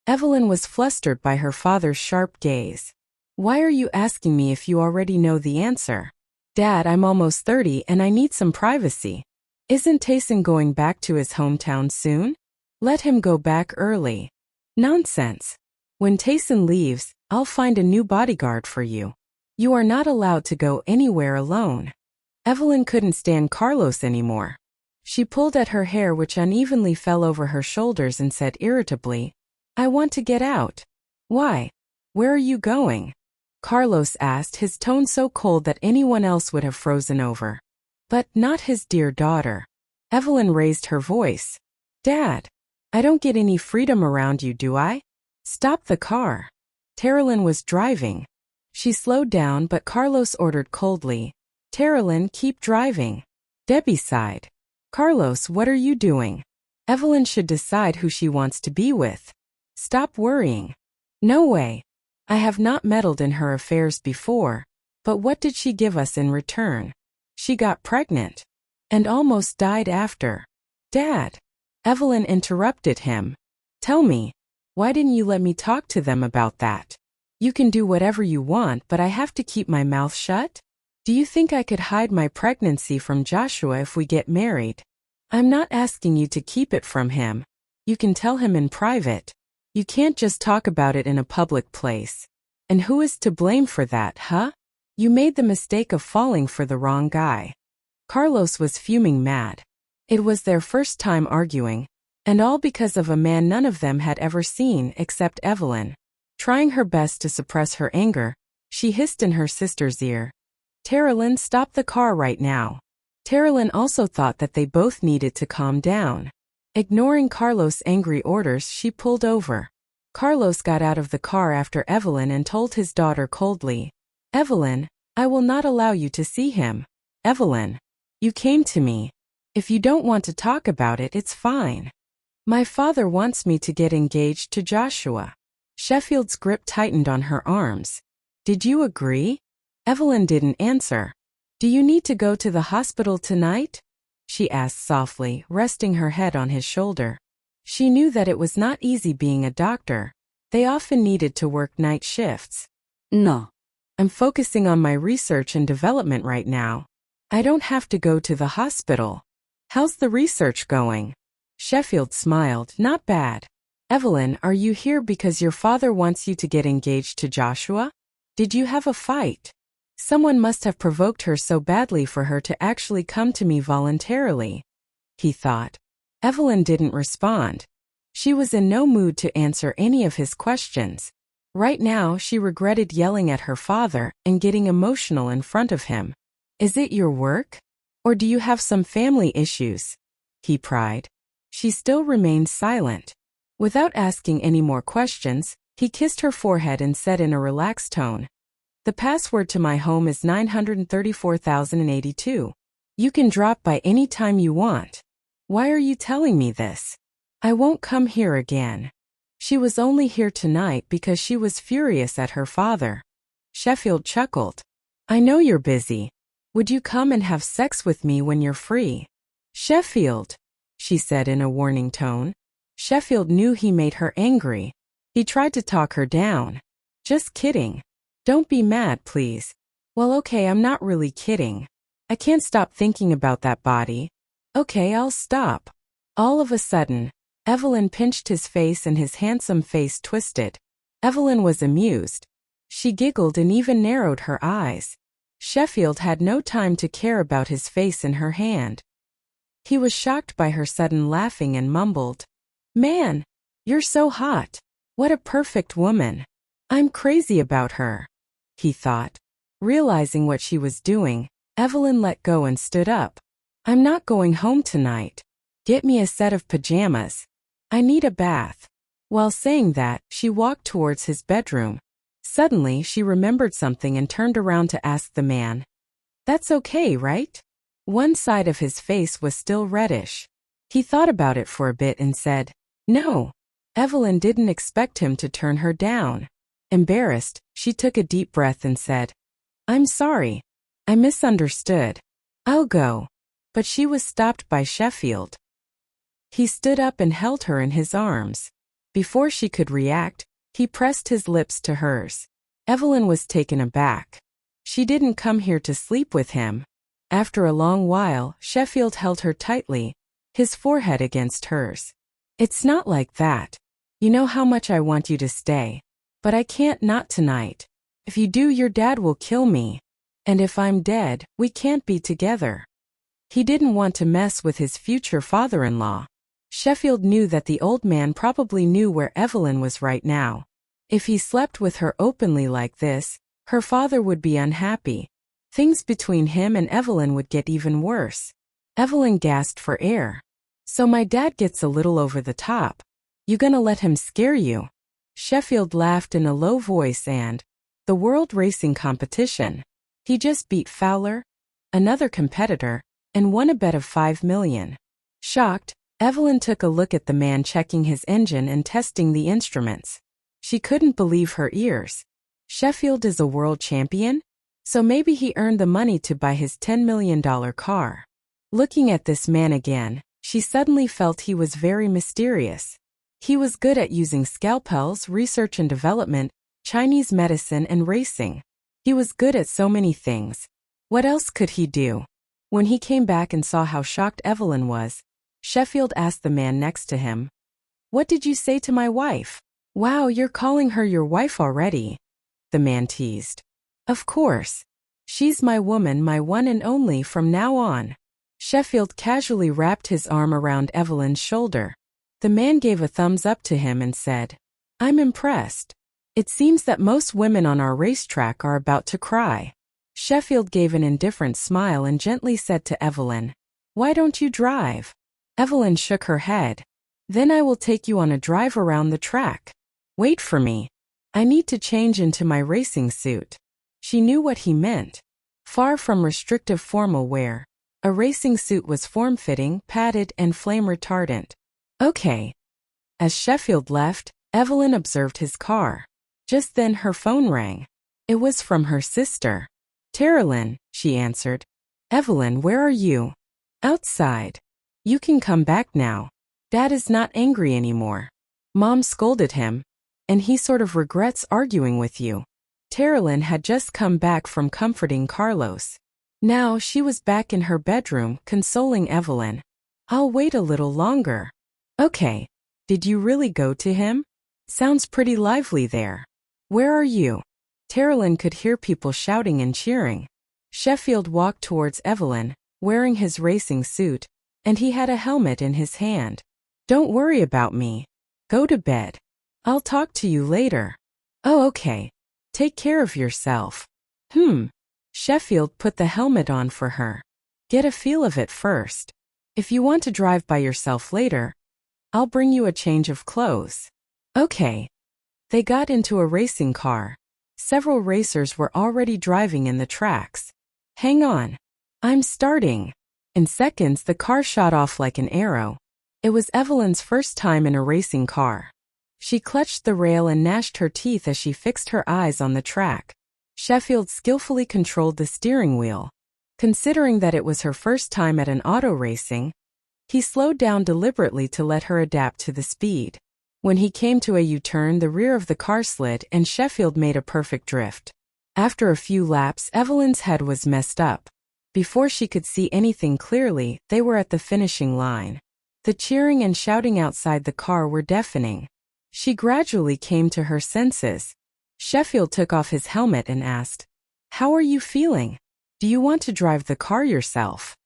Evelyn was flustered by her father's sharp gaze. Why are you asking me if you already know the answer? Dad, I'm almost 30 and I need some privacy. Isn't Tayson going back to his hometown soon? Let him go back early. Nonsense. When Tayson leaves, I'll find a new bodyguard for you. You are not allowed to go anywhere alone. Evelyn couldn't stand Carlos anymore. She pulled at her hair which unevenly fell over her shoulders and said irritably, I want to get out. Why? Where are you going? Carlos asked, his tone so cold that anyone else would have frozen over. But not his dear daughter. Evelyn raised her voice. Dad, I don't get any freedom around you, do I? Stop the car. Terilyn was driving. She slowed down, but Carlos ordered coldly, Terilyn, keep driving. Debbie sighed. Carlos, what are you doing? Evelyn should decide who she wants to be with. Stop worrying. No way. I have not meddled in her affairs before, but what did she give us in return? She got pregnant. And almost died after. Dad. Evelyn interrupted him. Tell me, why didn't you let me talk to them about that? You can do whatever you want, but I have to keep my mouth shut? Do you think I could hide my pregnancy from Joshua if we get married? I'm not asking you to keep it from him. You can tell him in private. You can't just talk about it in a public place. And who is to blame for that, huh? You made the mistake of falling for the wrong guy. Carlos was fuming mad. It was their first time arguing, and all because of a man none of them had ever seen except Evelyn. Trying her best to suppress her anger, she hissed in her sister's ear. Terilyn, stop the car right now. Terilyn also thought that they both needed to calm down. Ignoring Carlos' angry orders, she pulled over. Carlos got out of the car after Evelyn and told his daughter coldly, Evelyn, I will not allow you to see him. Evelyn, you came to me. If you don't want to talk about it, it's fine. My father wants me to get engaged to Joshua. Sheffield's grip tightened on her arms. Did you agree? Evelyn didn't answer. Do you need to go to the hospital tonight? She asked softly, resting her head on his shoulder. She knew that it was not easy being a doctor. They often needed to work night shifts. No. I'm focusing on my research and development right now. I don't have to go to the hospital. How's the research going? Sheffield smiled. Not bad. Evelyn, are you here because your father wants you to get engaged to Joshua? Did you have a fight? Someone must have provoked her so badly for her to actually come to me voluntarily. He thought. Evelyn didn't respond. She was in no mood to answer any of his questions. Right now, she regretted yelling at her father and getting emotional in front of him. Is it your work? Or do you have some family issues? He pried. She still remained silent. Without asking any more questions, he kissed her forehead and said in a relaxed tone, The password to my home is 934,082. You can drop by any time you want. Why are you telling me this? I won't come here again. She was only here tonight because she was furious at her father. Sheffield chuckled. I know you're busy. Would you come and have sex with me when you're free? Sheffield, she said in a warning tone. Sheffield knew he made her angry. He tried to talk her down. Just kidding. Don't be mad, please. Well, okay, I'm not really kidding. I can't stop thinking about that body. Okay, I'll stop. All of a sudden, Evelyn pinched his face and his handsome face twisted. Evelyn was amused. She giggled and even narrowed her eyes. Sheffield had no time to care about his face in her hand. He was shocked by her sudden laughing and mumbled, Man, you're so hot. What a perfect woman. I'm crazy about her. He thought. Realizing what she was doing, Evelyn let go and stood up. I'm not going home tonight. Get me a set of pajamas. I need a bath. While saying that, she walked towards his bedroom. Suddenly, she remembered something and turned around to ask the man. That's okay, right? One side of his face was still reddish. He thought about it for a bit and said, No. Evelyn didn't expect him to turn her down. Embarrassed, she took a deep breath and said, I'm sorry. I misunderstood. I'll go. But she was stopped by Sheffield. He stood up and held her in his arms. Before she could react, he pressed his lips to hers. Evelyn was taken aback. She didn't come here to sleep with him. After a long while, Sheffield held her tightly, his forehead against hers. It's not like that. You know how much I want you to stay. But I can't not tonight. If you do, your dad will kill me. And if I'm dead, we can't be together. He didn't want to mess with his future father-in-law. Sheffield knew that the old man probably knew where Evelyn was right now. If he slept with her openly like this, her father would be unhappy. Things between him and Evelyn would get even worse. Evelyn gasped for air. So my dad gets a little over the top. You gonna let him scare you? Sheffield laughed in a low voice and, the world racing competition. He just beat Fowler, another competitor, and won a bet of $5 million. Shocked, Evelyn took a look at the man checking his engine and testing the instruments. She couldn't believe her ears. Sheffield is a world champion? So maybe he earned the money to buy his $10 million car. Looking at this man again, she suddenly felt he was very mysterious. He was good at using scalpels, research and development, Chinese medicine and racing. He was good at so many things. What else could he do? When he came back and saw how shocked Evelyn was, Sheffield asked the man next to him, "What did you say to my wife?" "Wow, you're calling her your wife already," the man teased. "Of course. She's my woman, my one and only from now on." Sheffield casually wrapped his arm around Evelyn's shoulder. The man gave a thumbs up to him and said, "I'm impressed. It seems that most women on our racetrack are about to cry." Sheffield gave an indifferent smile and gently said to Evelyn, "Why don't you drive?" Evelyn shook her head. "Then I will take you on a drive around the track. Wait for me. I need to change into my racing suit." She knew what he meant. Far from restrictive formal wear, a racing suit was form-fitting, padded, and flame-retardant. Okay. As Sheffield left, Evelyn observed his car. Just then her phone rang. It was from her sister. "Terilyn," she answered. "Evelyn, where are you?" "Outside. You can come back now. Dad is not angry anymore. Mom scolded him, and he sort of regrets arguing with you." Terilyn had just come back from comforting Carlos. Now she was back in her bedroom, consoling Evelyn. "I'll wait a little longer." "Okay. Did you really go to him? Sounds pretty lively there. Where are you?" Terilyn could hear people shouting and cheering. Sheffield walked towards Evelyn, wearing his racing suit, and he had a helmet in his hand. "Don't worry about me. Go to bed. I'll talk to you later." "Oh, okay. Take care of yourself." Sheffield put the helmet on for her. "Get a feel of it first. If you want to drive by yourself later, I'll bring you a change of clothes." "Okay." They got into a racing car. Several racers were already driving in the tracks. "Hang on. I'm starting." In seconds, the car shot off like an arrow. It was Evelyn's first time in a racing car. She clutched the rail and gnashed her teeth as she fixed her eyes on the track. Sheffield skillfully controlled the steering wheel. Considering that it was her first time at an auto racing, he slowed down deliberately to let her adapt to the speed. When he came to a U-turn, the rear of the car slid and Sheffield made a perfect drift. After a few laps, Evelyn's head was messed up. Before she could see anything clearly, they were at the finishing line. The cheering and shouting outside the car were deafening. She gradually came to her senses. Sheffield took off his helmet and asked, "How are you feeling? Do you want to drive the car yourself?"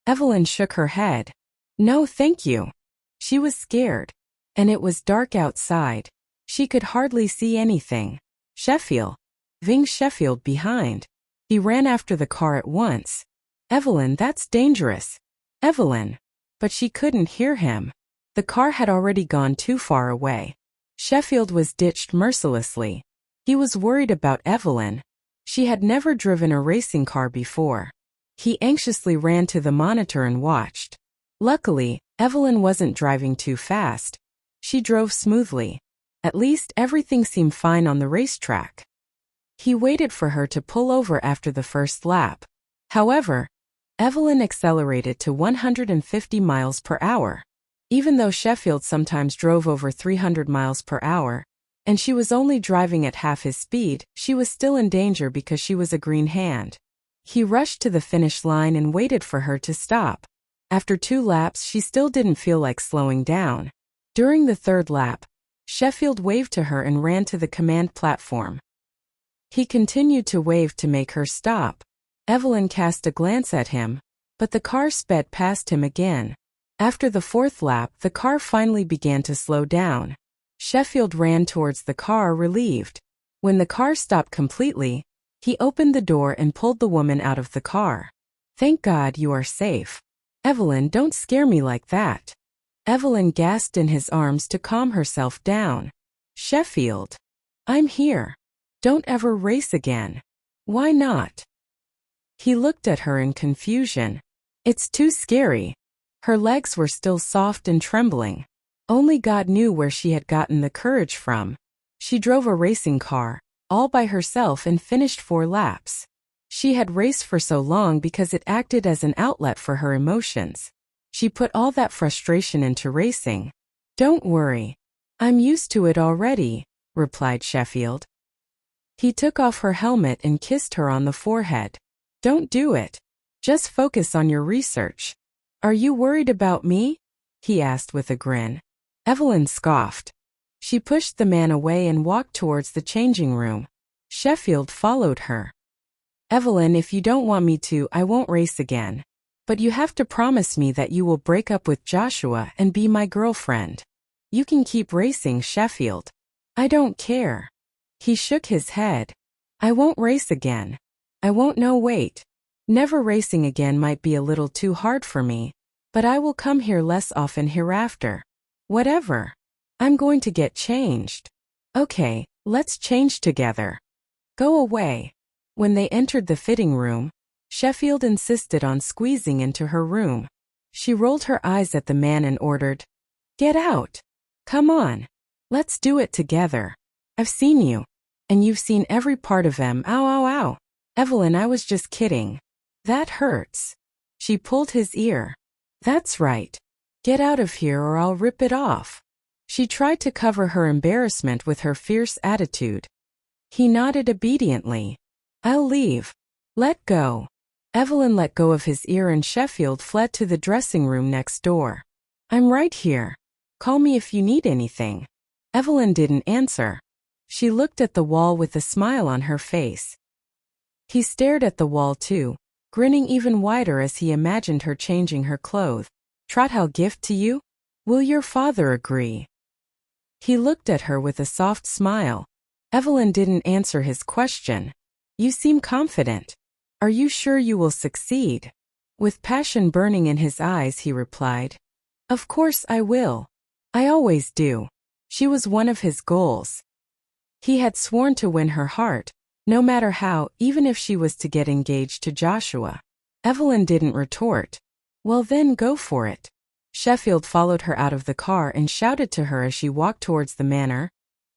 Evelyn shook her head. "No, thank you." She was scared. And it was dark outside. She could hardly see anything. "Sheffield." Ving Sheffield behind. He ran after the car at once. "Evelyn, that's dangerous." "Evelyn." But she couldn't hear him. The car had already gone too far away. Sheffield was ditched mercilessly. He was worried about Evelyn. She had never driven a racing car before. He anxiously ran to the monitor and watched. Luckily, Evelyn wasn't driving too fast. She drove smoothly. At least everything seemed fine on the racetrack. He waited for her to pull over after the first lap. However, Evelyn accelerated to 150 miles per hour. Even though Sheffield sometimes drove over 300 miles per hour, and she was only driving at half his speed, she was still in danger because she was a green hand. He rushed to the finish line and waited for her to stop. After 2 laps, she still didn't feel like slowing down. During the 3rd lap, Sheffield waved to her and ran to the command platform. He continued to wave to make her stop. Evelyn cast a glance at him, but the car sped past him again. After the 4th lap, the car finally began to slow down. Sheffield ran towards the car, relieved. When the car stopped completely, he opened the door and pulled the woman out of the car. "Thank God you are safe. Evelyn, don't scare me like that." Evelyn gasped in his arms to calm herself down. "Sheffield, I'm here. Don't ever race again." "Why not?" He looked at her in confusion. "It's too scary." Her legs were still soft and trembling. Only God knew where she had gotten the courage from. She drove a racing car, all by herself, and finished 4 laps. She had raced for so long because it acted as an outlet for her emotions. She put all that frustration into racing. "Don't worry. I'm used to it already," replied Sheffield. He took off her helmet and kissed her on the forehead. "Don't do it. Just focus on your research." "Are you worried about me?" he asked with a grin. Evelyn scoffed. She pushed the man away and walked towards the changing room. Sheffield followed her. "Evelyn, if you don't want me to, I won't race again. But you have to promise me that you will break up with Joshua and be my girlfriend." "You can keep racing, Sheffield." "I don't care." He shook his head. "I won't race again. I won't. No, wait. Never racing again might be a little too hard for me, but I will come here less often hereafter." "Whatever. I'm going to get changed." "Okay, let's change together." "Go away." When they entered the fitting room, Sheffield insisted on squeezing into her room. She rolled her eyes at the man and ordered, "Get out. Come on. Let's do it together. I've seen you. And you've seen every part of him. Ow, ow, ow. Evelyn, I was just kidding. That hurts." She pulled his ear. "That's right. Get out of here or I'll rip it off." She tried to cover her embarrassment with her fierce attitude. He nodded obediently. "I'll leave. Let go." Evelyn let go of his ear and Sheffield fled to the dressing room next door. "I'm right here. Call me if you need anything." Evelyn didn't answer. She looked at the wall with a smile on her face. He stared at the wall too, grinning even wider as he imagined her changing her clothes. "Trottel gift to you? Will your father agree?" He looked at her with a soft smile. Evelyn didn't answer his question. "You seem confident. Are you sure you will succeed?" With passion burning in his eyes, he replied, "Of course I will. I always do." She was one of his goals. He had sworn to win her heart, no matter how, even if she was to get engaged to Joshua. Evelyn didn't retort. "Well then, go for it." Sheffield followed her out of the car and shouted to her as she walked towards the manor,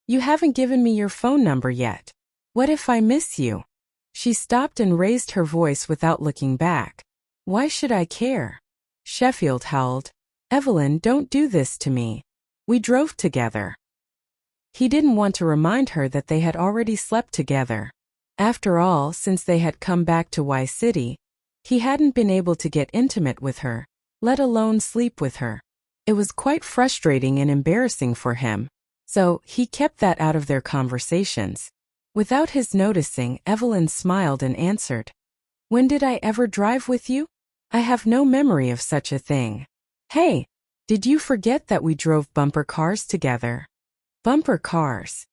"You haven't given me your phone number yet. What if I miss you?" She stopped and raised her voice without looking back. "Why should I care?" Sheffield howled. "Evelyn, don't do this to me. We drove together." He didn't want to remind her that they had already slept together. After all, since they had come back to Y City, he hadn't been able to get intimate with her, let alone sleep with her. It was quite frustrating and embarrassing for him, so he kept that out of their conversations. Without his noticing, Evelyn smiled and answered, "When did I ever drive with you? I have no memory of such a thing." "Hey, did you forget that we drove bumper cars together?" "Bumper cars?"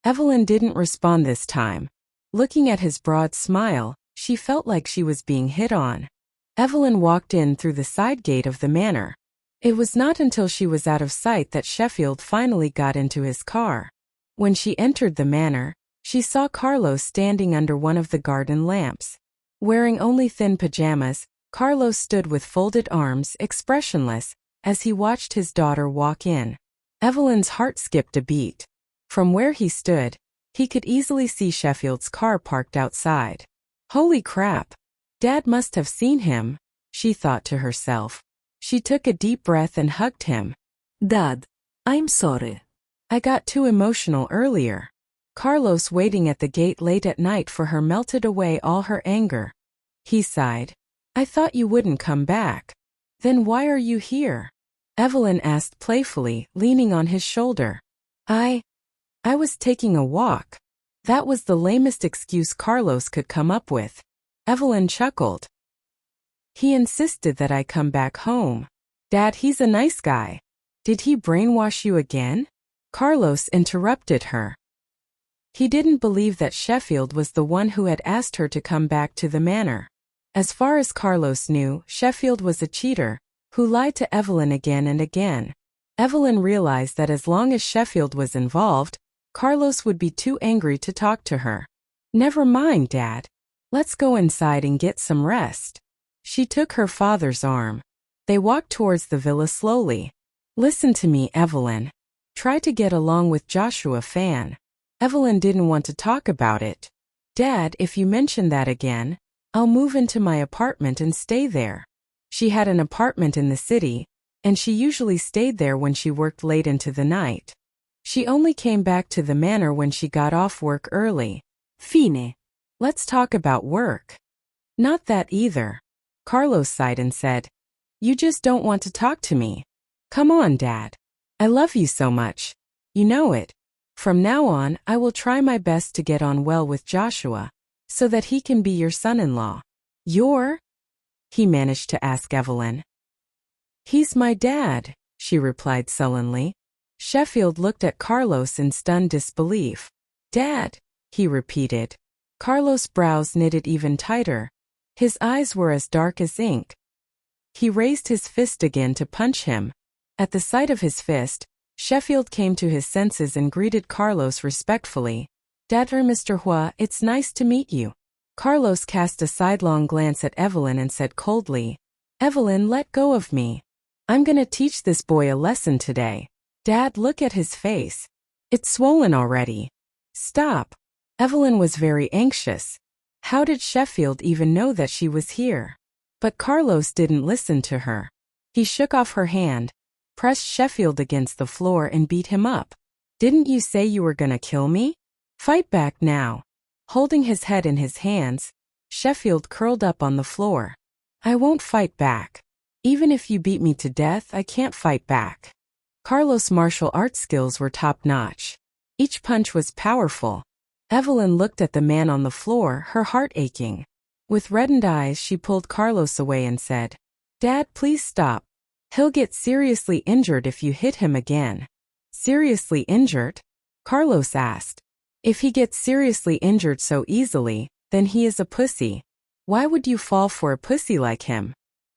Evelyn didn't respond this time. Looking at his broad smile, she felt like she was being hit on. Evelyn walked in through the side gate of the manor. It was not until she was out of sight that Sheffield finally got into his car. When she entered the manor, she saw Carlos standing under one of the garden lamps. Wearing only thin pajamas, Carlos stood with folded arms, expressionless, as he watched his daughter walk in. Evelyn's heart skipped a beat. From where he stood, he could easily see Sheffield's car parked outside. Holy crap! Dad must have seen him, she thought to herself. She took a deep breath and hugged him. Dad, I'm sorry. I got too emotional earlier. Carlos, waiting at the gate late at night for her, melted away all her anger. He sighed. I thought you wouldn't come back. Then why are you here? Evelyn asked playfully, leaning on his shoulder. I was taking a walk. That was the lamest excuse Carlos could come up with. Evelyn chuckled. He insisted that I come back home. Dad, he's a nice guy. Did he brainwash you again? Carlos interrupted her. He didn't believe that Sheffield was the one who had asked her to come back to the manor. As far as Carlos knew, Sheffield was a cheater, who lied to Evelyn again and again. Evelyn realized that as long as Sheffield was involved, Carlos would be too angry to talk to her. Never mind, Dad. Let's go inside and get some rest. She took her father's arm. They walked towards the villa slowly. Listen to me, Evelyn. Try to get along with Joshua Fan. Evelyn didn't want to talk about it. Dad, if you mention that again, I'll move into my apartment and stay there. She had an apartment in the city, and she usually stayed there when she worked late into the night. She only came back to the manor when she got off work early. Fine. Let's talk about work. Not that either. Carlos sighed and said, You just don't want to talk to me. Come on, Dad. I love you so much. You know it. From now on, I will try my best to get on well with Joshua, so that he can be your son-in-law. He managed to ask Evelyn. He's my dad, she replied sullenly. Sheffield looked at Carlos in stunned disbelief. Dad, he repeated. Carlos' brows knitted even tighter. His eyes were as dark as ink. He raised his fist again to punch him. At the sight of his fist, Sheffield came to his senses and greeted Carlos respectfully. Dad, Mr. Huo, it's nice to meet you. Carlos cast a sidelong glance at Evelyn and said coldly, Evelyn, let go of me. I'm gonna teach this boy a lesson today. Dad, look at his face. It's swollen already. Stop. Evelyn was very anxious. How did Sheffield even know that she was here? But Carlos didn't listen to her. He shook off her hand, pressed Sheffield against the floor and beat him up. Didn't you say you were gonna kill me? Fight back now. Holding his head in his hands, Sheffield curled up on the floor. I won't fight back. Even if you beat me to death, I can't fight back. Carlos' martial arts skills were top-notch. Each punch was powerful. Evelyn looked at the man on the floor, her heart aching. With reddened eyes, she pulled Carlos away and said, Dad, please stop. He'll get seriously injured if you hit him again. Seriously injured? Carlos asked. If he gets seriously injured so easily, then he is a pussy. Why would you fall for a pussy like him?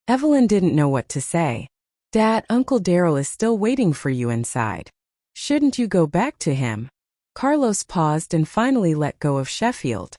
Evelyn didn't know what to say. Dad, Uncle Daryl is still waiting for you inside. Shouldn't you go back to him? Carlos paused and finally let go of Sheffield.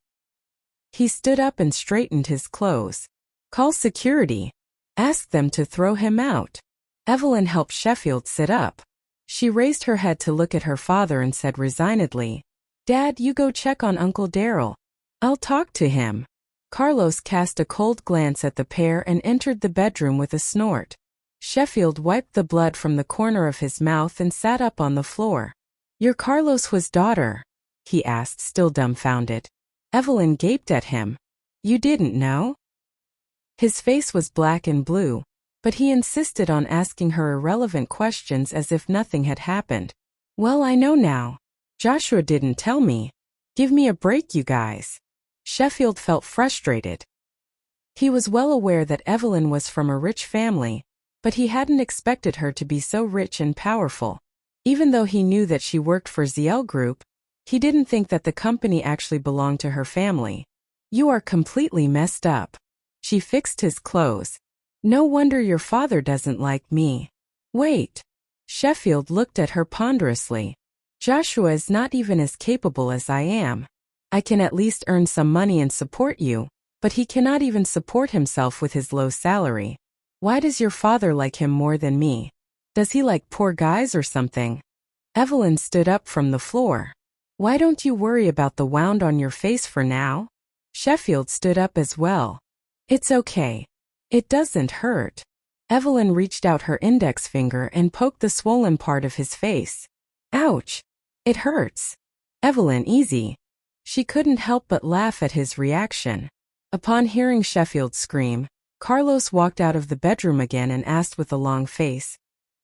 He stood up and straightened his clothes. Call security. Ask them to throw him out. Evelyn helped Sheffield sit up. She raised her head to look at her father and said resignedly, Dad, you go check on Uncle Daryl. I'll talk to him. Carlos cast a cold glance at the pair and entered the bedroom with a snort. Sheffield wiped the blood from the corner of his mouth and sat up on the floor. You're Carlos Huo's daughter? He asked, still dumbfounded. Evelyn gaped at him. You didn't know? His face was black and blue, but he insisted on asking her irrelevant questions as if nothing had happened. Well, I know now. Joshua didn't tell me. Give me a break, you guys. Sheffield felt frustrated. He was well aware that Evelyn was from a rich family, but he hadn't expected her to be so rich and powerful. Even though he knew that she worked for ZL Group, he didn't think that the company actually belonged to her family. You are completely messed up. She fixed his clothes. No wonder your father doesn't like me. Wait. Sheffield looked at her ponderously. Joshua is not even as capable as I am. I can at least earn some money and support you, but he cannot even support himself with his low salary. Why does your father like him more than me? Does he like poor guys or something? Evelyn stood up from the floor. Why don't you worry about the wound on your face for now? Sheffield stood up as well. It's okay. It doesn't hurt. Evelyn reached out her index finger and poked the swollen part of his face. Ouch! It hurts. Evelyn, easy. She couldn't help but laugh at his reaction. Upon hearing Sheffield scream, Carlos walked out of the bedroom again and asked with a long face,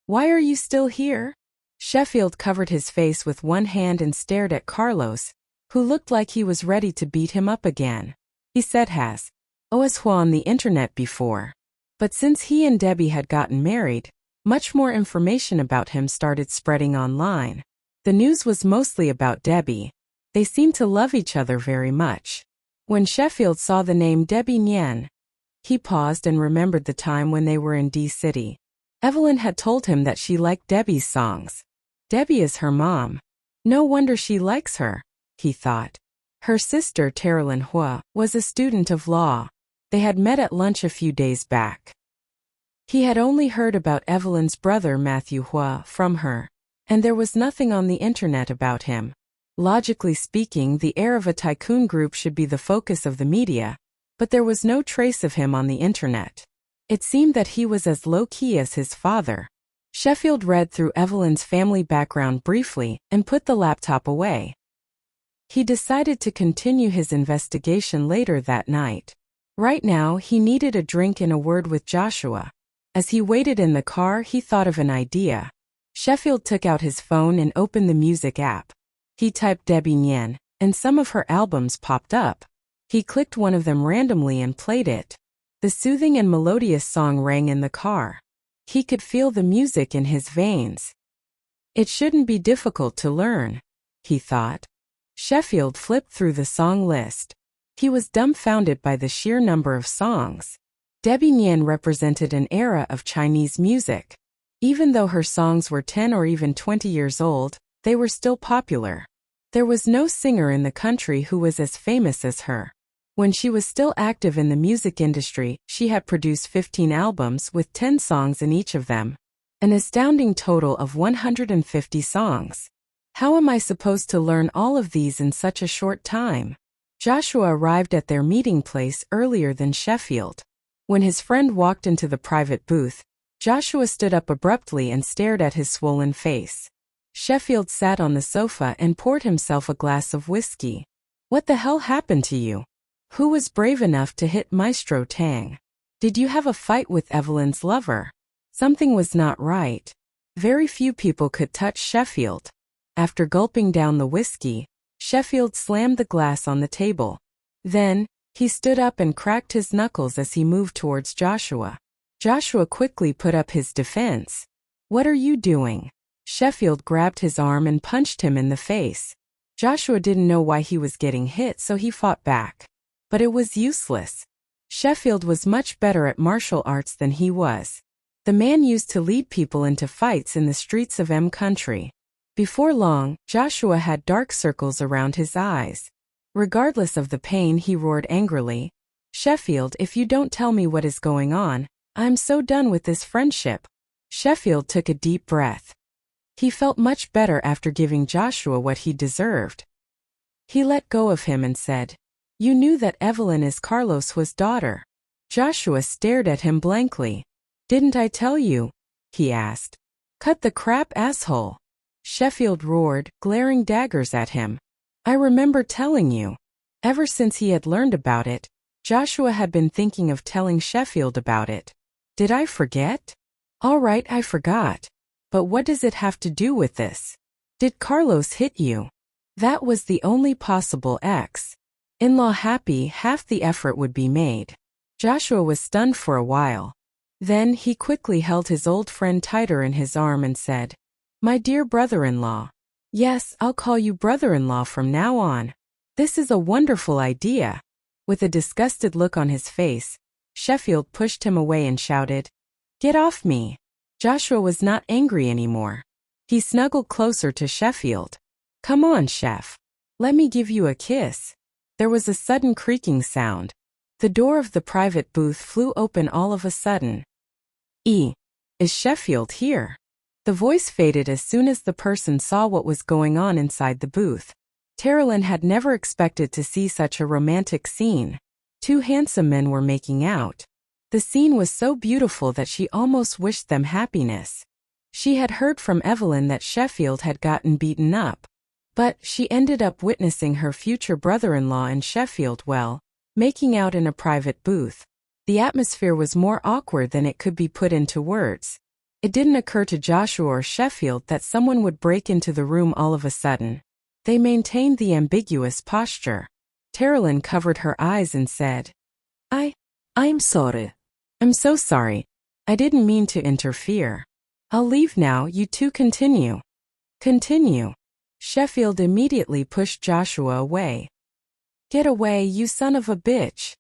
"Why are you still here?" Sheffield covered his face with one hand and stared at Carlos, who looked like he was ready to beat him up again. He said has Huo on the internet before. But since he and Debbie had gotten married, much more information about him started spreading online. The news was mostly about Debbie. They seemed to love each other very much. When Sheffield saw the name Debbie Nian, he paused and remembered the time when they were in D-City. Evelyn had told him that she liked Debbie's songs. Debbie is her mom. No wonder she likes her, he thought. Her sister, Carlos Huo, was a student of law. They had met at lunch a few days back. He had only heard about Evelyn's brother Matthew Huo from her, and there was nothing on the internet about him. Logically speaking, the heir of a tycoon group should be the focus of the media, but there was no trace of him on the internet. It seemed that he was as low-key as his father. Sheffield read through Evelyn's family background briefly and put the laptop away. He decided to continue his investigation later that night. Right now, he needed a drink and a word with Joshua. As he waited in the car, he thought of an idea. Sheffield took out his phone and opened the music app. He typed Debbie Nian, and some of her albums popped up. He clicked one of them randomly and played it. The soothing and melodious song rang in the car. He could feel the music in his veins. It shouldn't be difficult to learn, he thought. Sheffield flipped through the song list. He was dumbfounded by the sheer number of songs. Debbie Nian represented an era of Chinese music. Even though her songs were 10 or even 20 years old, they were still popular. There was no singer in the country who was as famous as her. When she was still active in the music industry, she had produced 15 albums with 10 songs in each of them. An astounding total of 150 songs. How am I supposed to learn all of these in such a short time? Joshua arrived at their meeting place earlier than Sheffield. When his friend walked into the private booth, Joshua stood up abruptly and stared at his swollen face. Sheffield sat on the sofa and poured himself a glass of whiskey. What the hell happened to you? Who was brave enough to hit Maestro Tang? Did you have a fight with Evelyn's lover? Something was not right. Very few people could touch Sheffield. After gulping down the whiskey, Sheffield slammed the glass on the table. Then, he stood up and cracked his knuckles as he moved towards Joshua. Joshua quickly put up his defense. What are you doing? Sheffield grabbed his arm and punched him in the face. Joshua didn't know why he was getting hit, so he fought back. But it was useless. Sheffield was much better at martial arts than he was. The man used to lead people into fights in the streets of M country. Before long, Joshua had dark circles around his eyes. Regardless of the pain, he roared angrily, "Sheffield, if you don't tell me what is going on, I'm so done with this friendship." Sheffield took a deep breath. He felt much better after giving Joshua what he deserved. He let go of him and said, "You knew that Evelyn is Carlos Huo's daughter." Joshua stared at him blankly. "Didn't I tell you?" he asked. "Cut the crap, asshole." Sheffield roared, glaring daggers at him. "I remember telling you." Ever since he had learned about it, Joshua had been thinking of telling Sheffield about it. "Did I forget?" "All right, I forgot. But what does it have to do with this? Did Carlos hit you?" That was the only possible ex-in-law happy half the effort would be made. Joshua was stunned for a while. Then he quickly held his old friend tighter in his arm and said, "My dear brother-in-law." "Yes, I'll call you brother-in-law from now on. This is a wonderful idea." With a disgusted look on his face, Sheffield pushed him away and shouted, "Get off me." Joshua was not angry anymore. He snuggled closer to Sheffield. "Come on, Chef. Let me give you a kiss." There was a sudden creaking sound. The door of the private booth flew open all of a sudden. Is Sheffield here?" The voice faded as soon as the person saw what was going on inside the booth. Carolyn had never expected to see such a romantic scene. Two handsome men were making out. The scene was so beautiful that she almost wished them happiness. She had heard from Evelyn that Sheffield had gotten beaten up. But she ended up witnessing her future brother-in-law and Sheffield, well, making out in a private booth. The atmosphere was more awkward than it could be put into words. It didn't occur to Joshua or Sheffield that someone would break into the room all of a sudden. They maintained the ambiguous posture. Terrelyn covered her eyes and said, I'm sorry. I'm so sorry. I didn't mean to interfere. I'll leave now, you two continue. Continue. Sheffield immediately pushed Joshua away. Get away, you son of a bitch.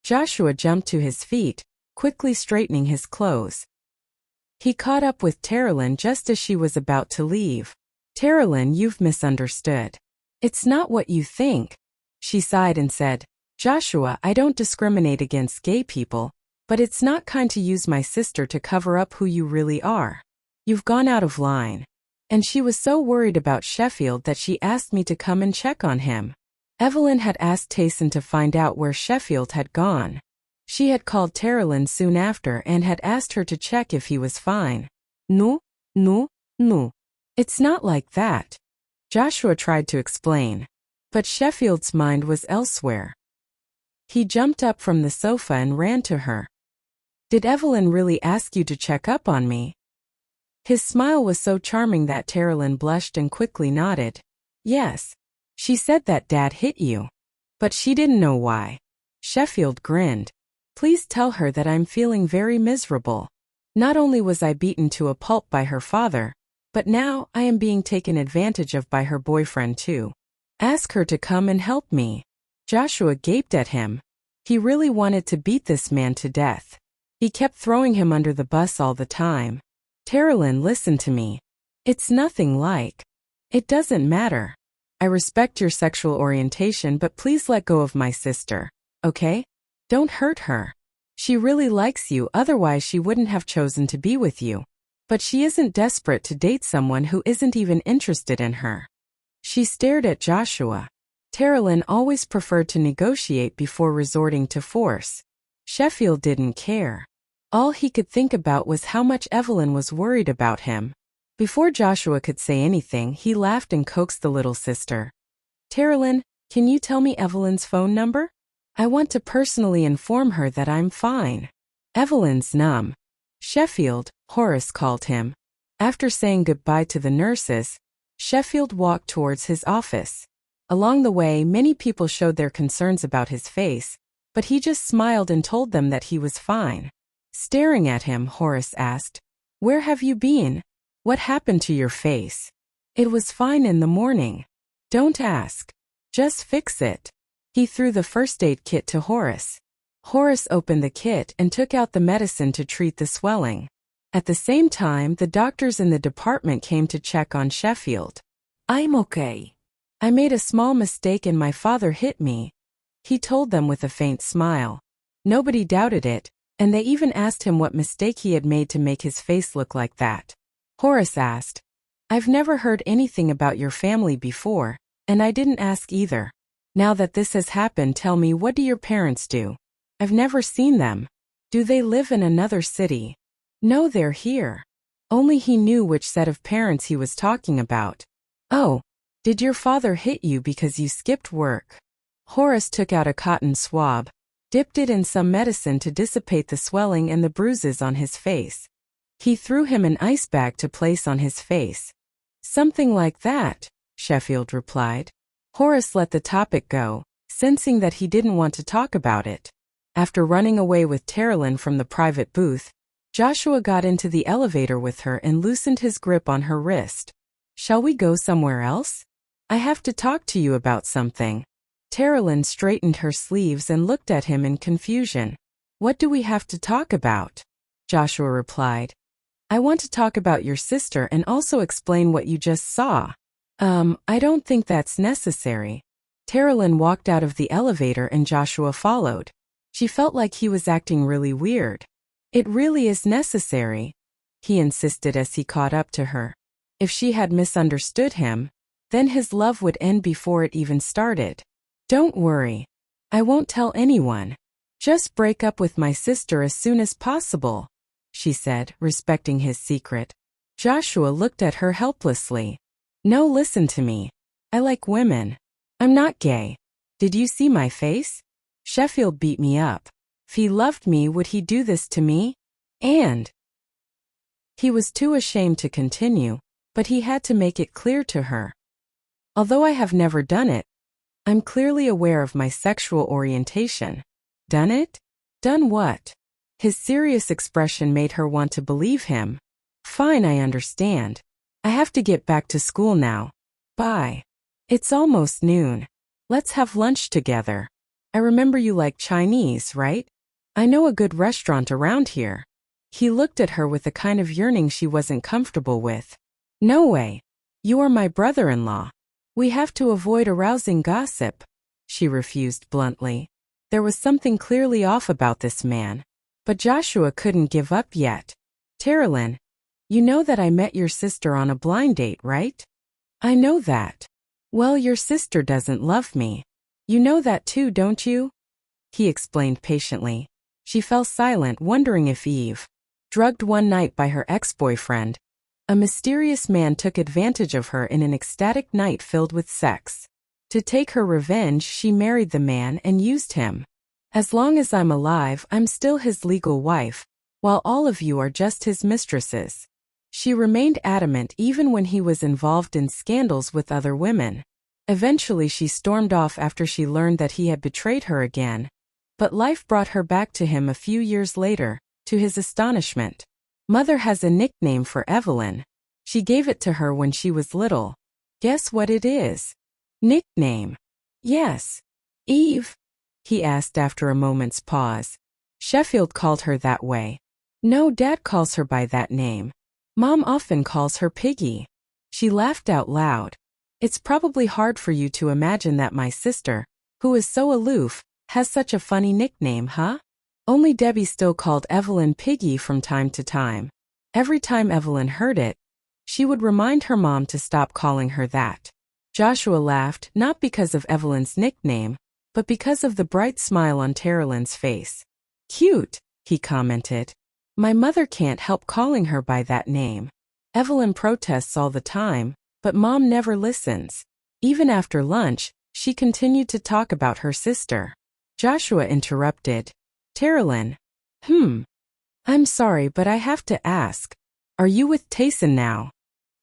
Joshua jumped to his feet, quickly straightening his clothes. He caught up with Terrelyn just as she was about to leave. Terrelyn, you've misunderstood. It's not what you think. She sighed and said, Joshua, I don't discriminate against gay people, but it's not kind to use my sister to cover up who you really are. You've gone out of line. And she was so worried about Sheffield that she asked me to come and check on him. Evelyn had asked Tayson to find out where Sheffield had gone. She had called Terrelyn soon after and had asked her to check if he was fine. No. It's not like that. Joshua tried to explain. But Sheffield's mind was elsewhere. He jumped up from the sofa and ran to her. Did Evelyn really ask you to check up on me? His smile was so charming that Terrelyn blushed and quickly nodded. Yes. She said that Dad hit you. But she didn't know why. Sheffield grinned. Please tell her that I'm feeling very miserable. Not only was I beaten to a pulp by her father, but now I am being taken advantage of by her boyfriend too. Ask her to come and help me. Joshua gaped at him. He really wanted to beat this man to death. He kept throwing him under the bus all the time. Terrelyn, listen to me. It's nothing like. It doesn't matter. I respect your sexual orientation, but please let go of my sister, okay? Don't hurt her. She really likes you, otherwise she wouldn't have chosen to be with you. But she isn't desperate to date someone who isn't even interested in her. She stared at Joshua. Terrelyn always preferred to negotiate before resorting to force. Sheffield didn't care. All he could think about was how much Evelyn was worried about him. Before Joshua could say anything, he laughed and coaxed the little sister. Terrelyn, can you tell me Evelyn's phone number? I want to personally inform her that I'm fine. Evelyn's numb. Sheffield, Horace called him. After saying goodbye to the nurses, Sheffield walked towards his office. Along the way, many people showed their concerns about his face, but he just smiled and told them that he was fine. Staring at him, Horace asked, Where have you been? What happened to your face? It was fine in the morning. Don't ask. Just fix it. He threw the first aid kit to Horace. Horace opened the kit and took out the medicine to treat the swelling. At the same time, the doctors in the department came to check on Sheffield. I'm okay. I made a small mistake and my father hit me. He told them with a faint smile. Nobody doubted it, and they even asked him what mistake he had made to make his face look like that. Horace asked, I've never heard anything about your family before, and I didn't ask either. Now that this has happened, tell me, what do your parents do? I've never seen them. Do they live in another city? No, they're here. Only he knew which set of parents he was talking about. Oh, did your father hit you because you skipped work? Horace took out a cotton swab, dipped it in some medicine to dissipate the swelling and the bruises on his face. He threw him an ice bag to place on his face. Something like that, Sheffield replied. Horace let the topic go, sensing that he didn't want to talk about it. After running away with Terrelyn from the private booth, Joshua got into the elevator with her and loosened his grip on her wrist. Shall we go somewhere else? I have to talk to you about something. Terrelyn straightened her sleeves and looked at him in confusion. What do we have to talk about? Joshua replied. I want to talk about your sister and also explain what you just saw. I don't think that's necessary. Terrelyn walked out of the elevator and Joshua followed. She felt like he was acting really weird. It really is necessary, he insisted as he caught up to her. If she had misunderstood him, then his love would end before it even started. Don't worry. I won't tell anyone. Just break up with my sister as soon as possible, she said, respecting his secret. Joshua looked at her helplessly. No, listen to me. I like women. I'm not gay. Did you see my face? Sheffield beat me up. If he loved me, would he do this to me? And he was too ashamed to continue, but he had to make it clear to her. Although I have never done it, I'm clearly aware of my sexual orientation. Done it? Done what? His serious expression made her want to believe him. Fine, I understand. I have to get back to school now. Bye. It's almost noon. Let's have lunch together. I remember you like Chinese, right? I know a good restaurant around here. He looked at her with a kind of yearning she wasn't comfortable with. No way. You are my brother-in-law. We have to avoid arousing gossip. She refused bluntly. There was something clearly off about this man. But Joshua couldn't give up yet. Terilyn, you know that I met your sister on a blind date, right? I know that. Well, your sister doesn't love me. You know that too, don't you? He explained patiently. She fell silent, wondering if Eve, drugged one night by her ex-boyfriend, a mysterious man took advantage of her in an ecstatic night filled with sex. To take her revenge, she married the man and used him. As long as I'm alive, I'm still his legal wife, while all of you are just his mistresses. She remained adamant even when he was involved in scandals with other women. Eventually she stormed off after she learned that he had betrayed her again. But life brought her back to him a few years later, to his astonishment. Mother has a nickname for Evelyn. She gave it to her when she was little. Guess what it is? Nickname. Yes. Eve? He asked after a moment's pause. Sheffield called her that way. No, Dad calls her by that name. Mom often calls her Piggy. She laughed out loud. It's probably hard for you to imagine that my sister, who is so aloof, has such a funny nickname, huh? Only Debbie still called Evelyn Piggy from time to time. Every time Evelyn heard it, she would remind her mom to stop calling her that. Joshua laughed, not because of Evelyn's nickname, but because of the bright smile on Terilyn's face. Cute, he commented. My mother can't help calling her by that name. Evelyn protests all the time, but Mom never listens. Even after lunch, she continued to talk about her sister. Joshua interrupted. Terilyn. I'm sorry, but I have to ask. Are you with Tayson now?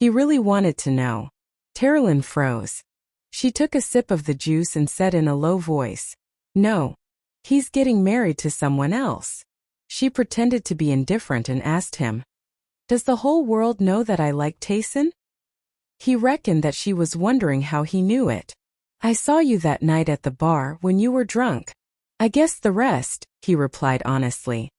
He really wanted to know. Terilyn froze. She took a sip of the juice and said in a low voice, No. He's getting married to someone else. She pretended to be indifferent and asked him, Does the whole world know that I like Tayson? He reckoned that she was wondering how he knew it. I saw you that night at the bar when you were drunk. I guess the rest, he replied honestly.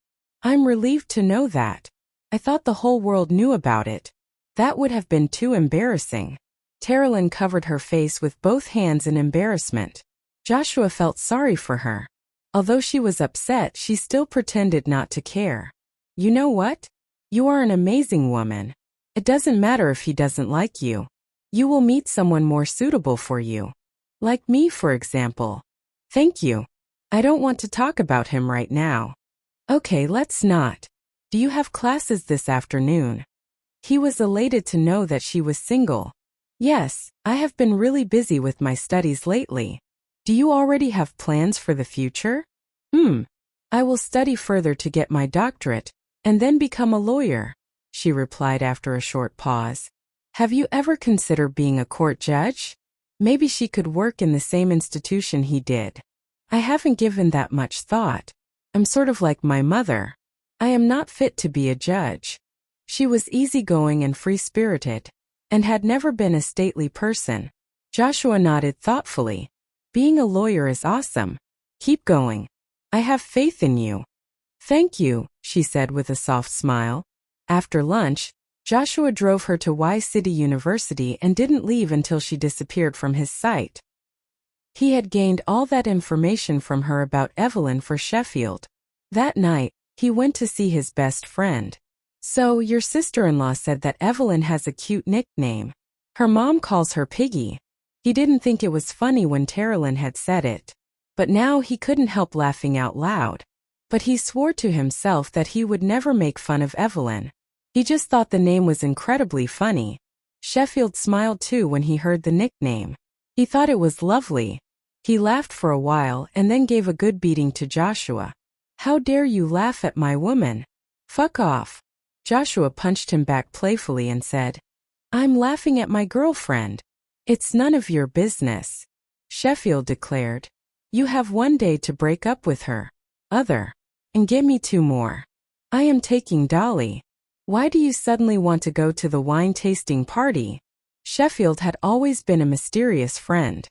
I'm relieved to know that. I thought the whole world knew about it. That would have been too embarrassing. Terilyn covered her face with both hands in embarrassment. Joshua felt sorry for her. Although she was upset, she still pretended not to care. You know what? You are an amazing woman. It doesn't matter if he doesn't like you. You will meet someone more suitable for you. Like me, for example. Thank you. I don't want to talk about him right now. Okay, let's not. Do you have classes this afternoon? He was elated to know that she was single. Yes, I have been really busy with my studies lately. Do you already have plans for the future? I will study further to get my doctorate, and then become a lawyer, she replied after a short pause. Have you ever considered being a court judge? Maybe she could work in the same institution he did. I haven't given that much thought. I'm sort of like my mother. I am not fit to be a judge. She was easygoing and free-spirited, and had never been a stately person. Joshua nodded thoughtfully. Being a lawyer is awesome. Keep going. I have faith in you. Thank you, she said with a soft smile. After lunch, Joshua drove her to Y City University and didn't leave until she disappeared from his sight. He had gained all that information from her about Evelyn for Sheffield. That night, he went to see his best friend. So, your sister-in-law said that Evelyn has a cute nickname. Her mom calls her Piggy. He didn't think it was funny when Terilyn had said it. But now he couldn't help laughing out loud. But he swore to himself that he would never make fun of Evelyn. He just thought the name was incredibly funny. Sheffield smiled too when he heard the nickname. He thought it was lovely. He laughed for a while and then gave a good beating to Joshua. "How dare you laugh at my woman? Fuck off." Joshua punched him back playfully and said, "I'm laughing at my girlfriend." "It's none of your business," Sheffield declared. "You have 1 day to break up with her. And give me 2 more. I am taking Dolly." "Why do you suddenly want to go to the wine tasting party?" Sheffield had always been a mysterious friend.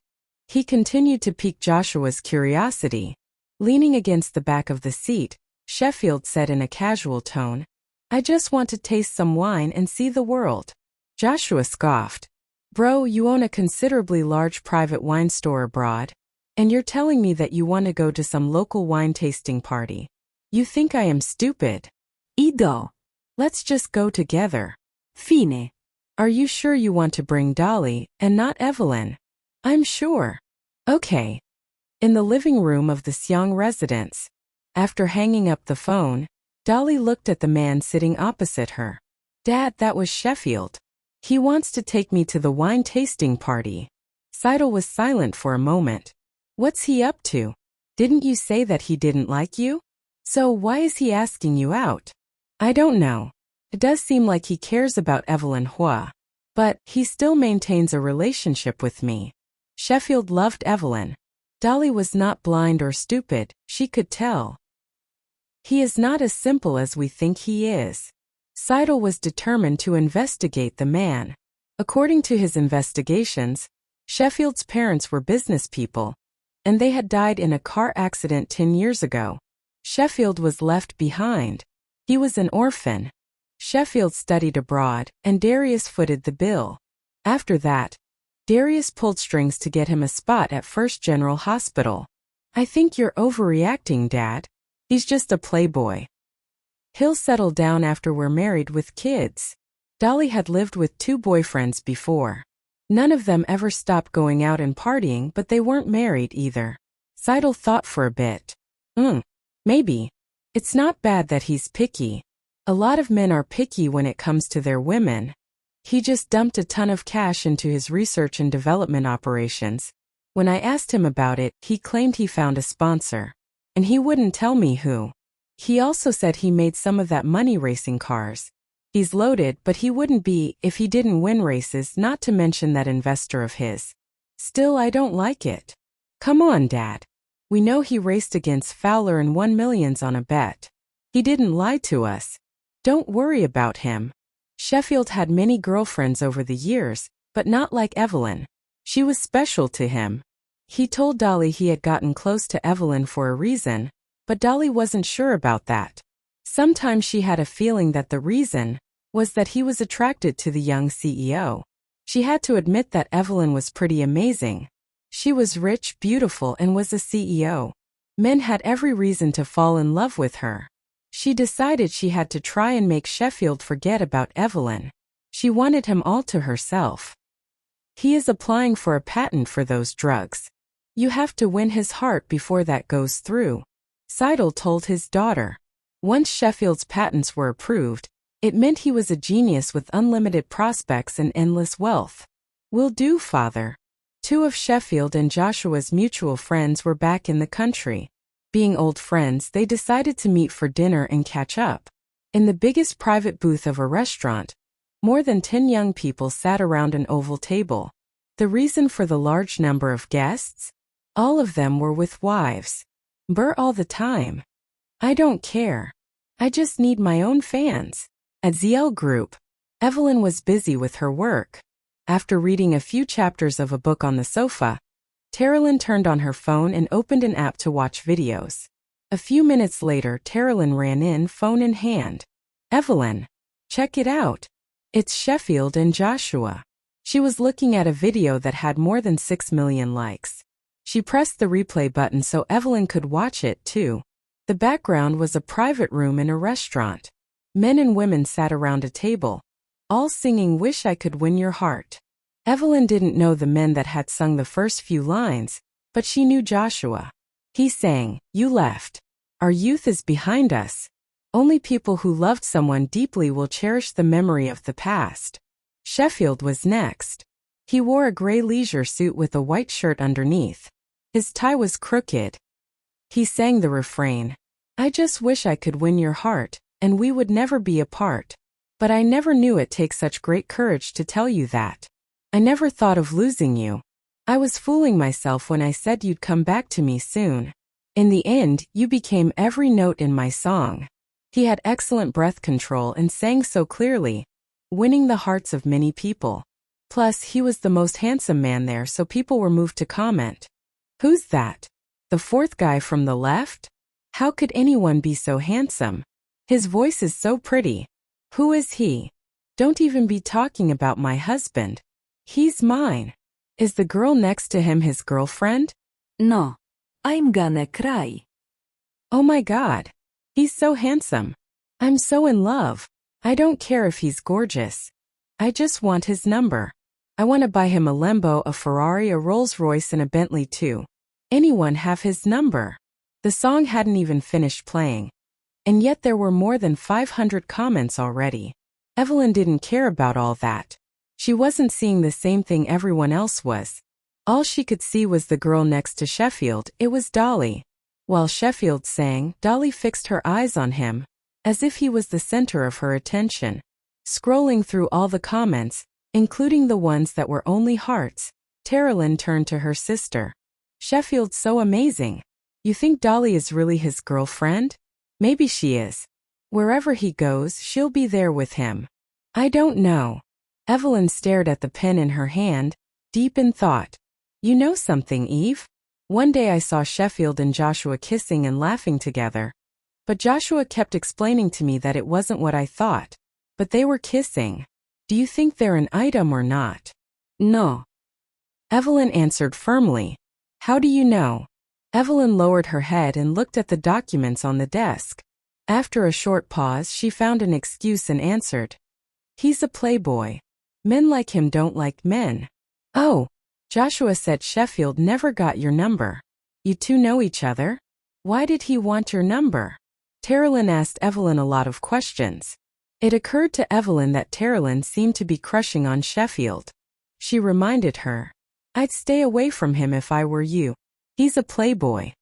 He continued to pique Joshua's curiosity. Leaning against the back of the seat, Sheffield said in a casual tone, "I just want to taste some wine and see the world." Joshua scoffed. "Bro, you own a considerably large private wine store abroad, and you're telling me that you want to go to some local wine tasting party. You think I am stupid?" Ido. "Let's just go together." Fine. "Are you sure you want to bring Dolly, and not Evelyn?" "I'm sure." "Okay." In the living room of the Xiang residence, after hanging up the phone, Dolly looked at the man sitting opposite her. "Dad, that was Sheffield. He wants to take me to the wine tasting party." Seidel was silent for a moment. "What's he up to? Didn't you say that he didn't like you? So why is he asking you out?" "I don't know. It does seem like he cares about Evelyn Huo. But he still maintains a relationship with me." Sheffield loved Evelyn. Dolly was not blind or stupid, she could tell. "He is not as simple as we think he is." Seidel was determined to investigate the man. According to his investigations, Sheffield's parents were business people, and they had died in a car accident 10 years ago. Sheffield was left behind. He was an orphan. Sheffield studied abroad, and Darius footed the bill. After that, Darius pulled strings to get him a spot at First General Hospital. "I think you're overreacting, Dad. He's just a playboy. He'll settle down after we're married with kids." Dolly had lived with 2 boyfriends before. None of them ever stopped going out and partying, but they weren't married either. Seidel thought for a bit. Maybe. It's not bad that he's picky. A lot of men are picky when it comes to their women. He just dumped a ton of cash into his research and development operations. When I asked him about it, he claimed he found a sponsor. And he wouldn't tell me who. He also said he made some of that money racing cars. He's loaded, but he wouldn't be if he didn't win races, not to mention that investor of his. Still, I don't like it. Come on, Dad. We know he raced against Fowler and won millions on a bet. He didn't lie to us. Don't worry about him. Sheffield had many girlfriends over the years, but not like Evelyn. She was special to him. He told Dolly he had gotten close to Evelyn for a reason, but Dolly wasn't sure about that. Sometimes she had a feeling that the reason was that he was attracted to the young CEO. She had to admit that Evelyn was pretty amazing. She was rich, beautiful, and was a CEO. Men had every reason to fall in love with her. She decided she had to try and make Sheffield forget about Evelyn. She wanted him all to herself. He is applying for a patent for those drugs. You have to win his heart before that goes through, Seidel told his daughter. Once Sheffield's patents were approved, it meant he was a genius with unlimited prospects and endless wealth. "Will do, Father." 2 of Sheffield and Joshua's mutual friends were back in the country. Being old friends, they decided to meet for dinner and catch up. In the biggest private booth of a restaurant, more than 10 young people sat around an oval table. The reason for the large number of guests? All of them were with wives. Burr all the time. "I don't care. I just need my own fans." At ZL Group, Evelyn was busy with her work. After reading a few chapters of a book on the sofa, Terilyn turned on her phone and opened an app to watch videos. A few minutes later, Terilyn ran in, phone in hand. "Evelyn, check it out. It's Sheffield and Joshua." She was looking at a video that had more than 6 million likes. She pressed the replay button so Evelyn could watch it too. The background was a private room in a restaurant. Men and women sat around a table, all singing "Wish I Could Win Your Heart." Evelyn didn't know the men that had sung the first few lines, but she knew Joshua. He sang, "You left. Our youth is behind us. Only people who loved someone deeply will cherish the memory of the past. Sheffield was next. He wore a gray leisure suit with a white shirt underneath. His tie was crooked. He sang the refrain. I just wish I could win your heart, and we would never be apart. But I never knew it takes such great courage to tell you that. I never thought of losing you. I was fooling myself when I said you'd come back to me soon. In the end, you became every note in my song. He had excellent breath control and sang so clearly, winning the hearts of many people. Plus, he was the most handsome man there, so people were moved to comment. Who's that? The fourth guy from the left? How could anyone be so handsome? His voice is so pretty. Who is he? Don't even be talking about my husband. He's mine. Is the girl next to him his girlfriend? No. I'm gonna cry. Oh my God. He's so handsome. I'm so in love. I don't care if he's gorgeous. I just want his number. I want to buy him a Lambo, a Ferrari, a Rolls-Royce, and a Bentley too. Anyone have his number? The song hadn't even finished playing. And yet there were more than 500 comments already. Evelyn didn't care about all that. She wasn't seeing the same thing everyone else was. All she could see was the girl next to Sheffield. It was Dolly. While Sheffield sang, Dolly fixed her eyes on him, as if he was the center of her attention. Scrolling through all the comments, including the ones that were only hearts, Terilyn turned to her sister. Sheffield's so amazing. You think Dolly is really his girlfriend? Maybe she is. Wherever he goes, she'll be there with him. I don't know. Evelyn stared at the pen in her hand, deep in thought. You know something, Eve? One day I saw Sheffield and Joshua kissing and laughing together. But Joshua kept explaining to me that it wasn't what I thought. But they were kissing. Do you think they're an item or not? No. Evelyn answered firmly. How do you know? Evelyn lowered her head and looked at the documents on the desk. After a short pause, she found an excuse and answered. He's a playboy. Men like him don't like men. Oh, Joshua said Sheffield never got your number. You two know each other? Why did he want your number? Terilyn asked Evelyn a lot of questions. It occurred to Evelyn that Terilyn seemed to be crushing on Sheffield. She reminded her. I'd stay away from him if I were you. He's a playboy.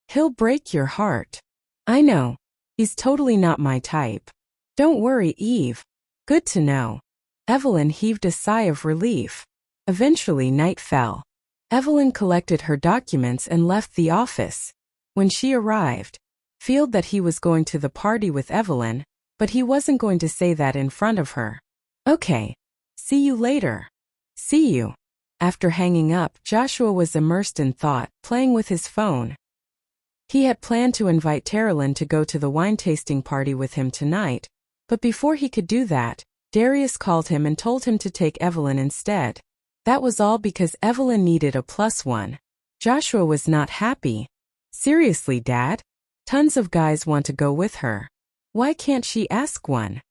He'll break your heart. I know. He's totally not my type. Don't worry, Eve. Good to know. Evelyn heaved a sigh of relief. Eventually night fell. Evelyn collected her documents and left the office. When she arrived, felt that he was going to the party with Evelyn, but he wasn't going to say that in front of her. Okay. See you later. See you. After hanging up, Joshua was immersed in thought, playing with his phone. He had planned to invite Terilyn to go to the wine tasting party with him tonight, but before he could do that, Darius called him and told him to take Evelyn instead. That was all because Evelyn needed a +1. Joshua was not happy. Seriously, Dad? Tons of guys want to go with her. Why can't she ask one?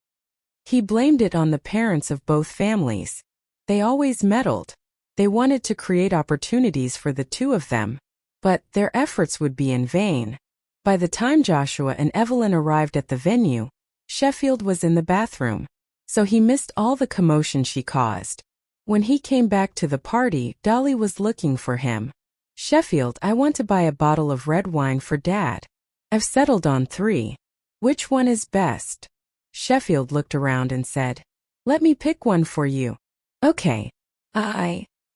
He blamed it on the parents of both families. They always meddled. They wanted to create opportunities for the two of them, but their efforts would be in vain. By the time Joshua and Evelyn arrived at the venue, Sheffield was in the bathroom, so he missed all the commotion she caused. When he came back to the party, Dolly was looking for him. Sheffield, I want to buy a bottle of red wine for Dad. I've settled on 3. Which one is best? Sheffield looked around and said, Let me pick one for you. Okay.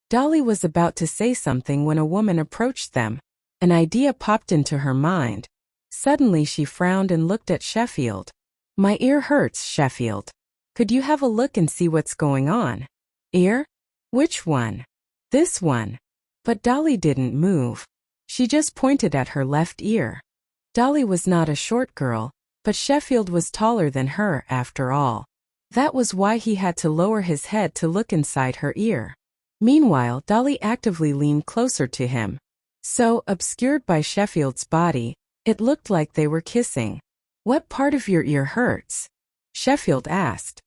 Dolly was about to say something when a woman approached them. An idea popped into her mind. Suddenly she frowned and looked at Sheffield. My ear hurts, Sheffield. Could you have a look and see what's going on? Ear? Which one? This one. But Dolly didn't move. She just pointed at her left ear. Dolly was not a short girl, but Sheffield was taller than her after all. That was why he had to lower his head to look inside her ear. Meanwhile, Dolly actively leaned closer to him. So, obscured by Sheffield's body, it looked like they were kissing. What part of your ear hurts? Sheffield asked.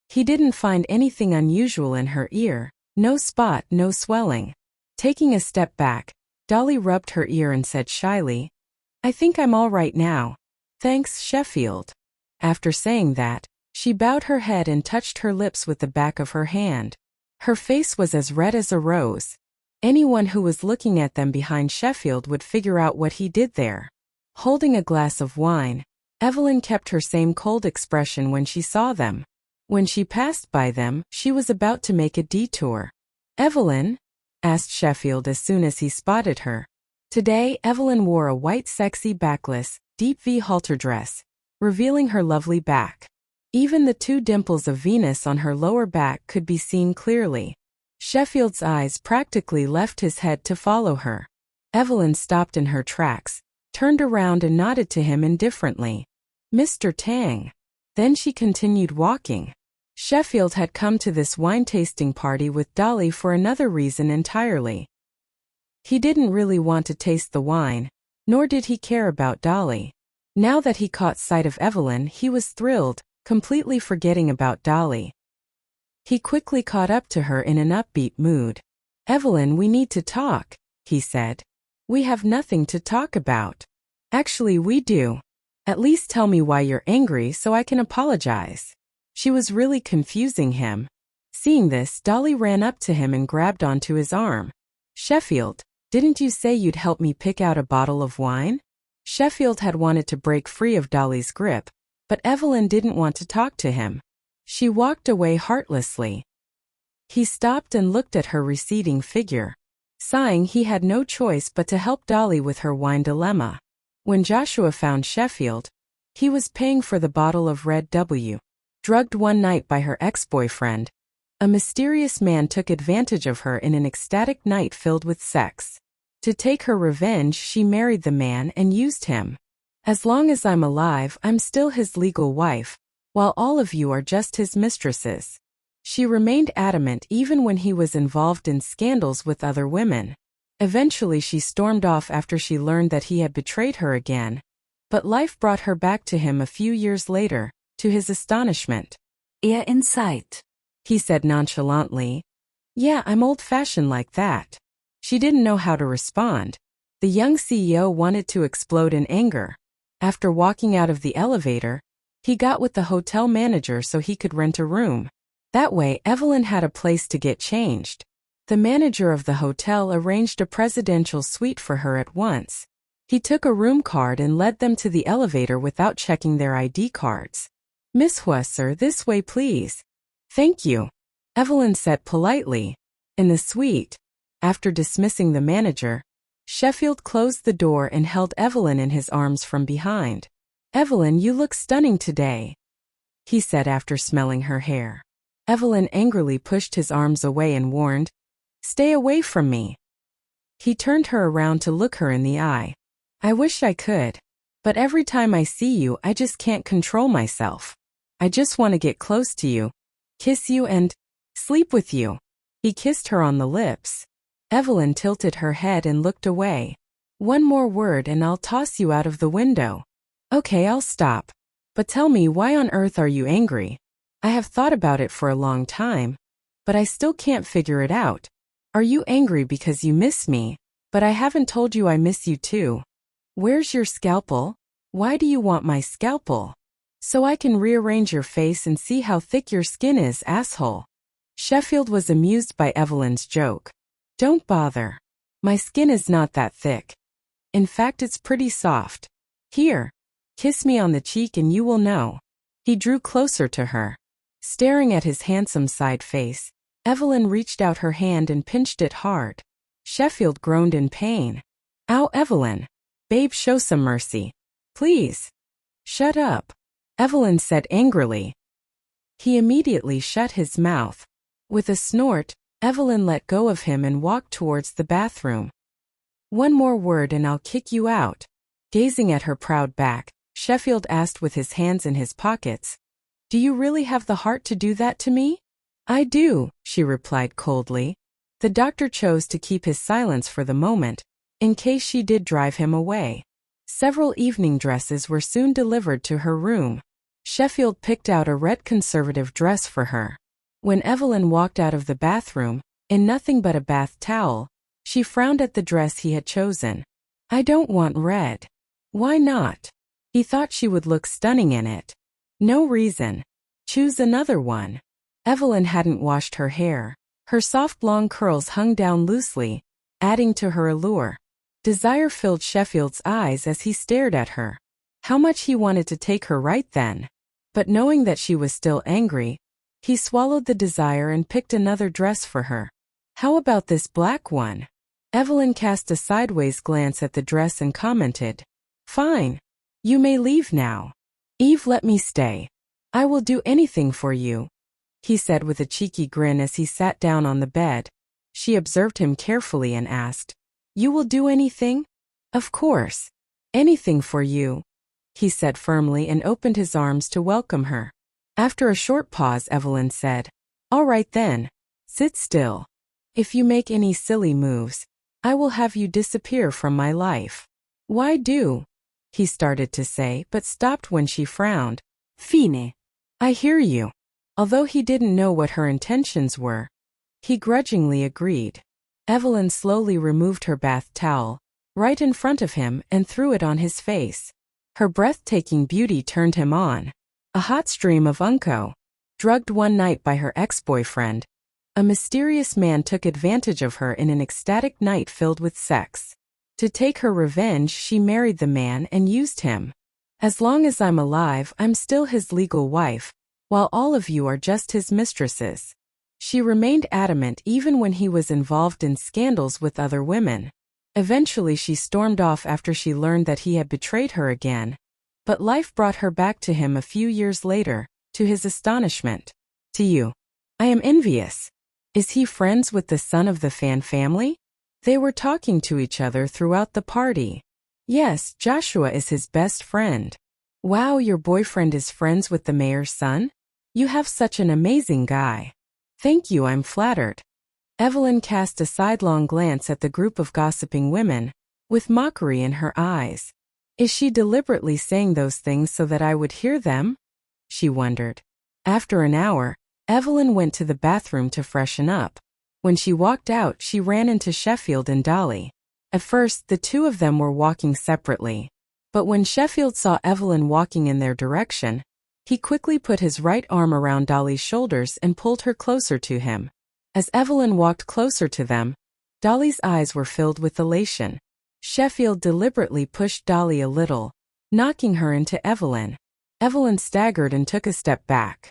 He didn't find anything unusual in her ear, no spot, no swelling. Taking a step back, Dolly rubbed her ear and said shyly, I think I'm all right now. Thanks, Sheffield. After saying that, she bowed her head and touched her lips with the back of her hand. Her face was as red as a rose. Anyone who was looking at them behind Sheffield would figure out what he did there. Holding a glass of wine, Evelyn kept her same cold expression when she saw them. When she passed by them, she was about to make a detour. "Evelyn?" asked Sheffield as soon as he spotted her. Today, Evelyn wore a white sexy backless, deep V halter dress, revealing her lovely back. Even the 2 dimples of Venus on her lower back could be seen clearly. Sheffield's eyes practically left his head to follow her. Evelyn stopped in her tracks, turned around and nodded to him indifferently. "Mr. Tang." Then she continued walking. Sheffield had come to this wine-tasting party with Dolly for another reason entirely. He didn't really want to taste the wine, nor did he care about Dolly. Now that he caught sight of Evelyn, he was thrilled, completely forgetting about Dolly. He quickly caught up to her in an upbeat mood. "Evelyn, we need to talk," he said. "We have nothing to talk about." "Actually, we do. At least tell me why you're angry so I can apologize." She was really confusing him. Seeing this, Dolly ran up to him and grabbed onto his arm. "Sheffield, didn't you say you'd help me pick out a bottle of wine?" Sheffield had wanted to break free of Dolly's grip, but Evelyn didn't want to talk to him. She walked away heartlessly. He stopped and looked at her receding figure. Sighing, he had no choice but to help Dolly with her wine dilemma. When Joshua found Sheffield, he was paying for the bottle of Red W. Drugged one night by her ex-boyfriend, a mysterious man took advantage of her in an ecstatic night filled with sex. To take her revenge, she married the man and used him. "As long as I'm alive, I'm still his legal wife, while all of you are just his mistresses." She remained adamant even when he was involved in scandals with other women. Eventually she stormed off after she learned that he had betrayed her again. But life brought her back to him a few years later, to his astonishment. "Ear in sight," he said nonchalantly. "Yeah, I'm old-fashioned like that." She didn't know how to respond. The young CEO wanted to explode in anger. After walking out of the elevator, he got with the hotel manager so he could rent a room. That way, Evelyn had a place to get changed. The manager of the hotel arranged a presidential suite for her at once. He took a room card and led them to the elevator without checking their ID cards. "Miss Huo, sir, this way please." "Thank you," Evelyn said politely. In the suite, after dismissing the manager, Sheffield closed the door and held Evelyn in his arms from behind. "Evelyn, you look stunning today," he said after smelling her hair. Evelyn angrily pushed his arms away and warned, "Stay away from me." He turned her around to look her in the eye. "I wish I could. But every time I see you, I just can't control myself. I just want to get close to you, kiss you and sleep with you." He kissed her on the lips. Evelyn tilted her head and looked away. "One more word and I'll toss you out of the window." "Okay, I'll stop. But tell me, why on earth are you angry? I have thought about it for a long time, but I still can't figure it out. Are you angry because you miss me? But I haven't told you I miss you too. Where's your scalpel? Why do you want my scalpel?" "So I can rearrange your face and see how thick your skin is, asshole." Sheffield was amused by Evelyn's joke. "Don't bother. My skin is not that thick. In fact, it's pretty soft. Here, kiss me on the cheek and you will know." He drew closer to her. Staring at his handsome side face, Evelyn reached out her hand and pinched it hard. Sheffield groaned in pain. "Ow, Evelyn. Babe, show some mercy. Please." "Shut up," Evelyn said angrily. He immediately shut his mouth. With a snort, Evelyn let go of him and walked towards the bathroom. "One more word and I'll kick you out." Gazing at her proud back, Sheffield asked with his hands in his pockets, "Do you really have the heart to do that to me?" "I do," she replied coldly. The doctor chose to keep his silence for the moment, in case she did drive him away. Several evening dresses were soon delivered to her room. Sheffield picked out a red conservative dress for her. When Evelyn walked out of the bathroom, in nothing but a bath towel, she frowned at the dress he had chosen. "I don't want red." Why not? He thought she would look stunning in it. No reason. Choose another one. Evelyn hadn't washed her hair. Her soft long curls hung down loosely, adding to her allure. Desire filled Sheffield's eyes as he stared at her. How much he wanted to take her right then. But knowing that she was still angry, he swallowed the desire and picked another dress for her. How about this black one? Evelyn cast a sideways glance at the dress and commented, Fine. You may leave now. Eve, let me stay. I will do anything for you, he said with a cheeky grin as he sat down on the bed. She observed him carefully and asked, You will do anything? Of course. Anything for you, he said firmly and opened his arms to welcome her. After a short pause, Evelyn said, All right then. Sit still. If you make any silly moves, I will have you disappear from my life. Why do? He started to say, but stopped when she frowned. Fine. I hear you. Although he didn't know what her intentions were, he grudgingly agreed. Evelyn slowly removed her bath towel, right in front of him, and threw it on his face. Her breathtaking beauty turned him on. A hot stream of unco. Drugged one night by her ex-boyfriend, a mysterious man took advantage of her in an ecstatic night filled with sex. To take her revenge, she married the man and used him. As long as I'm alive, I'm still his legal wife, while all of you are just his mistresses. She remained adamant even when he was involved in scandals with other women. Eventually she stormed off after she learned that he had betrayed her again. But life brought her back to him a few years later, to his astonishment. To you. I am envious. Is he friends with the son of the Fan family? They were talking to each other throughout the party. Yes, Joshua is his best friend. Wow, your boyfriend is friends with the mayor's son? You have such an amazing guy. Thank you, I'm flattered. Evelyn cast a sidelong glance at the group of gossiping women, with mockery in her eyes. Is she deliberately saying those things so that I would hear them? She wondered. After an hour, Evelyn went to the bathroom to freshen up. When she walked out, she ran into Sheffield and Dolly. At first, the two of them were walking separately. But when Sheffield saw Evelyn walking in their direction, he quickly put his right arm around Dolly's shoulders and pulled her closer to him. As Evelyn walked closer to them, Dolly's eyes were filled with elation. Sheffield deliberately pushed Dolly a little, knocking her into Evelyn. Evelyn staggered and took a step back.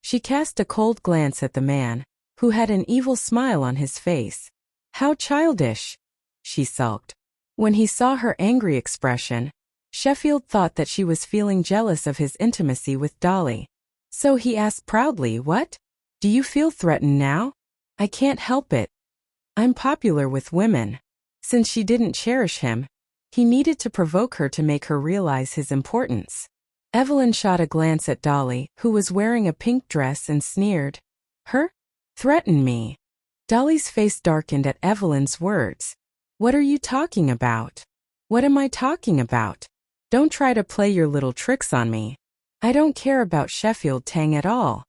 She cast a cold glance at the man, who had an evil smile on his face. How childish, she sulked. When he saw her angry expression, Sheffield thought that she was feeling jealous of his intimacy with Dolly. So he asked proudly, What? Do you feel threatened now? I can't help it. I'm popular with women. Since she didn't cherish him, he needed to provoke her to make her realize his importance. Evelyn shot a glance at Dolly, who was wearing a pink dress, and sneered. Her? Threaten me? Dolly's face darkened at Evelyn's words. What are you talking about? What am I talking about? Don't try to play your little tricks on me. I don't care about Sheffield Tang at all.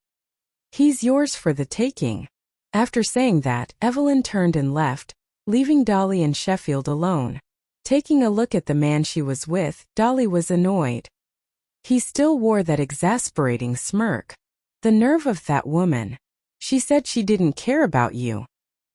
He's yours for the taking. After saying that, Evelyn turned and left, leaving Dolly and Sheffield alone. Taking a look at the man she was with, Dolly was annoyed. He still wore that exasperating smirk. The nerve of that woman. She said she didn't care about you.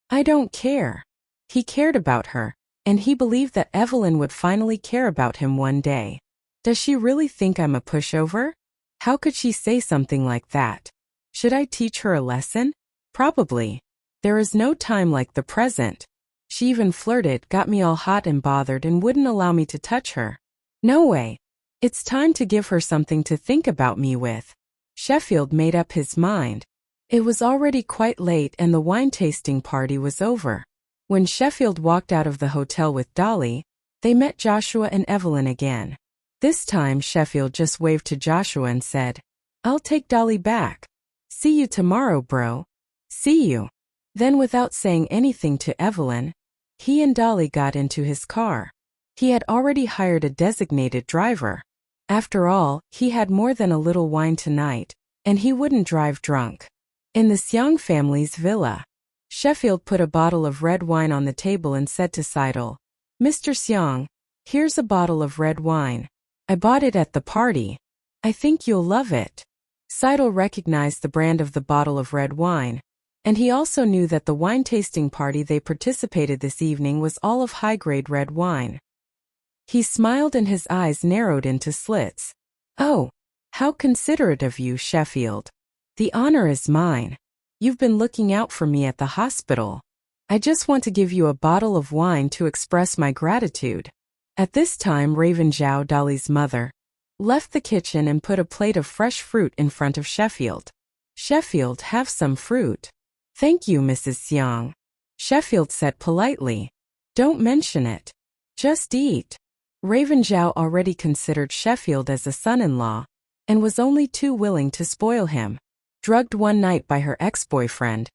I don't care. He cared about her, and he believed that Evelyn would finally care about him one day. Does she really think I'm a pushover? How could she say something like that? Should I teach her a lesson? Probably. There is no time like the present. She even flirted, got me all hot and bothered, and wouldn't allow me to touch her. No way. It's time to give her something to think about me with. Sheffield made up his mind. It was already quite late and the wine tasting party was over. When Sheffield walked out of the hotel with Dolly, they met Joshua and Evelyn again. This time Sheffield just waved to Joshua and said, I'll take Dolly back. See you tomorrow, bro. See you. Then without saying anything to Evelyn, he and Dolly got into his car. He had already hired a designated driver. After all, he had more than a little wine tonight, and he wouldn't drive drunk. In the Xiang family's villa, Sheffield put a bottle of red wine on the table and said to Seidel, Mr. Xiang, Here's a bottle of red wine. I bought it at the party. I think you'll love it. Seidel recognized the brand of the bottle of red wine, and he also knew that the wine tasting party they participated this evening was all of high-grade red wine. He smiled and his eyes narrowed into slits. Oh, how considerate of you, Sheffield. The honor is mine. You've been looking out for me at the hospital. I just want to give you a bottle of wine to express my gratitude. At this time, Raven Zhao, Dolly's mother, left the kitchen and put a plate of fresh fruit in front of Sheffield. Sheffield, have some fruit. Thank you, Mrs. Xiang. Sheffield said politely. Don't mention it. Just eat. Raven Zhao already considered Sheffield as a son-in-law, and was only too willing to spoil him. Drugged one night by her ex-boyfriend,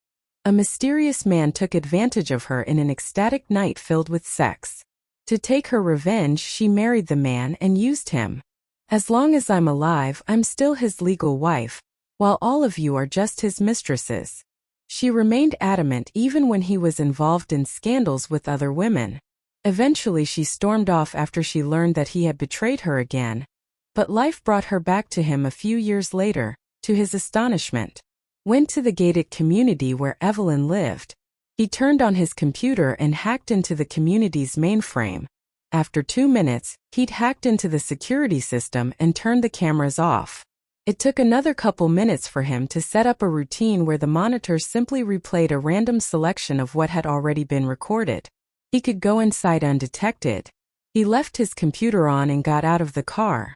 a mysterious man took advantage of her in an ecstatic night filled with sex. To take her revenge, she married the man and used him. As long as I'm alive, I'm still his legal wife, while all of you are just his mistresses. She remained adamant even when he was involved in scandals with other women. Eventually she stormed off after she learned that he had betrayed her again. But life brought her back to him a few years later, to his astonishment. Went to the gated community where Evelyn lived. He turned on his computer and hacked into the community's mainframe. After 2 minutes, he'd hacked into the security system and turned the cameras off. It took another couple minutes for him to set up a routine where the monitors simply replayed a random selection of what had already been recorded. He could go inside undetected. He left his computer on and got out of the car.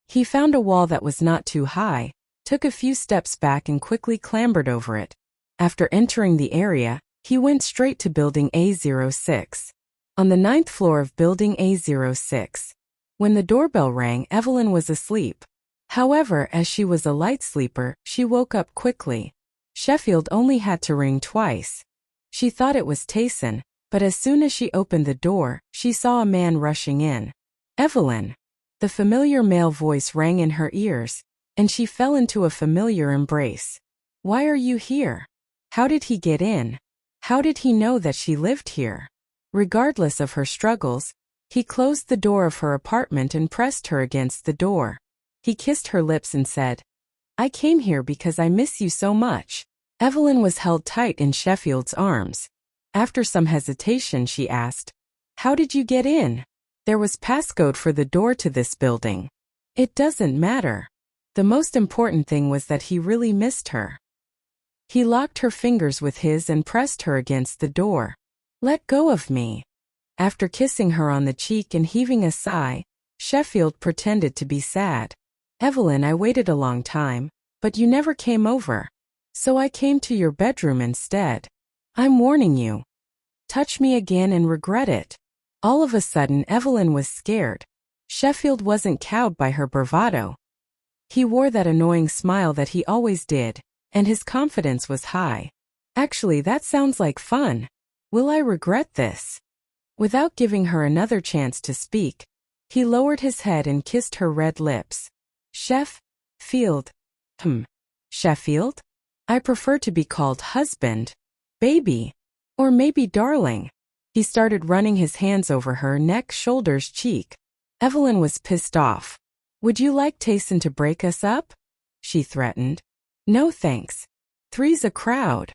He found a wall that was not too high, took a few steps back and quickly clambered over it. After entering the area, he went straight to Building A06. On the 9th floor of Building A06. When the doorbell rang, Evelyn was asleep. However, as she was a light sleeper, she woke up quickly. Sheffield only had to ring twice. She thought it was Tayson, but as soon as she opened the door, she saw a man rushing in. Evelyn! The familiar male voice rang in her ears, and she fell into a familiar embrace. Why are you here? How did he get in? How did he know that she lived here? Regardless of her struggles, he closed the door of her apartment and pressed her against the door. He kissed her lips and said, I came here because I miss you so much. Evelyn was held tight in Sheffield's arms. After some hesitation, she asked, How did you get in? There was passcode for the door to this building. It doesn't matter. The most important thing was that he really missed her. He locked her fingers with his and pressed her against the door. Let go of me. After kissing her on the cheek and heaving a sigh, Sheffield pretended to be sad. Evelyn, I waited a long time, but you never came over. So I came to your bedroom instead. I'm warning you. Touch me again and regret it. All of a sudden, Evelyn was scared. Sheffield wasn't cowed by her bravado. He wore that annoying smile that he always did, and his confidence was high. Actually, that sounds like fun. Will I regret this? Without giving her another chance to speak, he lowered his head and kissed her red lips. Sheffield. Sheffield? I prefer to be called husband, baby, or maybe darling. He started running his hands over her neck, shoulders, cheek. Evelyn was pissed off. Would you like Tayson to break us up? She threatened. No thanks. Three's a crowd.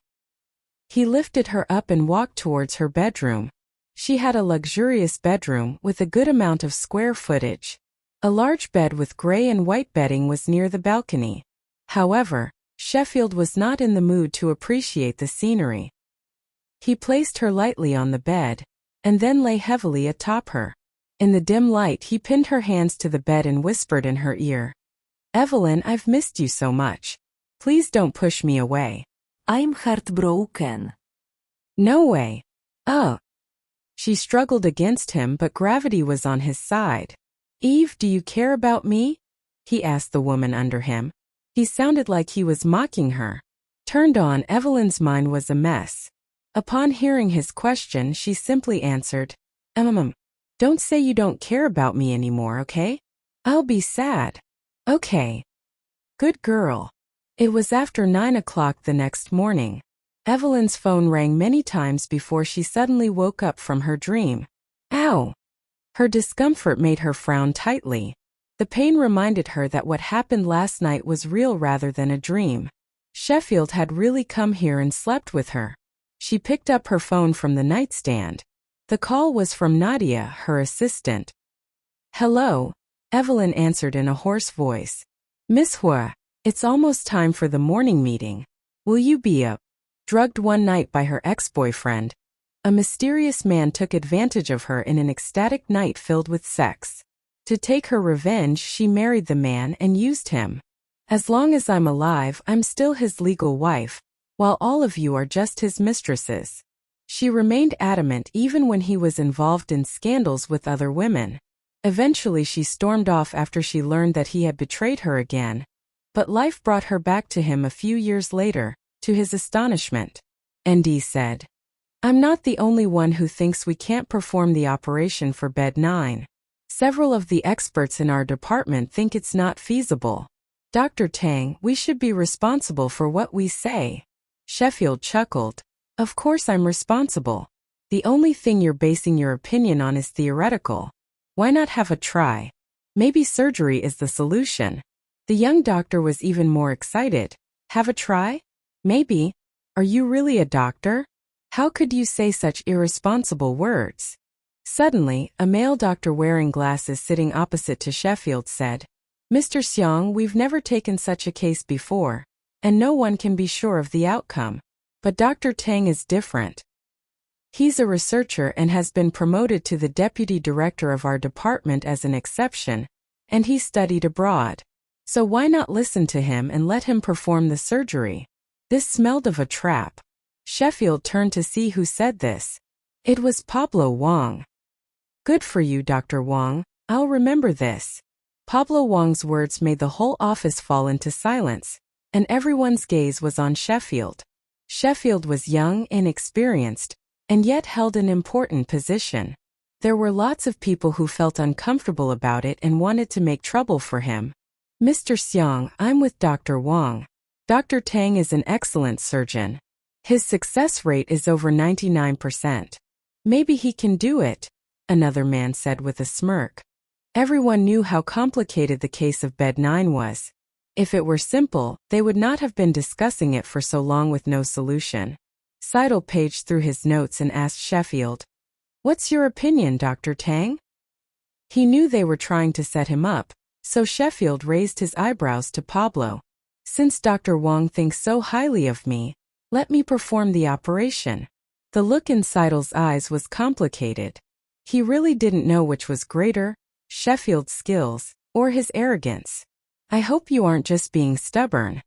He lifted her up and walked towards her bedroom. She had a luxurious bedroom with a good amount of square footage. A large bed with gray and white bedding was near the balcony. However, Sheffield was not in the mood to appreciate the scenery. He placed her lightly on the bed, and then lay heavily atop her. In the dim light, he pinned her hands to the bed and whispered in her ear. Evelyn, I've missed you so much. Please don't push me away. I'm heartbroken. No way. Oh. She struggled against him, but gravity was on his side. Eve, do you care about me? He asked the woman under him. He sounded like he was mocking her. Turned on, Evelyn's mind was a mess. Upon hearing his question, she simply answered, Don't say you don't care about me anymore, okay? I'll be sad. Okay. Good girl. It was after 9 o'clock the next morning. Evelyn's phone rang many times before she suddenly woke up from her dream. Ow! Her discomfort made her frown tightly. The pain reminded her that what happened last night was real rather than a dream. Sheffield had really come here and slept with her. She picked up her phone from the nightstand. The call was from Nadia, her assistant. "Hello," Evelyn answered in a hoarse voice. "Miss Huo, it's almost time for the morning meeting. Will you be up?" Drugged one night by her ex-boyfriend, a mysterious man took advantage of her in an ecstatic night filled with sex. To take her revenge, she married the man and used him. "As long as I'm alive, I'm still his legal wife, while all of you are just his mistresses." She remained adamant even when he was involved in scandals with other women. Eventually she stormed off after she learned that he had betrayed her again. But life brought her back to him a few years later, to his astonishment. ND said, "I'm not the only one who thinks we can't perform the operation for bed 9. Several of the experts in our department think it's not feasible. Dr. Tang, we should be responsible for what we say." Sheffield chuckled. "Of course I'm responsible. The only thing you're basing your opinion on is theoretical. Why not have a try? Maybe surgery is the solution." The young doctor was even more excited. "Have a try? Maybe. Are you really a doctor? How could you say such irresponsible words?" Suddenly, a male doctor wearing glasses sitting opposite to Sheffield said, "Mr. Xiang, we've never taken such a case before, and no one can be sure of the outcome. But Dr. Tang is different. He's a researcher and has been promoted to the deputy director of our department as an exception, and he studied abroad. So why not listen to him and let him perform the surgery?" This smelled of a trap. Sheffield turned to see who said this. It was Pablo Wang. "Good for you, Dr. Wang. I'll remember this." Pablo Wang's words made the whole office fall into silence, and everyone's gaze was on Sheffield. Sheffield was young, inexperienced, and yet held an important position. There were lots of people who felt uncomfortable about it and wanted to make trouble for him. "Mr. Xiang, I'm with Dr. Wang. Dr. Tang is an excellent surgeon. His success rate is over 99%. Maybe he can do it," another man said with a smirk. Everyone knew how complicated the case of bed 9 was. If it were simple, they would not have been discussing it for so long with no solution. Seidel paged through his notes and asked Sheffield, "What's your opinion, Dr. Tang?" He knew they were trying to set him up, so Sheffield raised his eyebrows to Pablo. "Since Dr. Wang thinks so highly of me, let me perform the operation." The look in Seidel's eyes was complicated. He really didn't know which was greater, Sheffield's skills, or his arrogance. "I hope you aren't just being stubborn."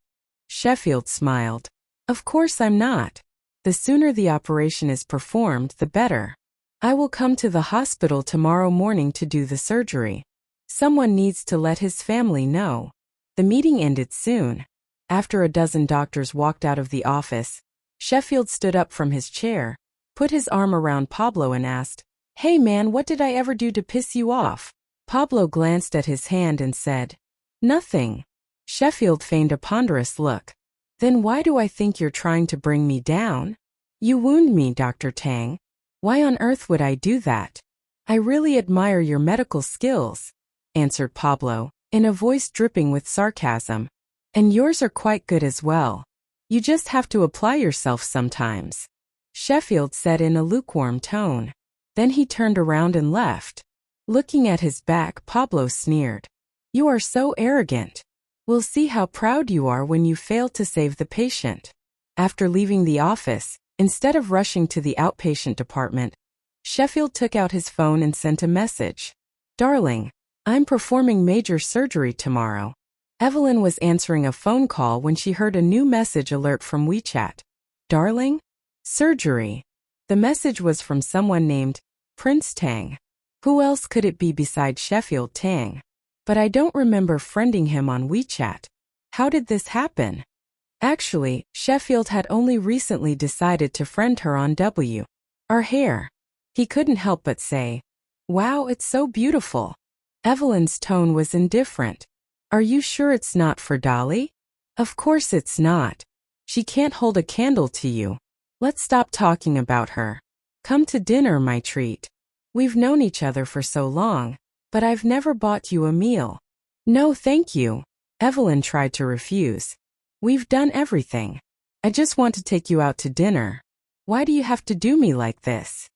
Sheffield smiled. "Of course I'm not. The sooner the operation is performed, the better. I will come to the hospital tomorrow morning to do the surgery. Someone needs to let his family know." The meeting ended soon. After a dozen doctors walked out of the office, Sheffield stood up from his chair, put his arm around Pablo and asked, "Hey man, what did I ever do to piss you off?" Pablo glanced at his hand and said, "Nothing." Sheffield feigned a ponderous look. "Then why do I think you're trying to bring me down? You wound me, Dr. Tang. Why on earth would I do that?" "I really admire your medical skills," answered Pablo, in a voice dripping with sarcasm. "And yours are quite good as well. You just have to apply yourself sometimes," Sheffield said in a lukewarm tone. Then he turned around and left. Looking at his back, Pablo sneered. "You are so arrogant. We'll see how proud you are when you fail to save the patient." After leaving the office, instead of rushing to the outpatient department, Sheffield took out his phone and sent a message. "Darling, I'm performing major surgery tomorrow." Evelyn was answering a phone call when she heard a new message alert from WeChat. "Darling? Surgery." The message was from someone named Prince Tang. Who else could it be besides Sheffield Tang? But I don't remember friending him on WeChat. How did this happen? Actually, Sheffield had only recently decided to friend her on Our hair. He couldn't help but say, "Wow, it's so beautiful." Evelyn's tone was indifferent. "Are you sure it's not for Dolly?" "Of course it's not. She can't hold a candle to you. Let's stop talking about her. Come to dinner, my treat." We've known each other for so long, but I've never bought you a meal. No, thank you. Evelyn tried to refuse. We've done everything. I just want to take you out to dinner. Why do you have to do me like this?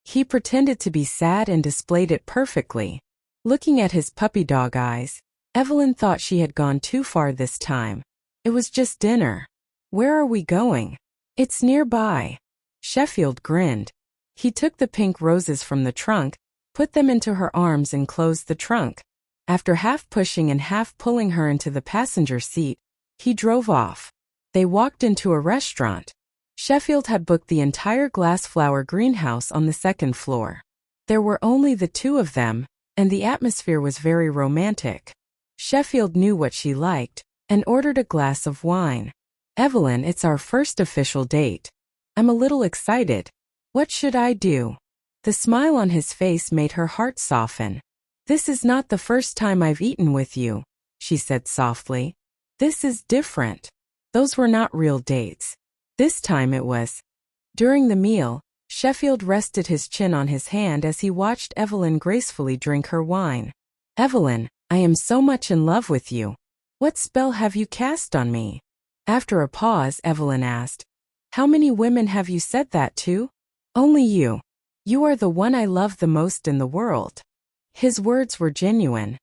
He pretended to be sad and displayed it perfectly. Looking at his puppy dog eyes, Evelyn thought she had gone too far this time. It was just dinner. Where are we going? It's nearby. Sheffield grinned. He took the pink roses from the trunk, put them into her arms and closed the trunk. After half pushing and half pulling her into the passenger seat, he drove off. They walked into a restaurant. Sheffield had booked the entire glass flower greenhouse on the second floor. There were only the two of them, and the atmosphere was very romantic. Sheffield knew what she liked, and ordered a glass of wine. Evelyn, it's our first official date. I'm a little excited. What should I do? The smile on his face made her heart soften. This is not the first time I've eaten with you, she said softly. This is different. Those were not real dates. This time it was. During the meal, Sheffield rested his chin on his hand as he watched Evelyn gracefully drink her wine. Evelyn, I am so much in love with you. What spell have you cast on me? After a pause, Evelyn asked, How many women have you said that to? Only you. You are the one I love the most in the world. His words were genuine.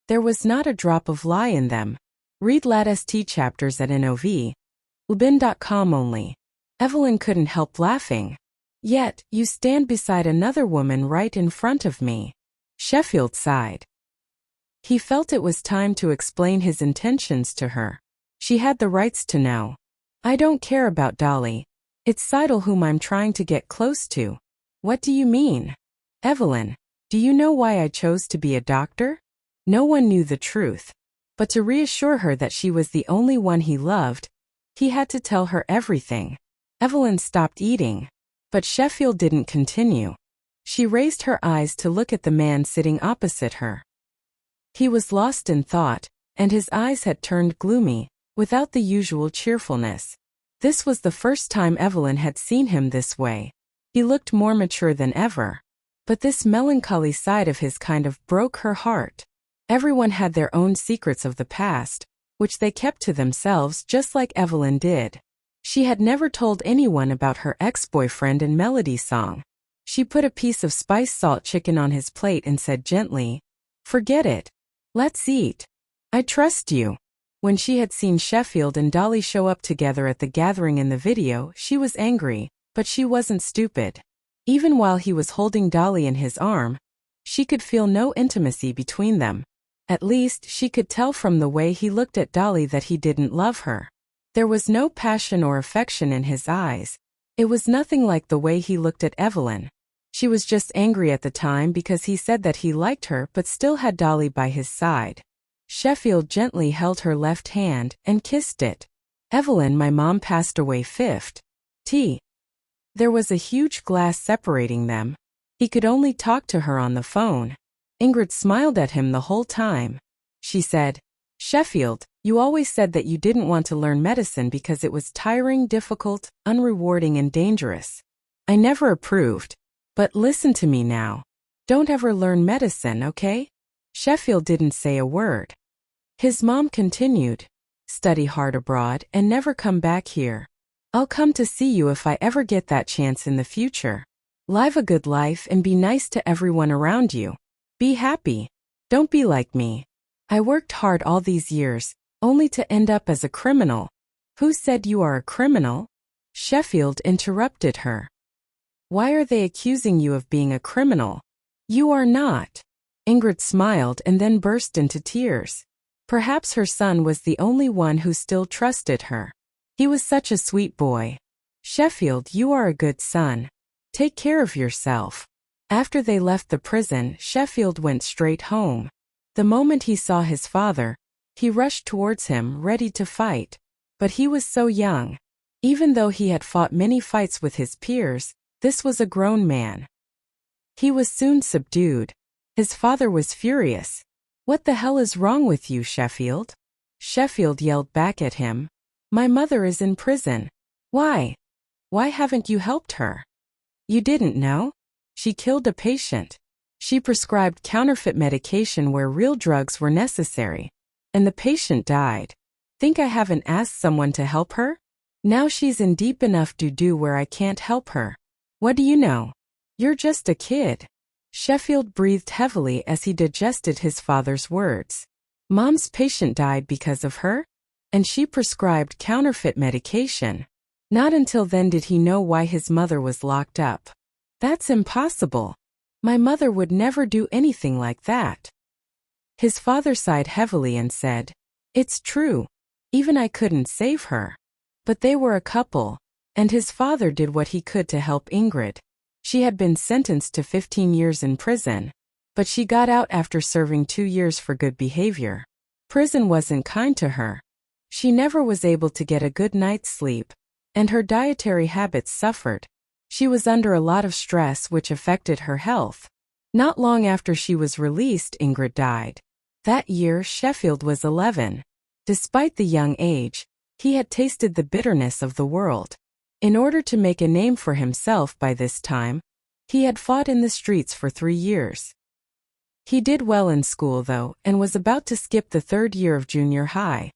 There was not a drop of lie in them. Read latest chapters at NOV.Lubin.com only. Evelyn couldn't help laughing. Yet, you stand beside another woman right in front of me. Sheffield sighed. He felt it was time to explain his intentions to her. She had the rights to know. I don't care about Dolly. It's Seidel whom I'm trying to get close to. What do you mean? Evelyn, do you know why I chose to be a doctor? No one knew the truth. But to reassure her that she was the only one he loved, he had to tell her everything. Evelyn stopped eating. But Sheffield didn't continue. She raised her eyes to look at the man sitting opposite her. He was lost in thought, and his eyes had turned gloomy, without the usual cheerfulness. This was the first time Evelyn had seen him this way. He looked more mature than ever. But this melancholy side of his kind of broke her heart. Everyone had their own secrets of the past, which they kept to themselves just like Evelyn did. She had never told anyone about her ex-boyfriend and melody song. She put a piece of spiced salt chicken on his plate and said gently, Forget it. Let's eat. I trust you. When she had seen Sheffield and Dolly show up together at the gathering in the video, she was angry, but she wasn't stupid. Even while he was holding Dolly in his arm, she could feel no intimacy between them. At least, she could tell from the way he looked at Dolly that he didn't love her. There was no passion or affection in his eyes. It was nothing like the way he looked at Evelyn. She was just angry at the time because he said that he liked her but still had Dolly by his side. Sheffield gently held her left hand and kissed it. Evelyn, my mom passed away 5th. There was a huge glass separating them. He could only talk to her on the phone. Ingrid smiled at him the whole time. She said, Sheffield, you always said that you didn't want to learn medicine because it was tiring, difficult, unrewarding, and dangerous. I never approved. But listen to me now. Don't ever learn medicine, okay? Sheffield didn't say a word. His mom continued, Study hard abroad and never come back here. I'll come to see you if I ever get that chance in the future. Live a good life and be nice to everyone around you. Be happy. Don't be like me. I worked hard all these years, only to end up as a criminal. Who said you are a criminal? Sheffield interrupted her. Why are they accusing you of being a criminal? You are not. Ingrid smiled and then burst into tears. Perhaps her son was the only one who still trusted her. He was such a sweet boy. Sheffield, you are a good son. Take care of yourself. After they left the prison, Sheffield went straight home. The moment he saw his father, he rushed towards him, ready to fight. But he was so young. Even though he had fought many fights with his peers, this was a grown man. He was soon subdued. His father was furious. What the hell is wrong with you, Sheffield? Sheffield yelled back at him. My mother is in prison. Why? Why haven't you helped her? You didn't know? She killed a patient. She prescribed counterfeit medication where real drugs were necessary. And the patient died. Think I haven't asked someone to help her? Now she's in deep enough doo-doo where I can't help her. What do you know? You're just a kid. Sheffield breathed heavily as he digested his father's words. Mom's patient died because of her? And she prescribed counterfeit medication. Not until then did he know why his mother was locked up. That's impossible. My mother would never do anything like that. His father sighed heavily and said, It's true. Even I couldn't save her. But they were a couple, and his father did what he could to help Ingrid. She had been sentenced to 15 years in prison, but she got out after serving 2 years for good behavior. Prison wasn't kind to her. She never was able to get a good night's sleep, and her dietary habits suffered. She was under a lot of stress which affected her health. Not long after she was released, Ingrid died. That year, Sheffield was 11. Despite the young age, he had tasted the bitterness of the world. In order to make a name for himself by this time, he had fought in the streets for 3 years. He did well in school though, and was about to skip the 3rd year of junior high.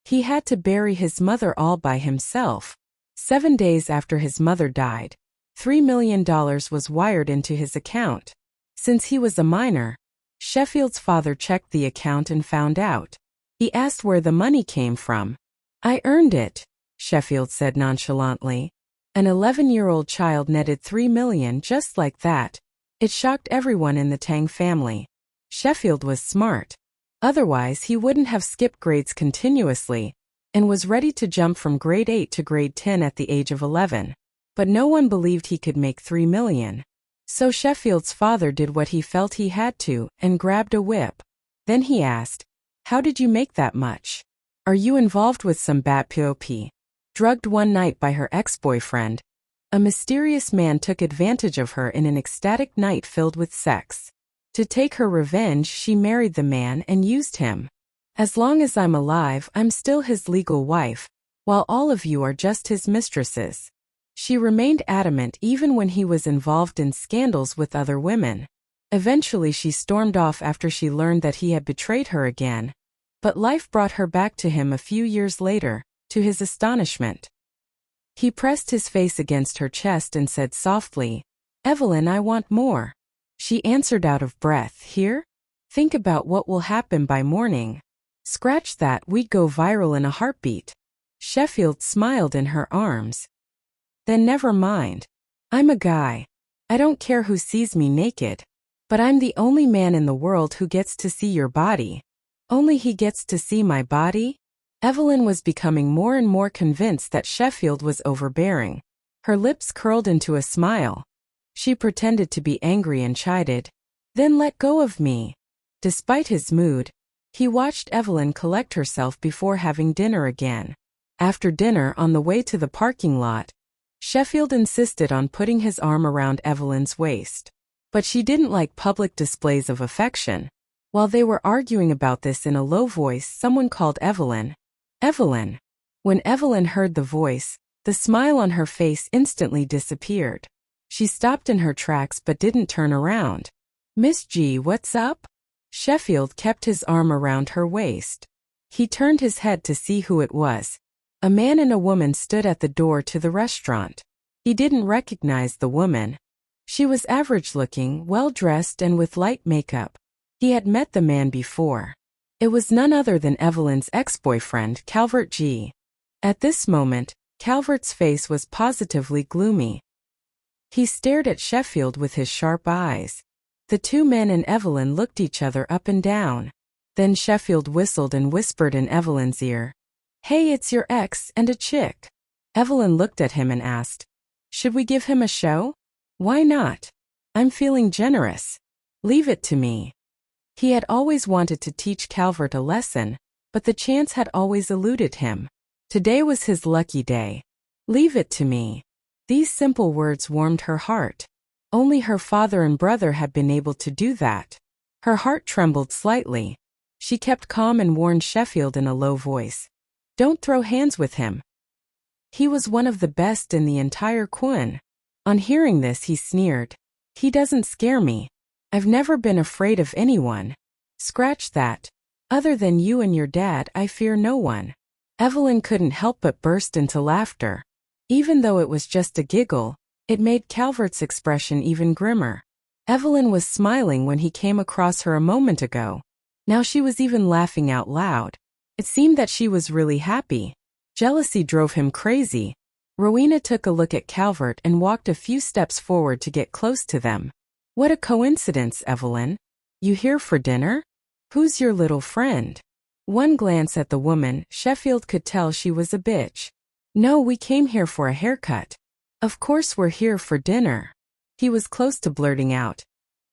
He had to bury his mother all by himself. 7 days after his mother died, $3 million was wired into his account. Since he was a minor, Sheffield's father checked the account and found out. He asked where the money came from. I earned it, Sheffield said nonchalantly. An 11-year-old child netted $3 million just like that. It shocked everyone in the Tang family. Sheffield was smart. Otherwise he wouldn't have skipped grades continuously, and was ready to jump from grade 8 to grade 10 at the age of 11. But no one believed he could make $3 million. So Sheffield's father did what he felt he had to, and grabbed a whip. Then he asked, How did you make that much? Are you involved with some bad pop? Drugged one night by her ex-boyfriend, a mysterious man took advantage of her in an ecstatic night filled with sex. To take her revenge, she married the man and used him. As long as I'm alive, I'm still his legal wife, while all of you are just his mistresses. She remained adamant even when he was involved in scandals with other women. Eventually she stormed off after she learned that he had betrayed her again. But life brought her back to him a few years later, to his astonishment. He pressed his face against her chest and said softly, Evelyn, I want more. She answered out of breath, Here? Think about what will happen by morning. Scratch that, we'd go viral in a heartbeat. Sheffield smiled in her arms. Then never mind. I'm a guy. I don't care who sees me naked. But I'm the only man in the world who gets to see your body. Only he gets to see my body? Evelyn was becoming more and more convinced that Sheffield was overbearing. Her lips curled into a smile. She pretended to be angry and chided. Then let go of me. Despite his mood, he watched Evelyn collect herself before having dinner again. After dinner, on the way to the parking lot, Sheffield insisted on putting his arm around Evelyn's waist. But she didn't like public displays of affection. While they were arguing about this in a low voice, someone called Evelyn. Evelyn. When Evelyn heard the voice, the smile on her face instantly disappeared. She stopped in her tracks but didn't turn around. Miss G, what's up? Sheffield kept his arm around her waist. He turned his head to see who it was. A man and a woman stood at the door to the restaurant. He didn't recognize the woman. She was average-looking, well-dressed and with light makeup. He had met the man before. It was none other than Evelyn's ex-boyfriend, Calvert G. At this moment, Calvert's face was positively gloomy. He stared at Sheffield with his sharp eyes. The two men and Evelyn looked each other up and down. Then Sheffield whistled and whispered in Evelyn's ear, Hey, it's your ex and a chick. Evelyn looked at him and asked, Should we give him a show? Why not? I'm feeling generous. Leave it to me. He had always wanted to teach Calvert a lesson, but the chance had always eluded him. Today was his lucky day. Leave it to me. These simple words warmed her heart. Only her father and brother had been able to do that. Her heart trembled slightly. She kept calm and warned Sheffield in a low voice. Don't throw hands with him. He was one of the best in the entire Kwon. On hearing this, he sneered. He doesn't scare me. I've never been afraid of anyone. Scratch that. Other than you and your dad, I fear no one. Evelyn couldn't help but burst into laughter. Even though it was just a giggle, it made Calvert's expression even grimmer. Evelyn was smiling when he came across her a moment ago. Now she was even laughing out loud. It seemed that she was really happy. Jealousy drove him crazy. Rowena took a look at Calvert and walked a few steps forward to get close to them. What a coincidence, Evelyn. You here for dinner? Who's your little friend? One glance at the woman, Sheffield could tell she was a bitch. No, we came here for a haircut. Of course we're here for dinner. He was close to blurting out.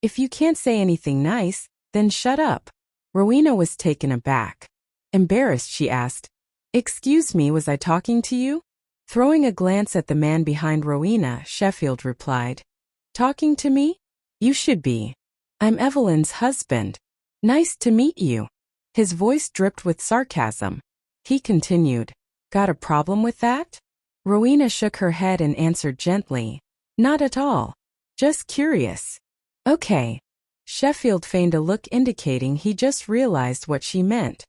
If you can't say anything nice, then shut up. Rowena was taken aback. Embarrassed, she asked, Excuse me, was I talking to you? Throwing a glance at the man behind Rowena, Sheffield replied. Talking to me? You should be. I'm Evelyn's husband. Nice to meet you. His voice dripped with sarcasm. He continued. Got a problem with that? Rowena shook her head and answered gently. Not at all. Just curious. Okay. Sheffield feigned a look indicating he just realized what she meant.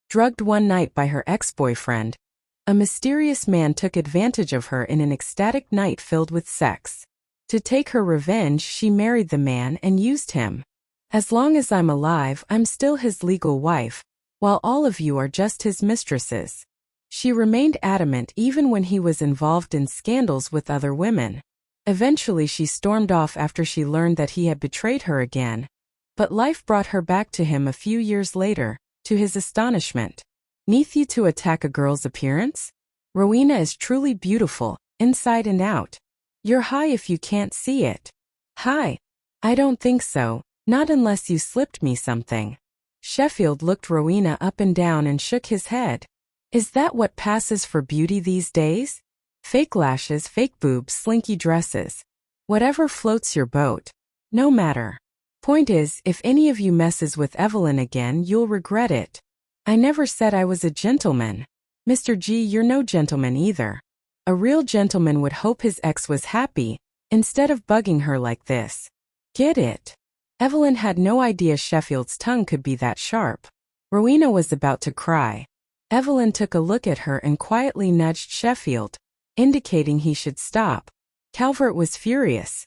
Drugged one night by her ex-boyfriend. A mysterious man took advantage of her in an ecstatic night filled with sex. To take her revenge, she married the man and used him. As long as I'm alive, I'm still his legal wife, while all of you are just his mistresses. She remained adamant even when he was involved in scandals with other women. Eventually she stormed off after she learned that he had betrayed her again. But life brought her back to him a few years later, to his astonishment. Neath you to attack a girl's appearance? Rowena is truly beautiful, inside and out. You're high if you can't see it. High? I don't think so, not unless you slipped me something. Sheffield looked Rowena up and down and shook his head. Is that what passes for beauty these days? Fake lashes, fake boobs, slinky dresses. Whatever floats your boat. No matter. Point is, if any of you messes with Evelyn again, you'll regret it. I never said I was a gentleman. Mr. G, you're no gentleman either. A real gentleman would hope his ex was happy, instead of bugging her like this. Get it? Evelyn had no idea Sheffield's tongue could be that sharp. Rowena was about to cry. Evelyn took a look at her and quietly nudged Sheffield, indicating he should stop. Calvert was furious.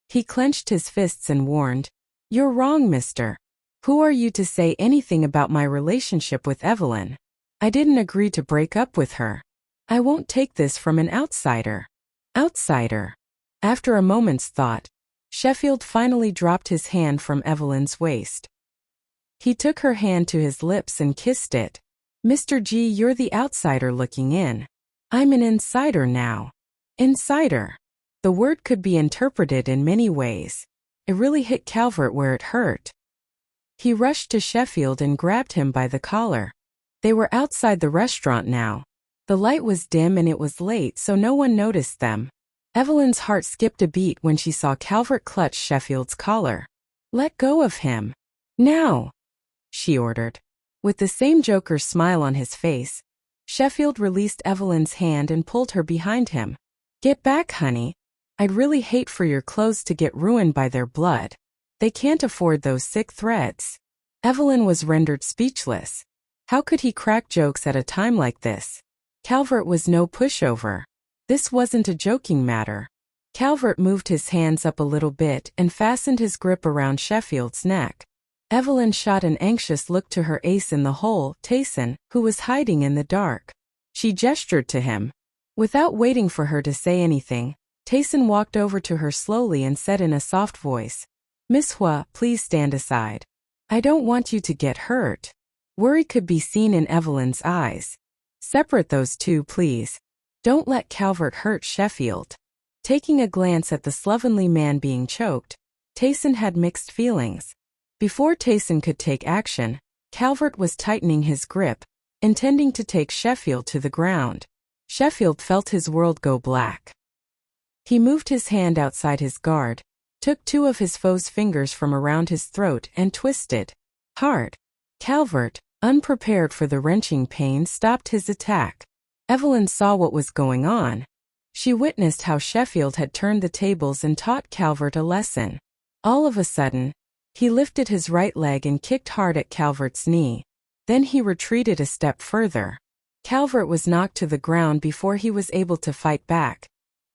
He clenched his fists and warned, You're wrong, mister. Who are you to say anything about my relationship with Evelyn? I didn't agree to break up with her. I won't take this from an outsider. Outsider? After a moment's thought, Sheffield finally dropped his hand from Evelyn's waist. He took her hand to his lips and kissed it. Mr. G, you're the outsider looking in. I'm an insider now. Insider. The word could be interpreted in many ways. It really hit Calvert where it hurt. He rushed to Sheffield and grabbed him by the collar. They were outside the restaurant now. The light was dim and it was late, so no one noticed them. Evelyn's heart skipped a beat when she saw Calvert clutch Sheffield's collar. Let go of him. Now, she ordered. With the same Joker smile on his face, Sheffield released Evelyn's hand and pulled her behind him. Get back, honey. I'd really hate for your clothes to get ruined by their blood. They can't afford those sick threads. Evelyn was rendered speechless. How could he crack jokes at a time like this? Calvert was no pushover. This wasn't a joking matter. Calvert moved his hands up a little bit and fastened his grip around Sheffield's neck. Evelyn shot an anxious look to her ace in the hole, Tayson, who was hiding in the dark. She gestured to him. Without waiting for her to say anything, Tayson walked over to her slowly and said in a soft voice, Miss Hua, please stand aside. I don't want you to get hurt. Worry could be seen in Evelyn's eyes. Separate those two, please. Don't let Calvert hurt Sheffield. Taking a glance at the slovenly man being choked, Tayson had mixed feelings. Before Tayson could take action, Calvert was tightening his grip, intending to take Sheffield to the ground. Sheffield felt his world go black. He moved his hand outside his guard, took two of his foe's fingers from around his throat and twisted. Hard. Calvert, unprepared for the wrenching pain, stopped his attack. Evelyn saw what was going on. She witnessed how Sheffield had turned the tables and taught Calvert a lesson. All of a sudden, he lifted his right leg and kicked hard at Calvert's knee. Then he retreated a step further. Calvert was knocked to the ground before he was able to fight back,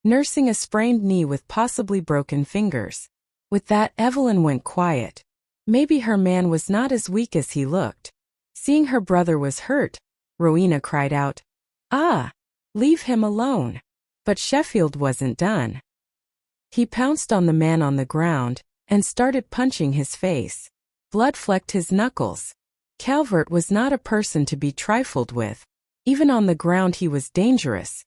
nursing a sprained knee with possibly broken fingers. With that, Evelyn went quiet. Maybe her man was not as weak as he looked. Seeing her brother was hurt, Rowena cried out, "Ah! Leave him alone." But Sheffield wasn't done. He pounced on the man on the ground and started punching his face. Blood flecked his knuckles. Calvert was not a person to be trifled with. Even on the ground he was dangerous.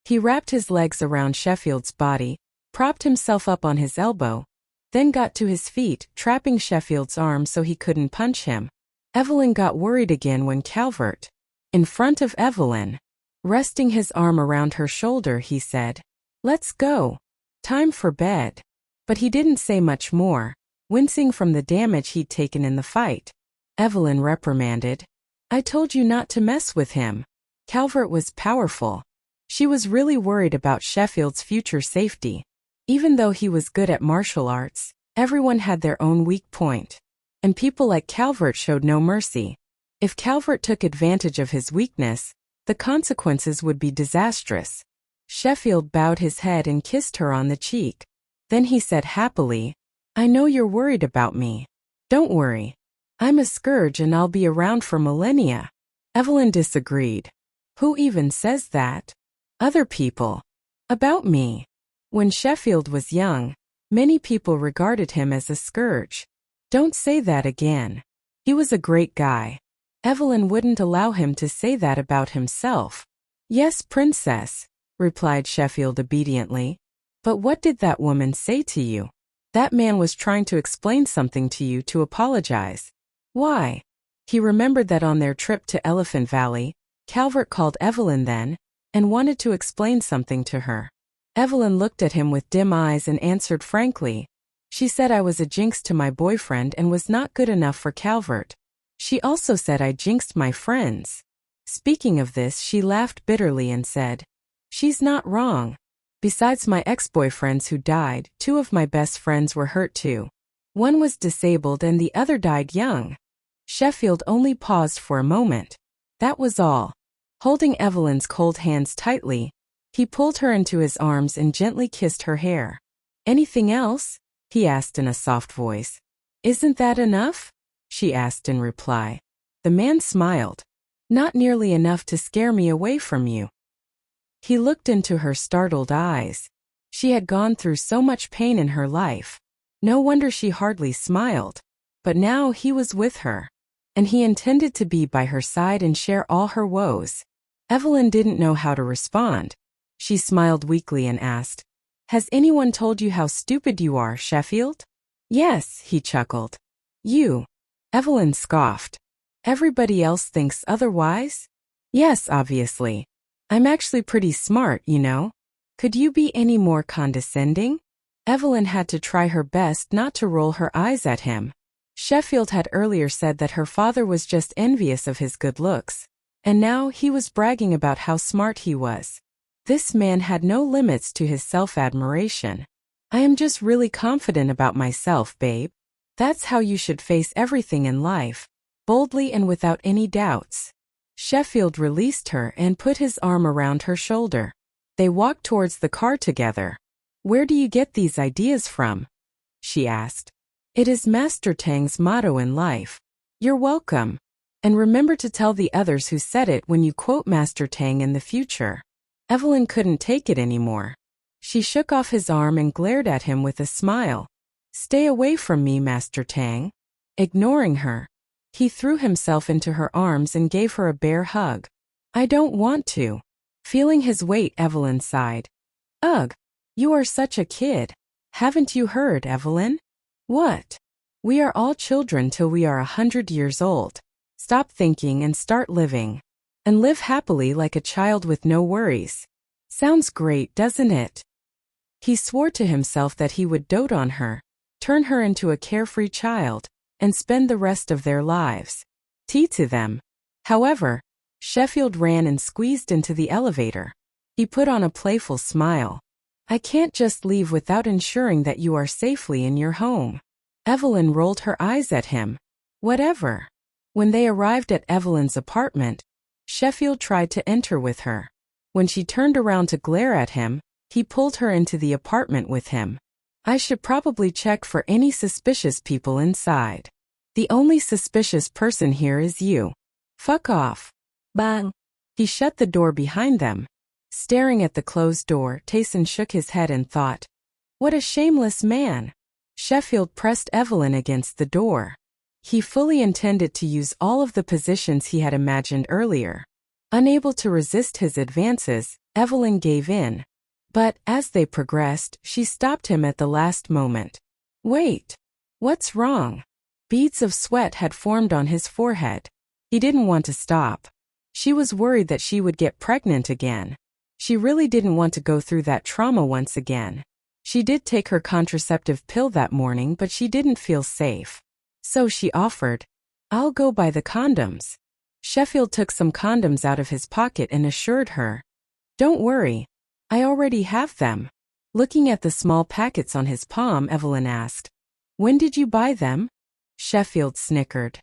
He wrapped his legs around Sheffield's body, propped himself up on his elbow, then got to his feet, trapping Sheffield's arm so he couldn't punch him. Evelyn got worried again when Calvert, in front of Evelyn, resting his arm around her shoulder, he said, "Let's go. Time for bed." But he didn't say much more, wincing from the damage he'd taken in the fight. Evelyn reprimanded, "I told you not to mess with him." Calvert was powerful. She was really worried about Sheffield's future safety. Even though he was good at martial arts, everyone had their own weak point. And people like Calvert showed no mercy. If Calvert took advantage of his weakness, the consequences would be disastrous. Sheffield bowed his head and kissed her on the cheek. Then he said happily, "I know you're worried about me. Don't worry. I'm a scourge and I'll be around for millennia." Evelyn disagreed. "Who even says that?" "Other people. About me." When Sheffield was young, many people regarded him as a scourge. "Don't say that again. He was a great guy." Evelyn wouldn't allow him to say that about himself. "Yes, princess," replied Sheffield obediently. "But what did that woman say to you?" "That man was trying to explain something to you, to apologize." "Why?" He remembered that on their trip to Elephant Valley, Calvert called Evelyn then, and wanted to explain something to her. Evelyn looked at him with dim eyes and answered frankly. "She said I was a jinx to my boyfriend and was not good enough for Calvert. She also said I jinxed my friends." Speaking of this, she laughed bitterly and said, "She's not wrong. Besides my ex-boyfriends who died, 2 of my best friends were hurt too. One was disabled and the other died young." Sheffield only paused for a moment. That was all. Holding Evelyn's cold hands tightly, he pulled her into his arms and gently kissed her hair. "Anything else?" he asked in a soft voice. "Isn't that enough?" she asked in reply. The man smiled. "Not nearly enough to scare me away from you." He looked into her startled eyes. She had gone through so much pain in her life. No wonder she hardly smiled. But now he was with her, and he intended to be by her side and share all her woes. Evelyn didn't know how to respond. She smiled weakly and asked, "Has anyone told you how stupid you are, Sheffield?" "Yes," he chuckled. "You." Evelyn scoffed. "Everybody else thinks otherwise?" "Yes, obviously. I'm actually pretty smart, you know. Could you be any more condescending?" Evelyn had to try her best not to roll her eyes at him. Sheffield had earlier said that her father was just envious of his good looks, and now he was bragging about how smart he was. This man had no limits to his self-admiration. "I am just really confident about myself, babe. That's how you should face everything in life, boldly and without any doubts." Sheffield released her and put his arm around her shoulder. They walked towards the car together. "Where do you get these ideas from?" she asked. "It is Master Tang's motto in life. You're welcome. And remember to tell the others who said it when you quote Master Tang in the future." Evelyn couldn't take it anymore. She shook off his arm and glared at him with a smile. "Stay away from me, Master Tang." Ignoring her, he threw himself into her arms and gave her a bear hug. "I don't want to." Feeling his weight, Evelyn sighed. "Ugh, you are such a kid. Haven't you heard, Evelyn?" "What?" "We are all children till we are 100 years old. Stop thinking and start living. And live happily like a child with no worries." Sounds great, doesn't it? He swore to himself that he would dote on her, turn her into a carefree child, and spend the rest of their lives. Tea to them. However, Sheffield ran and squeezed into the elevator. He put on a playful smile. I can't just leave without ensuring that you are safely in your home. Evelyn rolled her eyes at him. Whatever. When they arrived at Evelyn's apartment, Sheffield tried to enter with her. When she turned around to glare at him, he pulled her into the apartment with him. I should probably check for any suspicious people inside. The only suspicious person here is you. Fuck off. Bang. He shut the door behind them. Staring at the closed door, Tayson shook his head and thought, what a shameless man. Sheffield pressed Evelyn against the door. He fully intended to use all of the positions he had imagined earlier. Unable to resist his advances, Evelyn gave in. But, as they progressed, she stopped him at the last moment. Wait. What's wrong? Beads of sweat had formed on his forehead. He didn't want to stop. She was worried that she would get pregnant again. She really didn't want to go through that trauma once again. She did take her contraceptive pill that morning, but she didn't feel safe. So she offered, I'll go buy the condoms. Sheffield took some condoms out of his pocket and assured her, don't worry. I already have them. Looking at the small packets on his palm, Evelyn asked, when did you buy them? Sheffield snickered.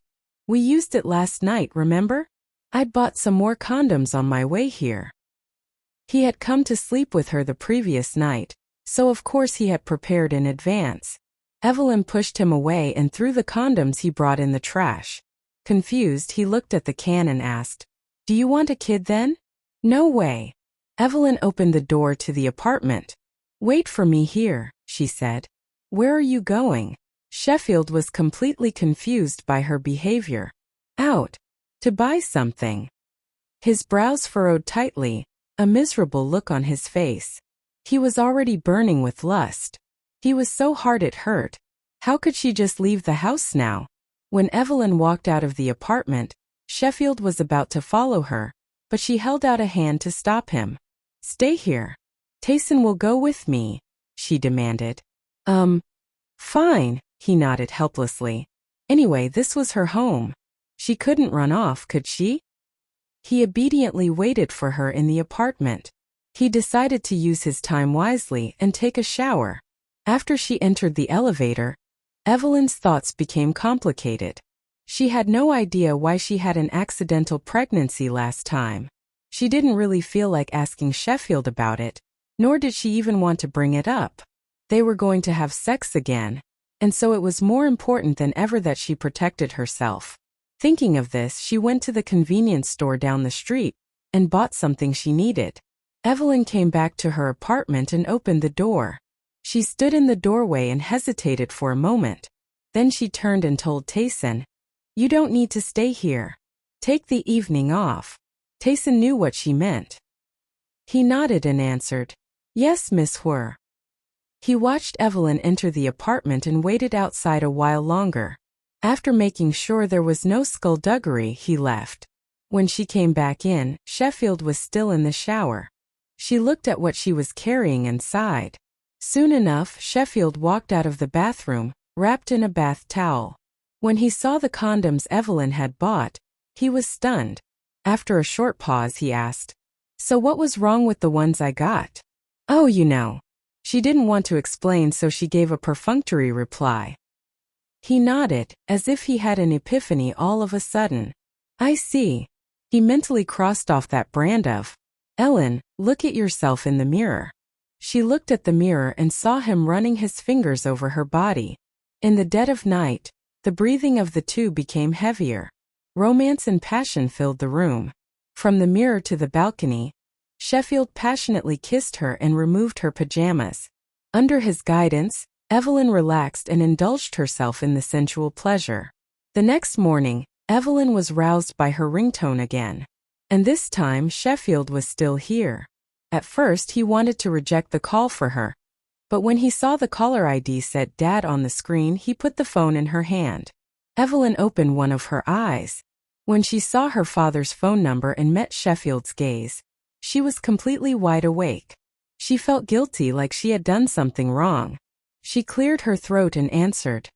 We used it last night, remember? I'd bought some more condoms on my way here. He had come to sleep with her the previous night, so of course he had prepared in advance. Evelyn pushed him away and threw the condoms he brought in the trash. Confused, he looked at the can and asked, do you want a kid then? No way. Evelyn opened the door to the apartment. Wait for me here, she said. Where are you going? Sheffield was completely confused by her behavior. Out. To buy something. His brows furrowed tightly, a miserable look on his face. He was already burning with lust. He was so hard it hurt. How could she just leave the house now? When Evelyn walked out of the apartment, Sheffield was about to follow her, but she held out a hand to stop him. Stay here. Tayson will go with me, she demanded. Fine, he nodded helplessly. Anyway, this was her home. She couldn't run off, could she? He obediently waited for her in the apartment. He decided to use his time wisely and take a shower. After she entered the elevator, Evelyn's thoughts became complicated. She had no idea why she had an accidental pregnancy last time. She didn't really feel like asking Sheffield about it, nor did she even want to bring it up. They were going to have sex again, and so it was more important than ever that she protected herself. Thinking of this, she went to the convenience store down the street and bought something she needed. Evelyn came back to her apartment and opened the door. She stood in the doorway and hesitated for a moment. Then she turned and told Tayson, you don't need to stay here. Take the evening off. Tayson knew what she meant. He nodded and answered, yes, Miss Huo. He watched Evelyn enter the apartment and waited outside a while longer. After making sure there was no skullduggery, he left. When she came back in, Sheffield was still in the shower. She looked at what she was carrying and sighed. Soon enough, Sheffield walked out of the bathroom, wrapped in a bath towel. When he saw the condoms Evelyn had bought, he was stunned. After a short pause, he asked, so what was wrong with the ones I got? Oh, you know. She didn't want to explain, so she gave a perfunctory reply. He nodded, as if he had an epiphany all of a sudden. I see. He mentally crossed off that brand of, Ellen, look at yourself in the mirror. She looked at the mirror and saw him running his fingers over her body. In the dead of night, the breathing of the two became heavier. Romance and passion filled the room. From the mirror to the balcony, Sheffield passionately kissed her and removed her pajamas. Under his guidance, Evelyn relaxed and indulged herself in the sensual pleasure. The next morning, Evelyn was roused by her ringtone again. And this time Sheffield was still here. At first he wanted to reject the call for her. But when he saw the caller ID said Dad on the screen, he put the phone in her hand. Evelyn opened one of her eyes. When she saw her father's phone number and met Sheffield's gaze, she was completely wide awake. She felt guilty, like she had done something wrong. She cleared her throat and answered,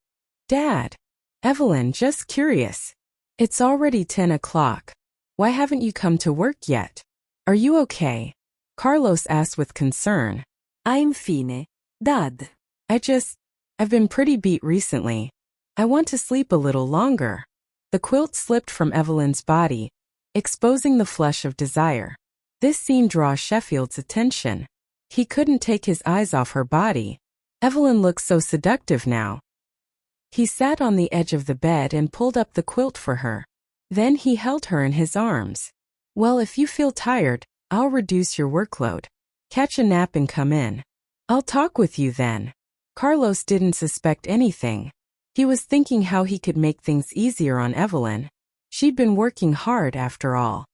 Dad. Evelyn, just curious. It's already 10 o'clock. Why haven't you come to work yet? Are you okay? Carlos asked with concern. I'm fine, Dad. I've been pretty beat recently. I want to sleep a little longer. The quilt slipped from Evelyn's body, exposing the flesh of desire. This scene draws Sheffield's attention. He couldn't take his eyes off her body. Evelyn looked so seductive now. He sat on the edge of the bed and pulled up the quilt for her. Then he held her in his arms. Well, if you feel tired, I'll reduce your workload. Catch a nap and come in. I'll talk with you then. Carlos didn't suspect anything. He was thinking how he could make things easier on Evelyn. She'd been working hard after all.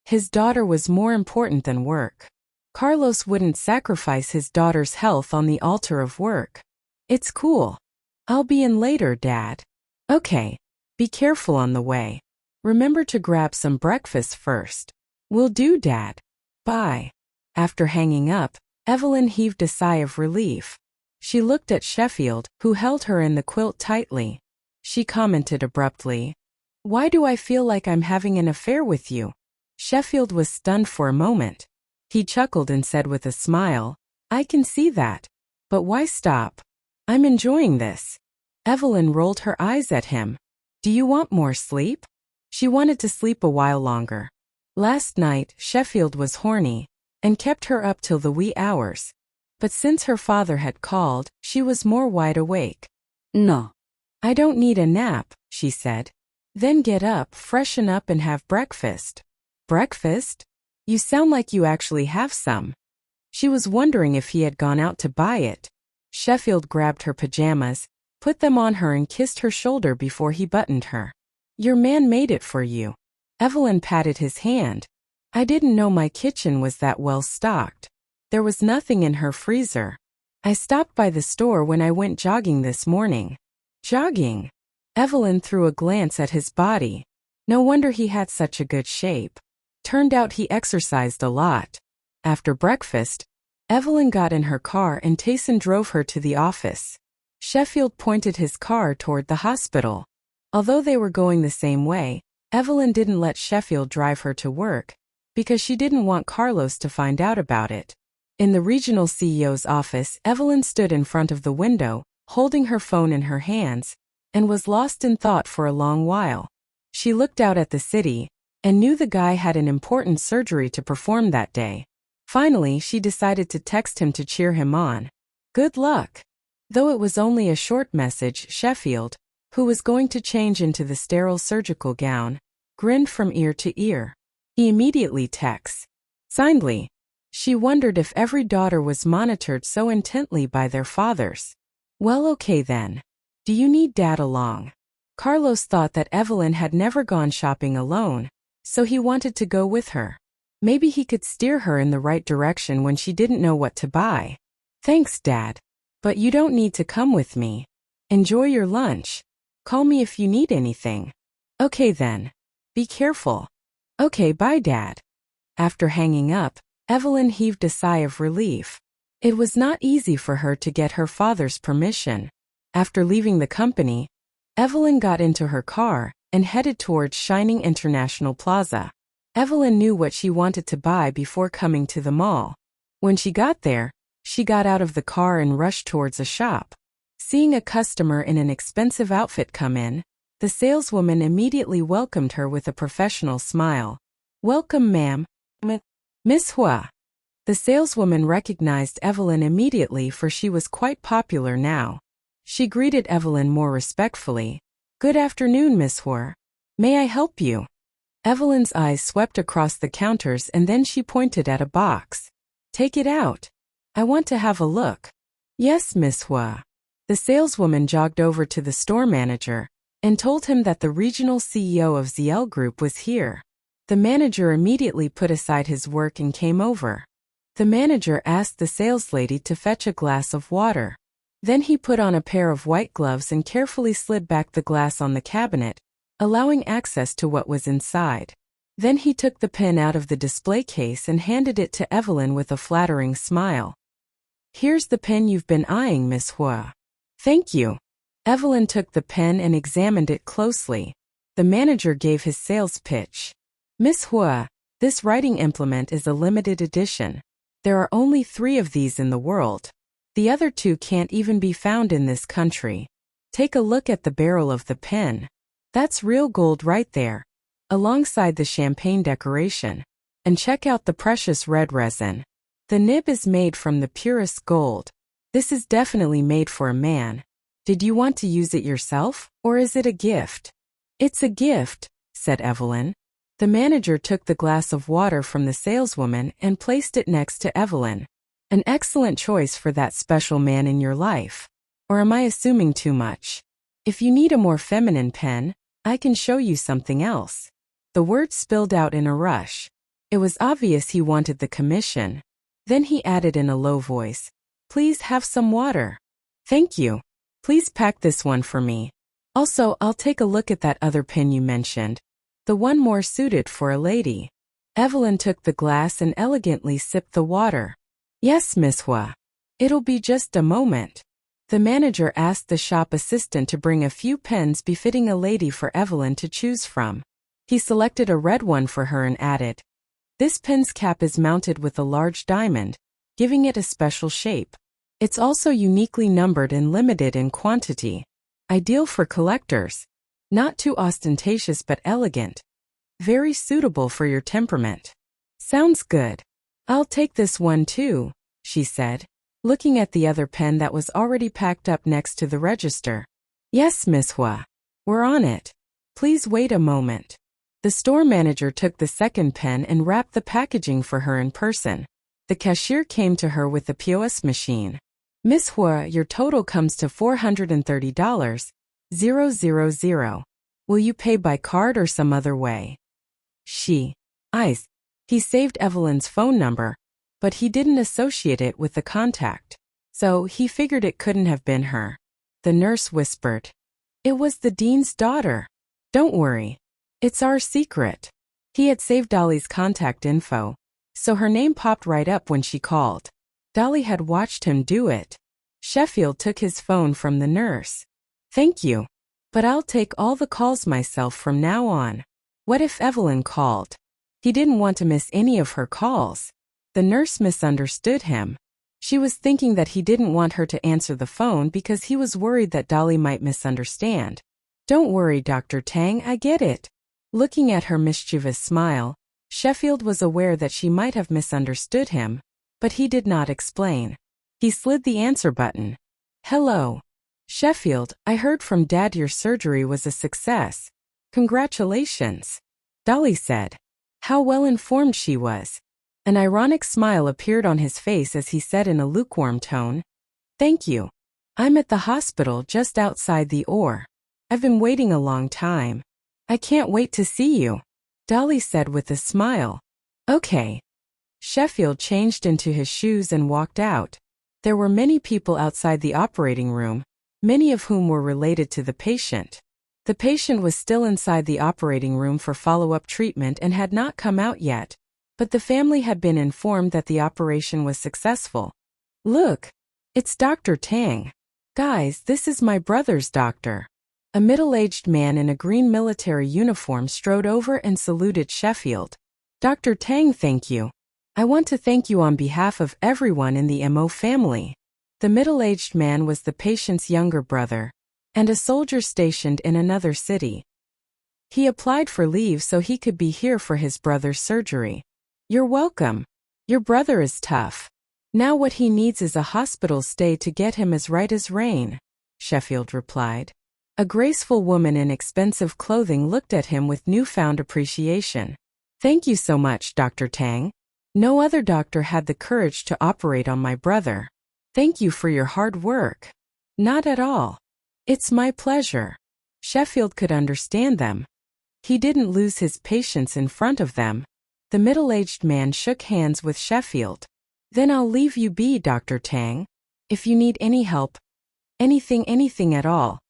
His daughter was more important than work. Carlos wouldn't sacrifice his daughter's health on the altar of work. It's cool. I'll be in later, Dad. Okay. Be careful on the way. Remember to grab some breakfast first. Will do, Dad. Bye. After hanging up, Evelyn heaved a sigh of relief. She looked at Sheffield, who held her in the quilt tightly. She commented abruptly, "Why do I feel like I'm having an affair with you?" Sheffield was stunned for a moment. He chuckled and said with a smile, "I can see that. But why stop? I'm enjoying this." Evelyn rolled her eyes at him. "Do you want more sleep?" She wanted to sleep a while longer. Last night, Sheffield was horny and kept her up till the wee hours. But since her father had called, she was more wide awake. No. "I don't need a nap," she said. "Then get up, freshen up and have breakfast." "Breakfast? You sound like you actually have some." She was wondering if he had gone out to buy it. Sheffield grabbed her pajamas, put them on her and kissed her shoulder before he buttoned her. "Your man made it for you." Evelyn patted his hand. "I didn't know my kitchen was that well stocked. There was nothing in her freezer. I stopped by the store when I went jogging this morning." "Jogging?" Evelyn threw a glance at his body. No wonder he had such a good shape. Turned out he exercised a lot. After breakfast, Evelyn got in her car and Tayson drove her to the office. Sheffield pointed his car toward the hospital. Although they were going the same way, Evelyn didn't let Sheffield drive her to work, because she didn't want Carlos to find out about it. In the regional CEO's office, Evelyn stood in front of the window, holding her phone in her hands, and was lost in thought for a long while. She looked out at the city, and knew the guy had an important surgery to perform that day. Finally, she decided to text him to cheer him on. Good luck. Though it was only a short message, Sheffield, who was going to change into the sterile surgical gown, grinned from ear to ear. He immediately texts. Signedly. She wondered if every daughter was monitored so intently by their fathers. Well, okay then. Do you need Dad along? Carlos thought that Evelyn had never gone shopping alone, so he wanted to go with her. Maybe he could steer her in the right direction when she didn't know what to buy. Thanks, Dad. But you don't need to come with me. Enjoy your lunch. Call me if you need anything. Okay then. Be careful. Okay, bye, Dad. After hanging up, Evelyn heaved a sigh of relief. It was not easy for her to get her father's permission. After leaving the company, Evelyn got into her car and headed towards Shining International Plaza. Evelyn knew what she wanted to buy before coming to the mall. When she got there, she got out of the car and rushed towards a shop. Seeing a customer in an expensive outfit come in, the saleswoman immediately welcomed her with a professional smile. Welcome, ma'am. Miss Huo. The saleswoman recognized Evelyn immediately, for she was quite popular now. She greeted Evelyn more respectfully. Good afternoon, Miss Huo. May I help you? Evelyn's eyes swept across the counters and then she pointed at a box. Take it out. I want to have a look. Yes, Miss Huo. The saleswoman jogged over to the store manager and told him that the regional CEO of ZL Group was here. The manager immediately put aside his work and came over. The manager asked the saleslady to fetch a glass of water. Then he put on a pair of white gloves and carefully slid back the glass on the cabinet, allowing access to what was inside. Then he took the pen out of the display case and handed it to Evelyn with a flattering smile. Here's the pen you've been eyeing, Miss Huo. Thank you. Evelyn took the pen and examined it closely. The manager gave his sales pitch. Miss Huo, this writing implement is a limited edition. There are only 3 of these in the world. The other 2 can't even be found in this country. Take a look at the barrel of the pen. That's real gold right there, alongside the champagne decoration. And check out the precious red resin. The nib is made from the purest gold. This is definitely made for a man. Did you want to use it yourself, or is it a gift? It's a gift, said Evelyn. The manager took the glass of water from the saleswoman and placed it next to Evelyn. An excellent choice for that special man in your life. Or am I assuming too much? If you need a more feminine pen, I can show you something else. The words spilled out in a rush. It was obvious he wanted the commission. Then he added in a low voice, "Please have some water." "Thank you. Please pack this one for me. Also, I'll take a look at that other pen you mentioned. The one more suited for a lady." Evelyn took the glass and elegantly sipped the water. "Yes, Miss Huo. It'll be just a moment." The manager asked the shop assistant to bring a few pens befitting a lady for Evelyn to choose from. He selected a red one for her and added, "This pen's cap is mounted with a large diamond, giving it a special shape. It's also uniquely numbered and limited in quantity. Ideal for collectors. Not too ostentatious but elegant. Very suitable for your temperament." "Sounds good. I'll take this one too," she said, looking at the other pen that was already packed up next to the register. "Yes, Miss Huo. We're on it. Please wait a moment." The store manager took the second pen and wrapped the packaging for her in person. The cashier came to her with the POS machine. "Miss Huo, your total comes to $430,000. Will you pay by card or some other way?" He saved Evelyn's phone number, but he didn't associate it with the contact. So he figured it couldn't have been her. The nurse whispered, "It was the dean's daughter. Don't worry. It's our secret." He had saved Dolly's contact info, so her name popped right up when she called. Dolly had watched him do it. Sheffield took his phone from the nurse. "Thank you, but I'll take all the calls myself from now on." What if Evelyn called? He didn't want to miss any of her calls. The nurse misunderstood him. She was thinking that he didn't want her to answer the phone because he was worried that Dolly might misunderstand. "Don't worry, Dr. Tang, I get it." Looking at her mischievous smile, Sheffield was aware that she might have misunderstood him, but he did not explain. He slid the answer button. "Hello. Sheffield, I heard from Dad your surgery was a success. Congratulations," Dolly said. How well informed she was. An ironic smile appeared on his face as he said in a lukewarm tone, "Thank you. I'm at the hospital just outside the OR. I've been waiting a long time. I can't wait to see you," Dolly said with a smile. "Okay." Sheffield changed into his shoes and walked out. There were many people outside the operating room, many of whom were related to the patient. The patient was still inside the operating room for follow-up treatment and had not come out yet, but the family had been informed that the operation was successful. "Look, it's Dr. Tang. Guys, this is my brother's doctor." A middle-aged man in a green military uniform strode over and saluted Sheffield. "Dr. Tang, thank you. I want to thank you on behalf of everyone in the MO family." The middle-aged man was the patient's younger brother, and a soldier stationed in another city. He applied for leave so he could be here for his brother's surgery. "You're welcome. Your brother is tough. Now what he needs is a hospital stay to get him as right as rain," Sheffield replied. A graceful woman in expensive clothing looked at him with newfound appreciation. "Thank you so much, Dr. Tang. No other doctor had the courage to operate on my brother. Thank you for your hard work." "Not at all. It's my pleasure." Sheffield could understand them. He didn't lose his patience in front of them. The middle-aged man shook hands with Sheffield. "Then I'll leave you be, Dr. Tang. If you need any help, anything at all,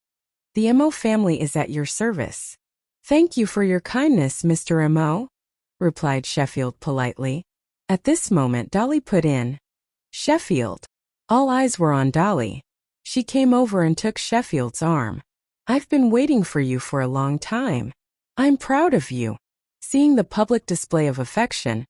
the MO family is at your service." "Thank you for your kindness, Mr. MO," replied Sheffield politely. At this moment Dolly put in, "Sheffield." All eyes were on Dolly. She came over and took Sheffield's arm. "I've been waiting for you for a long time. I'm proud of you." Seeing the public display of affection,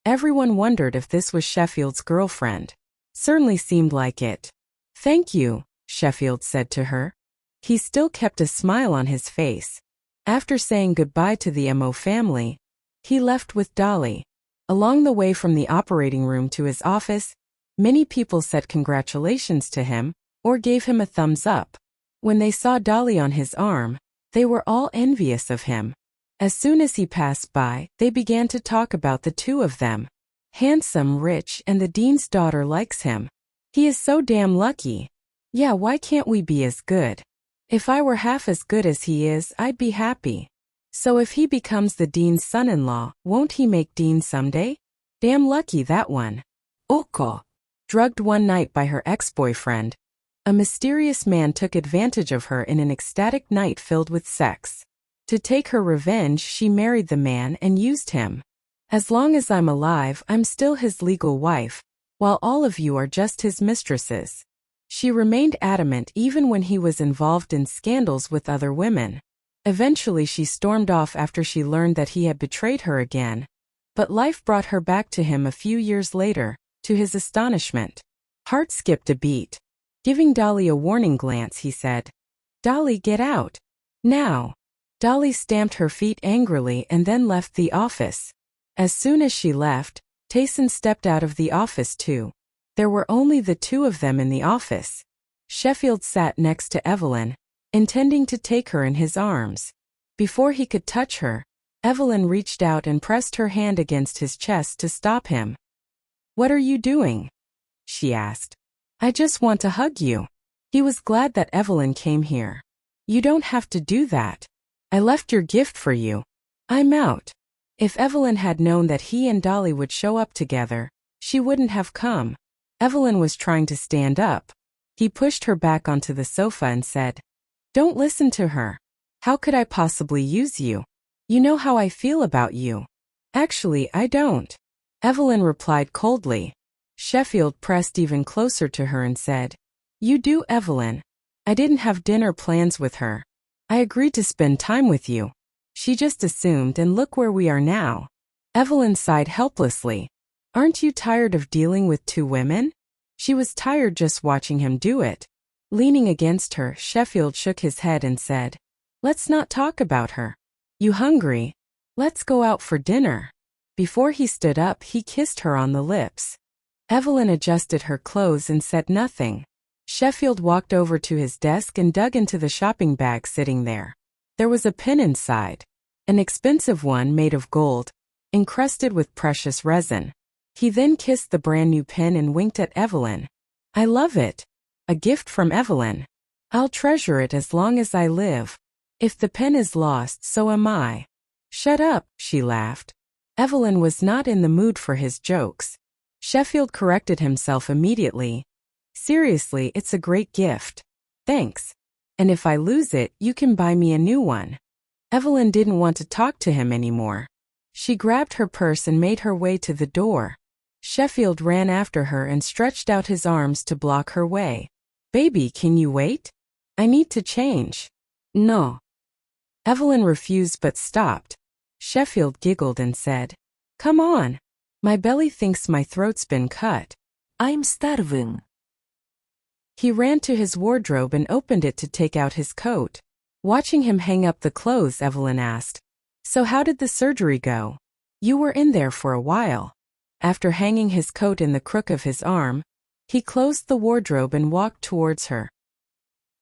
Everyone wondered if this was Sheffield's girlfriend. Certainly seemed like it. "Thank you," Sheffield said to her. He still kept a smile on his face. After saying goodbye to the Mo family, he left with Dolly. Along the way from the operating room to his office, many people said congratulations to him or gave him a thumbs up. When they saw Dolly on his arm, they were all envious of him. As soon as he passed by, they began to talk about the two of them. Handsome, rich, and the dean's daughter likes him. He is so damn lucky. Yeah, why can't we be as good? If I were half as good as he is, I'd be happy. So if he becomes the dean's son-in-law, won't he make dean someday? Damn lucky that one. Oko. Drugged one night by her ex-boyfriend, a mysterious man took advantage of her in an ecstatic night filled with sex. To take her revenge, she married the man and used him. As long as I'm alive, I'm still his legal wife, while all of you are just his mistresses. She remained adamant even when he was involved in scandals with other women. Eventually she stormed off after she learned that he had betrayed her again. But life brought her back to him a few years later, to his astonishment. Heart skipped a beat. Giving Dolly a warning glance, he said, "Dolly, get out. Now." Dolly stamped her feet angrily and then left the office. As soon as she left, Tayson stepped out of the office too. There were only the two of them in the office. Sheffield sat next to Evelyn, intending to take her in his arms. Before he could touch her, Evelyn reached out and pressed her hand against his chest to stop him. "What are you doing?" she asked. "I just want to hug you." He was glad that Evelyn came here. "You don't have to do that. I left your gift for you. I'm out." If Evelyn had known that he and Dolly would show up together, she wouldn't have come. Evelyn was trying to stand up. He pushed her back onto the sofa and said, "Don't listen to her. How could I possibly use you? You know how I feel about you." "Actually, I don't," Evelyn replied coldly. Sheffield pressed even closer to her and said, "You do, Evelyn. I didn't have dinner plans with her. I agreed to spend time with you. She just assumed, and look where we are now." Evelyn sighed helplessly. "Aren't you tired of dealing with two women?" She was tired just watching him do it. Leaning against her, Sheffield shook his head and said, "Let's not talk about her. You hungry? Let's go out for dinner." Before he stood up, he kissed her on the lips. Evelyn adjusted her clothes and said nothing. Sheffield walked over to his desk and dug into the shopping bag sitting there. There was a pin inside, an expensive one made of gold, encrusted with precious resin. He then kissed the brand new pin and winked at Evelyn. "I love it. A gift from Evelyn. I'll treasure it as long as I live. If the pen is lost, so am I." "Shut up," she laughed. Evelyn was not in the mood for his jokes. Sheffield corrected himself immediately. "Seriously, it's a great gift. Thanks. And if I lose it, you can buy me a new one." Evelyn didn't want to talk to him anymore. She grabbed her purse and made her way to the door. Sheffield ran after her and stretched out his arms to block her way. "Baby, can you wait? I need to change." "No." Evelyn refused but stopped. Sheffield giggled and said, "Come on. My belly thinks my throat's been cut. I'm starving." He ran to his wardrobe and opened it to take out his coat. Watching him hang up the clothes, Evelyn asked, "So how did the surgery go? You were in there for a while." After hanging his coat in the crook of his arm, he closed the wardrobe and walked towards her.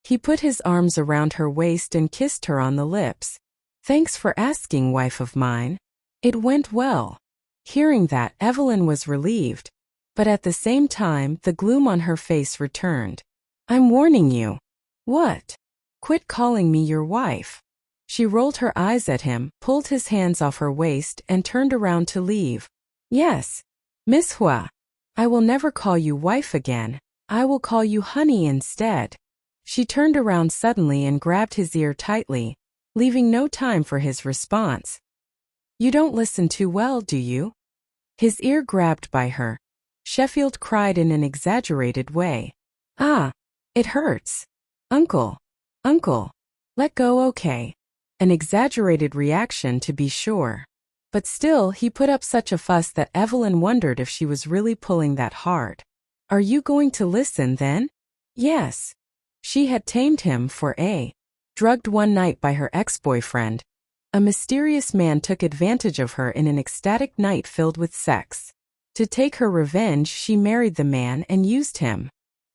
He put his arms around her waist and kissed her on the lips. "Thanks for asking, wife of mine. It went well." Hearing that, Evelyn was relieved. But at the same time, the gloom on her face returned. "I'm warning you." "What?" "Quit calling me your wife." She rolled her eyes at him, pulled his hands off her waist, and turned around to leave. "Yes, Miss Hua. I will never call you wife again. I will call you honey instead." She turned around suddenly and grabbed his ear tightly, leaving no time for his response. "You don't listen too well, do you?" His ear grabbed by her. Sheffield cried in an exaggerated way. "Ah, it hurts. Uncle. Uncle. Let go, okay." An exaggerated reaction to be sure. But still, he put up such a fuss that Evelyn wondered if she was really pulling that hard. Are you going to listen then? Yes. She had tamed him for a drugged one night by her ex-boyfriend. A mysterious man took advantage of her in an ecstatic night filled with sex. To take her revenge, she married the man and used him.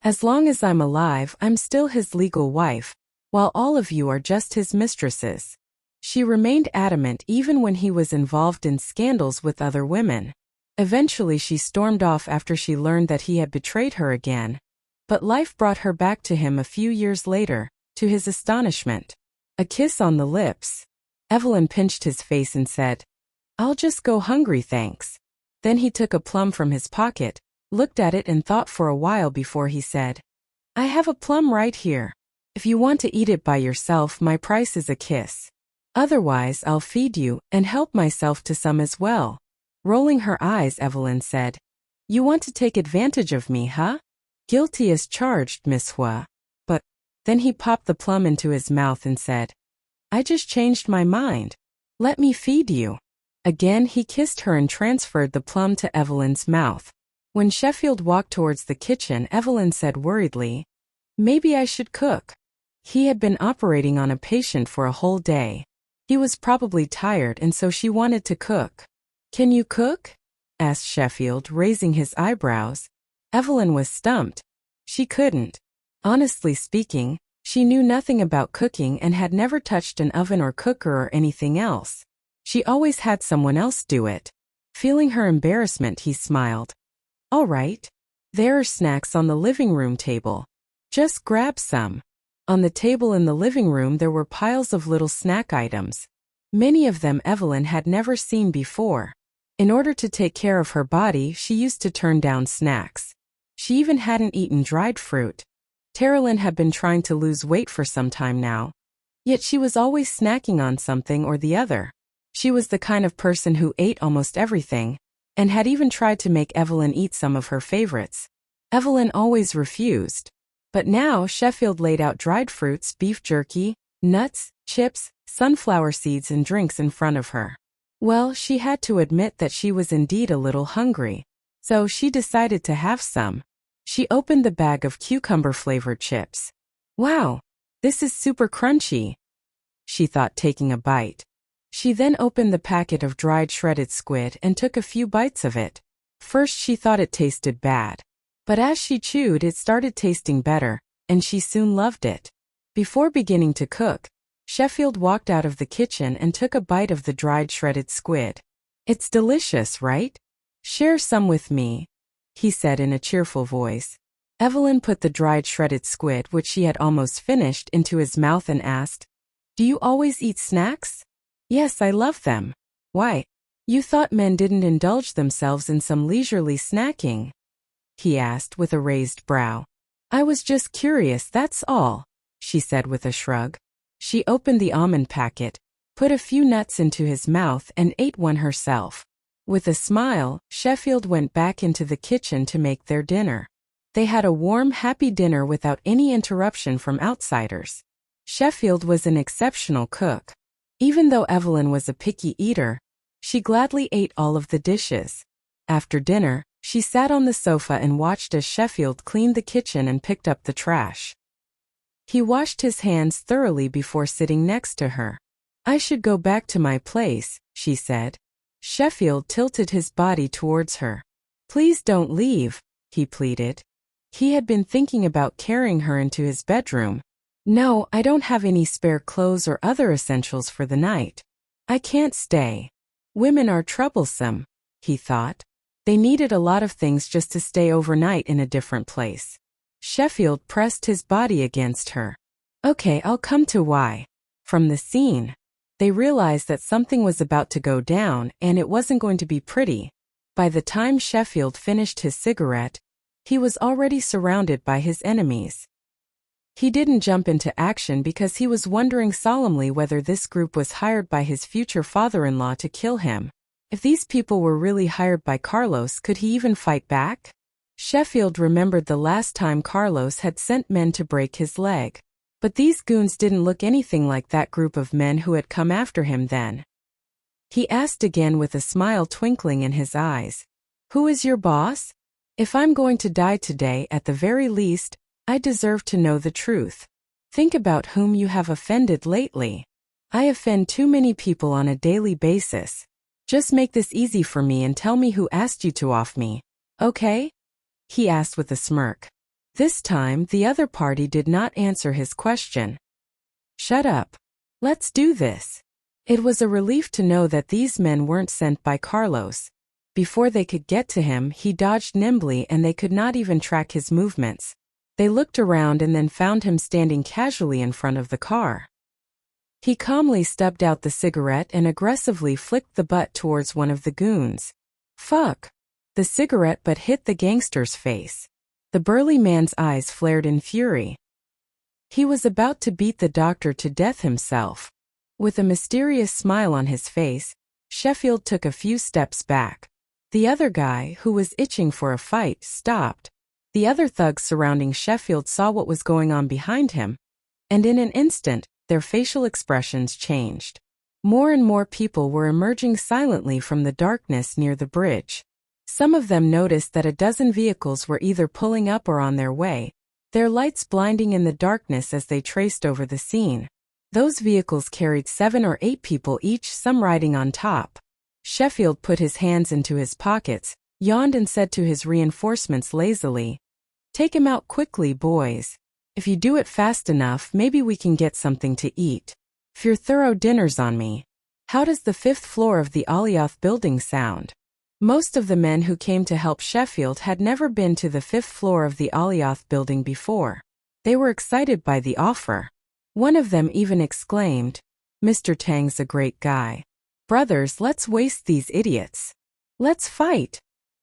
As long as I'm alive, I'm still his legal wife, while all of you are just his mistresses. She remained adamant even when he was involved in scandals with other women. Eventually she stormed off after she learned that he had betrayed her again. But life brought her back to him a few years later, to his astonishment. A kiss on the lips. Evelyn pinched his face and said, "I'll just go hungry, thanks." Then he took a plum from his pocket, looked at it and thought for a while before he said, "I have a plum right here. If you want to eat it by yourself, my price is a kiss. Otherwise, I'll feed you and help myself to some as well." Rolling her eyes, Evelyn said, "You want to take advantage of me, huh? Guilty as charged, Miss Huo." But then he popped the plum into his mouth and said, "I just changed my mind. Let me feed you." Again he kissed her and transferred the plum to Evelyn's mouth. When Sheffield walked towards the kitchen, Evelyn said worriedly, "Maybe I should cook." He had been operating on a patient for a whole day. He was probably tired and so she wanted to cook. "Can you cook?" asked Sheffield, raising his eyebrows. Evelyn was stumped. She couldn't. Honestly speaking, she knew nothing about cooking and had never touched an oven or cooker or anything else. She always had someone else do it. Feeling her embarrassment, he smiled. "All right. There are snacks on the living room table. Just grab some." On the table in the living room there were piles of little snack items. Many of them Evelyn had never seen before. In order to take care of her body, she used to turn down snacks. She even hadn't eaten dried fruit. Terilyn had been trying to lose weight for some time now. Yet she was always snacking on something or the other. She was the kind of person who ate almost everything, and had even tried to make Evelyn eat some of her favorites. Evelyn always refused. But now Sheffield laid out dried fruits, beef jerky, nuts, chips, sunflower seeds and drinks in front of her. Well, she had to admit that she was indeed a little hungry. So she decided to have some. She opened the bag of cucumber-flavored chips. "Wow, this is super crunchy," she thought, taking a bite. She then opened the packet of dried shredded squid and took a few bites of it. First she thought it tasted bad. But as she chewed, it started tasting better, and she soon loved it. Before beginning to cook, Sheffield walked out of the kitchen and took a bite of the dried shredded squid. "It's delicious, right? Share some with me," he said in a cheerful voice. Evelyn put the dried shredded squid, which she had almost finished, into his mouth and asked, "Do you always eat snacks?" "Yes, I love them." "Why? You thought men didn't indulge themselves in some leisurely snacking?" he asked with a raised brow. "I was just curious, that's all," she said with a shrug. She opened the almond packet, put a few nuts into his mouth and ate one herself. With a smile, Sheffield went back into the kitchen to make their dinner. They had a warm, happy dinner without any interruption from outsiders. Sheffield was an exceptional cook. Even though Evelyn was a picky eater, she gladly ate all of the dishes. After dinner, she sat on the sofa and watched as Sheffield cleaned the kitchen and picked up the trash. He washed his hands thoroughly before sitting next to her. "I should go back to my place," she said. Sheffield tilted his body towards her. "Please don't leave," he pleaded. He had been thinking about carrying her into his bedroom. "No, I don't have any spare clothes or other essentials for the night. I can't stay. Women are troublesome," he thought. They needed a lot of things just to stay overnight in a different place. Sheffield pressed his body against her. "Okay, I'll come to why." From the scene, they realized that something was about to go down and it wasn't going to be pretty. By the time Sheffield finished his cigarette, he was already surrounded by his enemies. He didn't jump into action because he was wondering solemnly whether this group was hired by his future father-in-law to kill him. If these people were really hired by Carlos, could he even fight back? Sheffield remembered the last time Carlos had sent men to break his leg. But these goons didn't look anything like that group of men who had come after him then. He asked again with a smile twinkling in his eyes. Who is your boss? If I'm going to die today, at the very least, I deserve to know the truth. Think about whom you have offended lately. I offend too many people on a daily basis. Just make this easy for me and tell me who asked you to off me, okay? He asked with a smirk. This time, the other party did not answer his question. Shut up. Let's do this. It was a relief to know that these men weren't sent by Carlos. Before they could get to him, he dodged nimbly and they could not even track his movements. They looked around and then found him standing casually in front of the car. He calmly stubbed out the cigarette and aggressively flicked the butt towards one of the goons. Fuck. The cigarette butt hit the gangster's face. The burly man's eyes flared in fury. He was about to beat the doctor to death himself. With a mysterious smile on his face, Sheffield took a few steps back. The other guy, who was itching for a fight, stopped. The other thugs surrounding Sheffield saw what was going on behind him, and in an instant, their facial expressions changed. More and more people were emerging silently from the darkness near the bridge. Some of them noticed that a dozen vehicles were either pulling up or on their way, their lights blinding in the darkness as they traced over the scene. Those vehicles carried 7 or 8 people each, some riding on top. Sheffield put his hands into his pockets, yawned and said to his reinforcements lazily, "Take him out quickly, boys. If you do it fast enough, maybe we can get something to eat. Fear thorough dinners on me. How does the 5th floor of the Alioth building sound?" Most of the men who came to help Sheffield had never been to the 5th floor of the Alioth building before. They were excited by the offer. One of them even exclaimed, "Mr. Tang's a great guy. Brothers, let's waste these idiots. Let's fight."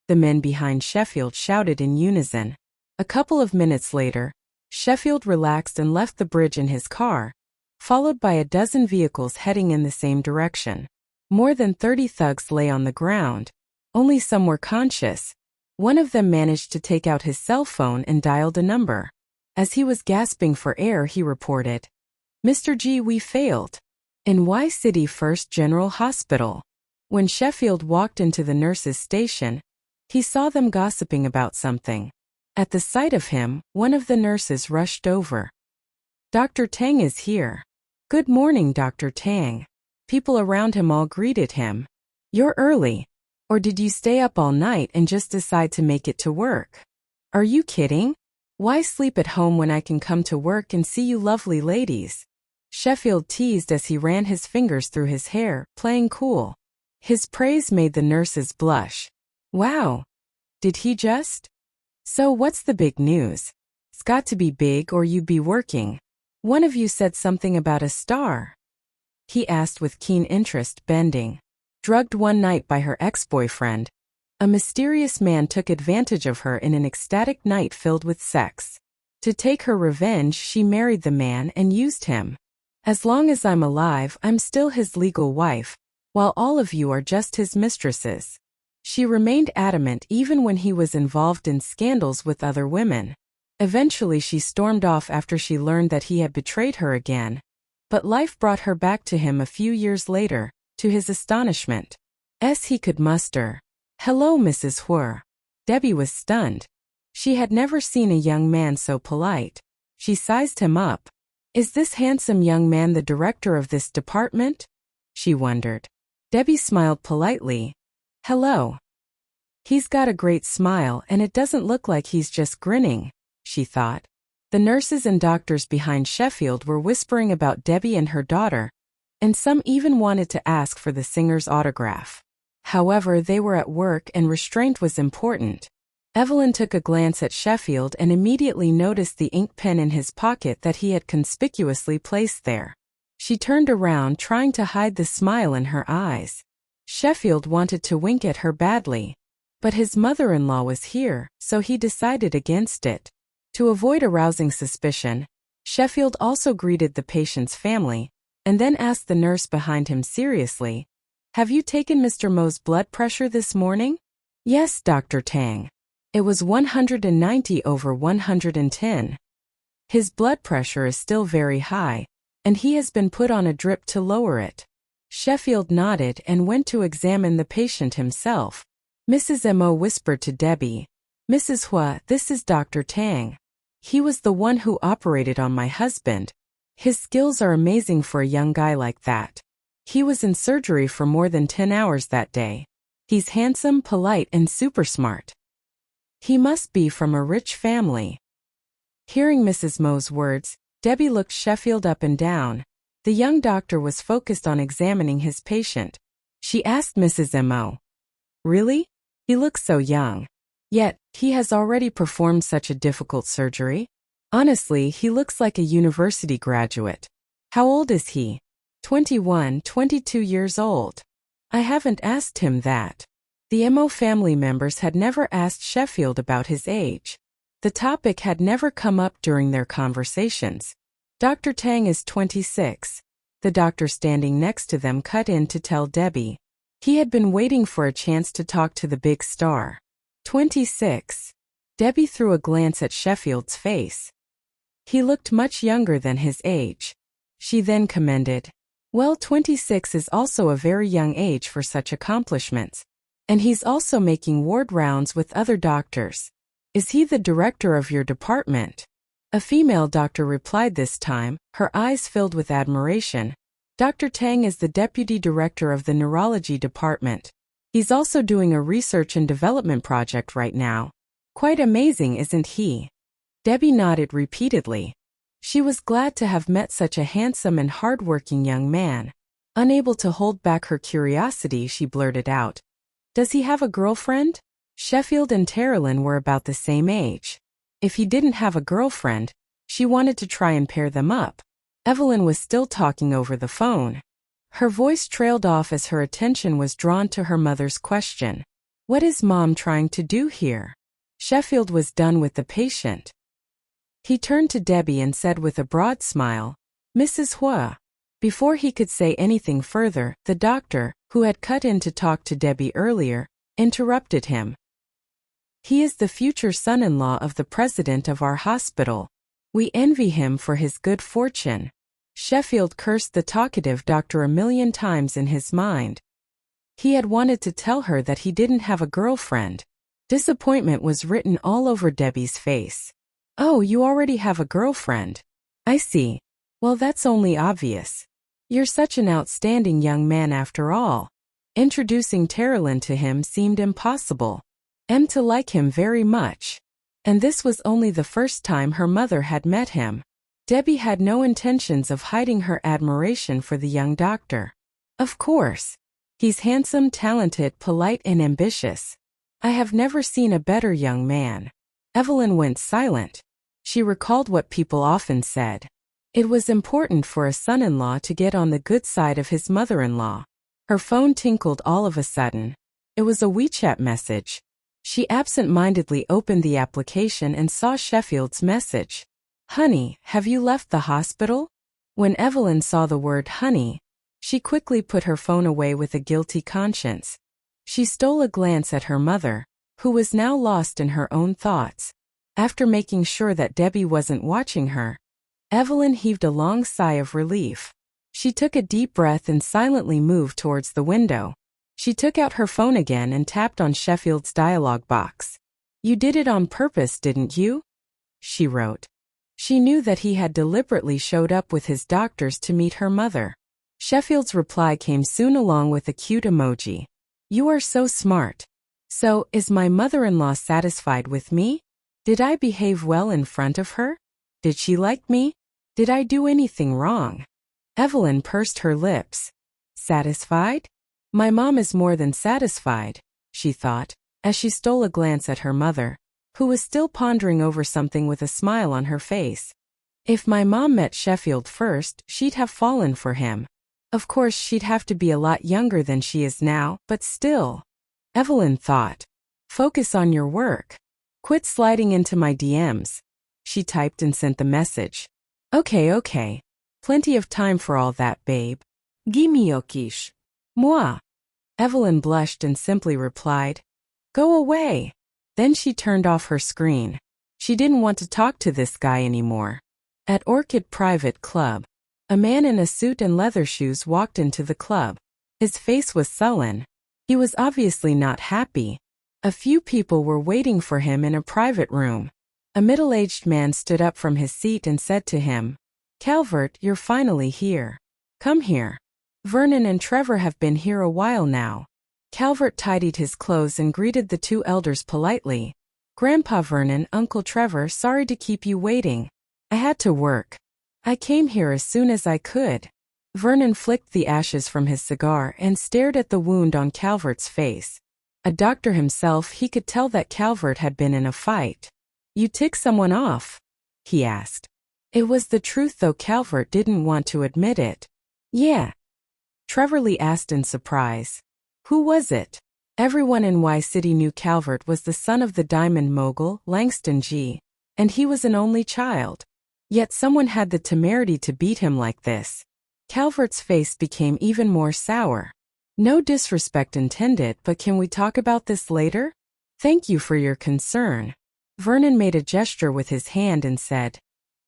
The men behind Sheffield shouted in unison. A couple of minutes later, Sheffield relaxed and left the bridge in his car, followed by a dozen vehicles heading in the same direction. More than 30 thugs lay on the ground. Only some were conscious. One of them managed to take out his cell phone and dialed a number. As he was gasping for air, he reported, "Mr. G, we failed. In Y City First General Hospital." When Sheffield walked into the nurses' station, he saw them gossiping about something. At the sight of him, one of the nurses rushed over. "Dr. Tang is here." "Good morning, Dr. Tang." People around him all greeted him. "You're early. Or did you stay up all night and just decide to make it to work? Are you kidding? Why sleep at home when I can come to work and see you lovely ladies?" Sheffield teased as he ran his fingers through his hair, playing cool. His praise made the nurses blush. "Wow. Did he just? So what's the big news? It's got to be big or you'd be working. One of you said something about a star," he asked with keen interest, bending. Drugged one night by her ex-boyfriend, a mysterious man took advantage of her in an ecstatic night filled with sex. To take her revenge, she married the man and used him. "As long as I'm alive, I'm still his legal wife, while all of you are just his mistresses." She remained adamant even when he was involved in scandals with other women. Eventually she stormed off after she learned that he had betrayed her again. But life brought her back to him a few years later, to his astonishment. He could muster, "Hello, Mrs. Huo." Debbie was stunned. She had never seen a young man so polite. She sized him up. "Is this handsome young man the director of this department?" she wondered. Debbie smiled politely. "Hello." "He's got a great smile and it doesn't look like he's just grinning," she thought. The nurses and doctors behind Sheffield were whispering about Debbie and her daughter, and some even wanted to ask for the singer's autograph. However, they were at work and restraint was important. Evelyn took a glance at Sheffield and immediately noticed the ink pen in his pocket that he had conspicuously placed there. She turned around, trying to hide the smile in her eyes. Sheffield wanted to wink at her badly, but his mother-in-law was here, so he decided against it. To avoid arousing suspicion, Sheffield also greeted the patient's family, and then asked the nurse behind him seriously, "Have you taken Mr. Mo's blood pressure this morning?" "Yes, Dr. Tang. It was 190 over 110. His blood pressure is still very high, and he has been put on a drip to lower it." Sheffield nodded and went to examine the patient himself. Mrs. Mo whispered to Debbie, "Mrs. Huo, this is Dr. Tang. He was the one who operated on my husband. His skills are amazing for a young guy like that. He was in surgery for more than 10 hours that day. He's handsome, polite, and super smart. He must be from a rich family." Hearing Mrs. Mo's words, Debbie looked Sheffield up and down. The young doctor was focused on examining his patient. She asked Mrs. Mo, "Really? He looks so young. Yet, he has already performed such a difficult surgery? Honestly, he looks like a university graduate. How old is he?" 21, 22 years old. I haven't asked him that. The Mo family members had never asked Sheffield about his age. The topic had never come up during their conversations. Dr. Tang is 26. The doctor standing next to them cut in to tell Debbie. He had been waiting for a chance to talk to the big star. 26. Debbie threw a glance at Sheffield's face. He looked much younger than his age. She then commended, "Well, 26 is also a very young age for such accomplishments. And he's also making ward rounds with other doctors. Is he the director of your department?" A female doctor replied this time, her eyes filled with admiration. "Dr. Tang is the deputy director of the neurology department. He's also doing a research and development project right now. Quite amazing, isn't he?" Debbie nodded repeatedly. She was glad to have met such a handsome and hardworking young man. Unable to hold back her curiosity, she blurted out, "Does he have a girlfriend?" Sheffield and Terilyn were about the same age. If he didn't have a girlfriend, she wanted to try and pair them up. Evelyn was still talking over the phone. Her voice trailed off as her attention was drawn to her mother's question. "What is Mom trying to do here?" Sheffield was done with the patient. He turned to Debbie and said with a broad smile, "Mrs. Huo." Before he could say anything further, the doctor, who had cut in to talk to Debbie earlier, interrupted him. "He is the future son-in-law of the president of our hospital. We envy him for his good fortune." Sheffield cursed the talkative doctor a million times in his mind. He had wanted to tell her that he didn't have a girlfriend. Disappointment was written all over Debbie's face. "Oh, you already have a girlfriend. I see. Well, that's only obvious. You're such an outstanding young man after all." Introducing Terilyn to him seemed impossible. To like him very much. And this was only the first time her mother had met him. Debbie had no intentions of hiding her admiration for the young doctor. "Of course. He's handsome, talented, polite, and ambitious. I have never seen a better young man." Evelyn went silent. She recalled what people often said. It was important for a son-in-law to get on the good side of his mother-in-law. Her phone tinkled all of a sudden. It was a WeChat message. She absent-mindedly opened the application and saw Sheffield's message. "Honey, have you left the hospital?" When Evelyn saw the word honey, she quickly put her phone away with a guilty conscience. She stole a glance at her mother, who was now lost in her own thoughts. After making sure that Debbie wasn't watching her, Evelyn heaved a long sigh of relief. She took a deep breath and silently moved towards the window. She took out her phone again and tapped on Sheffield's dialog box. "You did it on purpose, didn't you?" she wrote. She knew that he had deliberately showed up with his doctors to meet her mother. Sheffield's reply came soon along with a cute emoji. "You are so smart. So, is my mother-in-law satisfied with me? Did I behave well in front of her? Did she like me? Did I do anything wrong?" Evelyn pursed her lips. "Satisfied? My mom is more than satisfied," she thought, as she stole a glance at her mother, who was still pondering over something with a smile on her face. If my mom met Sheffield first, she'd have fallen for him. Of course, she'd have to be a lot younger than she is now, but still. Evelyn thought. "Focus on your work. Quit sliding into my DMs." She typed and sent the message. Okay. Plenty of time for all that, babe. Gimme yokish. Moi. Evelyn blushed and simply replied, "Go away." Then she turned off her screen. She didn't want to talk to this guy anymore. At Orchid Private Club, a man in a suit and leather shoes walked into the club. His face was sullen. He was obviously not happy. A few people were waiting for him in a private room. A middle-aged man stood up from his seat and said to him, "Calvert, you're finally here. Come here. Vernon and Trevor have been here a while now." Calvert tidied his clothes and greeted the two elders politely. "Grandpa Vernon, Uncle Trevor, sorry to keep you waiting. I had to work. I came here as soon as I could." Vernon flicked the ashes from his cigar and stared at the wound on Calvert's face. A doctor himself, he could tell that Calvert had been in a fight. "You ticked someone off?" he asked. It was the truth, though Calvert didn't want to admit it. "Yeah," Trevor Lee asked in surprise. "Who was it?" Everyone in Y City knew Calvert was the son of the diamond mogul, Langston G., and he was an only child. Yet someone had the temerity to beat him like this. Calvert's face became even more sour. "No disrespect intended, but can we talk about this later? Thank you for your concern." Vernon made a gesture with his hand and said,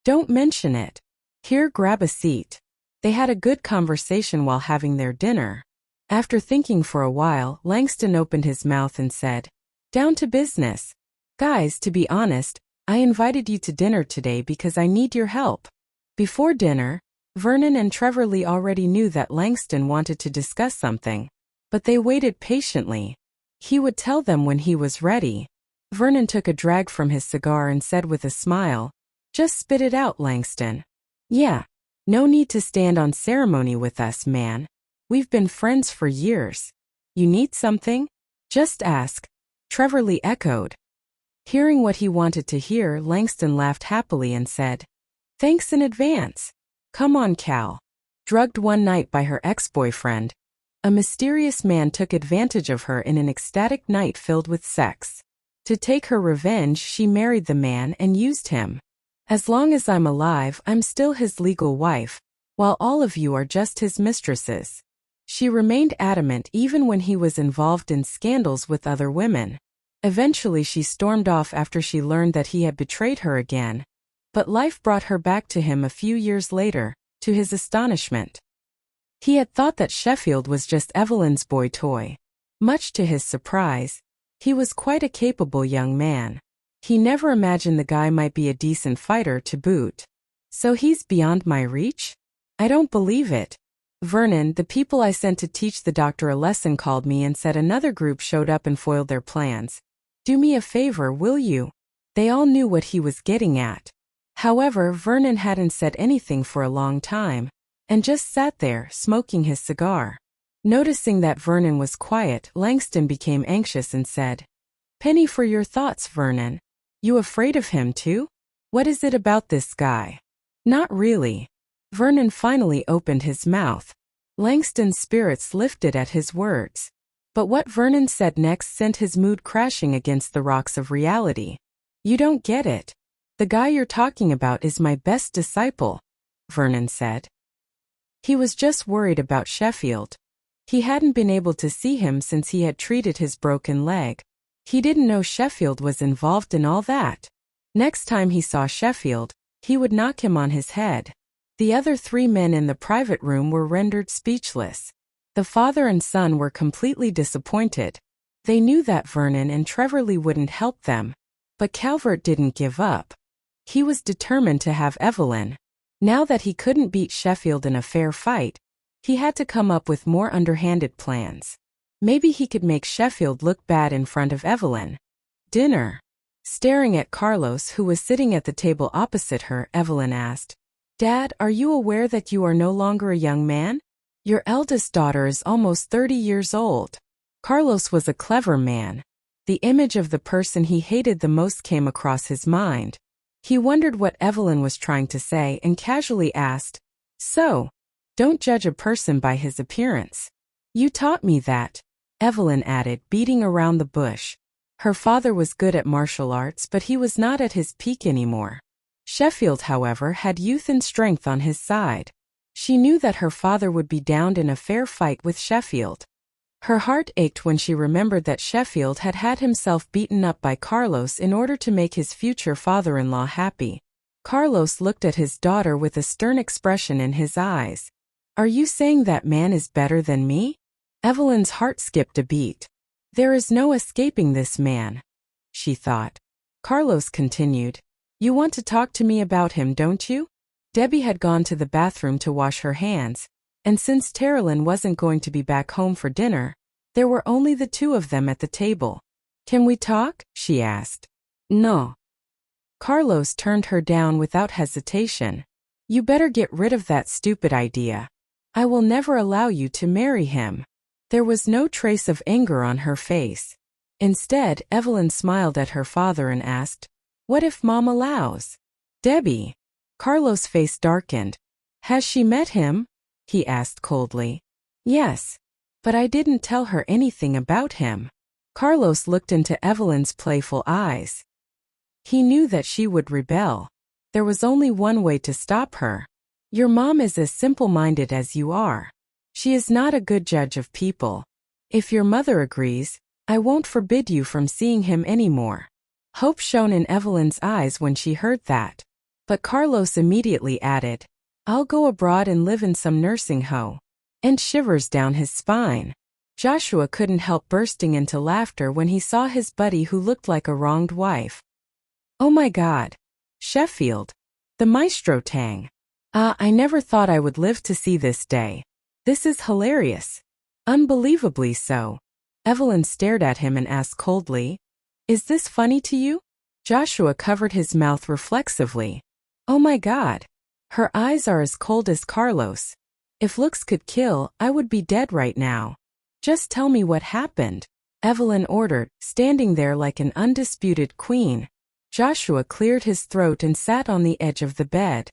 "Don't mention it. Here, grab a seat." They had a good conversation while having their dinner. After thinking for a while, Langston opened his mouth and said, "Down to business. Guys, to be honest, I invited you to dinner today because I need your help." Before dinner, Vernon and Trevor Lee already knew that Langston wanted to discuss something, but they waited patiently. He would tell them when he was ready. Vernon took a drag from his cigar and said with a smile, "Just spit it out, Langston." "Yeah. No need to stand on ceremony with us, man. We've been friends for years. You need something? Just ask," Trevor Lee echoed. Hearing what he wanted to hear, Langston laughed happily and said, "Thanks in advance. Come on, Cal." Drugged one night by her ex-boyfriend, a mysterious man took advantage of her in an ecstatic night filled with sex. To take her revenge, she married the man and used him. "As long as I'm alive, I'm still his legal wife, while all of you are just his mistresses." She remained adamant even when he was involved in scandals with other women. Eventually she stormed off after she learned that he had betrayed her again. But life brought her back to him a few years later, to his astonishment. He had thought that Sheffield was just Evelyn's boy toy. Much to his surprise, he was quite a capable young man. He never imagined the guy might be a decent fighter to boot. "So he's beyond my reach? I don't believe it. Vernon, the people I sent to teach the doctor a lesson called me and said another group showed up and foiled their plans. Do me a favor, will you?" They all knew what he was getting at. However, Vernon hadn't said anything for a long time, and just sat there, smoking his cigar. Noticing that Vernon was quiet, Langston became anxious and said, "Penny for your thoughts, Vernon. You afraid of him too? What is it about this guy?" "Not really." Vernon finally opened his mouth. Langston's spirits lifted at his words. But what Vernon said next sent his mood crashing against the rocks of reality. "You don't get it. The guy you're talking about is my best disciple," Vernon said. He was just worried about Sheffield. He hadn't been able to see him since he had treated his broken leg. He didn't know Sheffield was involved in all that. Next time he saw Sheffield, he would knock him on his head. The other three men in the private room were rendered speechless. The father and son were completely disappointed. They knew that Vernon and Trevor Lee wouldn't help them. But Calvert didn't give up. He was determined to have Evelyn. Now that he couldn't beat Sheffield in a fair fight, he had to come up with more underhanded plans. Maybe he could make Sheffield look bad in front of Evelyn. Dinner. Staring at Carlos, who was sitting at the table opposite her, Evelyn asked, "Dad, are you aware that you are no longer a young man? Your eldest daughter is almost 30 years old." Carlos was a clever man. The image of the person he hated the most came across his mind. He wondered what Evelyn was trying to say and casually asked, "So, don't judge a person by his appearance." "You taught me that," Evelyn added, beating around the bush. Her father was good at martial arts, but he was not at his peak anymore. Sheffield, however, had youth and strength on his side. She knew that her father would be downed in a fair fight with Sheffield. Her heart ached when she remembered that Sheffield had had himself beaten up by Carlos in order to make his future father-in-law happy. Carlos looked at his daughter with a stern expression in his eyes. "Are you saying that man is better than me?" Evelyn's heart skipped a beat. There is no escaping this man, she thought. Carlos continued. You want to talk to me about him, don't you? Debbie had gone to the bathroom to wash her hands, and since Terilyn wasn't going to be back home for dinner, there were only the two of them at the table. Can we talk? She asked. No. Carlos turned her down without hesitation. You better get rid of that stupid idea. I will never allow you to marry him. There was no trace of anger on her face. Instead, Evelyn smiled at her father and asked, What if Mom allows? Debbie. Carlos' face darkened. Has she met him? He asked coldly. Yes. But I didn't tell her anything about him. Carlos looked into Evelyn's playful eyes. He knew that she would rebel. There was only one way to stop her. Your mom is as simple-minded as you are. She is not a good judge of people. If your mother agrees, I won't forbid you from seeing him anymore. Hope shone in Evelyn's eyes when she heard that. But Carlos immediately added, I'll go abroad and live in some nursing home. And shivers down his spine. Joshua couldn't help bursting into laughter when he saw his buddy who looked like a wronged wife. Oh my God. Sheffield. The maestro tang. I never thought I would live to see this day. This is hilarious. Unbelievably so. Evelyn stared at him and asked coldly, Is this funny to you? Joshua covered his mouth reflexively. Oh my God. Her eyes are as cold as Carlos. If looks could kill, I would be dead right now. Just tell me what happened, Evelyn ordered, standing there like an undisputed queen. Joshua cleared his throat and sat on the edge of the bed.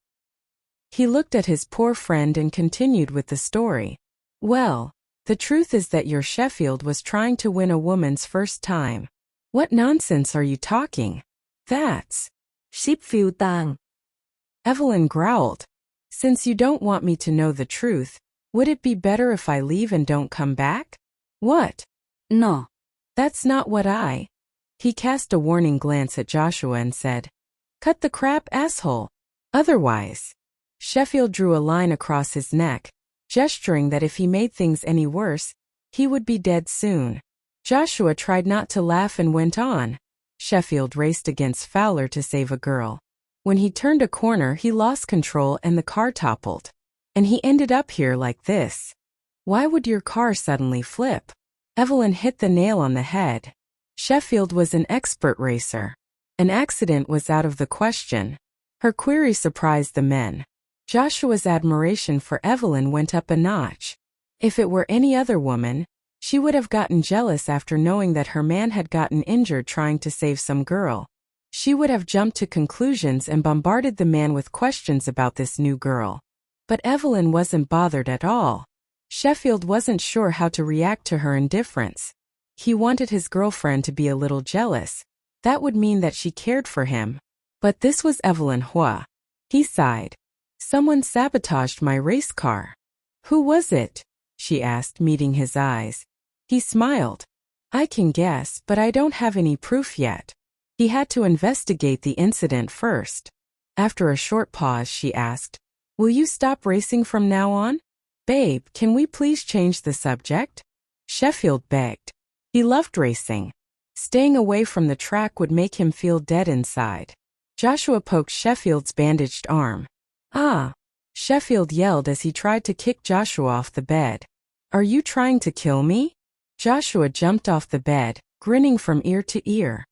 He looked at his poor friend and continued with the story. Well, the truth is that your Sheffield was trying to win a woman's first time. What nonsense are you talking? That's Sheffield tang. Evelyn growled. Since you don't want me to know the truth, would it be better if I leave and don't come back? What? No. That's not what I... He cast a warning glance at Joshua and said, Cut the crap, asshole. Otherwise. Sheffield drew a line across his neck, gesturing that if he made things any worse, he would be dead soon. Joshua tried not to laugh and went on. Sheffield raced against Fowler to save a girl. When he turned a corner, he lost control and the car toppled. And he ended up here like this. Why would your car suddenly flip? Evelyn hit the nail on the head. Sheffield was an expert racer. An accident was out of the question. Her query surprised the men. Joshua's admiration for Evelyn went up a notch. If it were any other woman, she would have gotten jealous after knowing that her man had gotten injured trying to save some girl. She would have jumped to conclusions and bombarded the man with questions about this new girl. But Evelyn wasn't bothered at all. Sheffield wasn't sure how to react to her indifference. He wanted his girlfriend to be a little jealous. That would mean that she cared for him. But this was Evelyn Huo. He sighed. Someone sabotaged my race car. Who was it? She asked, meeting his eyes. He smiled. I can guess, but I don't have any proof yet. He had to investigate the incident first. After a short pause, she asked, Will you stop racing from now on? Babe, can we please change the subject? Sheffield begged. He loved racing. Staying away from the track would make him feel dead inside. Joshua poked Sheffield's bandaged arm. Ah! Sheffield yelled as he tried to kick Joshua off the bed. Are you trying to kill me? Joshua jumped off the bed, grinning from ear to ear.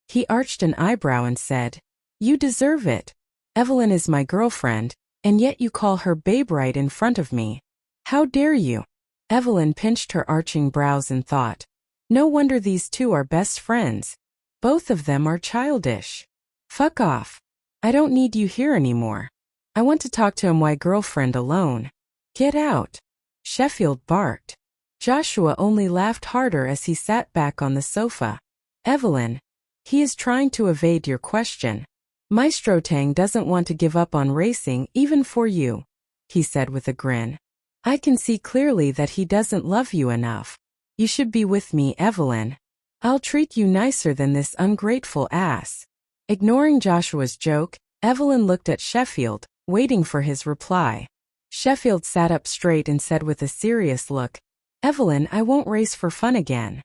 He arched an eyebrow and said, You deserve it. Evelyn is my girlfriend, and yet you call her babe right in front of me. How dare you? Evelyn pinched her arching brows and thought, No wonder these two are best friends. Both of them are childish. Fuck off. I don't need you here anymore. I want to talk to my girlfriend alone. Get out. Sheffield barked. Joshua only laughed harder as he sat back on the sofa. Evelyn, he is trying to evade your question. Maestro Tang doesn't want to give up on racing even for you, he said with a grin. I can see clearly that he doesn't love you enough. You should be with me, Evelyn. I'll treat you nicer than this ungrateful ass. Ignoring Joshua's joke, Evelyn looked at Sheffield, waiting for his reply. Sheffield sat up straight and said with a serious look, Evelyn, I won't race for fun again.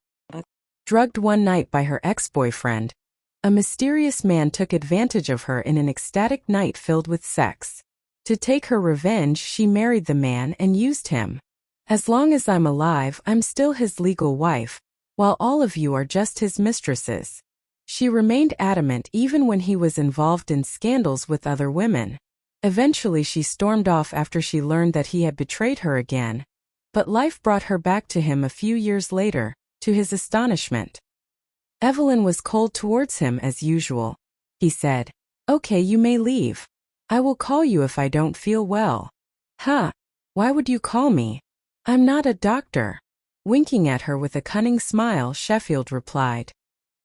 Drugged one night by her ex-boyfriend, a mysterious man took advantage of her in an ecstatic night filled with sex. To take her revenge, she married the man and used him. As long as I'm alive, I'm still his legal wife, while all of you are just his mistresses. She remained adamant even when he was involved in scandals with other women. Eventually she stormed off after she learned that he had betrayed her again. But life brought her back to him a few years later, to his astonishment. Evelyn was cold towards him as usual. He said, "Okay, you may leave. I will call you if I don't feel well." "Huh? Why would you call me? I'm not a doctor." Winking at her with a cunning smile, Sheffield replied,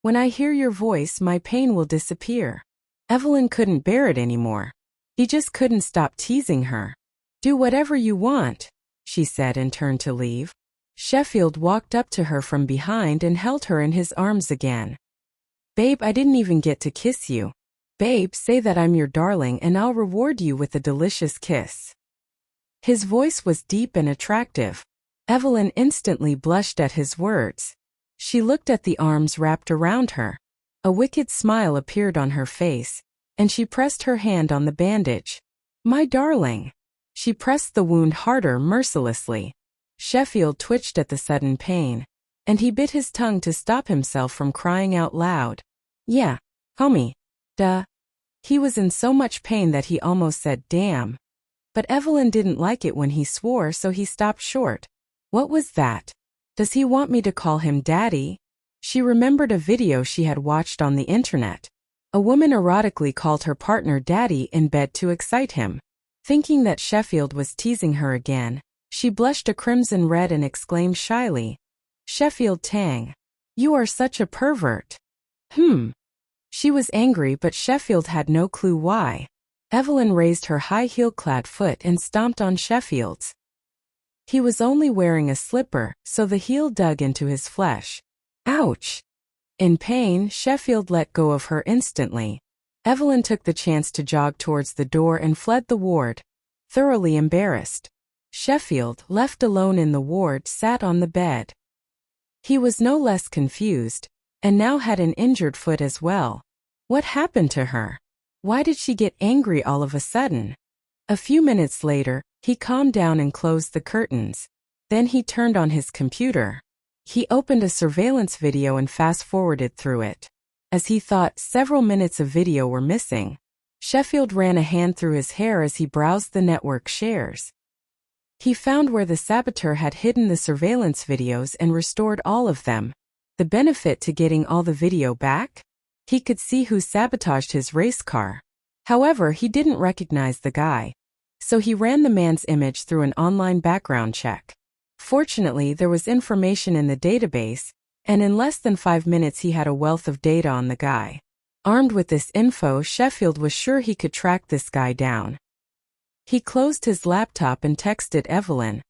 "When I hear your voice, my pain will disappear." Evelyn couldn't bear it anymore. He just couldn't stop teasing her. "Do whatever you want," she said and turned to leave. Sheffield walked up to her from behind and held her in his arms again. "Babe, I didn't even get to kiss you. Babe, say that I'm your darling and I'll reward you with a delicious kiss." His voice was deep and attractive. Evelyn instantly blushed at his words. She looked at the arms wrapped around her. A wicked smile appeared on her face, and she pressed her hand on the bandage. "My darling." She pressed the wound harder mercilessly. Sheffield twitched at the sudden pain, and he bit his tongue to stop himself from crying out loud. "Yeah, call me. Duh." He was in so much pain that he almost said damn. But Evelyn didn't like it when he swore, so he stopped short. What was that? Does he want me to call him daddy? She remembered a video she had watched on the internet. A woman erotically called her partner daddy in bed to excite him. Thinking that Sheffield was teasing her again, she blushed a crimson red and exclaimed shyly, "Sheffield Tang, you are such a pervert." She was angry, but Sheffield had no clue why. Evelyn raised her high heel-clad foot and stomped on Sheffield's. He was only wearing a slipper, so the heel dug into his flesh. Ouch! In pain, Sheffield let go of her instantly. Evelyn took the chance to jog towards the door and fled the ward, thoroughly embarrassed. Sheffield, left alone in the ward, sat on the bed. He was no less confused, and now had an injured foot as well. What happened to her? Why did she get angry all of a sudden? A few minutes later, he calmed down and closed the curtains. Then he turned on his computer. He opened a surveillance video and fast-forwarded through it. As he thought, several minutes of video were missing. Sheffield ran a hand through his hair as he browsed the network shares. He found where the saboteur had hidden the surveillance videos and restored all of them. The benefit to getting all the video back? He could see who sabotaged his race car. However, he didn't recognize the guy. So he ran the man's image through an online background check. Fortunately, there was information in the database, and in less than 5 minutes he had a wealth of data on the guy. Armed with this info, Sheffield was sure he could track this guy down. He closed his laptop and texted Evelyn.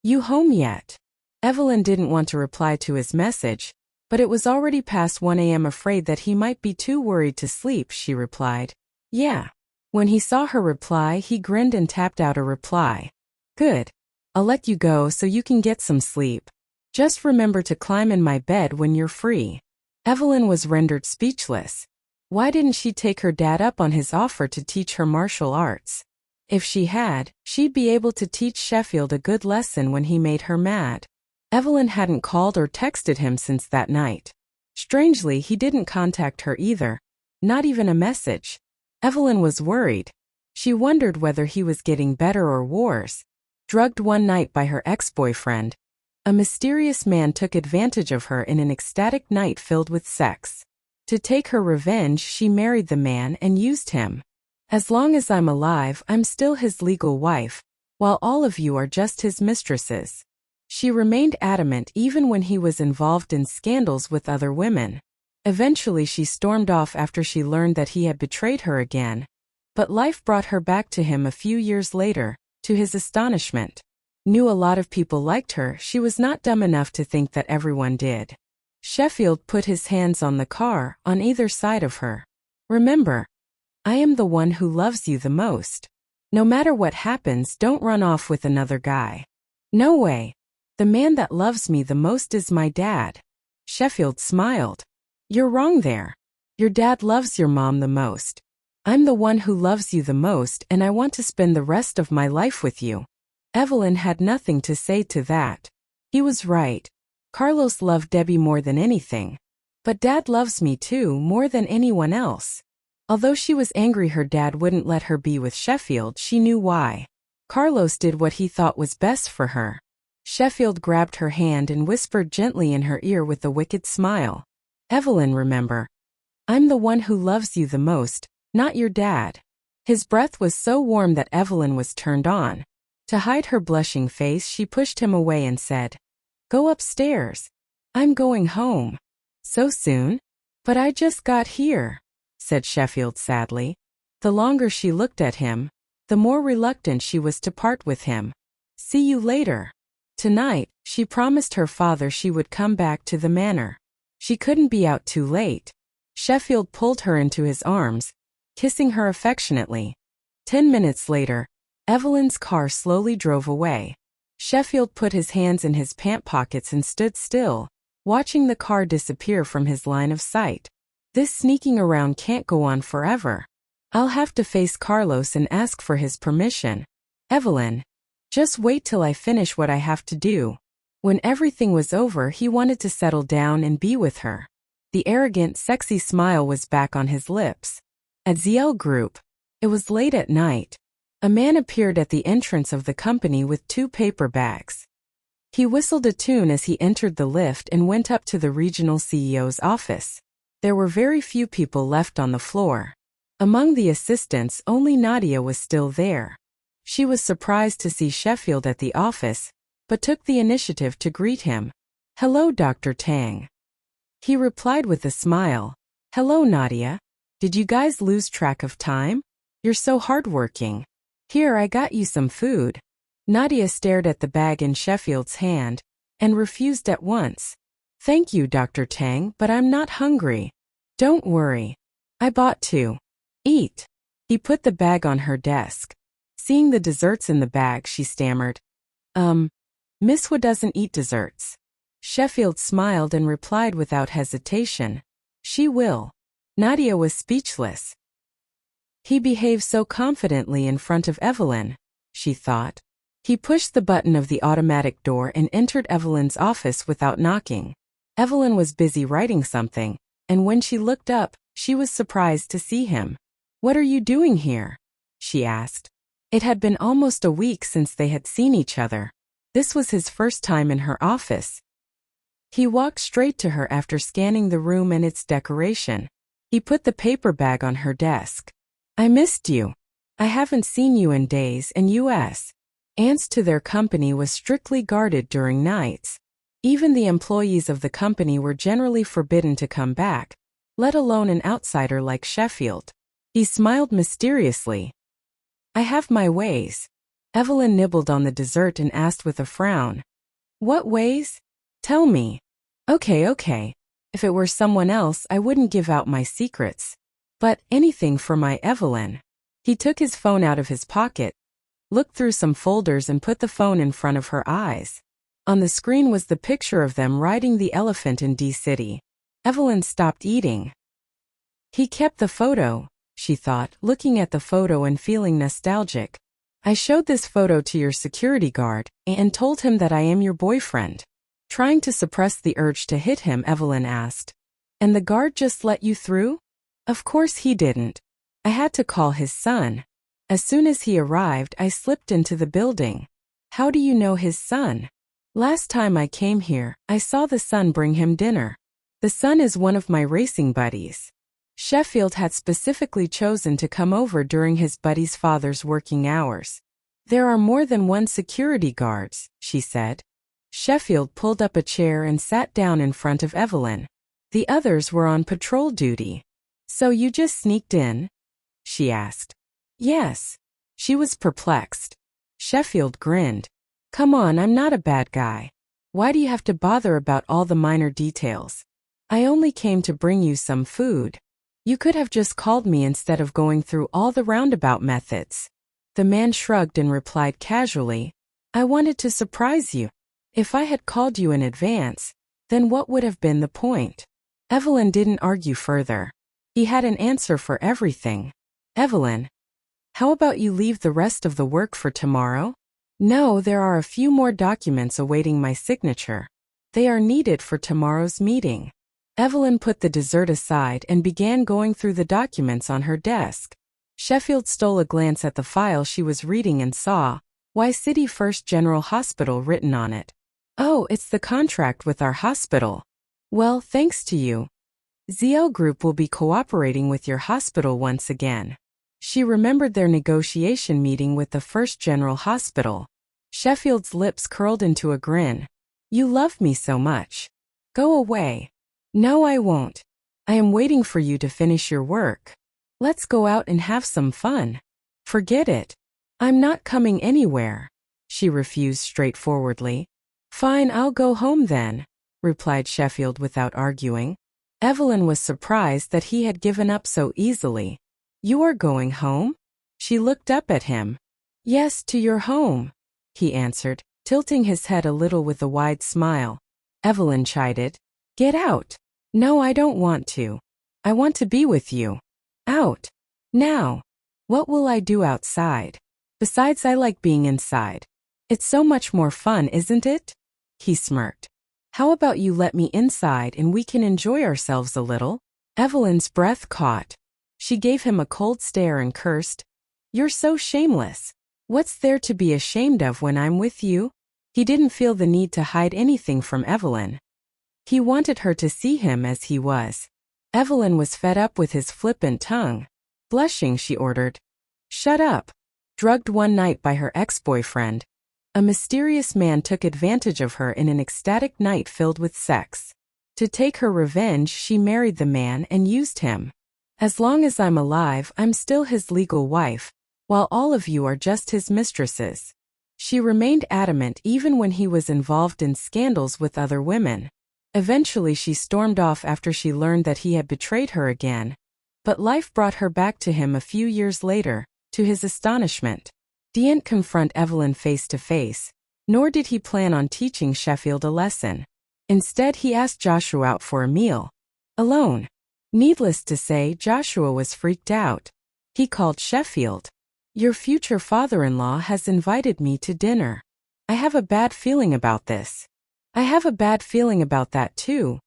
"You home yet?" Evelyn didn't want to reply to his message, but it was already past 1 a.m. Afraid that he might be too worried to sleep, she replied, "Yeah." When he saw her reply, he grinned and tapped out a reply. "Good. I'll let you go so you can get some sleep. Just remember to climb in my bed when you're free." Evelyn was rendered speechless. Why didn't she take her dad up on his offer to teach her martial arts? If she had, she'd be able to teach Sheffield a good lesson when he made her mad. Evelyn hadn't called or texted him since that night. Strangely, he didn't contact her either. Not even a message. Evelyn was worried. She wondered whether he was getting better or worse. Drugged one night by her ex-boyfriend, a mysterious man took advantage of her in an ecstatic night filled with sex. To take her revenge, she married the man and used him. As long as I'm alive, I'm still his legal wife, while all of you are just his mistresses. She remained adamant even when he was involved in scandals with other women. Eventually she stormed off after she learned that he had betrayed her again. But life brought her back to him a few years later, to his astonishment. Knew a lot of people liked her, she was not dumb enough to think that everyone did. Sheffield put his hands on the car, on either side of her. "Remember, I am the one who loves you the most. No matter what happens, don't run off with another guy." "No way." The man that loves me the most is my dad. Sheffield smiled. You're wrong there. Your dad loves your mom the most. I'm the one who loves you the most, and I want to spend the rest of my life with you. Evelyn had nothing to say to that. He was right. Carlos loved Debbie more than anything. But Dad loves me too, more than anyone else. Although she was angry her dad wouldn't let her be with Sheffield, she knew why. Carlos did what he thought was best for her. Sheffield grabbed her hand and whispered gently in her ear with a wicked smile. Evelyn, remember. I'm the one who loves you the most, not your dad. His breath was so warm that Evelyn was turned on. To hide her blushing face, she pushed him away and said, Go upstairs. I'm going home. So soon? But I just got here, said Sheffield sadly. The longer she looked at him, the more reluctant she was to part with him. See you later. Tonight, she promised her father she would come back to the manor. She couldn't be out too late. Sheffield pulled her into his arms, kissing her affectionately. 10 minutes later, Evelyn's car slowly drove away. Sheffield put his hands in his pant pockets and stood still, watching the car disappear from his line of sight. This sneaking around can't go on forever. I'll have to face Carlos and ask for his permission. Evelyn, just wait till I finish what I have to do. When everything was over, he wanted to settle down and be with her. The arrogant, sexy smile was back on his lips. At ZL Group, it was late at night. A man appeared at the entrance of the company with 2 paper bags. He whistled a tune as he entered the lift and went up to the regional CEO's office. There were very few people left on the floor. Among the assistants, only Nadia was still there. She was surprised to see Sheffield at the office, but took the initiative to greet him. Hello, Dr. Tang. He replied with a smile. Hello, Nadia. Did you guys lose track of time? You're so hardworking. Here, I got you some food. Nadia stared at the bag in Sheffield's hand and refused at once. Thank you, Dr. Tang, but I'm not hungry. Don't worry. I bought 2. Eat. He put the bag on her desk. Seeing the desserts in the bag, she stammered. Miss Huo doesn't eat desserts. Sheffield smiled and replied without hesitation. She will. Nadia was speechless. He behaved so confidently in front of Evelyn, she thought. He pushed the button of the automatic door and entered Evelyn's office without knocking. Evelyn was busy writing something, and when she looked up, she was surprised to see him. What are you doing here? She asked. It had been almost a week since they had seen each other. This was his first time in her office. He walked straight to her after scanning the room and its decoration. He put the paper bag on her desk. I missed you. I haven't seen you in days, and U.S. Ants to their company was strictly guarded during nights. Even the employees of the company were generally forbidden to come back, let alone an outsider like Sheffield. He smiled mysteriously. I have my ways. Evelyn nibbled on the dessert and asked with a frown. What ways? Tell me. Okay. If it were someone else, I wouldn't give out my secrets. But anything for my Evelyn. He took his phone out of his pocket, looked through some folders and put the phone in front of her eyes. On the screen was the picture of them riding the elephant in D-City. Evelyn stopped eating. He kept the photo, she thought, looking at the photo and feeling nostalgic. I showed this photo to your security guard and told him that I am your boyfriend. Trying to suppress the urge to hit him, Evelyn asked. And the guard just let you through? Of course he didn't. I had to call his son. As soon as he arrived, I slipped into the building. How do you know his son? Last time I came here, I saw the son bring him dinner. The son is one of my racing buddies. Sheffield had specifically chosen to come over during his buddy's father's working hours. There are more than one security guards, she said. Sheffield pulled up a chair and sat down in front of Evelyn. The others were on patrol duty. So you just sneaked in? She asked. Yes. She was perplexed. Sheffield grinned. Come on, I'm not a bad guy. Why do you have to bother about all the minor details? I only came to bring you some food. You could have just called me instead of going through all the roundabout methods. The man shrugged and replied casually, I wanted to surprise you. If I had called you in advance, then what would have been the point? Evelyn didn't argue further. He had an answer for everything. Evelyn, how about you leave the rest of the work for tomorrow? No, there are a few more documents awaiting my signature. They are needed for tomorrow's meeting. Evelyn put the dessert aside and began going through the documents on her desk. Sheffield stole a glance at the file she was reading and saw, "Why City First General Hospital" written on it. Oh, it's the contract with our hospital. Well, thanks to you, ZL Group will be cooperating with your hospital once again. She remembered their negotiation meeting with the First General Hospital. Sheffield's lips curled into a grin. You love me so much. Go away. No, I won't. I am waiting for you to finish your work. Let's go out and have some fun. Forget it. I'm not coming anywhere. She refused straightforwardly. Fine, I'll go home then, replied Sheffield without arguing. Evelyn was surprised that he had given up so easily. You are going home? She looked up at him. Yes, to your home, he answered, tilting his head a little with a wide smile. Evelyn chided. Get out. No, I don't want to. I want to be with you. Out. Now. What will I do outside? Besides, I like being inside. It's so much more fun, isn't it? He smirked. How about you let me inside and we can enjoy ourselves a little? Evelyn's breath caught. She gave him a cold stare and cursed. You're so shameless. What's there to be ashamed of when I'm with you? He didn't feel the need to hide anything from Evelyn. He wanted her to see him as he was. Evelyn was fed up with his flippant tongue. Blushing, she ordered. Shut up. Drugged one night by her ex-boyfriend, a mysterious man took advantage of her in an ecstatic night filled with sex. To take her revenge, she married the man and used him. As long as I'm alive, I'm still his legal wife, while all of you are just his mistresses. She remained adamant even when he was involved in scandals with other women. Eventually she stormed off after she learned that he had betrayed her again. But life brought her back to him a few years later, to his astonishment. Didn't confront Evelyn face to face, nor did he plan on teaching Sheffield a lesson. Instead, he asked Joshua out for a meal. Alone. Needless to say, Joshua was freaked out. He called Sheffield. Your future father-in-law has invited me to dinner. I have a bad feeling about this. I have a bad feeling about that too,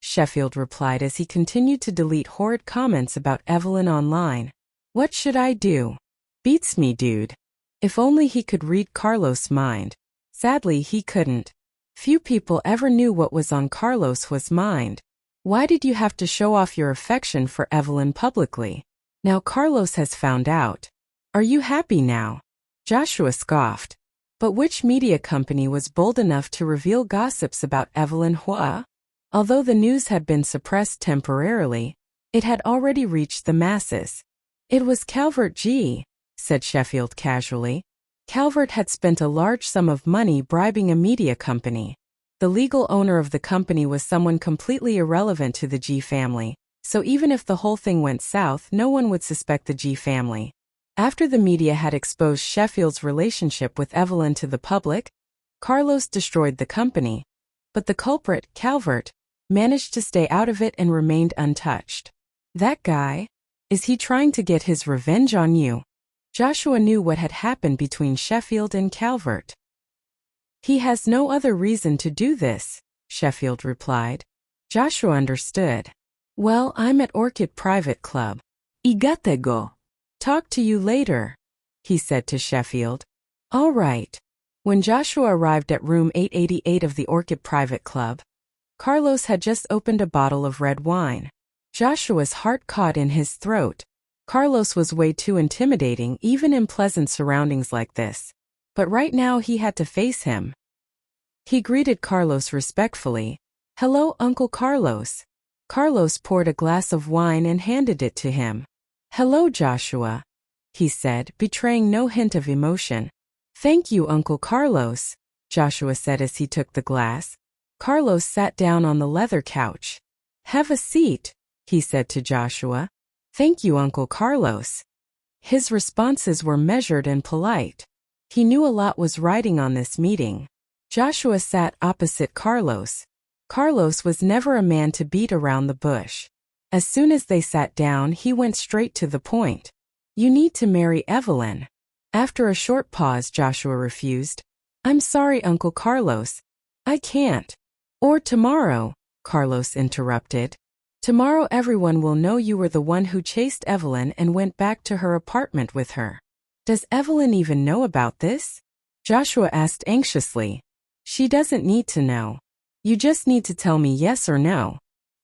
Sheffield replied as he continued to delete horrid comments about Evelyn online. What should I do? Beats me, dude. If only he could read Carlos' mind. Sadly, he couldn't. Few people ever knew what was on Carlos' mind. Why did you have to show off your affection for Evelyn publicly? Now Carlos has found out. Are you happy now? Joshua scoffed. But which media company was bold enough to reveal gossips about Evelyn Huo? Although the news had been suppressed temporarily, it had already reached the masses. It was Calvert G., said Sheffield casually. Calvert had spent a large sum of money bribing a media company. The legal owner of the company was someone completely irrelevant to the G family, so even if the whole thing went south, no one would suspect the G family. After the media had exposed Sheffield's relationship with Evelyn to the public, Carlos destroyed the company. But the culprit, Calvert, managed to stay out of it and remained untouched. That guy? Is he trying to get his revenge on you? Joshua knew what had happened between Sheffield and Calvert. He has no other reason to do this, Sheffield replied. Joshua understood. Well, I'm at Orchid Private Club. Igatego. Talk to you later, he said to Sheffield. All right. When Joshua arrived at room 888 of the Orchid Private Club, Carlos had just opened a bottle of red wine. Joshua's heart caught in his throat. Carlos was way too intimidating even in pleasant surroundings like this. But right now he had to face him. He greeted Carlos respectfully. Hello, Uncle Carlos. Carlos poured a glass of wine and handed it to him. Hello, Joshua, he said, betraying no hint of emotion. Thank you, Uncle Carlos, Joshua said as he took the glass. Carlos sat down on the leather couch. Have a seat, he said to Joshua. Thank you, Uncle Carlos. His responses were measured and polite. He knew a lot was riding on this meeting. Joshua sat opposite Carlos. Carlos was never a man to beat around the bush. As soon as they sat down, he went straight to the point. You need to marry Evelyn. After a short pause, Joshua refused. I'm sorry, Uncle Carlos. I can't. Or tomorrow, Carlos interrupted. Tomorrow everyone will know you were the one who chased Evelyn and went back to her apartment with her. Does Evelyn even know about this? Joshua asked anxiously. She doesn't need to know. You just need to tell me yes or no.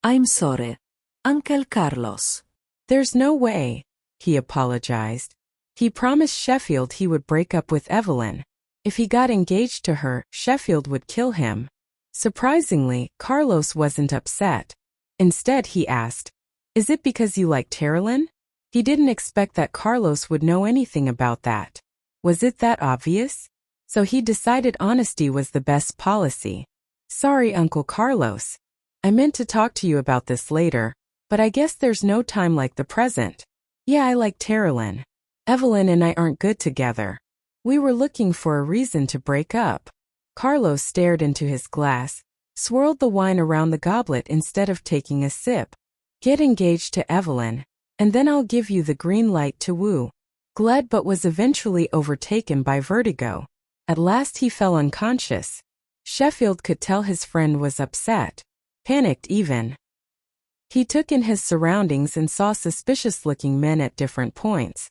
I'm sorry, Uncle Carlos. There's no way, he apologized. He promised Sheffield he would break up with Evelyn. If he got engaged to her, Sheffield would kill him. Surprisingly, Carlos wasn't upset. Instead, he asked, Is it because you like Terrelyn? He didn't expect that Carlos would know anything about that. Was it that obvious? So he decided honesty was the best policy. Sorry, Uncle Carlos. I meant to talk to you about this later, but I guess there's no time like the present. Yeah, I like Terrelyn. Evelyn and I aren't good together. We were looking for a reason to break up. Carlos stared into his glass, swirled the wine around the goblet instead of taking a sip. Get engaged to Evelyn, and then I'll give you the green light to woo. Glad but was eventually overtaken by vertigo. At last he fell unconscious. Sheffield could tell his friend was upset, panicked even. He took in his surroundings and saw suspicious-looking men at different points.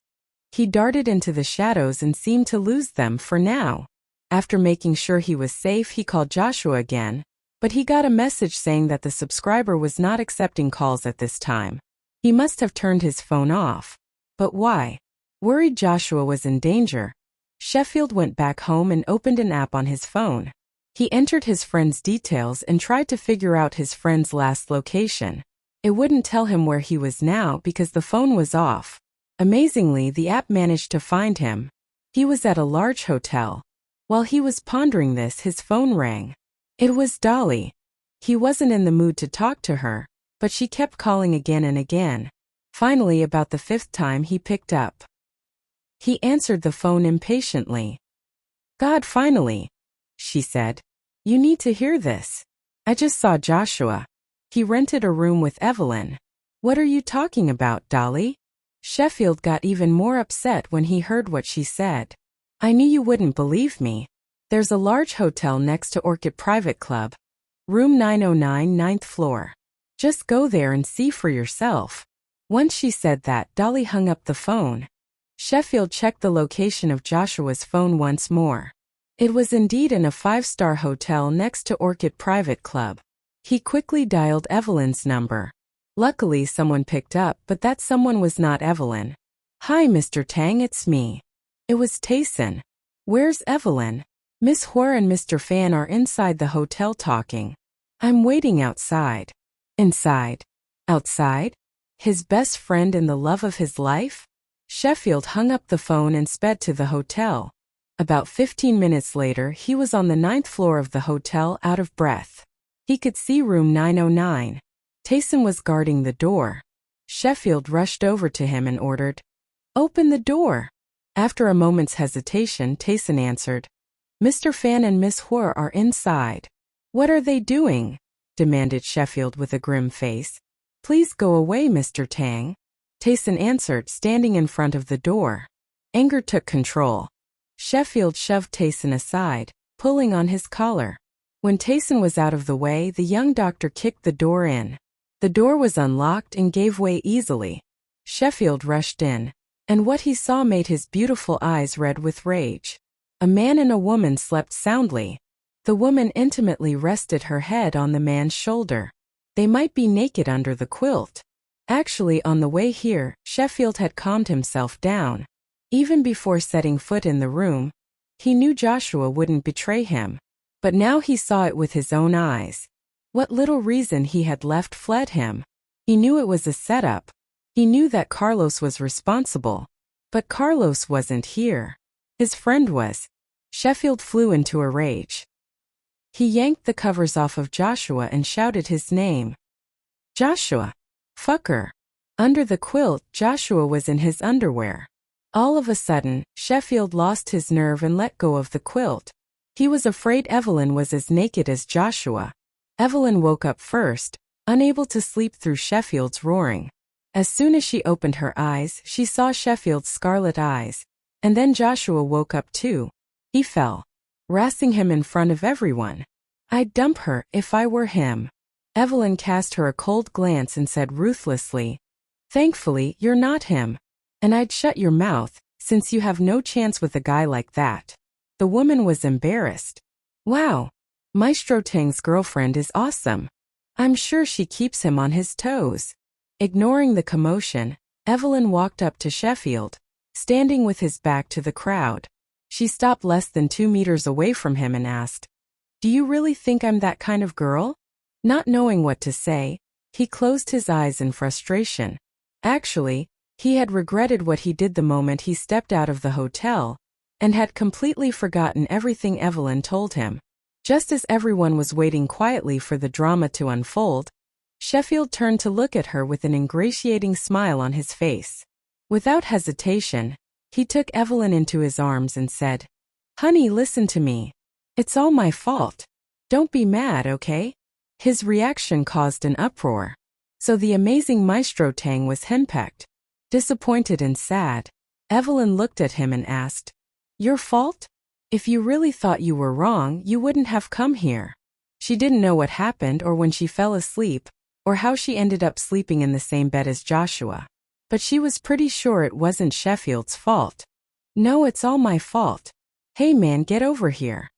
He darted into the shadows and seemed to lose them for now. After making sure he was safe, he called Joshua again, but he got a message saying that the subscriber was not accepting calls at this time. He must have turned his phone off. But why? Worried Joshua was in danger. Sheffield went back home and opened an app on his phone. He entered his friend's details and tried to figure out his friend's last location. It wouldn't tell him where he was now because the phone was off. Amazingly, the app managed to find him. He was at a large hotel. While he was pondering this, his phone rang. It was Dolly. He wasn't in the mood to talk to her, but she kept calling again and again. Finally, about the fifth time, he picked up. He answered the phone impatiently. God, finally, she said. You need to hear this. I just saw Joshua. He rented a room with Evelyn. What are you talking about, Dolly? Sheffield got even more upset when he heard what she said. I knew you wouldn't believe me. There's a large hotel next to Orchid Private Club. Room 909, 9th floor. Just go there and see for yourself. Once she said that, Dolly hung up the phone. Sheffield checked the location of Joshua's phone once more. It was indeed in a 5-star hotel next to Orchid Private Club. He quickly dialed Evelyn's number. Luckily, someone picked up, but that someone was not Evelyn. Hi, Mr. Tang, it's me. It was Tayson. Where's Evelyn? Miss Huo and Mr. Fan are inside the hotel talking. I'm waiting outside. Inside? Outside? His best friend and the love of his life? Sheffield hung up the phone and sped to the hotel. About 15 minutes later, he was on the 9th floor of the hotel, out of breath. He could see room 909. Tayson was guarding the door. Sheffield rushed over to him and ordered, Open the door. After a moment's hesitation, Tayson answered, Mr. Fan and Miss Huo are inside. What are they doing? Demanded Sheffield with a grim face. Please go away, Mr. Tang. Tayson answered, standing in front of the door. Anger took control. Sheffield shoved Tayson aside, pulling on his collar. When Tayson was out of the way, the young doctor kicked the door in. The door was unlocked and gave way easily. Sheffield rushed in, and what he saw made his beautiful eyes red with rage. A man and a woman slept soundly. The woman intimately rested her head on the man's shoulder. They might be naked under the quilt. Actually, on the way here, Sheffield had calmed himself down. Even before setting foot in the room, he knew Joshua wouldn't betray him. But now he saw it with his own eyes. What little reason he had left fled him. He knew it was a setup. He knew that Carlos was responsible. But Carlos wasn't here. His friend was. Sheffield flew into a rage. He yanked the covers off of Joshua and shouted his name. Joshua! Fucker! Under the quilt, Joshua was in his underwear. All of a sudden, Sheffield lost his nerve and let go of the quilt. He was afraid Evelyn was as naked as Joshua. Evelyn woke up first, unable to sleep through Sheffield's roaring. As soon as she opened her eyes, she saw Sheffield's scarlet eyes. And then Joshua woke up too. He fell, rassing him in front of everyone. I'd dump her if I were him. Evelyn cast her a cold glance and said ruthlessly, Thankfully, you're not him. And I'd shut your mouth, since you have no chance with a guy like that. The woman was embarrassed. Wow. Maestro Tang's girlfriend is awesome. I'm sure she keeps him on his toes. Ignoring the commotion, Evelyn walked up to Sheffield, standing with his back to the crowd. She stopped less than 2 meters away from him and asked, Do you really think I'm that kind of girl? Not knowing what to say, he closed his eyes in frustration. Actually, he had regretted what he did the moment he stepped out of the hotel, and had completely forgotten everything Evelyn told him. Just as everyone was waiting quietly for the drama to unfold, Sheffield turned to look at her with an ingratiating smile on his face. Without hesitation, he took Evelyn into his arms and said, Honey, listen to me. It's all my fault. Don't be mad, okay? His reaction caused an uproar. So the amazing Maestro Tang was henpecked. Disappointed and sad, Evelyn looked at him and asked, Your fault? If you really thought you were wrong, you wouldn't have come here. She didn't know what happened or when she fell asleep, or how she ended up sleeping in the same bed as Joshua. But she was pretty sure it wasn't Sheffield's fault. No, it's all my fault. Hey man, get over here.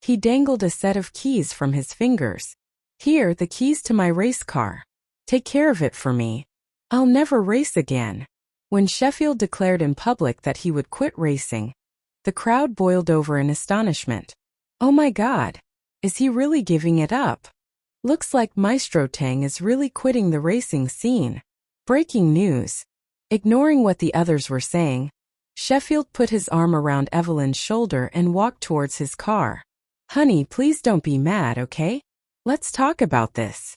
He dangled a set of keys from his fingers. Here, the keys to my race car. Take care of it for me. I'll never race again. When Sheffield declared in public that he would quit racing, the crowd boiled over in astonishment. Oh my God, is he really giving it up? Looks like Maestro Tang is really quitting the racing scene. Breaking news. Ignoring what the others were saying, Sheffield put his arm around Evelyn's shoulder and walked towards his car. Honey, please don't be mad, okay? Let's talk about this.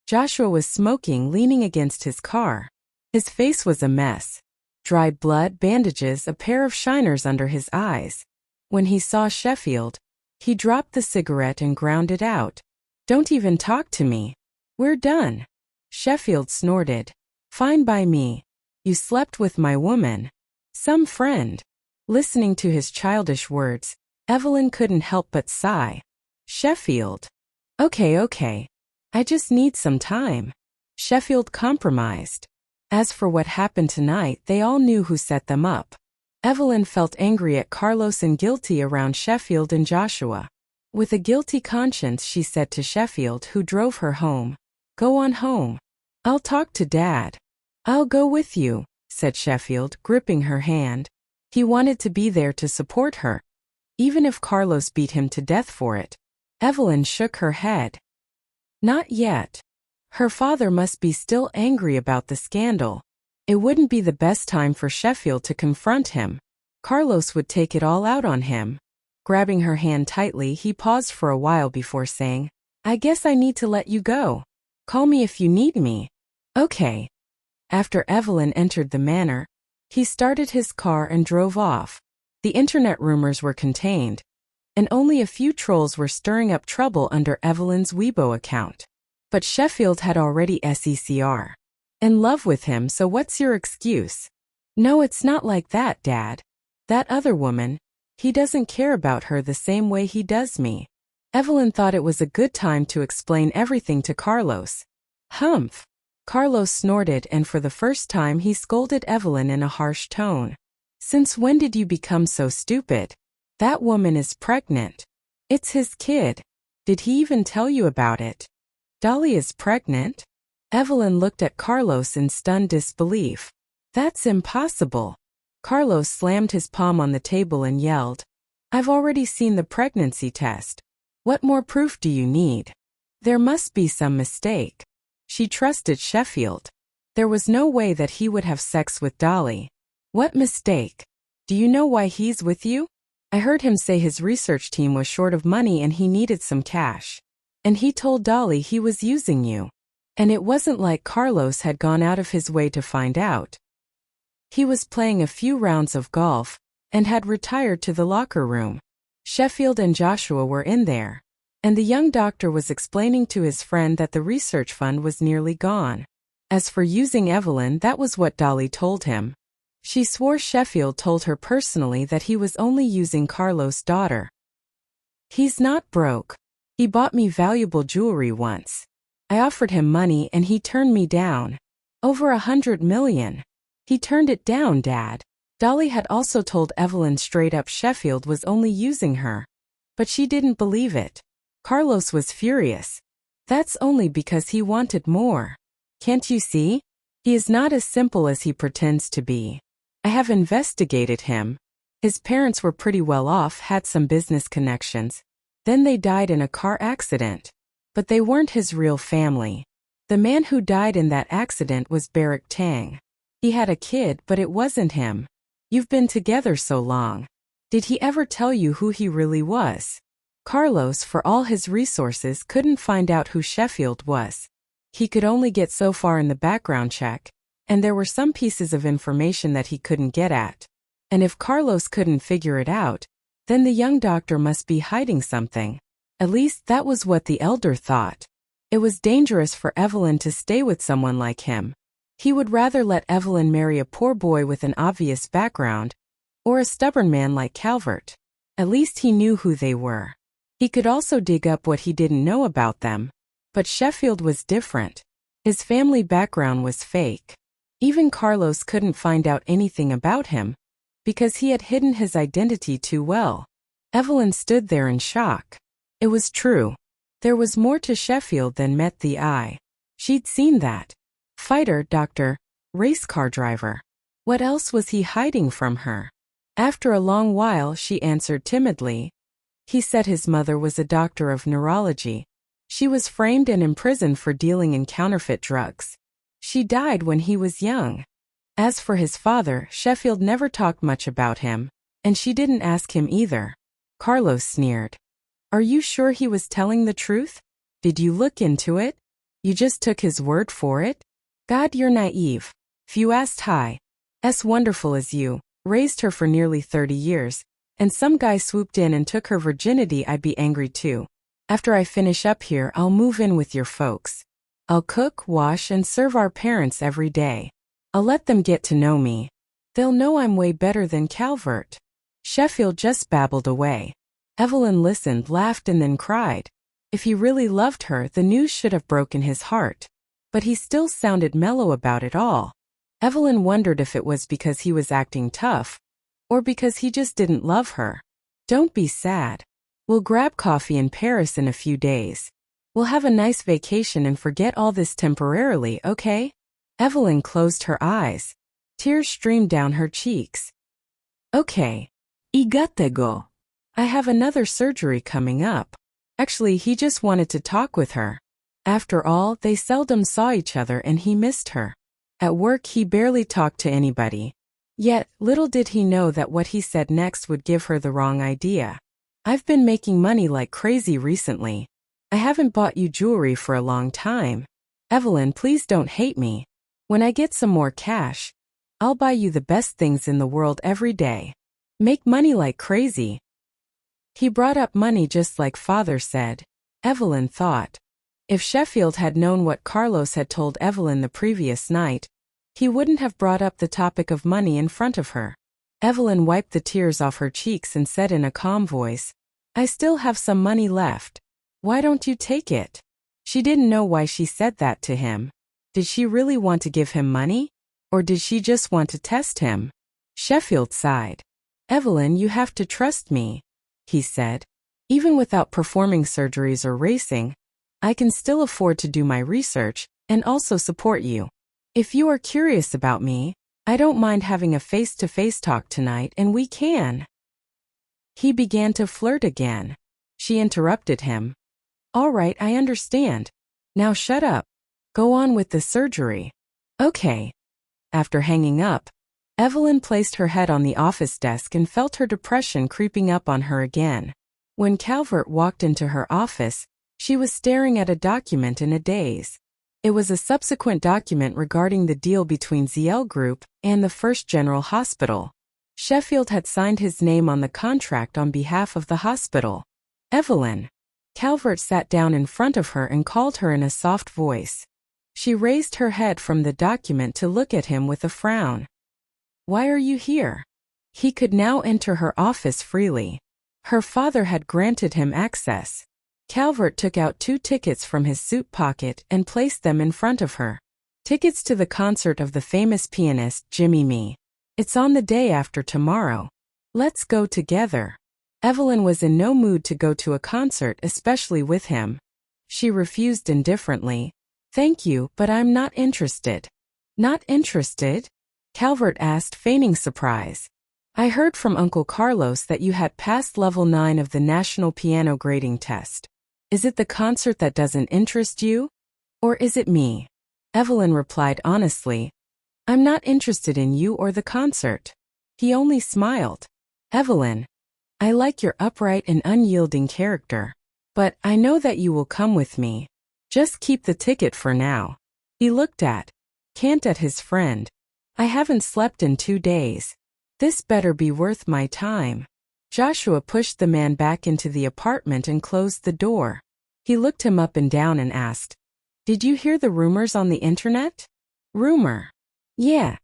Joshua was smoking, leaning against his car. His face was a mess. Dried blood, bandages, a pair of shiners under his eyes. When he saw Sheffield, he dropped the cigarette and ground it out. Don't even talk to me. We're done. Sheffield snorted. Fine by me. You slept with my woman. Some friend. Listening to his childish words, Evelyn couldn't help but sigh. Sheffield. Okay. I just need some time. Sheffield compromised. As for what happened tonight, they all knew who set them up. Evelyn felt angry at Carlos and guilty around Sheffield and Joshua. With a guilty conscience, she said to Sheffield, who drove her home, Go on home. I'll talk to Dad. I'll go with you, said Sheffield, gripping her hand. He wanted to be there to support her, even if Carlos beat him to death for it. Evelyn shook her head. Not yet. Her father must be still angry about the scandal. It wouldn't be the best time for Sheffield to confront him. Carlos would take it all out on him. Grabbing her hand tightly, he paused for a while before saying, I guess I need to let you go. Call me if you need me. Okay. After Evelyn entered the manor, he started his car and drove off. The internet rumors were contained, and only a few trolls were stirring up trouble under Evelyn's Weibo account. But Sheffield had already SECR. In love with him, so what's your excuse? No, it's not like that, Dad. That other woman, he doesn't care about her the same way he does me. Evelyn thought it was a good time to explain everything to Carlos. Humph. Carlos snorted, and for the first time he scolded Evelyn in a harsh tone. Since when did you become so stupid? That woman is pregnant. It's his kid. Did he even tell you about it? Dolly is pregnant? Evelyn looked at Carlos in stunned disbelief. That's impossible. Carlos slammed his palm on the table and yelled, I've already seen the pregnancy test. What more proof do you need? There must be some mistake. She trusted Sheffield. There was no way that he would have sex with Dolly. What mistake? Do you know why he's with you? I heard him say his research team was short of money and he needed some cash. And he told Dolly he was using you. And it wasn't like Carlos had gone out of his way to find out. He was playing a few rounds of golf, and had retired to the locker room. Sheffield and Joshua were in there, and the young doctor was explaining to his friend that the research fund was nearly gone. As for using Evelyn, that was what Dolly told him. She swore Sheffield told her personally that he was only using Carlos' daughter. He's not broke. He bought me valuable jewelry once. I offered him money and he turned me down. Over 100 million. He turned it down, Dad. Dolly had also told Evelyn straight up Sheffield was only using her. But she didn't believe it. Carlos was furious. That's only because he wanted more. Can't you see? He is not as simple as he pretends to be. I have investigated him. His parents were pretty well off, had some business connections. Then they died in a car accident. But they weren't his real family. The man who died in that accident was Barrick Tang. He had a kid, but it wasn't him. You've been together so long. Did he ever tell you who he really was? Carlos, for all his resources, couldn't find out who Sheffield was. He could only get so far in the background check, and there were some pieces of information that he couldn't get at. And if Carlos couldn't figure it out, then the young doctor must be hiding something. At least that was what the elder thought. It was dangerous for Evelyn to stay with someone like him. He would rather let Evelyn marry a poor boy with an obvious background, or a stubborn man like Calvert. At least he knew who they were. He could also dig up what he didn't know about them. But Sheffield was different. His family background was fake. Even Carlos couldn't find out anything about him, because he had hidden his identity too well. Evelyn stood there in shock. It was true. There was more to Sheffield than met the eye. She'd seen that. Fighter, doctor, race car driver. What else was he hiding from her? After a long while, she answered timidly. He said his mother was a doctor of neurology. She was framed and imprisoned for dealing in counterfeit drugs. She died when he was young. As for his father, Sheffield never talked much about him, and she didn't ask him either. Carlos sneered. Are you sure he was telling the truth? Did you look into it? You just took his word for it? God, you're naive. If you asked as wonderful as you, raised her for nearly 30 years, and some guy swooped in and took her virginity, I'd be angry too. After I finish up here, I'll move in with your folks. I'll cook, wash, and serve our parents every day. I'll let them get to know me. They'll know I'm way better than Calvert. Sheffield just babbled away. Evelyn listened, laughed, and then cried. If he really loved her, the news should have broken his heart. But he still sounded mellow about it all. Evelyn wondered if it was because he was acting tough, or because he just didn't love her. Don't be sad. We'll grab coffee in Paris in a few days. We'll have a nice vacation and forget all this temporarily, okay? Evelyn closed her eyes. Tears streamed down her cheeks. Okay. I gotta go. I have another surgery coming up. Actually, he just wanted to talk with her. After all, they seldom saw each other and he missed her. At work, he barely talked to anybody. Yet, little did he know that what he said next would give her the wrong idea. I've been making money like crazy recently. I haven't bought you jewelry for a long time. Evelyn, please don't hate me. When I get some more cash, I'll buy you the best things in the world every day. Make money like crazy. He brought up money just like father said, Evelyn thought. If Sheffield had known what Carlos had told Evelyn the previous night, he wouldn't have brought up the topic of money in front of her. Evelyn wiped the tears off her cheeks and said in a calm voice, I still have some money left. Why don't you take it? She didn't know why she said that to him. Did she really want to give him money? Or did she just want to test him? Sheffield sighed. Evelyn, you have to trust me, he said. Even without performing surgeries or racing, I can still afford to do my research and also support you. If you are curious about me, I don't mind having a face-to-face talk tonight and we can. He began to flirt again. She interrupted him. All right, I understand. Now shut up. Go on with the surgery. Okay. After hanging up, Evelyn placed her head on the office desk and felt her depression creeping up on her again. When Calvert walked into her office, she was staring at a document in a daze. It was a subsequent document regarding the deal between ZL Group and the First General Hospital. Sheffield had signed his name on the contract on behalf of the hospital. Evelyn. Calvert sat down in front of her and called her in a soft voice. She raised her head from the document to look at him with a frown. Why are you here? He could now enter her office freely. Her father had granted him access. Calvert took out 2 tickets from his suit pocket and placed them in front of her. Tickets to the concert of the famous pianist Jimmy Mee. It's on the day after tomorrow. Let's go together. Evelyn was in no mood to go to a concert, especially with him. She refused indifferently. Thank you, but I'm not interested. Not interested? Calvert asked, feigning surprise. I heard from Uncle Carlos that you had passed level 9 of the National Piano Grading Test. Is it the concert that doesn't interest you? Or is it me? Evelyn replied honestly. I'm not interested in you or the concert. He only smiled. Evelyn, I like your upright and unyielding character. But I know that you will come with me. Just keep the ticket for now. He looked at his friend. I haven't slept in 2 days. This better be worth my time. Joshua pushed the man back into the apartment and closed the door. He looked him up and down and asked, Did you hear the rumors on the internet? Rumor? Yeah.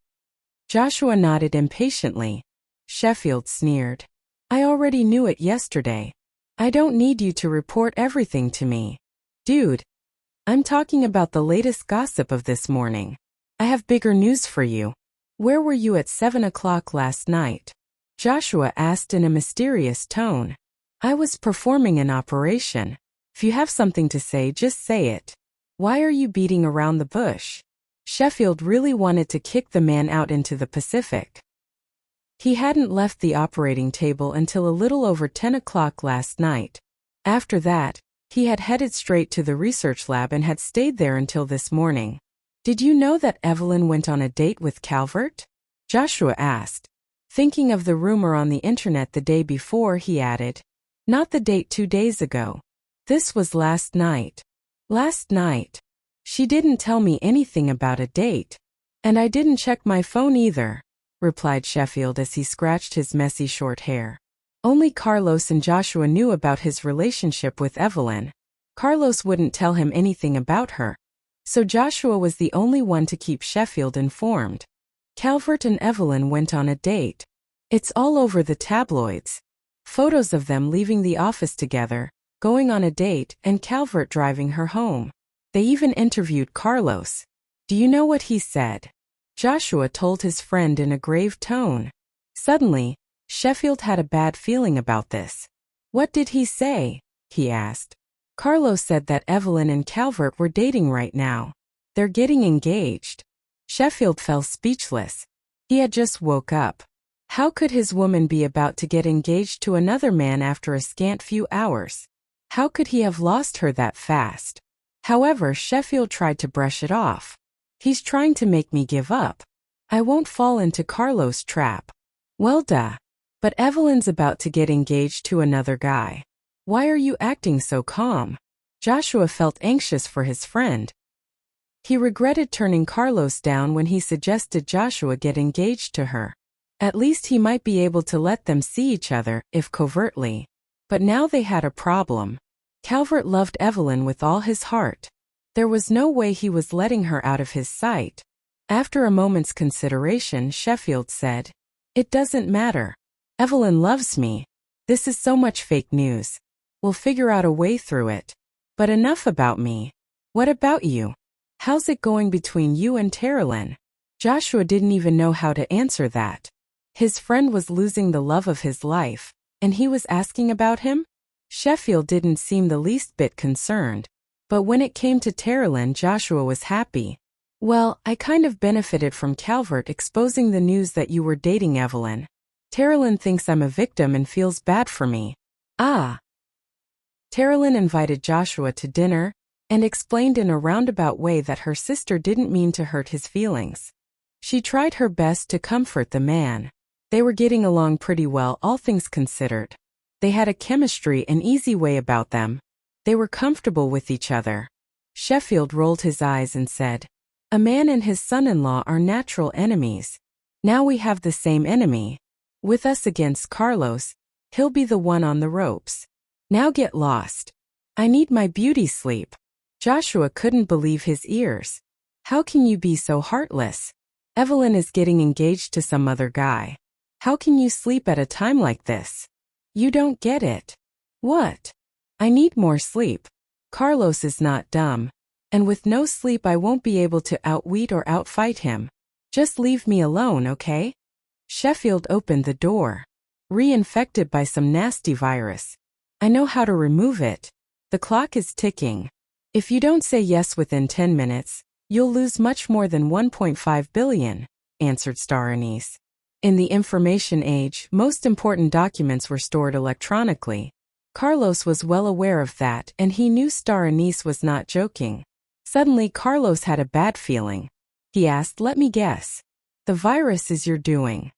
Joshua nodded impatiently. Sheffield sneered. I already knew it yesterday. I don't need you to report everything to me. Dude, I'm talking about the latest gossip of this morning. I have bigger news for you. Where were you at 7 o'clock last night? Joshua asked in a mysterious tone. I was performing an operation. If you have something to say, just say it. Why are you beating around the bush? Sheffield really wanted to kick the man out into the Pacific. He hadn't left the operating table until a little over 10 o'clock last night. After that, he had headed straight to the research lab and had stayed there until this morning. Did you know that Evelyn went on a date with Calvert? Joshua asked. Thinking of the rumor on the internet the day before, he added. Not the date 2 days ago. This was last night. Last night. She didn't tell me anything about a date. And I didn't check my phone either, replied Sheffield as he scratched his messy short hair. Only Carlos and Joshua knew about his relationship with Evelyn. Carlos wouldn't tell him anything about her. So Joshua was the only one to keep Sheffield informed. Calvert and Evelyn went on a date. It's all over the tabloids. Photos of them leaving the office together, going on a date, and Calvert driving her home. They even interviewed Carlos. Do you know what he said? Joshua told his friend in a grave tone. Suddenly, Sheffield had a bad feeling about this. What did he say? He asked. Carlos said that Evelyn and Calvert were dating right now. They're getting engaged. Sheffield fell speechless. He had just woke up. How could his woman be about to get engaged to another man after a scant few hours? How could he have lost her that fast? However, Sheffield tried to brush it off. He's trying to make me give up. I won't fall into Carlos' trap. Well, duh. But Evelyn's about to get engaged to another guy. Why are you acting so calm? Joshua felt anxious for his friend. He regretted turning Carlos down when he suggested Joshua get engaged to her. At least he might be able to let them see each other, if covertly. But now they had a problem. Calvert loved Evelyn with all his heart. There was no way he was letting her out of his sight. After a moment's consideration, Sheffield said, It doesn't matter. Evelyn loves me. This is so much fake news. We'll figure out a way through it. But enough about me. What about you? How's it going between you and Terrelyn? Joshua didn't even know how to answer that. His friend was losing the love of his life, and he was asking about him? Sheffield didn't seem the least bit concerned. But when it came to Terrelyn, Joshua was happy. Well, I kind of benefited from Calvert exposing the news that you were dating Evelyn. Terrelyn thinks I'm a victim and feels bad for me. Ah. Terrelyn invited Joshua to dinner and explained in a roundabout way that her sister didn't mean to hurt his feelings. She tried her best to comfort the man. They were getting along pretty well, all things considered. They had a chemistry and easy way about them. They were comfortable with each other. Sheffield rolled his eyes and said, A man and his son-in-law are natural enemies. Now we have the same enemy. With us against Carlos, he'll be the one on the ropes. Now get lost. I need my beauty sleep. Joshua couldn't believe his ears. How can you be so heartless? Evelyn is getting engaged to some other guy. How can you sleep at a time like this? You don't get it. What? I need more sleep. Carlos is not dumb. And with no sleep I won't be able to outwit or outfight him. Just leave me alone, okay? Sheffield opened the door. Reinfected by some nasty virus. I know how to remove it. The clock is ticking. If you don't say yes within 10 minutes, you'll lose much more than 1.5 billion, answered Star Anise. In the information age, most important documents were stored electronically. Carlos was well aware of that, and he knew Star Anise was not joking. Suddenly Carlos had a bad feeling. He asked, "Let me guess. The virus is your doing."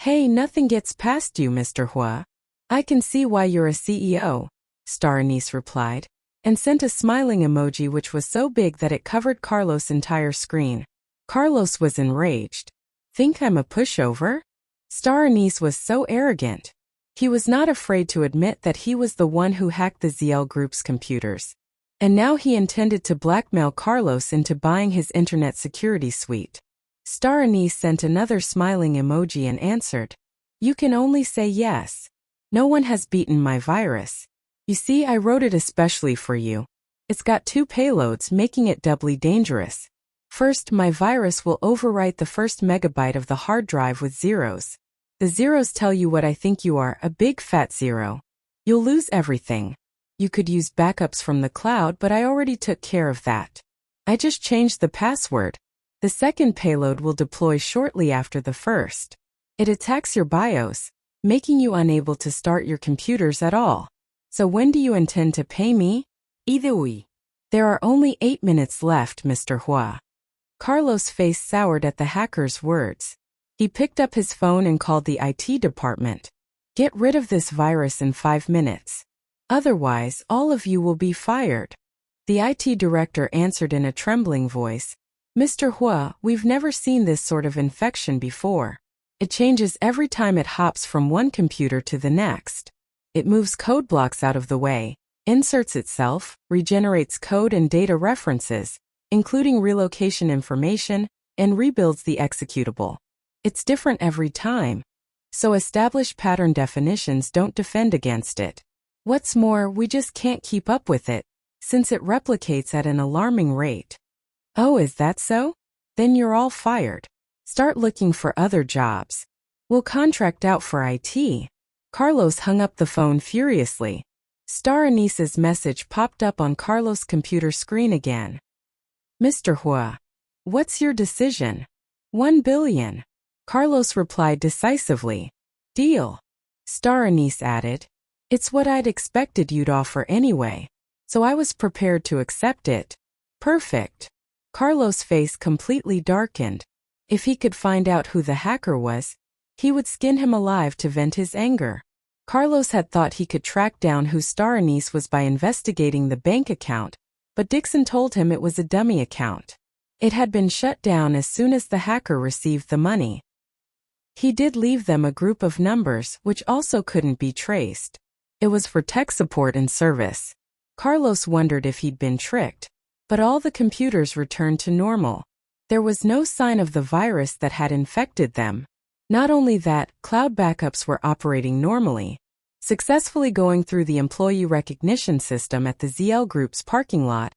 "Hey, nothing gets past you, Mr. Huo. I can see why you're a CEO, Star Anise replied, and sent a smiling emoji which was so big that it covered Carlos' entire screen. Carlos was enraged. Think I'm a pushover? Star Anise was so arrogant. He was not afraid to admit that he was the one who hacked the ZL Group's computers. And now he intended to blackmail Carlos into buying his internet security suite. Star Anise sent another smiling emoji and answered, "You can only say yes. No one has beaten my virus. You see, I wrote it especially for you. It's got 2 payloads, making it doubly dangerous. First, my virus will overwrite the first megabyte of the hard drive with zeros. The zeros tell you what I think you are, a big fat zero. You'll lose everything. You could use backups from the cloud, but I already took care of that. I just changed the password. The second payload will deploy shortly after the first. It attacks your BIOS, making you unable to start your computers at all. So when do you intend to pay me?" "Either way. There are only 8 minutes left, Mr. Huo." Carlos' face soured at the hacker's words. He picked up his phone and called the IT department. "Get rid of this virus in 5 minutes. Otherwise, all of you will be fired." The IT director answered in a trembling voice, "Mr. Huo, we've never seen this sort of infection before. It changes every time it hops from one computer to the next. It moves code blocks out of the way, inserts itself, regenerates code and data references, including relocation information, and rebuilds the executable. It's different every time. So established pattern definitions don't defend against it. What's more, we just can't keep up with it, since it replicates at an alarming rate." "Oh, is that so? Then you're all fired. Start looking for other jobs. We'll contract out for IT." Carlos hung up the phone furiously. Star Anise's message popped up on Carlos' computer screen again. "Mr. Huo, what's your decision?" 1 billion. Carlos replied decisively. "Deal." Star Anise added, "It's what I'd expected you'd offer anyway, so I was prepared to accept it." "Perfect." Carlos' face completely darkened. If he could find out who the hacker was, he would skin him alive to vent his anger. Carlos had thought he could track down who Star Anise was by investigating the bank account, but Dixon told him it was a dummy account. It had been shut down as soon as the hacker received the money. He did leave them a group of numbers which also couldn't be traced. It was for tech support and service. Carlos wondered if he'd been tricked, but all the computers returned to normal. There was no sign of the virus that had infected them. Not only that, cloud backups were operating normally, successfully going through the employee recognition system at the ZL Group's parking lot.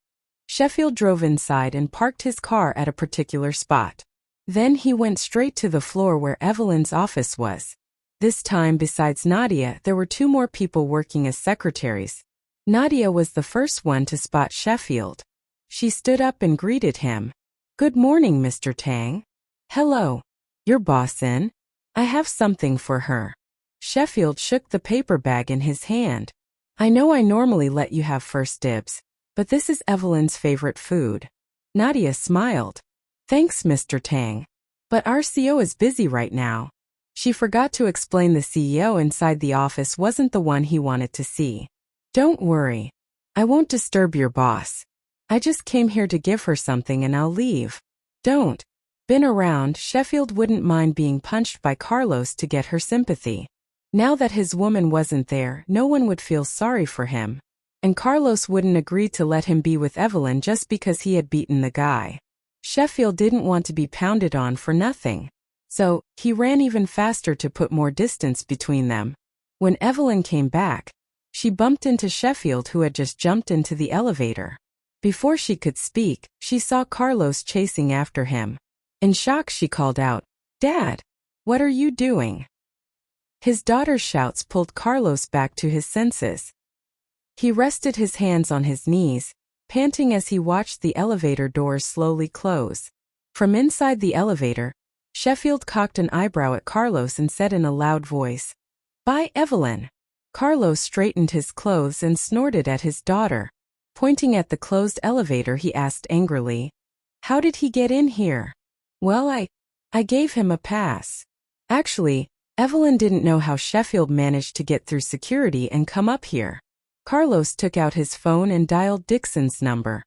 Sheffield drove inside and parked his car at a particular spot. Then he went straight to the floor where Evelyn's office was. This time, besides Nadia, there were 2 more people working as secretaries. Nadia was the first one to spot Sheffield. She stood up and greeted him. "Good morning, Mr. Tang." "Hello. Your boss in? I have something for her." Sheffield shook the paper bag in his hand. "I know I normally let you have first dibs, but this is Evelyn's favorite food." Nadia smiled. "Thanks, Mr. Tang. But our CEO is busy right now." She forgot to explain the CEO inside the office wasn't the one he wanted to see. "Don't worry. I won't disturb your boss. I just came here to give her something and I'll leave." "Don't. been around, Sheffield wouldn't mind being punched by Carlos to get her sympathy. Now that his woman wasn't there, no one would feel sorry for him. And Carlos wouldn't agree to let him be with Evelyn just because he had beaten the guy. Sheffield didn't want to be pounded on for nothing. So, he ran even faster to put more distance between them. When Evelyn came back, she bumped into Sheffield, who had just jumped into the elevator. Before she could speak, she saw Carlos chasing after him. In shock, she called out, "Dad, what are you doing?" His daughter's shouts pulled Carlos back to his senses. He rested his hands on his knees, panting as he watched the elevator doors slowly close. From inside the elevator, Sheffield cocked an eyebrow at Carlos and said in a loud voice, "Bye, Evelyn." Carlos straightened his clothes and snorted at his daughter. Pointing at the closed elevator, he asked angrily, "How did he get in here?" "Well, I gave him a pass." Actually, Evelyn didn't know how Sheffield managed to get through security and come up here. Carlos took out his phone and dialed Dixon's number.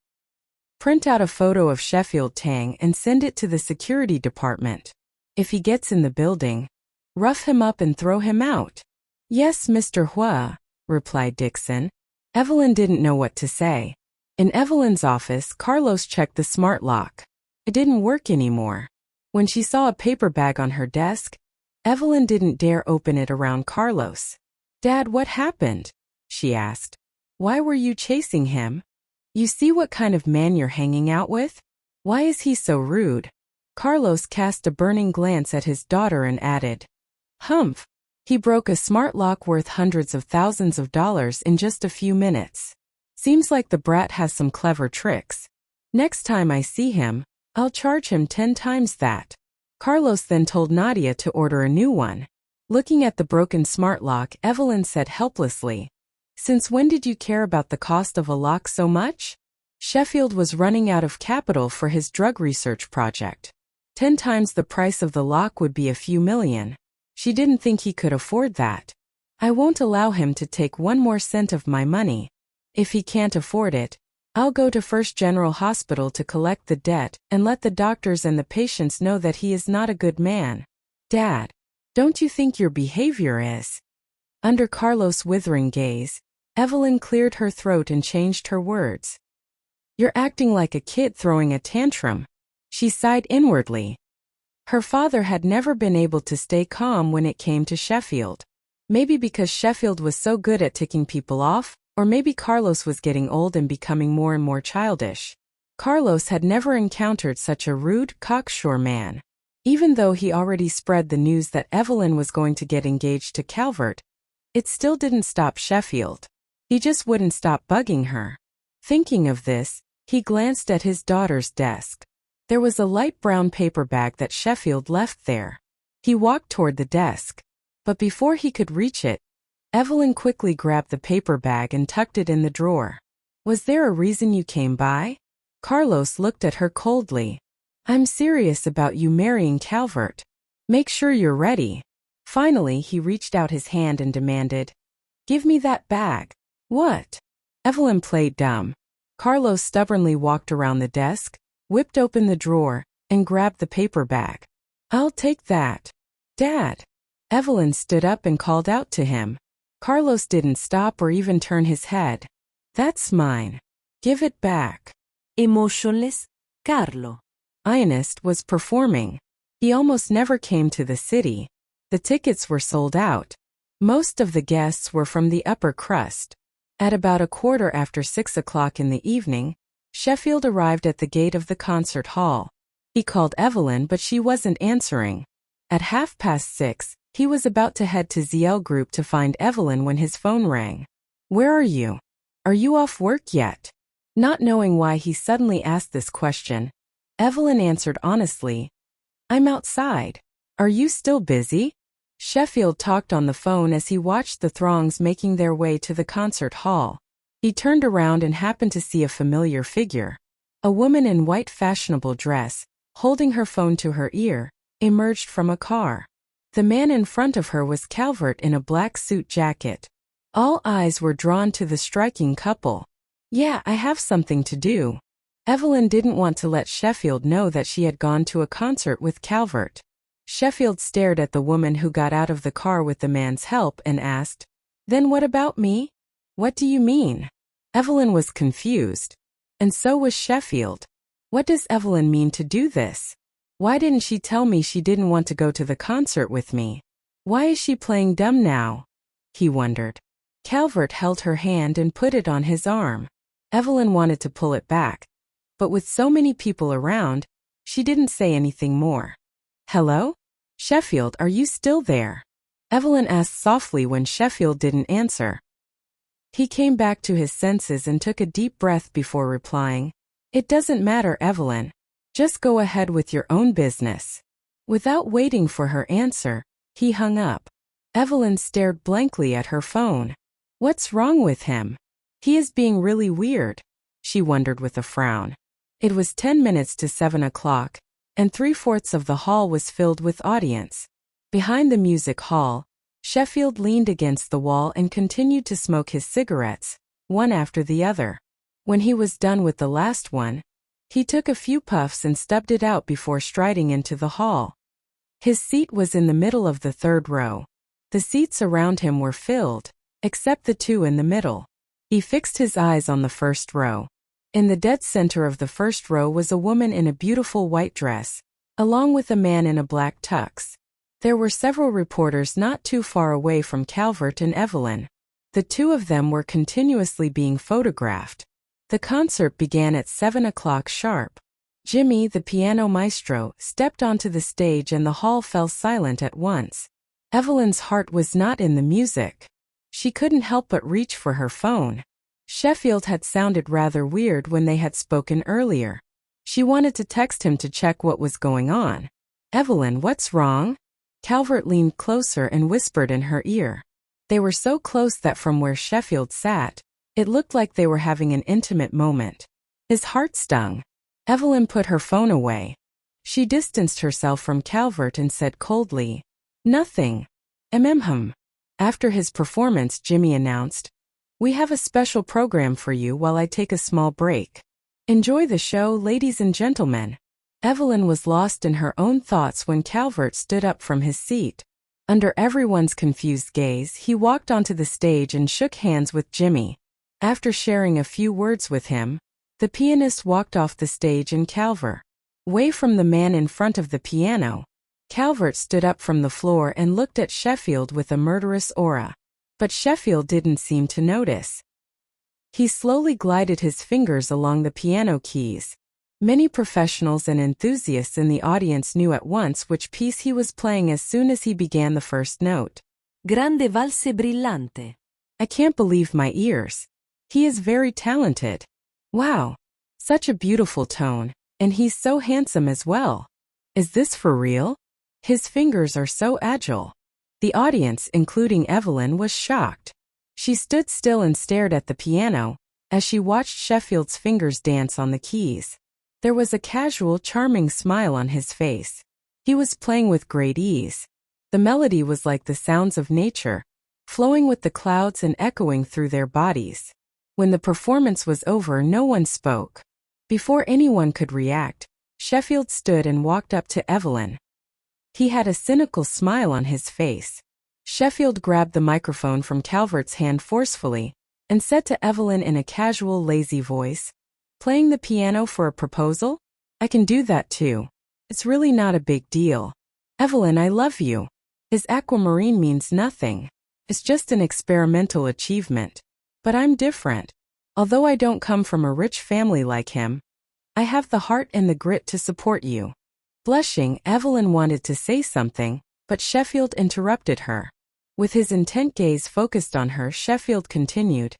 "Print out a photo of Sheffield Tang and send it to the security department. If he gets in the building, rough him up and throw him out." "Yes, Mr. Huo," replied Dixon. Evelyn didn't know what to say. In Evelyn's office, Carlos checked the smart lock. It didn't work anymore. When she saw a paper bag on her desk, Evelyn didn't dare open it around Carlos. "Dad, what happened?" she asked. "Why were you chasing him? You see what kind of man you're hanging out with? Why is he so rude?" Carlos cast a burning glance at his daughter and added, "Humph. He broke a smart lock worth hundreds of thousands of dollars in just a few minutes. Seems like the brat has some clever tricks. Next time I see him, I'll charge him 10 times that." Carlos then told Nadia to order a new one. Looking at the broken smart lock, Evelyn said helplessly, "Since when did you care about the cost of a lock so much?" Sheffield was running out of capital for his drug research project. 10 times the price of the lock would be a few million. She didn't think he could afford that. "I won't allow him to take 1 more cent of my money. If he can't afford it, I'll go to First General Hospital to collect the debt and let the doctors and the patients know that he is not a good man." "Dad, don't you think your behavior is?" Under Carlos' withering gaze, Evelyn cleared her throat and changed her words. "You're acting like a kid throwing a tantrum." She sighed inwardly. Her father had never been able to stay calm when it came to Sheffield. Maybe because Sheffield was so good at ticking people off, or maybe Carlos was getting old and becoming more and more childish. Carlos had never encountered such a rude, cocksure man. Even though he already spread the news that Evelyn was going to get engaged to Calvert, it still didn't stop Sheffield. He just wouldn't stop bugging her. Thinking of this, he glanced at his daughter's desk. There was a light brown paper bag that Sheffield left there. He walked toward the desk. But before he could reach it, Evelyn quickly grabbed the paper bag and tucked it in the drawer. "Was there a reason you came by?" Carlos looked at her coldly. "I'm serious about you marrying Calvert. Make sure you're ready." Finally, he reached out his hand and demanded, "Give me that bag." "What?" Evelyn played dumb. Carlos stubbornly walked around the desk, whipped open the drawer, and grabbed the paper bag. "I'll take that." "Dad." Evelyn stood up and called out to him. Carlos didn't stop or even turn his head. "That's mine. Give it back." Emotionless, Carlo. Ionist was performing. He almost never came to the city. The tickets were sold out. Most of the guests were from the upper crust. At about 6:15 in the evening, Sheffield arrived at the gate of the concert hall. He called Evelyn, but she wasn't answering. At 6:30, he was about to head to ZL Group to find Evelyn when his phone rang. "Where are you? Are you off work yet?" Not knowing why he suddenly asked this question, Evelyn answered honestly, "I'm outside. Are you still busy?" Sheffield talked on the phone as he watched the throngs making their way to the concert hall. He turned around and happened to see a familiar figure. A woman in white fashionable dress, holding her phone to her ear, emerged from a car. The man in front of her was Calvert in a black suit jacket. All eyes were drawn to the striking couple. "Yeah, I have something to do." Evelyn didn't want to let Sheffield know that she had gone to a concert with Calvert. Sheffield stared at the woman who got out of the car with the man's help and asked, "Then what about me? What do you mean?" Evelyn was confused. And so was Sheffield. What does Evelyn mean to do this? Why didn't she tell me she didn't want to go to the concert with me? Why is she playing dumb now? He wondered. Calvert held her hand and put it on his arm. Evelyn wanted to pull it back, but with so many people around, she didn't say anything more. "Hello? Sheffield, are you still there?" Evelyn asked softly when Sheffield didn't answer. He came back to his senses and took a deep breath before replying, "It doesn't matter, Evelyn. Just go ahead with your own business." Without waiting for her answer, he hung up. Evelyn stared blankly at her phone. What's wrong with him? He is being really weird, she wondered with a frown. It was 10 minutes to 7 o'clock, and 3/4 of the hall was filled with audience. Behind the music hall, Sheffield leaned against the wall and continued to smoke his cigarettes, one after the other. When he was done with the last one, he took a few puffs and stubbed it out before striding into the hall. His seat was in the middle of the third row. The seats around him were filled, except the two in the middle. He fixed his eyes on the first row. In the dead center of the first row was a woman in a beautiful white dress, along with a man in a black tux. There were several reporters not too far away from Calvert and Evelyn. The two of them were continuously being photographed. The concert began at 7 o'clock sharp. Jimmy, the piano maestro, stepped onto the stage and the hall fell silent at once. Evelyn's heart was not in the music. She couldn't help but reach for her phone. Sheffield had sounded rather weird when they had spoken earlier. She wanted to text him to check what was going on. "Evelyn, what's wrong?" Calvert leaned closer and whispered in her ear. They were so close that from where Sheffield sat, it looked like they were having an intimate moment. His heart stung. Evelyn put her phone away. She distanced herself from Calvert and said coldly, "Nothing. After his performance, Jimmy announced, "We have a special program for you while I take a small break. Enjoy the show, ladies and gentlemen." Evelyn was lost in her own thoughts when Calvert stood up from his seat. Under everyone's confused gaze, he walked onto the stage and shook hands with Jimmy. After sharing a few words with him, the pianist walked off the stage and Calvert, away from the man in front of the piano. Calvert stood up from the floor and looked at Sheffield with a murderous aura. But Sheffield didn't seem to notice. He slowly glided his fingers along the piano keys. Many professionals and enthusiasts in the audience knew at once which piece he was playing as soon as he began the first note. Grande valse brillante. I can't believe my ears. He is very talented. Wow. Such a beautiful tone, and he's so handsome as well. Is this for real? His fingers are so agile. The audience, including Evelyn, was shocked. She stood still and stared at the piano, as she watched Sheffield's fingers dance on the keys. There was a casual, charming smile on his face. He was playing with great ease. The melody was like the sounds of nature, flowing with the clouds and echoing through their bodies. When the performance was over, no one spoke. Before anyone could react, Sheffield stood and walked up to Evelyn. He had a cynical smile on his face. Sheffield grabbed the microphone from Calvert's hand forcefully and said to Evelyn in a casual, lazy voice, "Playing the piano for a proposal? I can do that too. It's really not a big deal. Evelyn, I love you. His aquamarine means nothing. It's just an experimental achievement. But I'm different. Although I don't come from a rich family like him, I have the heart and the grit to support you." Blushing, Evelyn wanted to say something, but Sheffield interrupted her. With his intent gaze focused on her, Sheffield continued,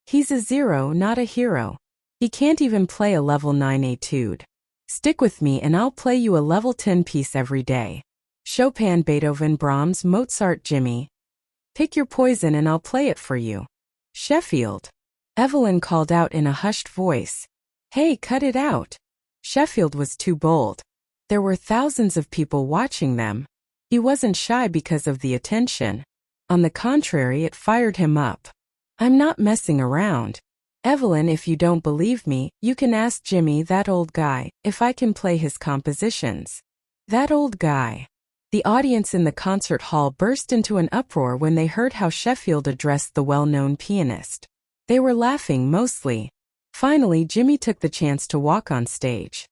"He's a zero, not a hero. He can't even play a level 9 etude. Stick with me and I'll play you a level 10 piece every day. Chopin, Beethoven, Brahms, Mozart, Jimmy. Pick your poison and I'll play it for you." "Sheffield." Evelyn called out in a hushed voice. "Hey, cut it out." Sheffield was too bold. There were thousands of people watching them. He wasn't shy because of the attention. On the contrary, it fired him up. "I'm not messing around. Evelyn, if you don't believe me, you can ask Jimmy, that old guy, if I can play his compositions. That old guy. The audience in the concert hall burst into an uproar when they heard how Sheffield addressed the well-known pianist. They were laughing mostly. Finally, Jimmy took the chance to walk on stage.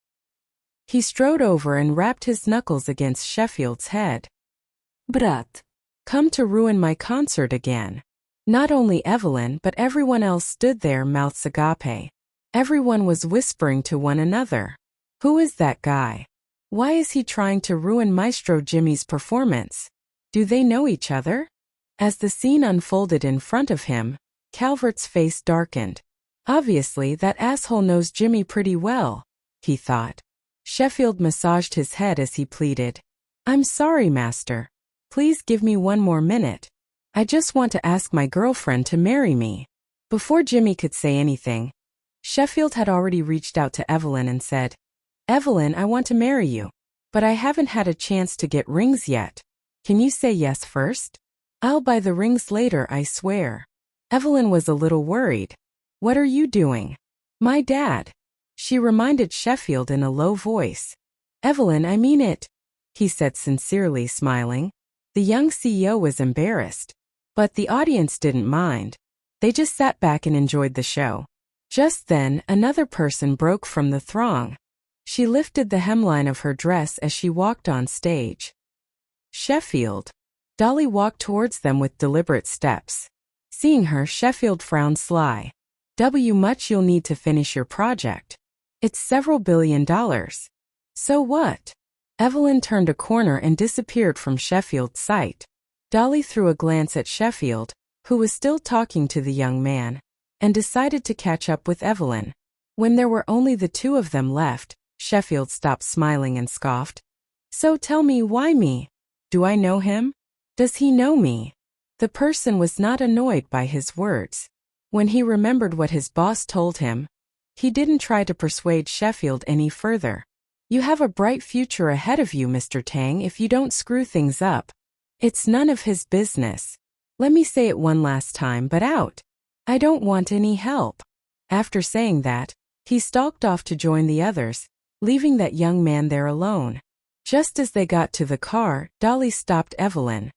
He strode over and rapped his knuckles against Sheffield's head. Brat. Come to ruin my concert again. Not only Evelyn but everyone else stood there, mouths agape. Everyone was whispering to one another. Who is that guy? Why is he trying to ruin Maestro Jimmy's performance? Do they know each other? As the scene unfolded in front of him, Calvert's face darkened. Obviously that asshole knows Jimmy pretty well, he thought. Sheffield massaged his head as he pleaded. I'm sorry, master. Please give me one more minute. I just want to ask my girlfriend to marry me. Before Jimmy could say anything, Sheffield had already reached out to Evelyn and said, Evelyn, I want to marry you, but I haven't had a chance to get rings yet. Can you say yes first? I'll buy the rings later, I swear. Evelyn was a little worried. What are you doing? My dad. She reminded Sheffield in a low voice. Evelyn, I mean it, he said sincerely, smiling. The young CEO was embarrassed. But the audience didn't mind. They just sat back and enjoyed the show. Just then, another person broke from the throng. She lifted the hemline of her dress as she walked on stage. Sheffield. Dolly walked towards them with deliberate steps. Seeing her, Sheffield frowned sly. Much you'll need to finish your project. It's several $1 billion. So what? Evelyn turned a corner and disappeared from Sheffield's sight. Dolly threw a glance at Sheffield, who was still talking to the young man, and decided to catch up with Evelyn. When there were only the two of them left, Sheffield stopped smiling and scoffed. So tell me, why me? Do I know him? Does he know me? The person was not annoyed by his words. When he remembered what his boss told him, he didn't try to persuade Sheffield any further. You have a bright future ahead of you, Mr. Tang, if you don't screw things up. It's none of his business. Let me say it one last time, but out. I don't want any help. After saying that, he stalked off to join the others, leaving that young man there alone. Just as they got to the car, Dolly stopped Evelyn.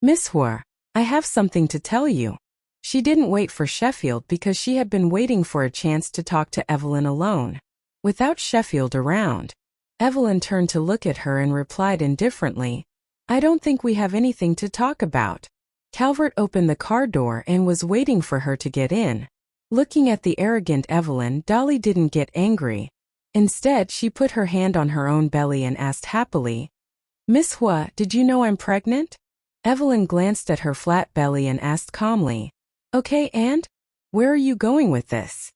Miss Huo, I have something to tell you. She didn't wait for Sheffield because she had been waiting for a chance to talk to Evelyn alone. Without Sheffield around, Evelyn turned to look at her and replied indifferently, I don't think we have anything to talk about. Calvert opened the car door and was waiting for her to get in. Looking at the arrogant Evelyn, Dolly didn't get angry. Instead, she put her hand on her own belly and asked happily, Miss Huo, did you know I'm pregnant? Evelyn glanced at her flat belly and asked calmly, Okay, and? Where are you going with this?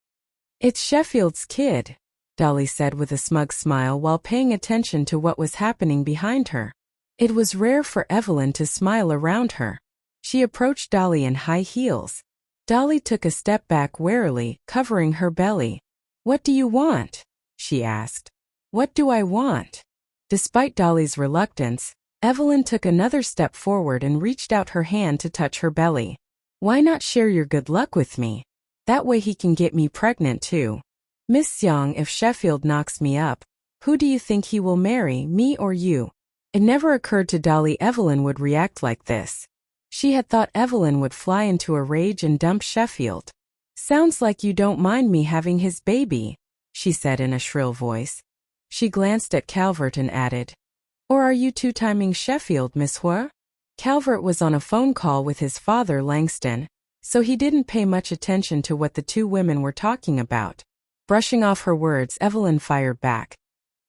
It's Sheffield's kid, Dolly said with a smug smile while paying attention to what was happening behind her. It was rare for Evelyn to smile around her. She approached Dolly in high heels. Dolly took a step back warily, covering her belly. What do you want? She asked. What do I want? Despite Dolly's reluctance, Evelyn took another step forward and reached out her hand to touch her belly. Why not share your good luck with me? That way he can get me pregnant too. Miss Xiang, if Sheffield knocks me up, who do you think he will marry, me or you? It never occurred to Dolly Evelyn would react like this. She had thought Evelyn would fly into a rage and dump Sheffield. Sounds like you don't mind me having his baby, she said in a shrill voice. She glanced at Calvert and added, Or are you two-timing Sheffield, Miss Huo? Calvert was on a phone call with his father, Langston, so he didn't pay much attention to what the two women were talking about. Brushing off her words, Evelyn fired back.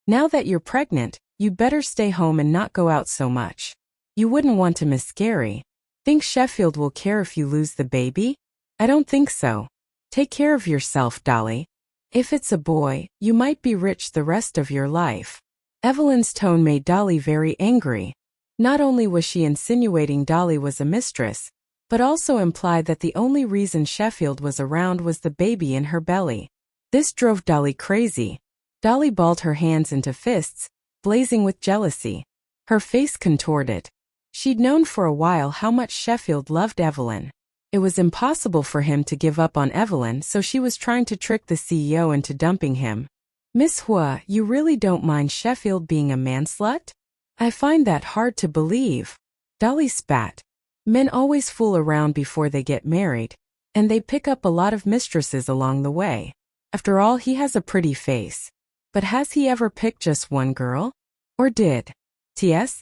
Now that you're pregnant, you'd better stay home and not go out so much. You wouldn't want to miscarry. Think Sheffield will care if you lose the baby? I don't think so. Take care of yourself, Dolly. If it's a boy, you might be rich the rest of your life. Evelyn's tone made Dolly very angry. Not only was she insinuating Dolly was a mistress, but also implied that the only reason Sheffield was around was the baby in her belly. This drove Dolly crazy. Dolly balled her hands into fists, blazing with jealousy. Her face contorted. She'd known for a while how much Sheffield loved Evelyn. It was impossible for him to give up on Evelyn, so she was trying to trick the CEO into dumping him. Miss Huo, you really don't mind Sheffield being a manslut? I find that hard to believe. Dolly spat. Men always fool around before they get married, and they pick up a lot of mistresses along the way. After all, he has a pretty face. But has he ever picked just one girl? Or did? T.S.?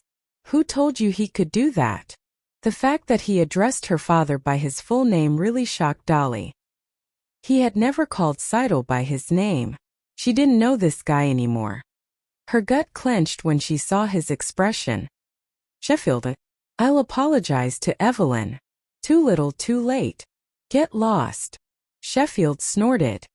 Who told you he could do that? The fact that he addressed her father by his full name really shocked Dolly. He had never called Seidel by his name. She didn't know this guy anymore. Her gut clenched when she saw his expression. Sheffield, I'll apologize to Evelyn. Too little, too late. Get lost. Sheffield snorted.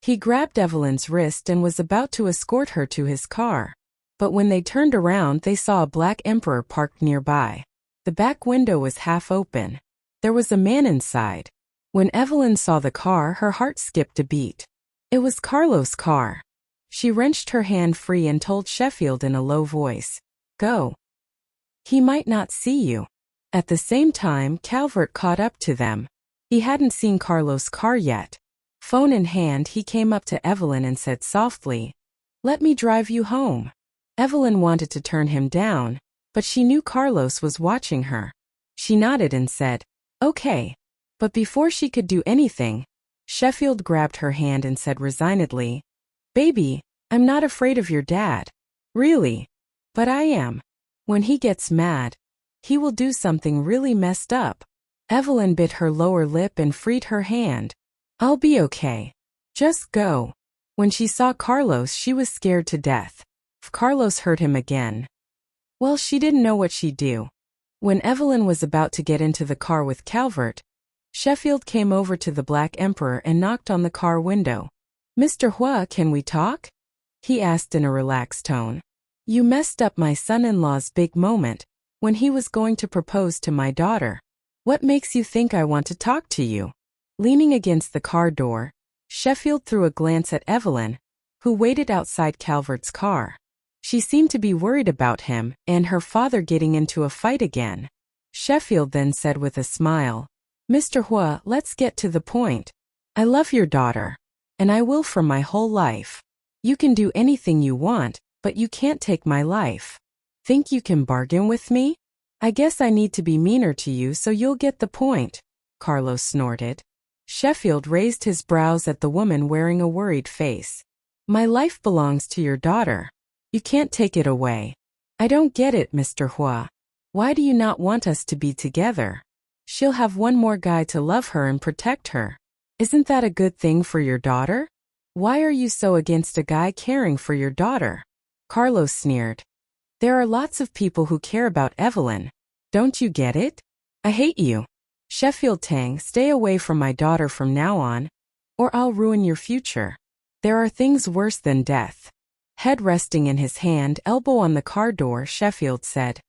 He grabbed Evelyn's wrist and was about to escort her to his car. But when they turned around, they saw a black Emperor parked nearby. The back window was half open. There was a man inside. When Evelyn saw the car, her heart skipped a beat. It was Carlos' car. She wrenched her hand free and told Sheffield in a low voice, "Go. He might not see you." At the same time, Calvert caught up to them. He hadn't seen Carlos' car yet. Phone in hand, he came up to Evelyn and said softly, "Let me drive you home." Evelyn wanted to turn him down, but she knew Carlos was watching her. She nodded and said, "Okay." But before she could do anything, Sheffield grabbed her hand and said resignedly, "Baby, I'm not afraid of your dad. Really. But I am. When he gets mad, he will do something really messed up." Evelyn bit her lower lip and freed her hand. "I'll be okay. Just go." When she saw Carlos, she was scared to death. If Carlos hurt him again, well, she didn't know what she'd do. When Evelyn was about to get into the car with Calvert, Sheffield came over to the Black Emperor and knocked on the car window. "Mr. Huo, can we talk?" he asked in a relaxed tone. "You messed up my son-in-law's big moment, when he was going to propose to my daughter. What makes you think I want to talk to you?" Leaning against the car door, Sheffield threw a glance at Evelyn, who waited outside Calvert's car. She seemed to be worried about him and her father getting into a fight again. Sheffield then said with a smile, "Mr. Huo, let's get to the point. I love your daughter, and I will for my whole life. You can do anything you want, but you can't take my life. Think you can bargain with me? I guess I need to be meaner to you so you'll get the point," Carlos snorted. Sheffield raised his brows at the woman wearing a worried face. "My life belongs to your daughter. You can't take it away." "I don't get it, Mr. Huo. Why do you not want us to be together? She'll have one more guy to love her and protect her. Isn't that a good thing for your daughter? Why are you so against a guy caring for your daughter?" Carlos sneered. "There are lots of people who care about Evelyn. Don't you get it? I hate you. Sheffield Tang, stay away from my daughter from now on, or I'll ruin your future. There are things worse than death." Head resting in his hand, elbow on the car door, Sheffield said,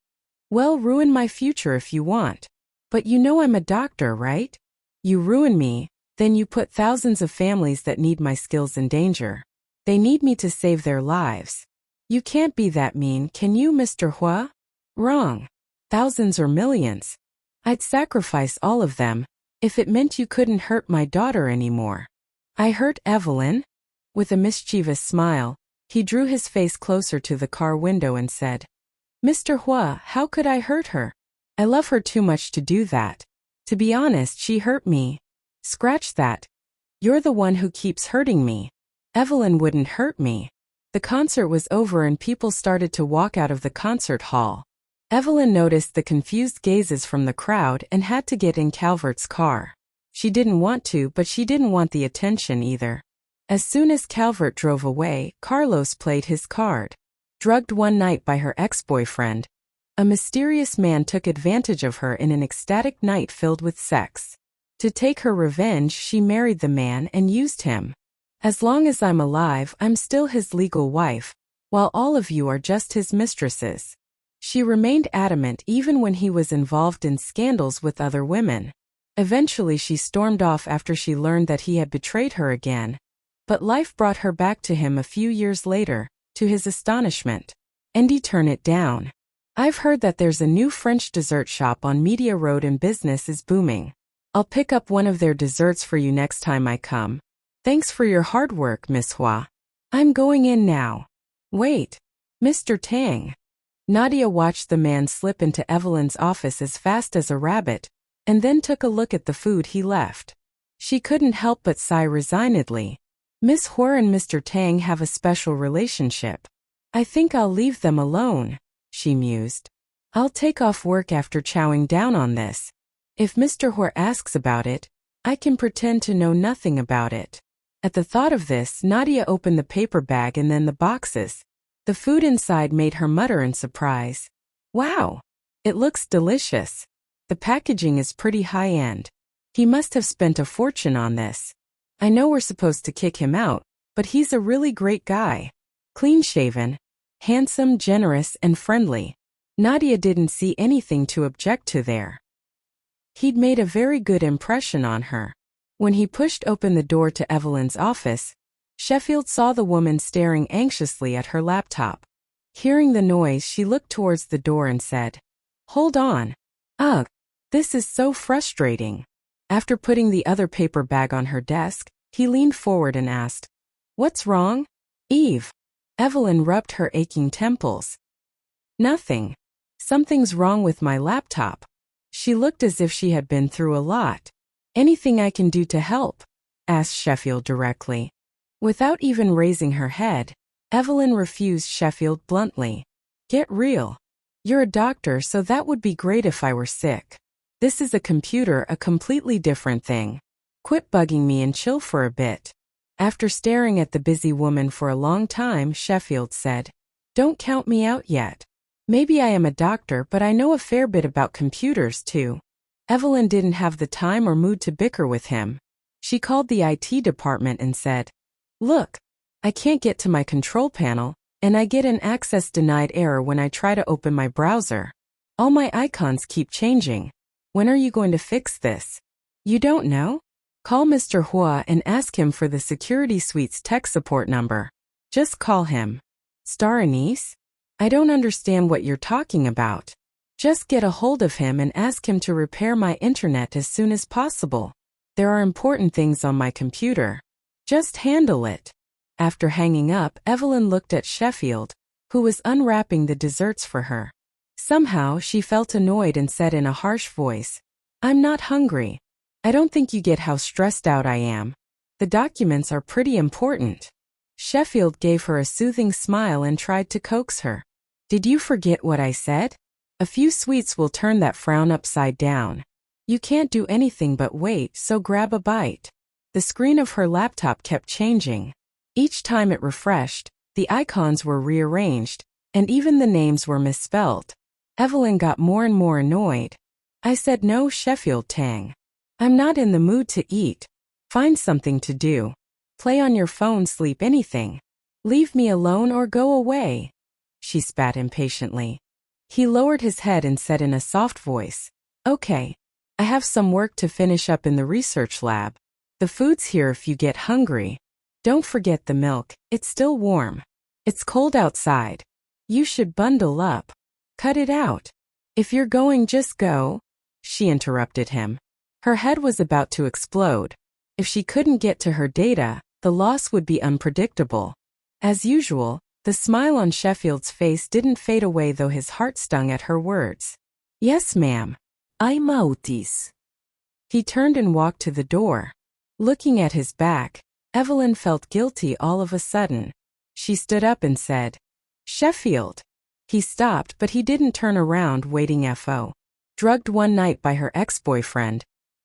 "Well, ruin my future if you want. But you know I'm a doctor, right? You ruin me, then you put thousands of families that need my skills in danger. They need me to save their lives. You can't be that mean, can you, Mr. Huo?" "Wrong. Thousands or millions. I'd sacrifice all of them, if it meant you couldn't hurt my daughter anymore." "I hurt Evelyn?" With a mischievous smile, he drew his face closer to the car window and said, "Mr. Huo, how could I hurt her? I love her too much to do that. To be honest, she hurt me." "Scratch that. You're the one who keeps hurting me. Evelyn wouldn't hurt me." The concert was over and people started to walk out of the concert hall. Evelyn noticed the confused gazes from the crowd and had to get in Calvert's car. She didn't want to, but she didn't want the attention either. As soon as Calvert drove away, Carlos played his card. Drugged one night by her ex-boyfriend, a mysterious man took advantage of her in an ecstatic night filled with sex. To take her revenge, she married the man and used him. "As long as I'm alive, I'm still his legal wife, while all of you are just his mistresses." She remained adamant even when he was involved in scandals with other women. Eventually she stormed off after she learned that he had betrayed her again. But life brought her back to him a few years later, to his astonishment. "Andy, turn it down. I've heard that there's a new French dessert shop on Media Road and business is booming. I'll pick up one of their desserts for you next time I come. Thanks for your hard work, Miss Hua. I'm going in now. Wait, Mr. Tang. Nadia watched the man slip into Evelyn's office as fast as a rabbit, and then took a look at the food he left. She couldn't help but sigh resignedly. Miss Hua and Mr. Tang have a special relationship. I think I'll leave them alone, she mused. I'll take off work after chowing down on this. If Mr. Hua asks about it, I can pretend to know nothing about it. At the thought of this, Nadia opened the paper bag and then the boxes. The food inside made her mutter in surprise. Wow! It looks delicious. The packaging is pretty high-end. He must have spent a fortune on this. I know we're supposed to kick him out, but he's a really great guy. Clean-shaven, handsome, generous, and friendly. Nadia didn't see anything to object to there. He'd made a very good impression on her. When he pushed open the door to Evelyn's office, Sheffield saw the woman staring anxiously at her laptop. Hearing the noise, she looked towards the door and said, "Hold on. Ugh, this is so frustrating." After putting the other paper bag on her desk, he leaned forward and asked, "What's wrong, Eve?" Evelyn rubbed her aching temples. "Nothing. Something's wrong with my laptop." She looked as if she had been through a lot. "Anything I can do to help?" asked Sheffield directly. Without even raising her head, Evelyn refused Sheffield bluntly. "Get real. You're a doctor, so that would be great if I were sick. This is a computer, a completely different thing. Quit bugging me and chill for a bit." After staring at the busy woman for a long time, Sheffield said, "Don't count me out yet. Maybe I am a doctor, but I know a fair bit about computers too." Evelyn didn't have the time or mood to bicker with him. She called the IT department and said, "Look, I can't get to my control panel, and I get an access denied error when I try to open my browser. All my icons keep changing. When are you going to fix this?" "You don't know? Call Mr. Hua and ask him for the Security Suite's tech support number. Just call him." "Star Anise? I don't understand what you're talking about." "Just get a hold of him and ask him to repair my internet as soon as possible. There are important things on my computer. Just handle it." After hanging up, Evelyn looked at Sheffield, who was unwrapping the desserts for her. Somehow, she felt annoyed and said in a harsh voice, "I'm not hungry. I don't think you get how stressed out I am. The documents are pretty important." Sheffield gave her a soothing smile and tried to coax her. "Did you forget what I said? A few sweets will turn that frown upside down. You can't do anything but wait, so grab a bite." The screen of her laptop kept changing. Each time it refreshed, the icons were rearranged, and even the names were misspelled. Evelyn got more and more annoyed. "I said no, Sheffield Tang. I'm not in the mood to eat. Find something to do. Play on your phone, sleep, anything. Leave me alone or go away." She spat impatiently. He lowered his head and said in a soft voice, "Okay. I have some work to finish up in the research lab. The food's here if you get hungry. Don't forget the milk, it's still warm. It's cold outside. You should bundle up. Cut it out. If you're going, just go." She interrupted him. Her head was about to explode. If she couldn't get to her data, the loss would be unpredictable. As usual, the smile on Sheffield's face didn't fade away, though his heart stung at her words. "Yes, ma'am. I'm Autis." He turned and walked to the door. Looking at his back, Evelyn felt guilty all of a sudden. She stood up and said, "Sheffield." He stopped, but he didn't turn around, waiting. Drugged one night by her ex-boyfriend,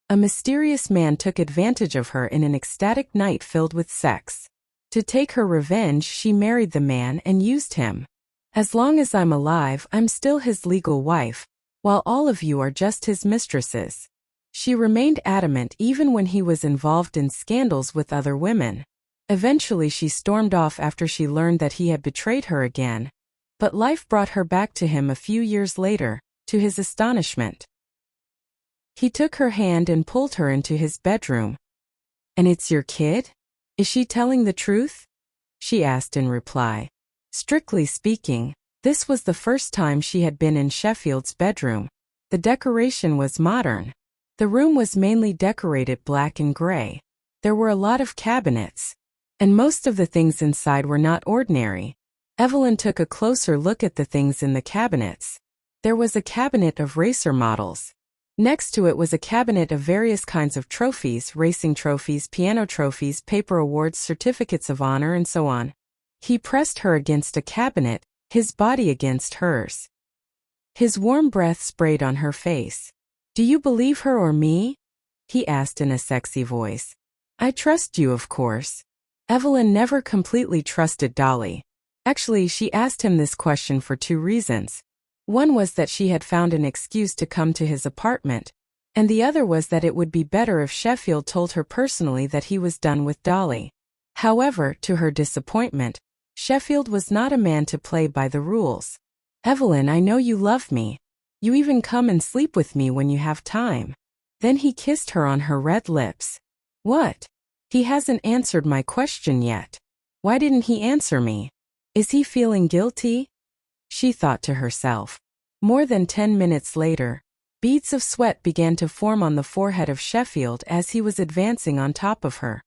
a mysterious man took advantage of her in an ecstatic night filled with sex. To take her revenge, she married the man and used him. "As long as I'm alive, I'm still his legal wife, while all of you are just his mistresses." She remained adamant even when he was involved in scandals with other women. Eventually she stormed off after she learned that he had betrayed her again. But life brought her back to him a few years later, to his astonishment. He took her hand and pulled her into his bedroom. "And it's your kid? Is she telling the truth?" she asked in reply. Strictly speaking, this was the first time she had been in Sheffield's bedroom. The decoration was modern. The room was mainly decorated black and gray. There were a lot of cabinets, and most of the things inside were not ordinary. Evelyn took a closer look at the things in the cabinets. There was a cabinet of racer models. Next to it was a cabinet of various kinds of trophies, racing trophies, piano trophies, paper awards, certificates of honor, and so on. He pressed her against a cabinet, his body against hers. His warm breath sprayed on her face. "Do you believe her or me?" he asked in a sexy voice. "I trust you, of course." Evelyn never completely trusted Dolly. Actually, she asked him this question for two reasons. One was that she had found an excuse to come to his apartment, and the other was that it would be better if Sheffield told her personally that he was done with Dolly. However, to her disappointment, Sheffield was not a man to play by the rules. "Evelyn, I know you love me. You even come and sleep with me when you have time." Then he kissed her on her red lips. "What? He hasn't answered my question yet. Why didn't he answer me? Is he feeling guilty?" She thought to herself. More than 10 minutes later, beads of sweat began to form on the forehead of Sheffield as he was advancing on top of her.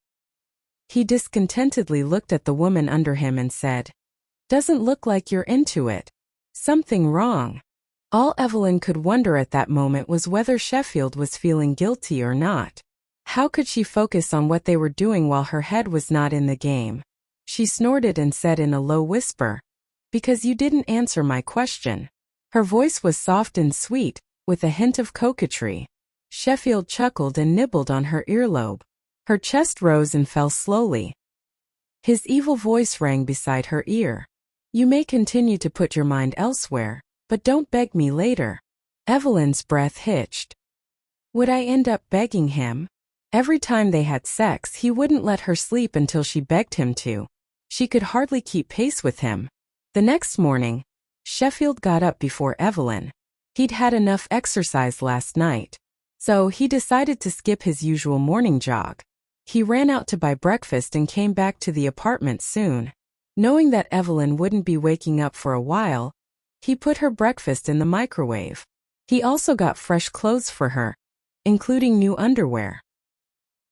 He discontentedly looked at the woman under him and said, "Doesn't look like you're into it. Something wrong?" All Evelyn could wonder at that moment was whether Sheffield was feeling guilty or not. How could she focus on what they were doing while her head was not in the game? She snorted and said in a low whisper, "Because you didn't answer my question." Her voice was soft and sweet, with a hint of coquetry. Sheffield chuckled and nibbled on her earlobe. Her chest rose and fell slowly. His evil voice rang beside her ear. "You may continue to put your mind elsewhere, but don't beg me later." Evelyn's breath hitched. Would I end up begging him? Every time they had sex, he wouldn't let her sleep until she begged him to. She could hardly keep pace with him. The next morning, Sheffield got up before Evelyn. He'd had enough exercise last night, so he decided to skip his usual morning jog. He ran out to buy breakfast and came back to the apartment soon. Knowing that Evelyn wouldn't be waking up for a while, he put her breakfast in the microwave. He also got fresh clothes for her, including new underwear.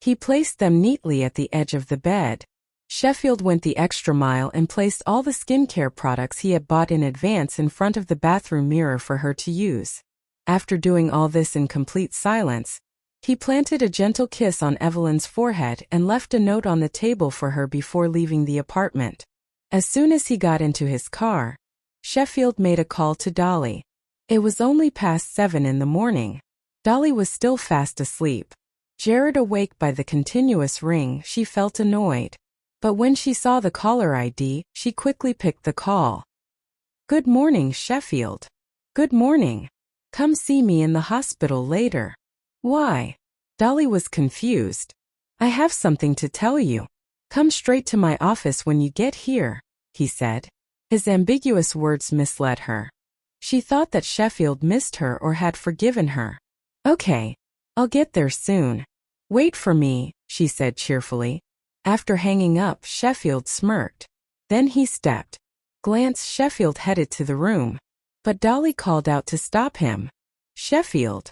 He placed them neatly at the edge of the bed. Sheffield went the extra mile and placed all the skincare products he had bought in advance in front of the bathroom mirror for her to use. After doing all this in complete silence, he planted a gentle kiss on Evelyn's forehead and left a note on the table for her before leaving the apartment. As soon as he got into his car, Sheffield made a call to Dolly. It was only past 7 in the morning. Dolly was still fast asleep. Jared awake by the continuous ring, she felt annoyed. But when she saw the caller ID, she quickly picked the call. "Good morning, Sheffield." "Good morning. Come see me in the hospital later." "Why?" Dolly was confused. "I have something to tell you. Come straight to my office when you get here," he said. His ambiguous words misled her. She thought that Sheffield missed her or had forgiven her. "Okay, I'll get there soon. Wait for me," she said cheerfully. After hanging up, Sheffield smirked. Then he stepped. Sheffield headed to the room. But Dolly called out to stop him. "Sheffield."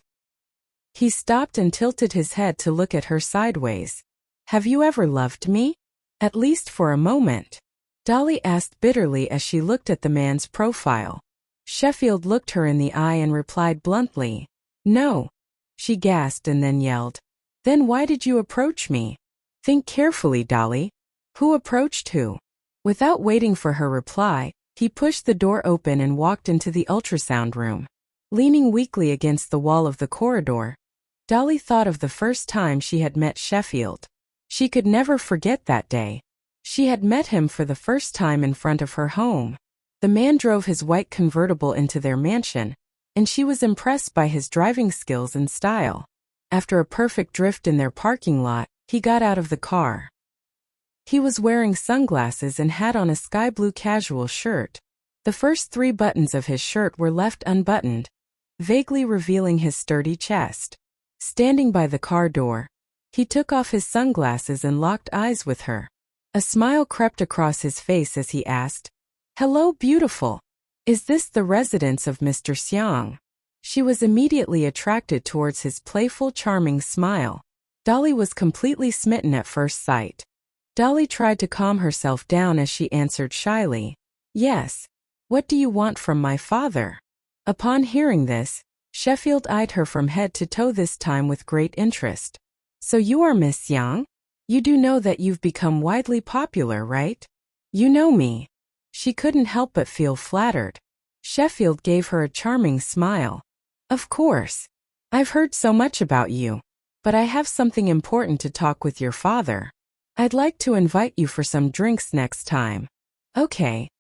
He stopped and tilted his head to look at her sideways. "Have you ever loved me? At least for a moment?" Dolly asked bitterly as she looked at the man's profile. Sheffield looked her in the eye and replied bluntly, "No." She gasped and then yelled, "Then why did you approach me?" "Think carefully, Dolly. Who approached who?" Without waiting for her reply, he pushed the door open and walked into the ultrasound room. Leaning weakly against the wall of the corridor, Dolly thought of the first time she had met Sheffield. She could never forget that day. She had met him for the first time in front of her home. The man drove his white convertible into their mansion, and she was impressed by his driving skills and style. After a perfect drift in their parking lot, he got out of the car. He was wearing sunglasses and had on a sky blue casual shirt. The first 3 buttons of his shirt were left unbuttoned, vaguely revealing his sturdy chest. Standing by the car door, he took off his sunglasses and locked eyes with her. A smile crept across his face as he asked, "Hello, beautiful. Is this the residence of Mr. Xiang?" She was immediately attracted towards his playful, charming smile. Dolly was completely smitten at first sight. Dolly tried to calm herself down as she answered shyly, "Yes. What do you want from my father?" Upon hearing this, Sheffield eyed her from head to toe, this time with great interest. "So you are Miss Yang? You do know that you've become widely popular, right? You know me." She couldn't help but feel flattered. Sheffield gave her a charming smile. "Of course. I've heard so much about you. But I have something important to talk with your father. I'd like to invite you for some drinks next time." "Okay.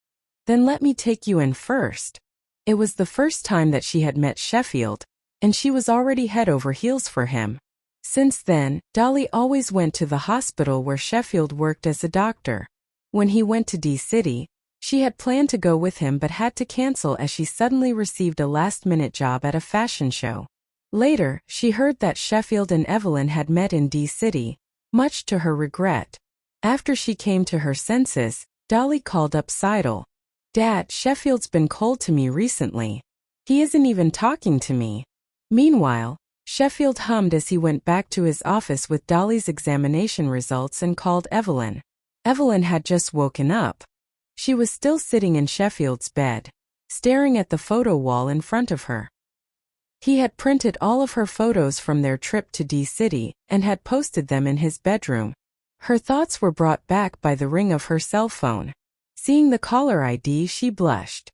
Then let me take you in first." It was the first time that she had met Sheffield, and she was already head over heels for him. Since then, Dolly always went to the hospital where Sheffield worked as a doctor. When he went to D-City, she had planned to go with him but had to cancel as she suddenly received a last-minute job at a fashion show. Later, she heard that Sheffield and Evelyn had met in D-City, much to her regret. After she came to her senses, Dolly called up Seidel. "Dad, Sheffield's been cold to me recently. He isn't even talking to me." Meanwhile, Sheffield hummed as he went back to his office with Dolly's examination results and called Evelyn. Evelyn had just woken up. She was still sitting in Sheffield's bed, staring at the photo wall in front of her. He had printed all of her photos from their trip to D-City and had posted them in his bedroom. Her thoughts were brought back by the ring of her cell phone. Seeing the caller ID, she blushed.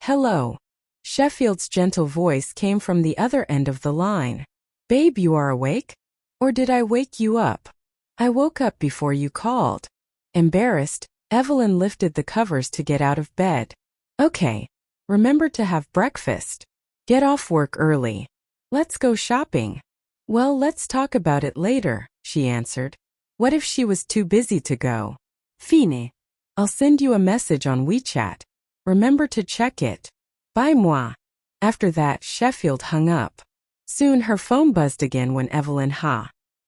"Hello." Sheffield's gentle voice came from the other end of the line. "Babe, you are awake? Or did I wake you up?" "I woke up before you called." Embarrassed, Evelyn lifted the covers to get out of bed. "Okay. Remember to have breakfast. Get off work early. Let's go shopping." "Well, let's talk about it later," she answered. What if she was too busy to go? Fine. I'll send you a message on WeChat. Remember to check it. Bye moi. After that, Sheffield hung up. Soon her phone buzzed again when Evelyn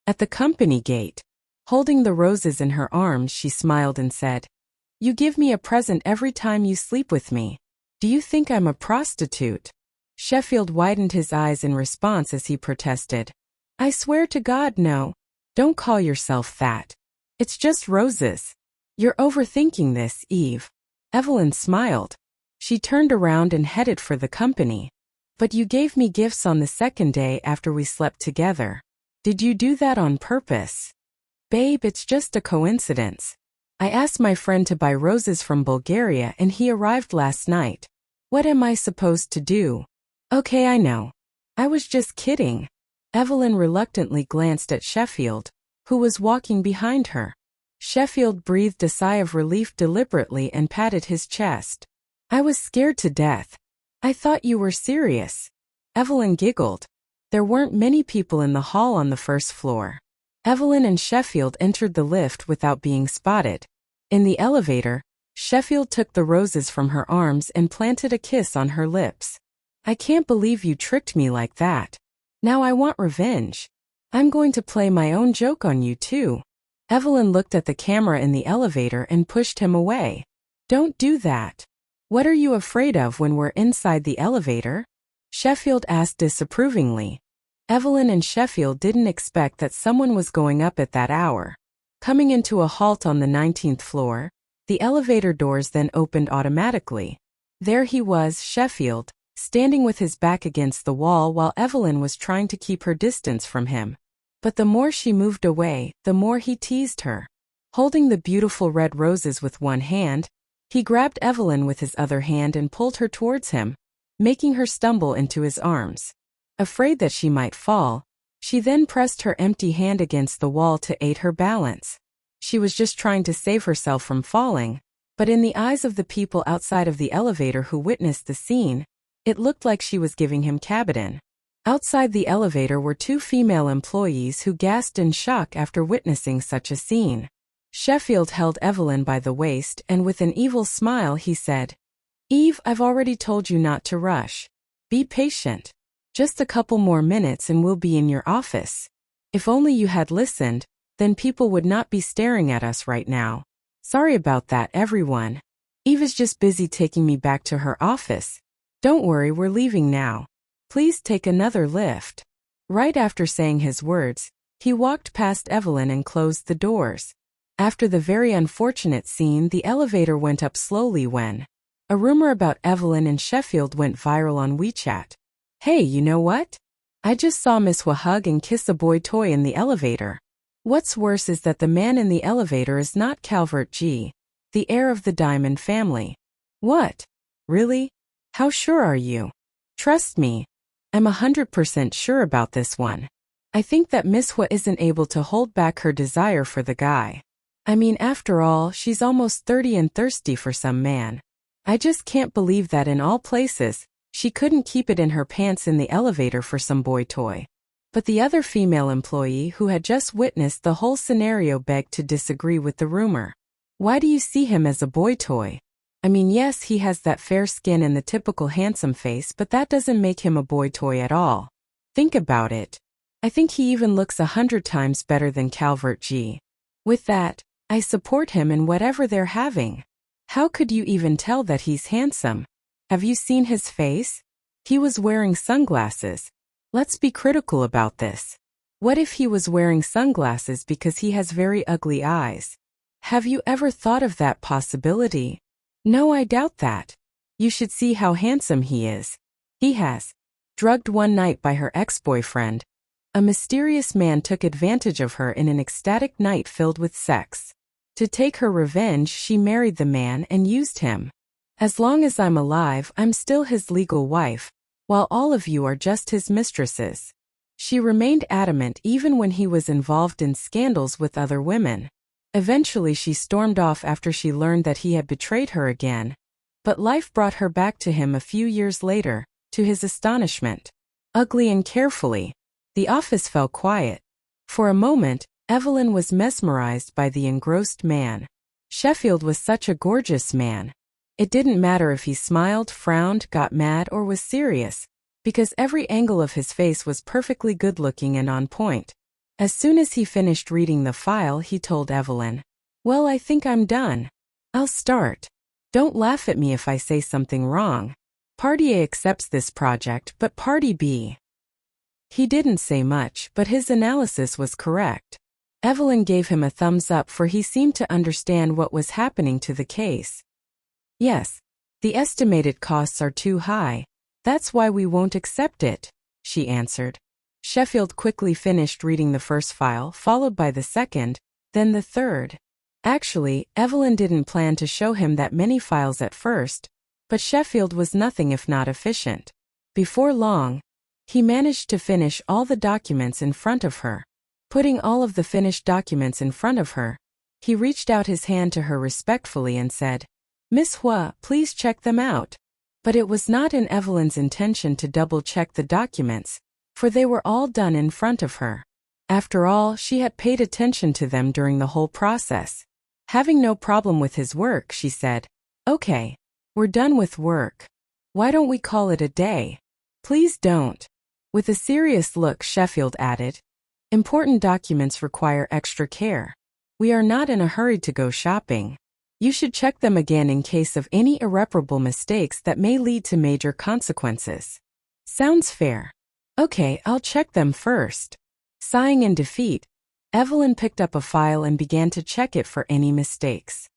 at the company gate. Holding the roses in her arms, she smiled and said, "You give me a present every time you sleep with me. Do you think I'm a prostitute?" Sheffield widened his eyes in response as he protested. "I swear to God, no. Don't call yourself that. It's just roses. You're overthinking this, Eve." Evelyn smiled. She turned around and headed for the company. "But you gave me gifts on the second day after we slept together. Did you do that on purpose?" "Babe, it's just a coincidence. I asked my friend to buy roses from Bulgaria and he arrived last night. What am I supposed to do?" "Okay, I know. I was just kidding." Evelyn reluctantly glanced at Sheffield, who was walking behind her. Sheffield breathed a sigh of relief deliberately and patted his chest. "I was scared to death. I thought you were serious." Evelyn giggled. There weren't many people in the hall on the first floor. Evelyn and Sheffield entered the lift without being spotted. In the elevator, Sheffield took the roses from her arms and planted a kiss on her lips. "I can't believe you tricked me like that. Now I want revenge. I'm going to play my own joke on you too." Evelyn looked at the camera in the elevator and pushed him away. "Don't do that. What are you afraid of when we're inside the elevator?" Sheffield asked disapprovingly. Evelyn and Sheffield didn't expect that someone was going up at that hour. Coming into a halt on the 19th floor, the elevator doors then opened automatically. There he was, Sheffield, standing with his back against the wall while Evelyn was trying to keep her distance from him. But the more she moved away, the more he teased her. Holding the beautiful red roses with one hand, he grabbed Evelyn with his other hand and pulled her towards him, making her stumble into his arms. Afraid that she might fall, she then pressed her empty hand against the wall to aid her balance. She was just trying to save herself from falling, but in the eyes of the people outside of the elevator who witnessed the scene, it looked like she was giving him cabedon. Outside the elevator were two female employees who gasped in shock after witnessing such a scene. Sheffield held Evelyn by the waist and with an evil smile he said, "Eve, I've already told you not to rush. Be patient. Just a couple more minutes and we'll be in your office. If only you had listened, then people would not be staring at us right now. Sorry about that, everyone. Eve is just busy taking me back to her office. Don't worry, we're leaving now." Please take another lift. Right after saying his words, he walked past Evelyn and closed the doors. After the very unfortunate scene, the elevator went up slowly when a rumor about Evelyn and Sheffield went viral on WeChat. Hey, you know what? I just saw Miss Huo hug and kiss a boy toy in the elevator. What's worse is that the man in the elevator is not Calvert G, the heir of the Diamond family. What? Really? How sure are you? Trust me. I'm 100% sure about this one. I think that Miss Huo isn't able to hold back her desire for the guy. I mean, after all, she's almost 30 and thirsty for some man. I just can't believe that in all places, she couldn't keep it in her pants in the elevator for some boy toy. But the other female employee who had just witnessed the whole scenario begged to disagree with the rumor. Why do you see him as a boy toy? I mean, yes, he has that fair skin and the typical handsome face, but that doesn't make him a boy toy at all. Think about it. I think he even looks 100 times better than Calvert G. With that, I support him in whatever they're having. How could you even tell that he's handsome? Have you seen his face? He was wearing sunglasses. Let's be critical about this. What if he was wearing sunglasses because he has very ugly eyes? Have you ever thought of that possibility? No, I doubt that. You should see how handsome he is. He has drugged one night by her ex-boyfriend. A mysterious man took advantage of her in an ecstatic night filled with sex. To take her revenge, she married the man and used him. As long as I'm alive, I'm still his legal wife, while all of you are just his mistresses. She remained adamant even when he was involved in scandals with other women. Eventually she stormed off after she learned that he had betrayed her again. But life brought her back to him a few years later, to his astonishment. Ugly and carefully. The office fell quiet. For a moment, Evelyn was mesmerized by the engrossed man. Sheffield was such a gorgeous man. It didn't matter if he smiled, frowned, got mad, or was serious, because every angle of his face was perfectly good-looking and on point. As soon as he finished reading the file, he told Evelyn, "Well, I think I'm done. I'll start. Don't laugh at me if I say something wrong. Party A accepts this project, but Party B..." He didn't say much, but his analysis was correct. Evelyn gave him a thumbs up, for he seemed to understand what was happening to the case. "Yes, the estimated costs are too high. That's why we won't accept it," she answered. Sheffield quickly finished reading the first file, followed by the second, then the third. Actually, Evelyn didn't plan to show him that many files at first, but Sheffield was nothing if not efficient. Before long, he managed to finish all the documents in front of her. Putting all of the finished documents in front of her, he reached out his hand to her respectfully and said, "Miss Huo, please check them out." But it was not in Evelyn's intention to double-check the documents, for they were all done in front of her. After all, she had paid attention to them during the whole process. Having no problem with his work, she said, "Okay, we're done with work. Why don't we call it a day?" "Please don't." With a serious look, Sheffield added, "Important documents require extra care. We are not in a hurry to go shopping. You should check them again in case of any irreparable mistakes that may lead to major consequences." "Sounds fair. Okay, I'll check them first." Sighing in defeat, Evelyn picked up a file and began to check it for any mistakes.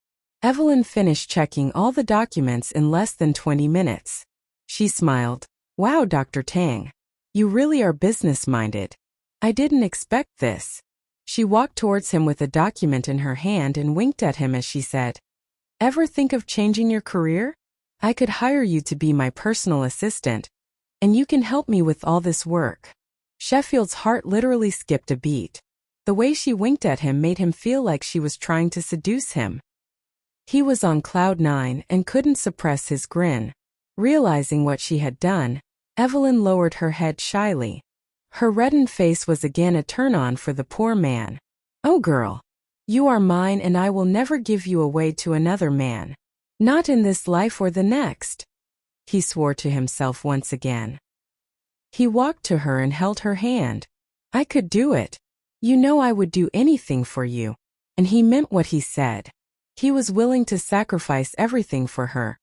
Evelyn finished checking all the documents in less than 20 minutes. She smiled. "Wow, Dr. Tang. You really are business-minded. I didn't expect this." She walked towards him with a document in her hand and winked at him as she said, "Ever think of changing your career? I could hire you to be my personal assistant, and you can help me with all this work." Sheffield's heart literally skipped a beat. The way she winked at him made him feel like she was trying to seduce him. He was on cloud 9 and couldn't suppress his grin. Realizing what she had done, Evelyn lowered her head shyly. Her reddened face was again a turn-on for the poor man. "Oh girl, you are mine and I will never give you away to another man. Not in this life or the next," he swore to himself once again. He walked to her and held her hand. "I could do it. You know I would do anything for you." And he meant what he said. He was willing to sacrifice everything for her.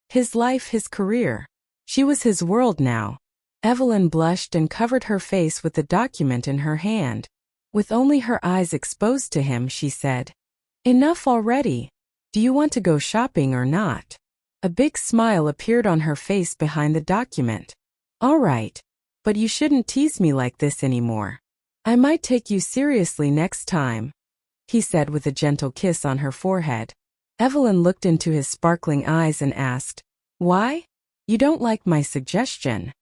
His life, his career. She was his world now. Evelyn blushed and covered her face with the document in her hand. With only her eyes exposed to him, she said, "Enough already. Do you want to go shopping or not?" A big smile appeared on her face behind the document. "All right. But you shouldn't tease me like this anymore. I might take you seriously next time," he said with a gentle kiss on her forehead. Evelyn looked into his sparkling eyes and asked, "Why? You don't like my suggestion?"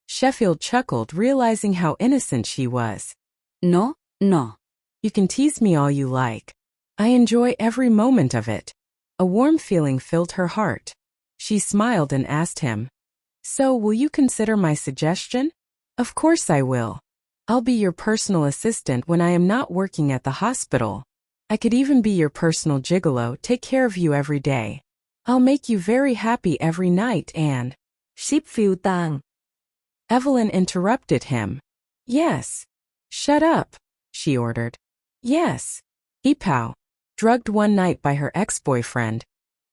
Sheffield chuckled, realizing how innocent she was. No, no. "You can tease me all you like. I enjoy every moment of it." A warm feeling filled her heart. She smiled and asked him, "So, will you consider my suggestion?" "Of course I will. I'll be your personal assistant when I am not working at the hospital. I could even be your personal gigolo, take care of you every day. I'll make you very happy every night and—" Ship phiêu tang. Evelyn interrupted him. "Yes. Shut up," she ordered. "Yes." Ipow. Drugged one night by her ex-boyfriend,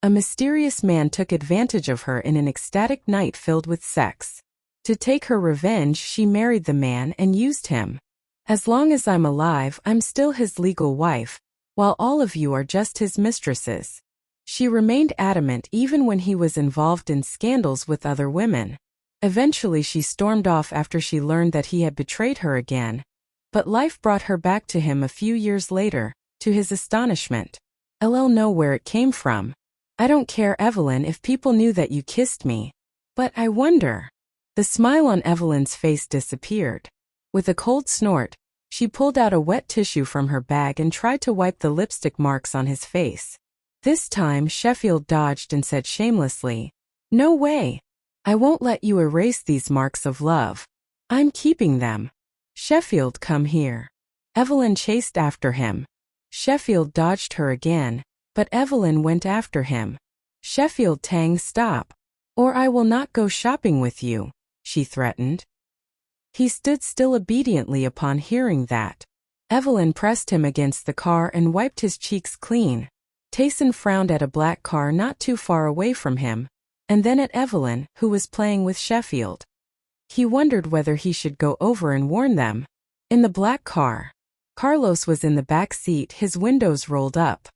a mysterious man took advantage of her in an ecstatic night filled with sex. To take her revenge, she married the man and used him. "As long as I'm alive, I'm still his legal wife, while all of you are just his mistresses." She remained adamant even when he was involved in scandals with other women. Eventually she stormed off after she learned that he had betrayed her again. But life brought her back to him a few years later, to his astonishment. "I'll know where it came from. I don't care, Evelyn, if people knew that you kissed me. But I wonder." The smile on Evelyn's face disappeared. With a cold snort, she pulled out a wet tissue from her bag and tried to wipe the lipstick marks on his face. This time Sheffield dodged and said shamelessly, "No way. I won't let you erase these marks of love. I'm keeping them." "Sheffield, come here." Evelyn chased after him. Sheffield dodged her again, but Evelyn went after him. "Sheffield, Tang, stop. Or I will not go shopping with you," she threatened. He stood still obediently upon hearing that. Evelyn pressed him against the car and wiped his cheeks clean. Tayson frowned at a black car not too far away from him, and then at Evelyn, who was playing with Sheffield. He wondered whether he should go over and warn them. In the black car, Carlos was in the back seat, his windows rolled up.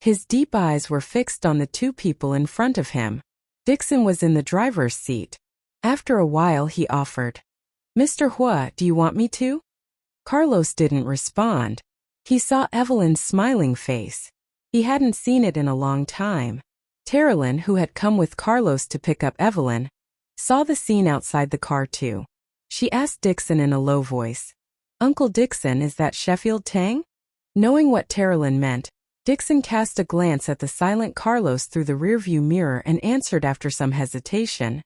His deep eyes were fixed on the two people in front of him. Dixon was in the driver's seat. After a while he offered, "Mr. Huo, do you want me to?" Carlos didn't respond. He saw Evelyn's smiling face. He hadn't seen it in a long time. Terilyn, who had come with Carlos to pick up Evelyn, saw the scene outside the car too. She asked Dixon in a low voice, "Uncle Dixon, is that Sheffield Tang?" Knowing what Terilyn meant, Dixon cast a glance at the silent Carlos through the rearview mirror and answered after some hesitation,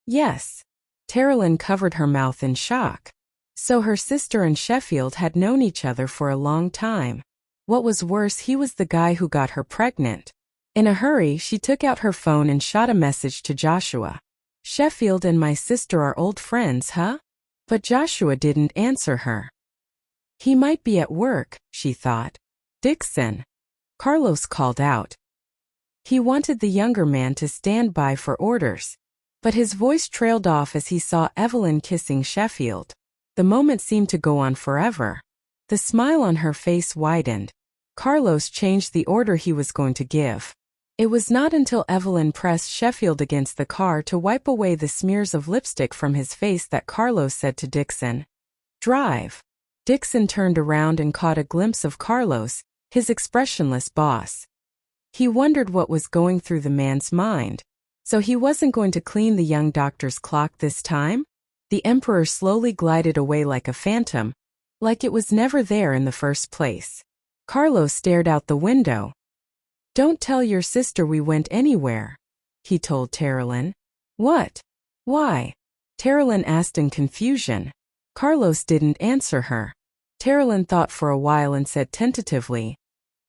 "Yes." Terilyn covered her mouth in shock. So her sister and Sheffield had known each other for a long time. What was worse, he was the guy who got her pregnant. In a hurry, she took out her phone and shot a message to Joshua. "Sheffield and my sister are old friends, huh?" But Joshua didn't answer her. He might be at work, she thought. "Dixon," Carlos called out. He wanted the younger man to stand by for orders, but his voice trailed off as he saw Evelyn kissing Sheffield. The moment seemed to go on forever. The smile on her face widened. Carlos changed the order he was going to give. It was not until Evelyn pressed Sheffield against the car to wipe away the smears of lipstick from his face that Carlos said to Dixon, "Drive." Dixon turned around and caught a glimpse of Carlos, his expressionless boss. He wondered what was going through the man's mind. So he wasn't going to clean the young doctor's clock this time? The Emperor slowly glided away like a phantom, like it was never there in the first place. Carlos stared out the window. "Don't tell your sister we went anywhere," he told Terilyn. "What? Why?" Terilyn asked in confusion. Carlos didn't answer her. Terilyn thought for a while and said tentatively,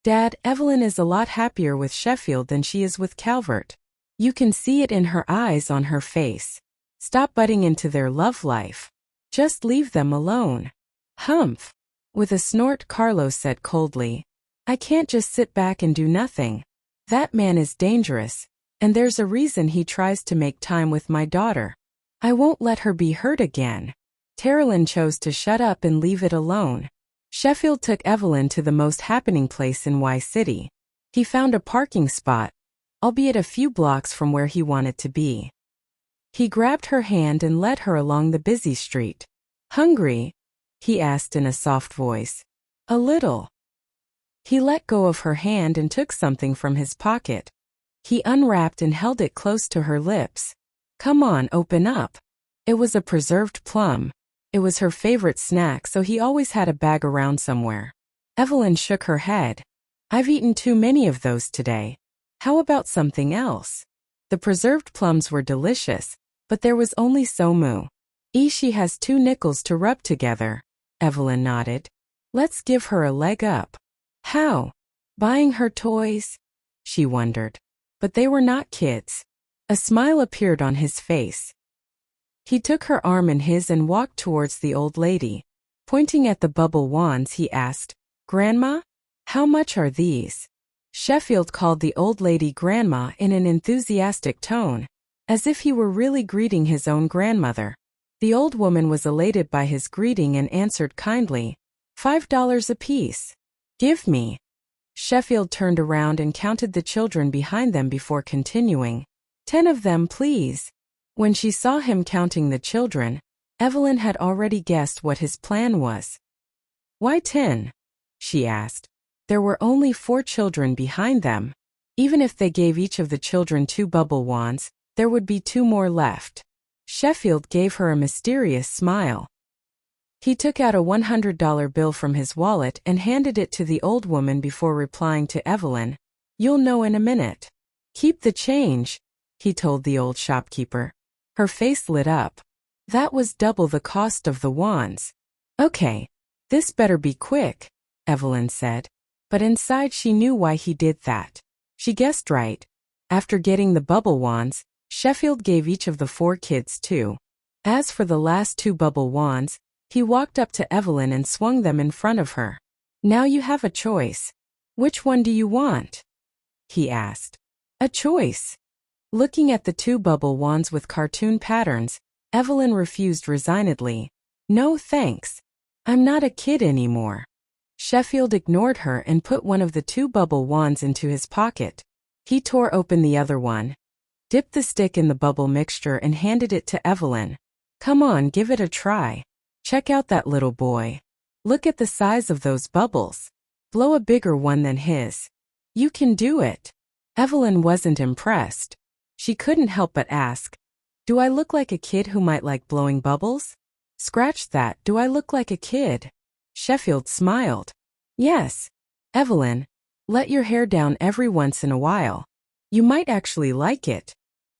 "Dad, Evelyn is a lot happier with Sheffield than she is with Calvert. You can see it in her eyes, on her face. Stop butting into their love life. Just leave them alone." "Humph." With a snort, Carlos said coldly, "I can't just sit back and do nothing. That man is dangerous, and there's a reason he tries to make time with my daughter." I won't let her be hurt again. Terilyn chose to shut up and leave it alone. Sheffield took Evelyn to the most happening place in Y City. He found a parking spot, albeit a few blocks from where he wanted to be. He grabbed her hand and led her along the busy street. Hungry? He asked in a soft voice. A little. He let go of her hand and took something from his pocket. He unwrapped and held it close to her lips. Come on, open up. It was a preserved plum. It was her favorite snack, so he always had a bag around somewhere. Evelyn shook her head. I've eaten too many of those today. How about something else? The preserved plums were delicious, but there was only Somu. She has 2 nickels to rub together. Evelyn nodded. Let's give her a leg up. How? Buying her toys? She wondered. But they were not kids. A smile appeared on his face. He took her arm in his and walked towards the old lady. Pointing at the bubble wands, he asked, Grandma? How much are these? Sheffield called the old lady Grandma in an enthusiastic tone, as if he were really greeting his own grandmother. The old woman was elated by his greeting and answered kindly, $5 apiece. Give me. Sheffield turned around and counted the children behind them before continuing. 10 of them, please. When she saw him counting the children, Evelyn had already guessed what his plan was. Why 10? She asked. There were only 4 children behind them. Even if they gave each of the children 2 bubble wands, there would be 2 more left. Sheffield gave her a mysterious smile. He took out a $100 bill from his wallet and handed it to the old woman before replying to Evelyn. You'll know in a minute. Keep the change, he told the old shopkeeper. Her face lit up. That was double the cost of the wands. Okay, this better be quick, Evelyn said. But inside she knew why he did that. She guessed right. After getting the bubble wands, Sheffield gave each of the 4 kids 2. As for the last 2 bubble wands, he walked up to Evelyn and swung them in front of her. Now you have a choice. Which one do you want? He asked. A choice. Looking at the 2 bubble wands with cartoon patterns, Evelyn refused resignedly. No thanks. I'm not a kid anymore. Sheffield ignored her and put one of the 2 bubble wands into his pocket. He tore open the other one, dipped the stick in the bubble mixture and handed it to Evelyn. Come on, give it a try. Check out that little boy. Look at the size of those bubbles. Blow a bigger one than his. You can do it. Evelyn wasn't impressed. She couldn't help but ask, do I look like a kid who might like blowing bubbles? Scratch that, do I look like a kid? Sheffield smiled. Yes. Evelyn, let your hair down every once in a while. You might actually like it.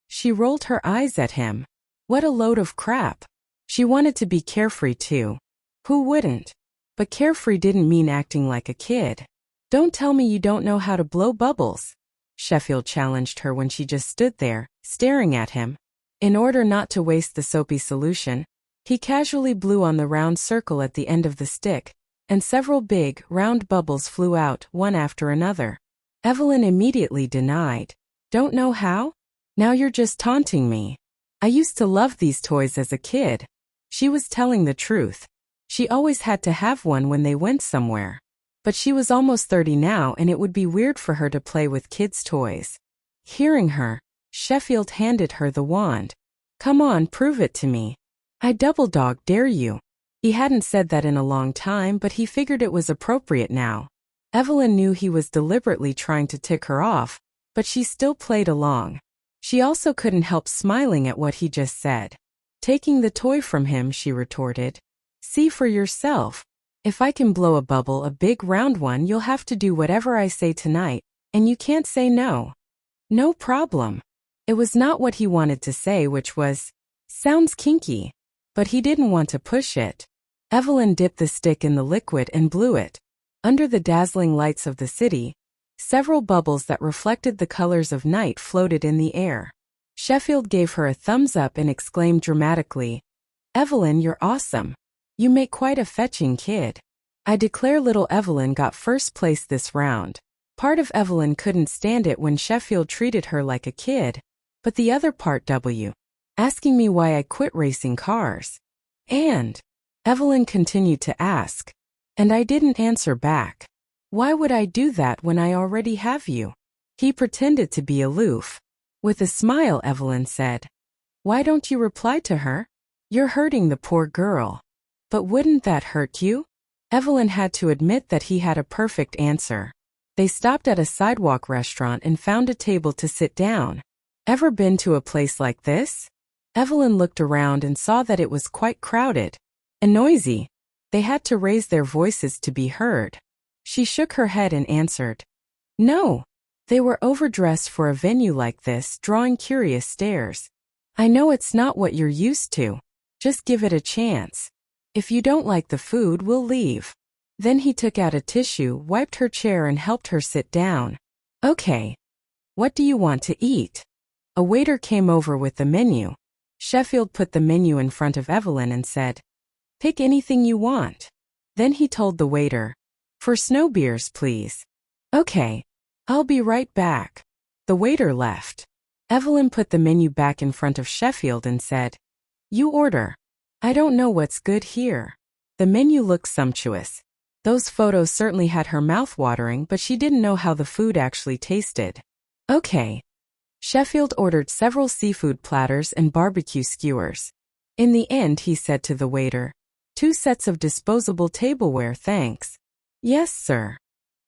She rolled her eyes at him. What a load of crap. She wanted to be carefree too. Who wouldn't? But carefree didn't mean acting like a kid. Don't tell me you don't know how to blow bubbles, Sheffield challenged her when she just stood there, staring at him. In order not to waste the soapy solution, he casually blew on the round circle at the end of the stick, and several big, round bubbles flew out, one after another. Evelyn immediately denied. Don't know how? Now you're just taunting me. I used to love these toys as a kid. She was telling the truth. She always had to have one when they went somewhere. But she was almost 30 now and it would be weird for her to play with kids' toys. Hearing her, Sheffield handed her the wand. Come on, prove it to me. I double dog dare you. He hadn't said that in a long time, but he figured it was appropriate now. Evelyn knew he was deliberately trying to tick her off, but she still played along. She also couldn't help smiling at what he just said. Taking the toy from him, she retorted. See for yourself. If I can blow a bubble, a big round one, you'll have to do whatever I say tonight, and you can't say no. No problem. It was not what he wanted to say, which was, sounds kinky. But he didn't want to push it. Evelyn dipped the stick in the liquid and blew it. Under the dazzling lights of the city, several bubbles that reflected the colors of night floated in the air. Sheffield gave her a thumbs up and exclaimed dramatically, Evelyn, you're awesome. You make quite a fetching kid. I declare little Evelyn got first place this round. Part of Evelyn couldn't stand it when Sheffield treated her like a kid, but the other part asking me why I quit racing cars. And Evelyn continued to ask, and I didn't answer back. Why would I do that when I already have you? He pretended to be aloof. With a smile, Evelyn said, Why don't you reply to her? You're hurting the poor girl. But wouldn't that hurt you? Evelyn had to admit that he had a perfect answer. They stopped at a sidewalk restaurant and found a table to sit down. Ever been to a place like this? Evelyn looked around and saw that it was quite crowded and noisy. They had to raise their voices to be heard. She shook her head and answered, No. They were overdressed for a venue like this, drawing curious stares. I know it's not what you're used to. Just give it a chance. If you don't like the food, we'll leave. Then he took out a tissue, wiped her chair and helped her sit down. Okay. What do you want to eat? A waiter came over with the menu. Sheffield put the menu in front of Evelyn and said, Pick anything you want. Then he told the waiter, For snow beers, please. Okay. I'll be right back. The waiter left. Evelyn put the menu back in front of Sheffield and said, You order. I don't know what's good here. The menu looked sumptuous. Those photos certainly had her mouth watering, but she didn't know how the food actually tasted. Okay. Sheffield ordered several seafood platters and barbecue skewers. In the end, he said to the waiter, 2 sets of disposable tableware, thanks. Yes, sir.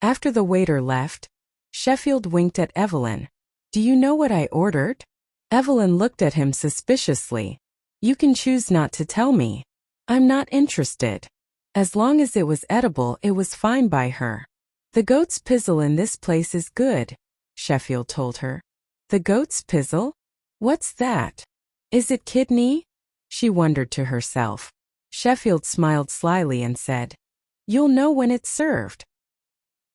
After the waiter left, Sheffield winked at Evelyn. Do you know what I ordered? Evelyn looked at him suspiciously. You can choose not to tell me. I'm not interested. As long as it was edible, it was fine by her. The goat's pizzle in this place is good, Sheffield told her. The goat's pizzle? What's that? Is it kidney? She wondered to herself. Sheffield smiled slyly and said, You'll know when it's served.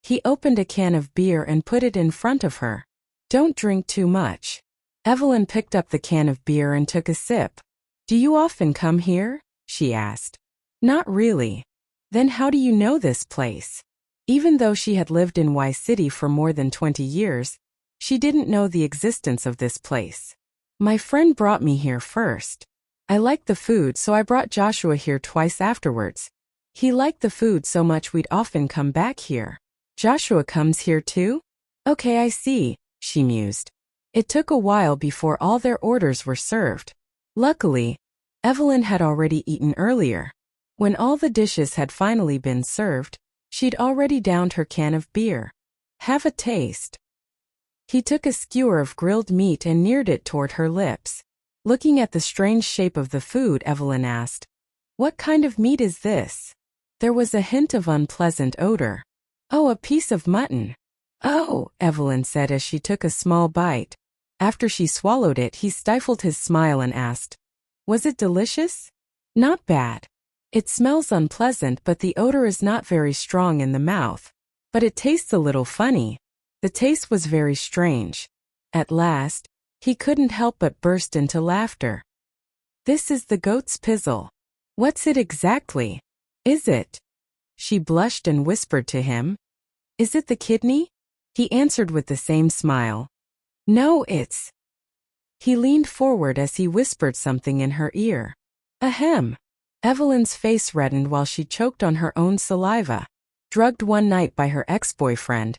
He opened a can of beer and put it in front of her. Don't drink too much. Evelyn picked up the can of beer and took a sip. Do you often come here? She asked. Not really. Then how do you know this place? Even though she had lived in Y City for more than 20 years, she didn't know the existence of this place. My friend brought me here first. I liked the food, so I brought Joshua here twice afterwards. He liked the food so much we'd often come back here. Joshua comes here too? Okay, I see, she mused. It took a while before all their orders were served. Luckily, Evelyn had already eaten earlier. When all the dishes had finally been served, she'd already downed her can of beer. Have a taste. He took a skewer of grilled meat and neared it toward her lips. Looking at the strange shape of the food, Evelyn asked, What kind of meat is this? There was a hint of unpleasant odor. Oh, a piece of mutton. Oh, Evelyn said as she took a small bite. After she swallowed it, he stifled his smile and asked, Was it delicious? Not bad. It smells unpleasant, but the odor is not very strong in the mouth. But it tastes a little funny. The taste was very strange. At last, he couldn't help but burst into laughter. This is the goat's pizzle. What's it exactly? Is it? She blushed and whispered to him. Is it the kidney? He answered with the same smile. No, it's. He leaned forward as he whispered something in her ear. Ahem. Evelyn's face reddened while she choked on her own saliva. Drugged one night by her ex-boyfriend,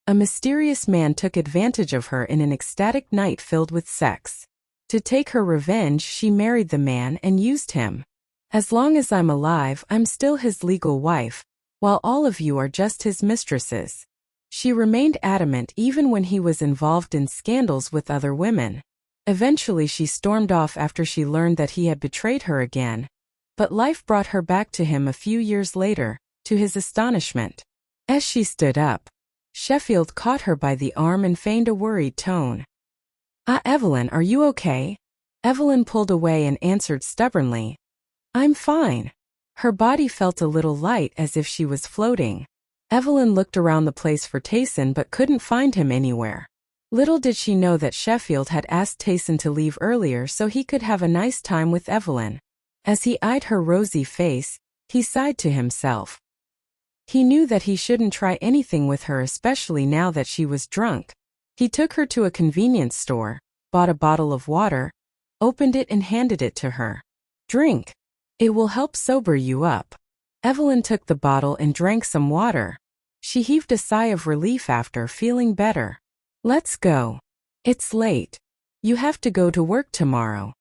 a mysterious man took advantage of her in an ecstatic night filled with sex. To take her revenge, she married the man and used him. As long as I'm alive, I'm still his legal wife, while all of you are just his mistresses. She remained adamant even when he was involved in scandals with other women. Eventually she stormed off after she learned that he had betrayed her again. But life brought her back to him a few years later, to his astonishment. As she stood up, Sheffield caught her by the arm and feigned a worried tone. Evelyn, are you okay? Evelyn pulled away and answered stubbornly. I'm fine. Her body felt a little light as if she was floating. Evelyn looked around the place for Tayson but couldn't find him anywhere. Little did she know that Sheffield had asked Tayson to leave earlier so he could have a nice time with Evelyn. As he eyed her rosy face, he sighed to himself. He knew that he shouldn't try anything with her, especially now that she was drunk. He took her to a convenience store, bought a bottle of water, opened it and handed it to her. Drink. It will help sober you up. Evelyn took the bottle and drank some water. She heaved a sigh of relief after feeling better. Let's go. It's late. You have to go to work tomorrow.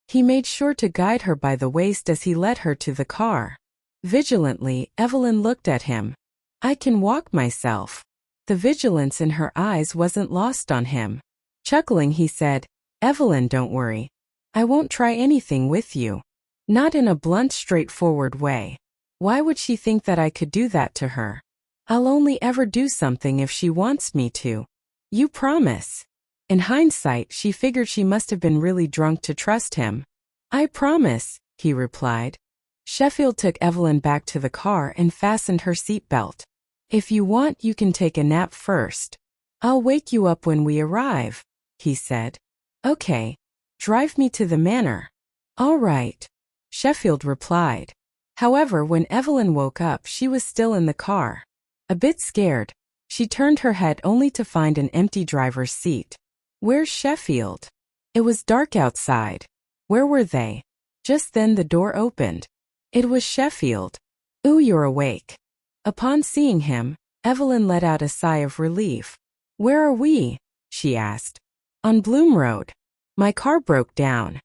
He made sure to guide her by the waist as he led her to the car. Vigilantly, Evelyn looked at him. I can walk myself. The vigilance in her eyes wasn't lost on him. Chuckling, he said, Evelyn, don't worry. I won't try anything with you. Not in a blunt, straightforward way. Why would she think that I could do that to her? I'll only ever do something if she wants me to. You promise? In hindsight, she figured she must have been really drunk to trust him. I promise, he replied. Sheffield took Evelyn back to the car and fastened her seatbelt. If you want, you can take a nap first. I'll wake you up when we arrive, he said. Okay. Drive me to the manor. All right, Sheffield replied. However, when Evelyn woke up, she was still in the car. A bit scared, she turned her head only to find an empty driver's seat. Where's Sheffield? It was dark outside. Where were they? Just then the door opened. It was Sheffield. Ooh, you're awake. Upon seeing him, Evelyn let out a sigh of relief. Where are we? She asked. On Bloom Road. My car broke down.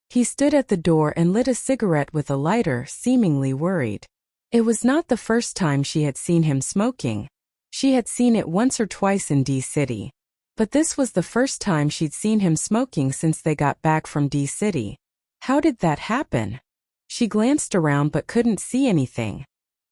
He stood at the door and lit a cigarette with a lighter, seemingly worried. It was not the first time she had seen him smoking. She had seen it once or twice in D-City. But this was the first time she'd seen him smoking since they got back from D-City. How did that happen? She glanced around but couldn't see anything.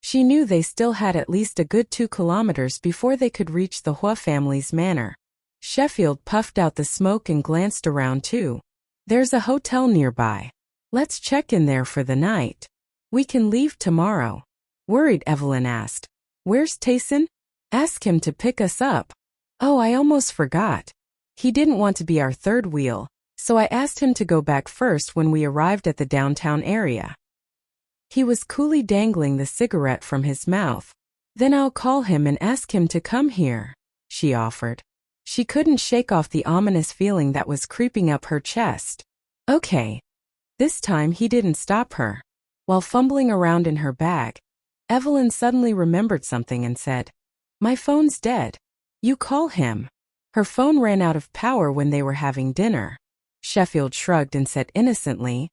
She knew they still had at least a good 2 kilometers before they could reach the Huo family's manor. Sheffield puffed out the smoke and glanced around too. There's a hotel nearby. Let's check in there for the night. We can leave tomorrow. Worried, Evelyn asked. Where's Tayson? Ask him to pick us up. Oh, I almost forgot. He didn't want to be our third wheel, so I asked him to go back first when we arrived at the downtown area. He was coolly dangling the cigarette from his mouth. Then I'll call him and ask him to come here, she offered. She couldn't shake off the ominous feeling that was creeping up her chest. Okay. This time he didn't stop her. While fumbling around in her bag, Evelyn suddenly remembered something and said, My phone's dead. You call him. Her phone ran out of power when they were having dinner. Sheffield shrugged and said innocently,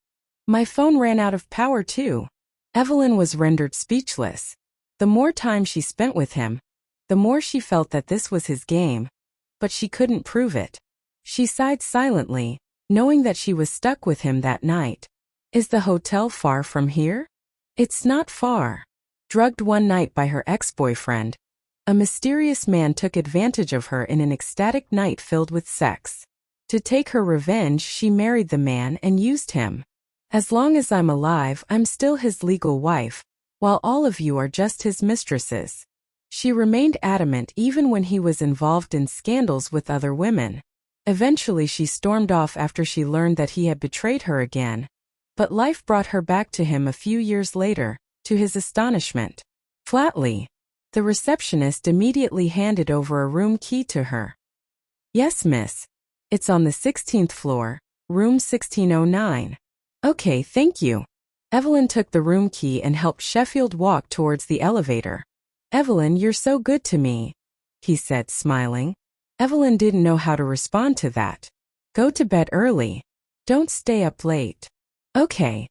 My phone ran out of power too. Evelyn was rendered speechless. The more time she spent with him, the more she felt that this was his game. But she couldn't prove it. She sighed silently, knowing that she was stuck with him that night. Is the hotel far from here? It's not far. Drugged one night by her ex-boyfriend, a mysterious man took advantage of her in an ecstatic night filled with sex. To take her revenge, she married the man and used him. As long as I'm alive, I'm still his legal wife, while all of you are just his mistresses. She remained adamant even when he was involved in scandals with other women. Eventually she stormed off after she learned that he had betrayed her again. But life brought her back to him a few years later, to his astonishment. Flatly, the receptionist immediately handed over a room key to her. Yes, miss. It's on the 16th floor, room 1609. Okay, thank you. Evelyn took the room key and helped Sheffield walk towards the elevator. Evelyn, you're so good to me, he said, smiling. Evelyn didn't know how to respond to that. Go to bed early. Don't stay up late. Okay.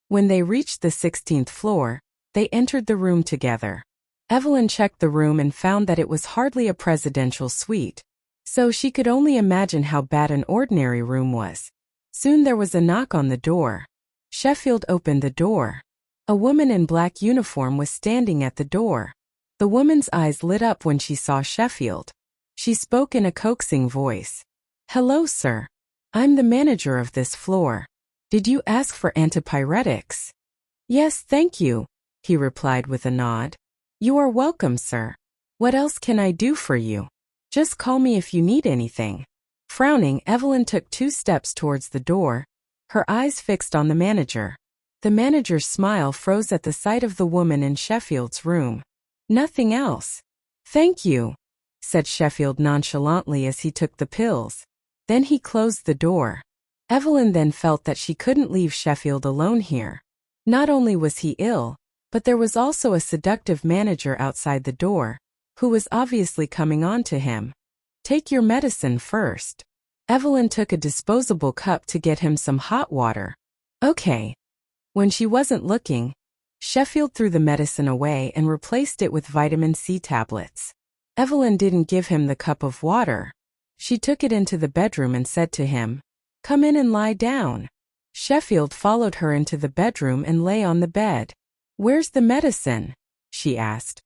When they reached the 16th floor, they entered the room together. Evelyn checked the room and found that it was hardly a presidential suite, so she could only imagine how bad an ordinary room was. Soon there was a knock on the door. Sheffield opened the door. A woman in black uniform was standing at the door. The woman's eyes lit up when she saw Sheffield. She spoke in a coaxing voice. Hello, sir. I'm the manager of this floor. Did you ask for antipyretics? Yes, thank you, he replied with a nod. You are welcome, sir. What else can I do for you? Just call me if you need anything. Frowning, Evelyn took 2 steps towards the door, her eyes fixed on the manager. The manager's smile froze at the sight of the woman in Sheffield's room. Nothing else. Thank you, said Sheffield nonchalantly as he took the pills. Then he closed the door. Evelyn then felt that she couldn't leave Sheffield alone here. Not only was he ill, but there was also a seductive manager outside the door, who was obviously coming on to him. Take your medicine first. Evelyn took a disposable cup to get him some hot water. Okay. When she wasn't looking, Sheffield threw the medicine away and replaced it with vitamin C tablets. Evelyn didn't give him the cup of water. She took it into the bedroom and said to him, "Come in and lie down." Sheffield followed her into the bedroom and lay on the bed. "Where's the medicine?" she asked.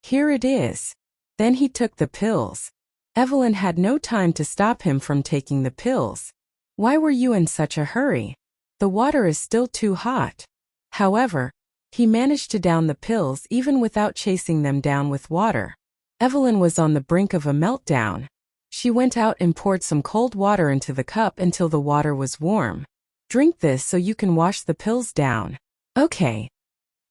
"Here it is." Then he took the pills. Evelyn had no time to stop him from taking the pills. "Why were you in such a hurry? The water is still too hot." However, he managed to down the pills even without chasing them down with water. Evelyn was on the brink of a meltdown. She went out and poured some cold water into the cup until the water was warm. "Drink this so you can wash the pills down." "Okay."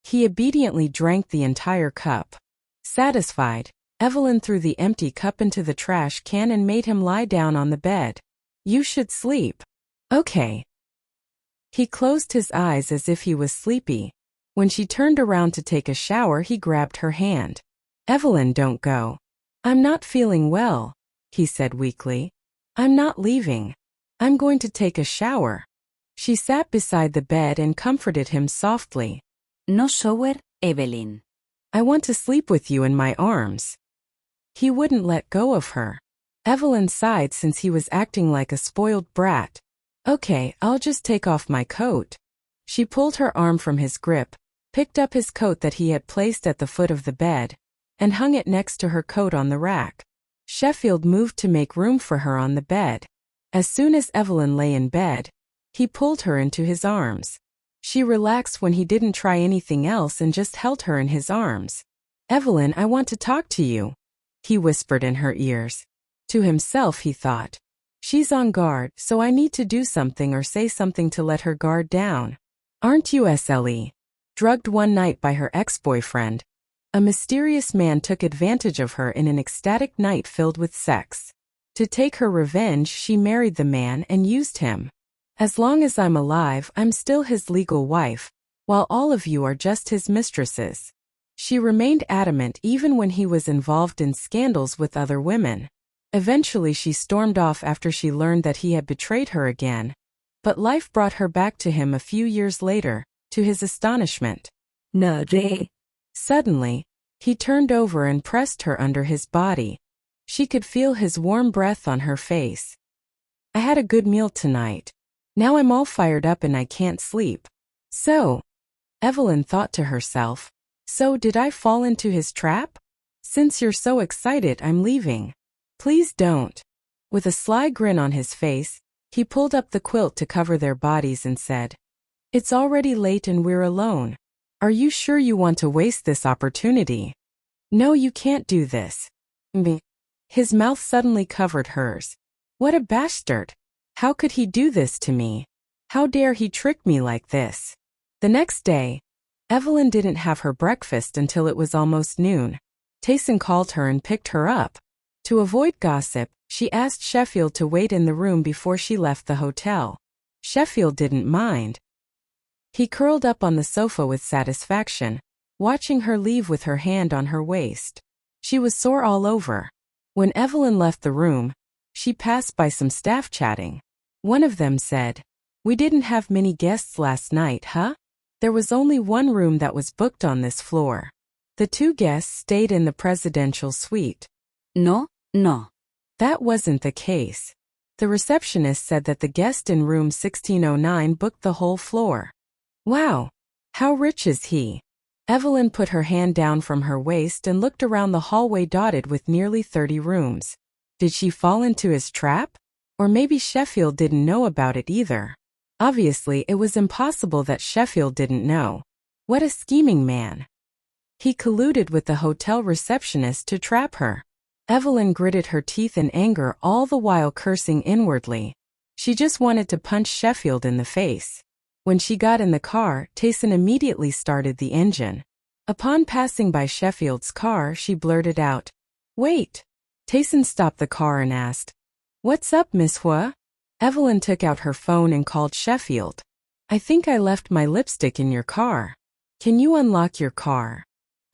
He obediently drank the entire cup. Satisfied, Evelyn threw the empty cup into the trash can and made him lie down on the bed. "You should sleep." "Okay." He closed his eyes as if he was sleepy. When she turned around to take a shower, he grabbed her hand. "Evelyn, don't go." "I'm not feeling well," he said weakly. "I'm not leaving. I'm going to take a shower." She sat beside the bed and comforted him softly. No shower, Evelyn. "I want to sleep with you in my arms." He wouldn't let go of her. Evelyn sighed since he was acting like a spoiled brat. "Okay, I'll just take off my coat." She pulled her arm from his grip, picked up his coat that he had placed at the foot of the bed, and hung it next to her coat on the rack. Sheffield moved to make room for her on the bed. As soon as Evelyn lay in bed, he pulled her into his arms. She relaxed when he didn't try anything else and just held her in his arms. "Evelyn, I want to talk to you," he whispered in her ears. To himself he thought, "She's on guard, so I need to do something or say something to let her guard down. Aren't you SLE? Drugged one night by her ex-boyfriend. A mysterious man took advantage of her in an ecstatic night filled with sex. To take her revenge, she married the man and used him. As long as I'm alive, I'm still his legal wife, while all of you are just his mistresses." She remained adamant even when he was involved in scandals with other women. Eventually she stormed off after she learned that he had betrayed her again. But life brought her back to him a few years later, to his astonishment. Nere. Suddenly, he turned over and pressed her under his body. She could feel his warm breath on her face. "I had a good meal tonight. Now I'm all fired up and I can't sleep." So, Evelyn thought to herself, "So did I fall into his trap? Since you're so excited, I'm leaving." "Please don't." With a sly grin on his face, he pulled up the quilt to cover their bodies and said, "It's already late and we're alone. Are you sure you want to waste this opportunity?" "No, you can't do this." His mouth suddenly covered hers. "What a bastard! How could he do this to me? How dare he trick me like this?" The next day, Evelyn didn't have her breakfast until it was almost noon. Tayson called her and picked her up. To avoid gossip, she asked Sheffield to wait in the room before she left the hotel. Sheffield didn't mind. He curled up on the sofa with satisfaction, watching her leave with her hand on her waist. She was sore all over. When Evelyn left the room, she passed by some staff chatting. One of them said, "We didn't have many guests last night, huh? There was only one room that was booked on this floor. The two guests stayed in the presidential suite." No. That wasn't the case. The receptionist said that the guest in room 1609 booked the whole floor. "Wow! How rich is he?" Evelyn put her hand down from her waist and looked around the hallway dotted with nearly 30 rooms. Did she fall into his trap? Or maybe Sheffield didn't know about it either. Obviously, it was impossible that Sheffield didn't know. What a scheming man. He colluded with the hotel receptionist to trap her. Evelyn gritted her teeth in anger, all the while cursing inwardly. She just wanted to punch Sheffield in the face. When she got in the car, Tayson immediately started the engine. Upon passing by Sheffield's car, she blurted out, "Wait." Tayson stopped the car and asked, "What's up, Miss Huo?" Evelyn took out her phone and called Sheffield. I think I left my lipstick in your car. Can you unlock your car?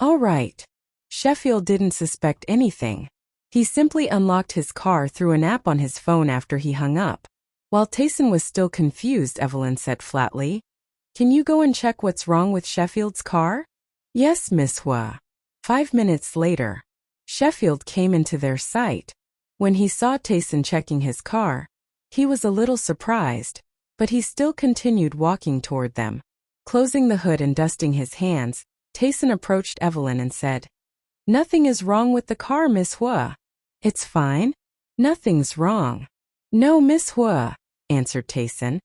All right. Sheffield didn't suspect anything. He simply unlocked his car through an app on his phone after he hung up. While Tayson was still confused, Evelyn said flatly, Can you go and check what's wrong with Sheffield's car? Yes, Miss Huo. 5 minutes later, Sheffield came into their sight. When he saw Tayson checking his car, he was a little surprised, but he still continued walking toward them. Closing the hood and dusting his hands, Tayson approached Evelyn and said, Nothing is wrong with the car, Miss Huo. It's fine. Nothing's wrong. No, Miss Huo, answered Tayson.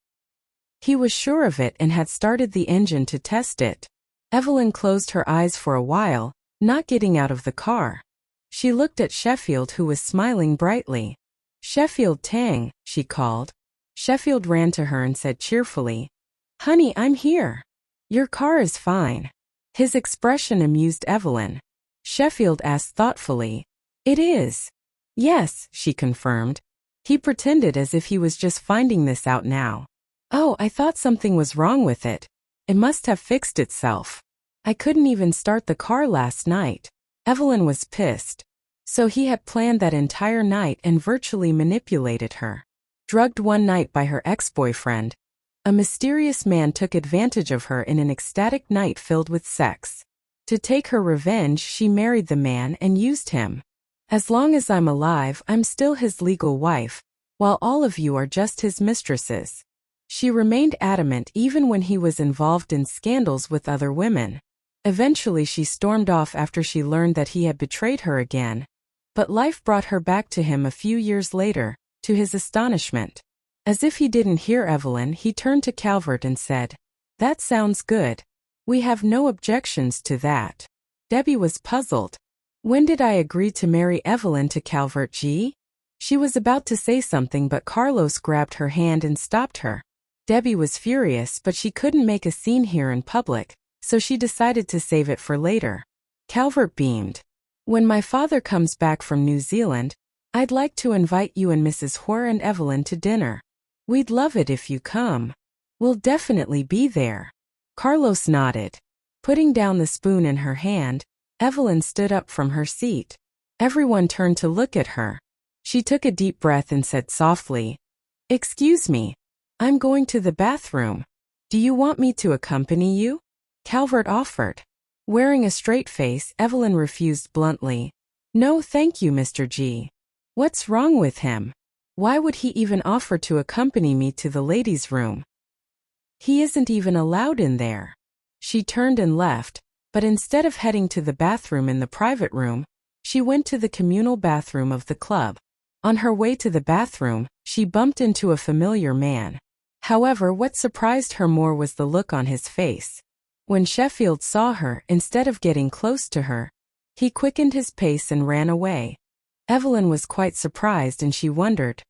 He was sure of it and had started the engine to test it. Evelyn closed her eyes for a while, not getting out of the car. She looked at Sheffield, who was smiling brightly. Sheffield Tang, she called. Sheffield ran to her and said cheerfully, Honey, I'm here. Your car is fine. His expression amused Evelyn. Sheffield asked thoughtfully, It is. Yes, she confirmed. He pretended as if he was just finding this out now. Oh, I thought something was wrong with it. It must have fixed itself. I couldn't even start the car last night. Evelyn was pissed. So he had planned that entire night and virtually manipulated her. Drugged one night by her ex-boyfriend, a mysterious man took advantage of her in an ecstatic night filled with sex. To take her revenge, she married the man and used him. As long as I'm alive, I'm still his legal wife, while all of you are just his mistresses. She remained adamant even when he was involved in scandals with other women. Eventually she stormed off after she learned that he had betrayed her again. But life brought her back to him a few years later, to his astonishment. As if he didn't hear Evelyn, he turned to Calvert and said, That sounds good. We have no objections to that. Debbie was puzzled. When did I agree to marry Evelyn to Calvert G? She was about to say something, but Carlos grabbed her hand and stopped her. Debbie was furious, but she couldn't make a scene here in public, so she decided to save it for later. Calvert beamed. When my father comes back from New Zealand, I'd like to invite you and Mrs. Huo and Evelyn to dinner. We'd love it if you come. We'll definitely be there. Carlos nodded. Putting down the spoon in her hand, Evelyn stood up from her seat. Everyone turned to look at her. She took a deep breath and said softly, Excuse me. I'm going to the bathroom. Do you want me to accompany you? Calvert offered. Wearing a straight face, Evelyn refused bluntly. No, thank you, Mr. G. What's wrong with him? Why would he even offer to accompany me to the ladies' room? He isn't even allowed in there. She turned and left, but instead of heading to the bathroom in the private room, she went to the communal bathroom of the club. On her way to the bathroom, she bumped into a familiar man. However, what surprised her more was the look on his face. When Sheffield saw her, instead of getting close to her, he quickened his pace and ran away. Evelyn was quite surprised and she wondered,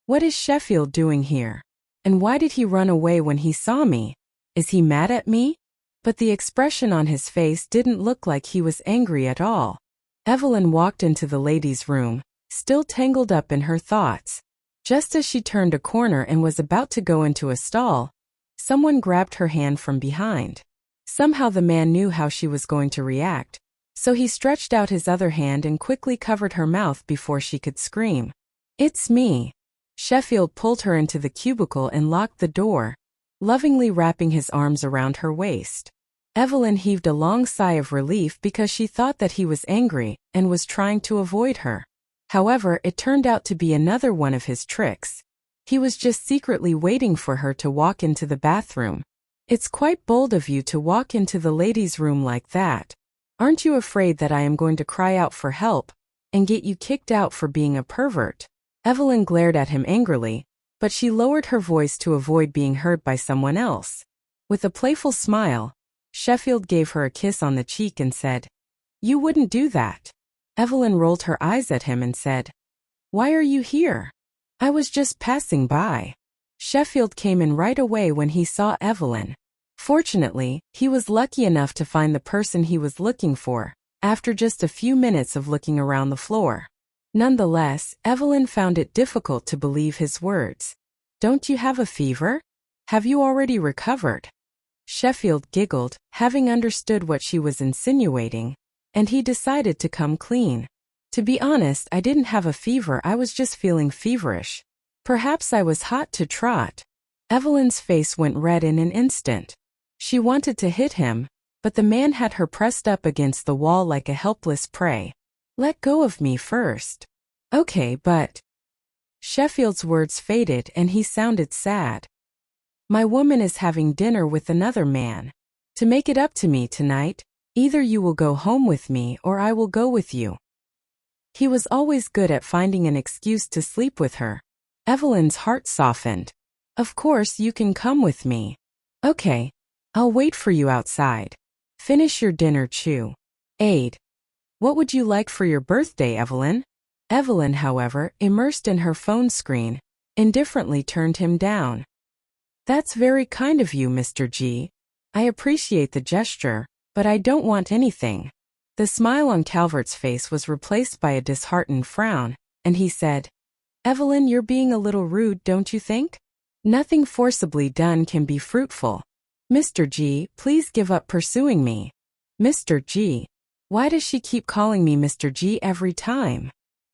What is Sheffield doing here? And why did he run away when he saw me? Is he mad at me? But the expression on his face didn't look like he was angry at all. Evelyn walked into the ladies' room, still tangled up in her thoughts. Just as she turned a corner and was about to go into a stall, someone grabbed her hand from behind. Somehow the man knew how she was going to react, so he stretched out his other hand and quickly covered her mouth before she could scream. It's me. Sheffield pulled her into the cubicle and locked the door, lovingly wrapping his arms around her waist. Evelyn heaved a long sigh of relief because she thought that he was angry and was trying to avoid her. However, it turned out to be another one of his tricks. He was just secretly waiting for her to walk into the bathroom. It's quite bold of you to walk into the ladies' room like that. Aren't you afraid that I am going to cry out for help and get you kicked out for being a pervert? Evelyn glared at him angrily, but she lowered her voice to avoid being heard by someone else. With a playful smile, Sheffield gave her a kiss on the cheek and said, You wouldn't do that. Evelyn rolled her eyes at him and said, Why are you here? I was just passing by. Sheffield came in right away when he saw Evelyn. Fortunately, he was lucky enough to find the person he was looking for, after just a few minutes of looking around the floor. Nonetheless, Evelyn found it difficult to believe his words. Don't you have a fever? Have you already recovered? Sheffield giggled, having understood what she was insinuating, and he decided to come clean. To be honest, I didn't have a fever, I was just feeling feverish. Perhaps I was hot to trot. Evelyn's face went red in an instant. She wanted to hit him, but the man had her pressed up against the wall like a helpless prey. Let go of me first. Okay, but... Sheffield's words faded and he sounded sad. My woman is having dinner with another man. To make it up to me tonight, either you will go home with me or I will go with you. He was always good at finding an excuse to sleep with her. Evelyn's heart softened. Of course you can come with me. Okay. I'll wait for you outside. Finish your dinner, Chew. Aid. What would you like for your birthday, Evelyn? Evelyn, however, immersed in her phone screen, indifferently turned him down. That's very kind of you, Mr. G. I appreciate the gesture, but I don't want anything. The smile on Calvert's face was replaced by a disheartened frown, and he said, Evelyn, you're being a little rude, don't you think? Nothing forcibly done can be fruitful. Mr. G, please give up pursuing me. Mr. G. Why does she keep calling me Mr. G every time?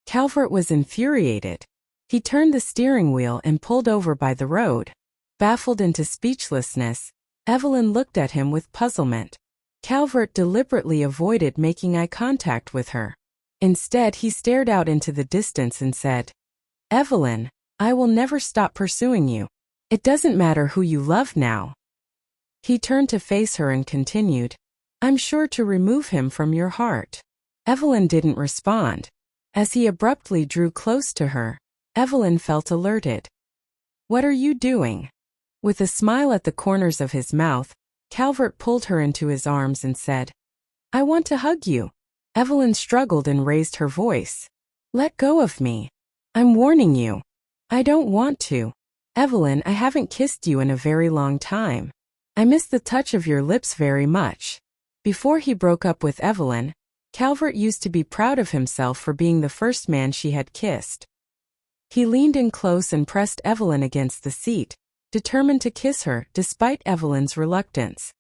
Calvert was infuriated. He turned the steering wheel and pulled over by the road. Baffled into speechlessness, Evelyn looked at him with puzzlement. Calvert deliberately avoided making eye contact with her. Instead, he stared out into the distance and said, Evelyn, I will never stop pursuing you. It doesn't matter who you love now. He turned to face her and continued, I'm sure to remove him from your heart. Evelyn didn't respond. As he abruptly drew close to her, Evelyn felt alerted. What are you doing? With a smile at the corners of his mouth, Calvert pulled her into his arms and said, I want to hug you. Evelyn struggled and raised her voice. Let go of me. I'm warning you. I don't want to. Evelyn, I haven't kissed you in a very long time. I miss the touch of your lips very much. Before he broke up with Evelyn, Calvert used to be proud of himself for being the first man she had kissed. He leaned in close and pressed Evelyn against the seat, determined to kiss her despite Evelyn's reluctance.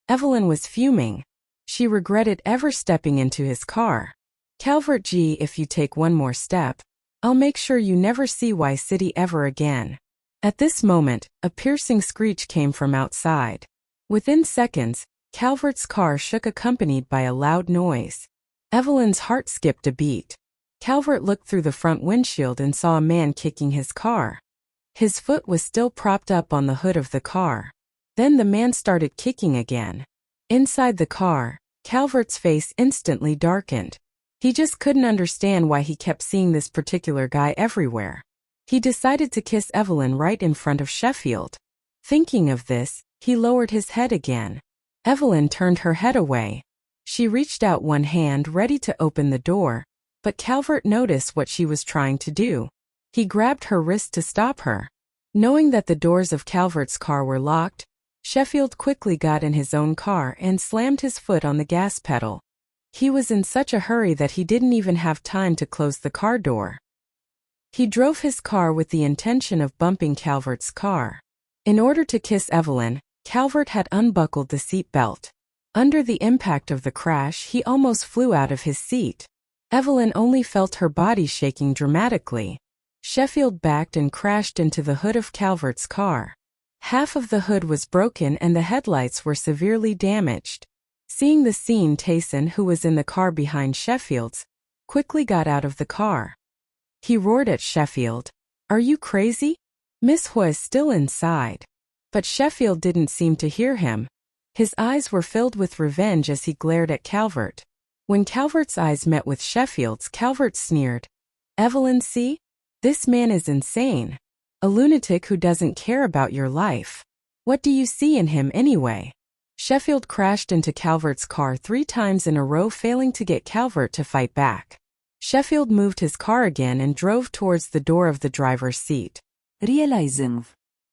Evelyn was fuming. She regretted ever stepping into his car. Calvert G, if you take one more step, I'll make sure you never see Y City ever again. At this moment, a piercing screech came from outside. Within seconds, Calvert's car shook accompanied by a loud noise. Evelyn's heart skipped a beat. Calvert looked through the front windshield and saw a man kicking his car. His foot was still propped up on the hood of the car. Then the man started kicking again. Inside the car, Calvert's face instantly darkened. He just couldn't understand why he kept seeing this particular guy everywhere. He decided to kiss Evelyn right in front of Sheffield. Thinking of this, he lowered his head again. Evelyn turned her head away. She reached out one hand ready to open the door, but Calvert noticed what she was trying to do. He grabbed her wrist to stop her. Knowing that the doors of Calvert's car were locked, Sheffield quickly got in his own car and slammed his foot on the gas pedal. He was in such a hurry that he didn't even have time to close the car door. He drove his car with the intention of bumping Calvert's car. In order to kiss Evelyn, Calvert had unbuckled the seat belt. Under the impact of the crash, he almost flew out of his seat. Evelyn only felt her body shaking dramatically. Sheffield backed and crashed into the hood of Calvert's car. Half of the hood was broken and the headlights were severely damaged. Seeing the scene, Tayson, who was in the car behind Sheffield's, quickly got out of the car. He roared at Sheffield, Are you crazy? Miss Huo is still inside. But Sheffield didn't seem to hear him. His eyes were filled with revenge as he glared at Calvert. When Calvert's eyes met with Sheffield's, Calvert sneered, Evelyn, see? This man is insane. A lunatic who doesn't care about your life. What do you see in him anyway? Sheffield crashed into Calvert's car 3 times in a row, failing to get Calvert to fight back. Sheffield moved his car again and drove towards the door of the driver's seat. Realizing.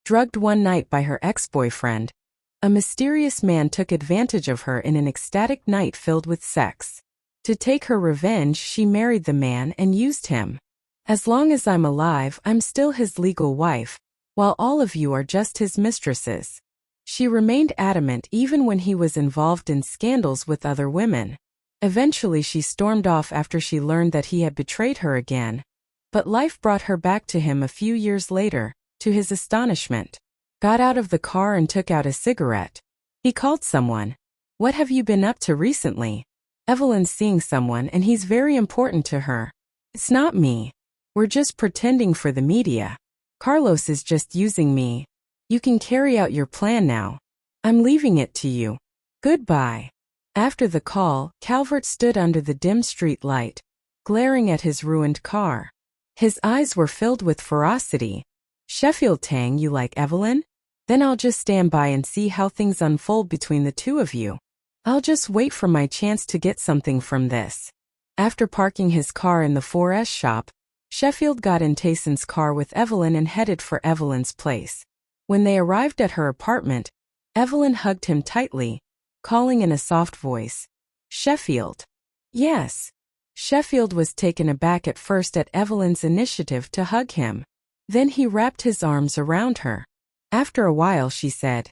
Drugged one night by her ex-boyfriend, a mysterious man took advantage of her in an ecstatic night filled with sex. To take her revenge, she married the man and used him. As long as I'm alive, I'm still his legal wife. while all of you are just his mistresses. She remained adamant even when he was involved in scandals with other women. Eventually she stormed off after she learned that he had betrayed her again. But life brought her back to him a few years later, to his astonishment. Got out of the car and took out a cigarette. He called someone. What have you been up to recently? Evelyn's seeing someone and he's very important to her. It's not me. We're just pretending for the media. Carlos is just using me. You can carry out your plan now. I'm leaving it to you. Goodbye. After the call, Calvert stood under the dim street light, glaring at his ruined car. His eyes were filled with ferocity. Sheffield Tang, you like Evelyn? Then I'll just stand by and see how things unfold between the two of you. I'll just wait for my chance to get something from this. After parking his car in the Forecd shop, Sheffield got in Tayson's car with Evelyn and headed for Evelyn's place. When they arrived at her apartment, Evelyn hugged him tightly, calling in a soft voice, Sheffield. Yes. Sheffield was taken aback at first at Evelyn's initiative to hug him. Then he wrapped his arms around her. After a while she said,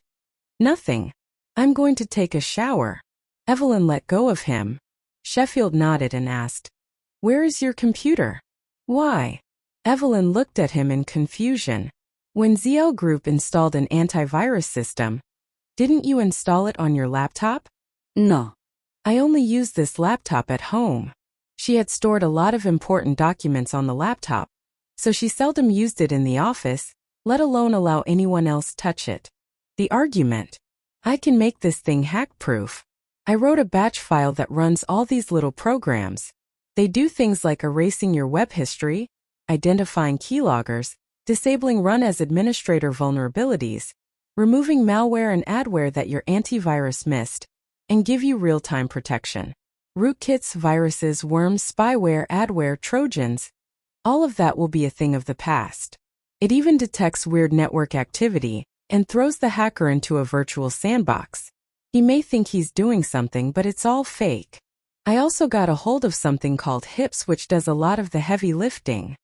Nothing. I'm going to take a shower. Evelyn let go of him. Sheffield nodded and asked, Where is your computer? Why? Evelyn looked at him in confusion. When ZL Group installed an antivirus system, didn't you install it on your laptop? No. I only use this laptop at home. She had stored a lot of important documents on the laptop, so she seldom used it in the office, let alone allow anyone else touch it. The argument. I can make this thing hack-proof. I wrote a batch file that runs all these little programs. They do things like erasing your web history, identifying keyloggers, disabling run as administrator vulnerabilities, removing malware and adware that your antivirus missed, and give you real-time protection. Rootkits, viruses, worms, spyware, adware, trojans, all of that will be a thing of the past. It even detects weird network activity and throws the hacker into a virtual sandbox. He may think he's doing something, but it's all fake. I also got a hold of something called HIPS, which does a lot of the heavy lifting.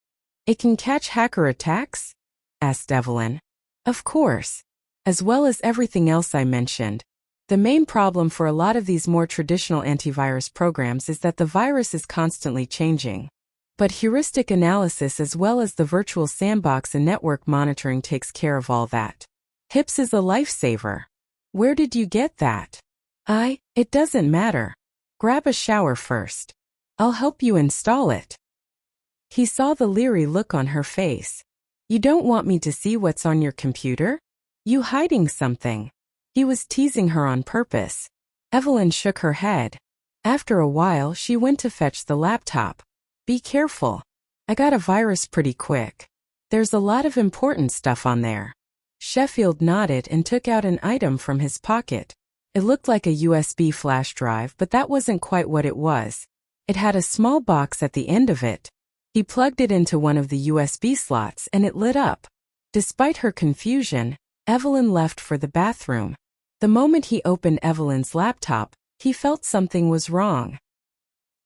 It can catch hacker attacks? Asked Evelyn. Of course. As well as everything else I mentioned. The main problem for a lot of these more traditional antivirus programs is that the virus is constantly changing. But heuristic analysis as well as the virtual sandbox and network monitoring takes care of all that. HIPS is a lifesaver. Where did you get that? It doesn't matter. Grab a shower first. I'll help you install it. He saw the leery look on her face. You don't want me to see what's on your computer? You hiding something? He was teasing her on purpose. Evelyn shook her head. After a while, she went to fetch the laptop. Be careful. I got a virus pretty quick. There's a lot of important stuff on there. Sheffield nodded and took out an item from his pocket. It looked like a USB flash drive, but that wasn't quite what it was. It had a small box at the end of it. He plugged it into one of the USB slots and it lit up. Despite her confusion, Evelyn left for the bathroom. The moment he opened Evelyn's laptop, he felt something was wrong.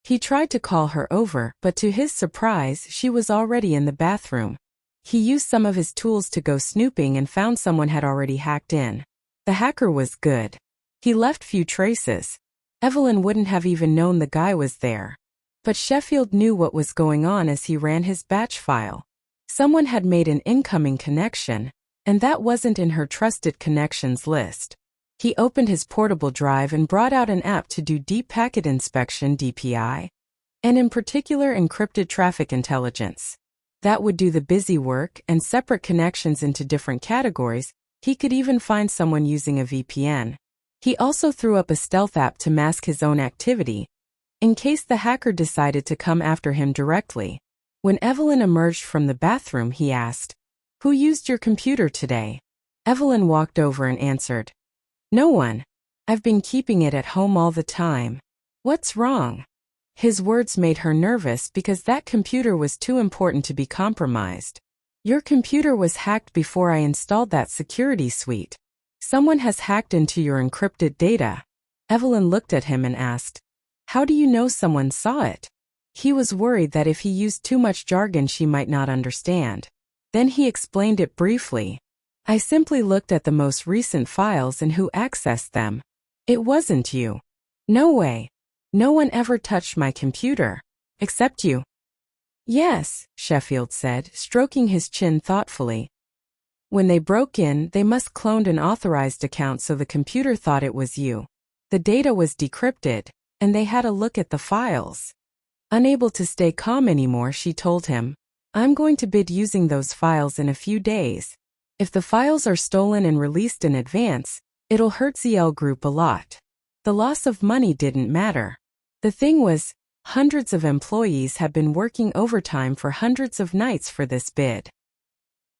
He tried to call her over, but to his surprise, she was already in the bathroom. He used some of his tools to go snooping and found someone had already hacked in. The hacker was good. He left few traces. Evelyn wouldn't have even known the guy was there. But Sheffield knew what was going on as he ran his batch file. Someone had made an incoming connection, and that wasn't in her trusted connections list. He opened his portable drive and brought out an app to do deep packet inspection (DPI), and in particular encrypted traffic intelligence. That would do the busy work and separate connections into different categories. He could even find someone using a VPN. He also threw up a stealth app to mask his own activity, in case the hacker decided to come after him directly. When Evelyn emerged from the bathroom, he asked, "Who used your computer today?" Evelyn walked over and answered, "No one. I've been keeping it at home all the time." What's wrong? His words made her nervous because that computer was too important to be compromised. Your computer was hacked before I installed that security suite. Someone has hacked into your encrypted data. Evelyn looked at him and asked, "How do you know someone saw it?" He was worried that if he used too much jargon she might not understand. Then he explained it briefly. I simply looked at the most recent files and who accessed them. It wasn't you. No way. No one ever touched my computer. Except you. Yes, Sheffield said, stroking his chin thoughtfully. When they broke in, they must cloned an authorized account so the computer thought it was you. The data was decrypted, and they had a look at the files. Unable to stay calm anymore, she told him, I'm going to bid using those files in a few days. If the files are stolen and released in advance, it'll hurt ZL Group a lot. The loss of money didn't matter. The thing was, hundreds of employees had been working overtime for hundreds of nights for this bid.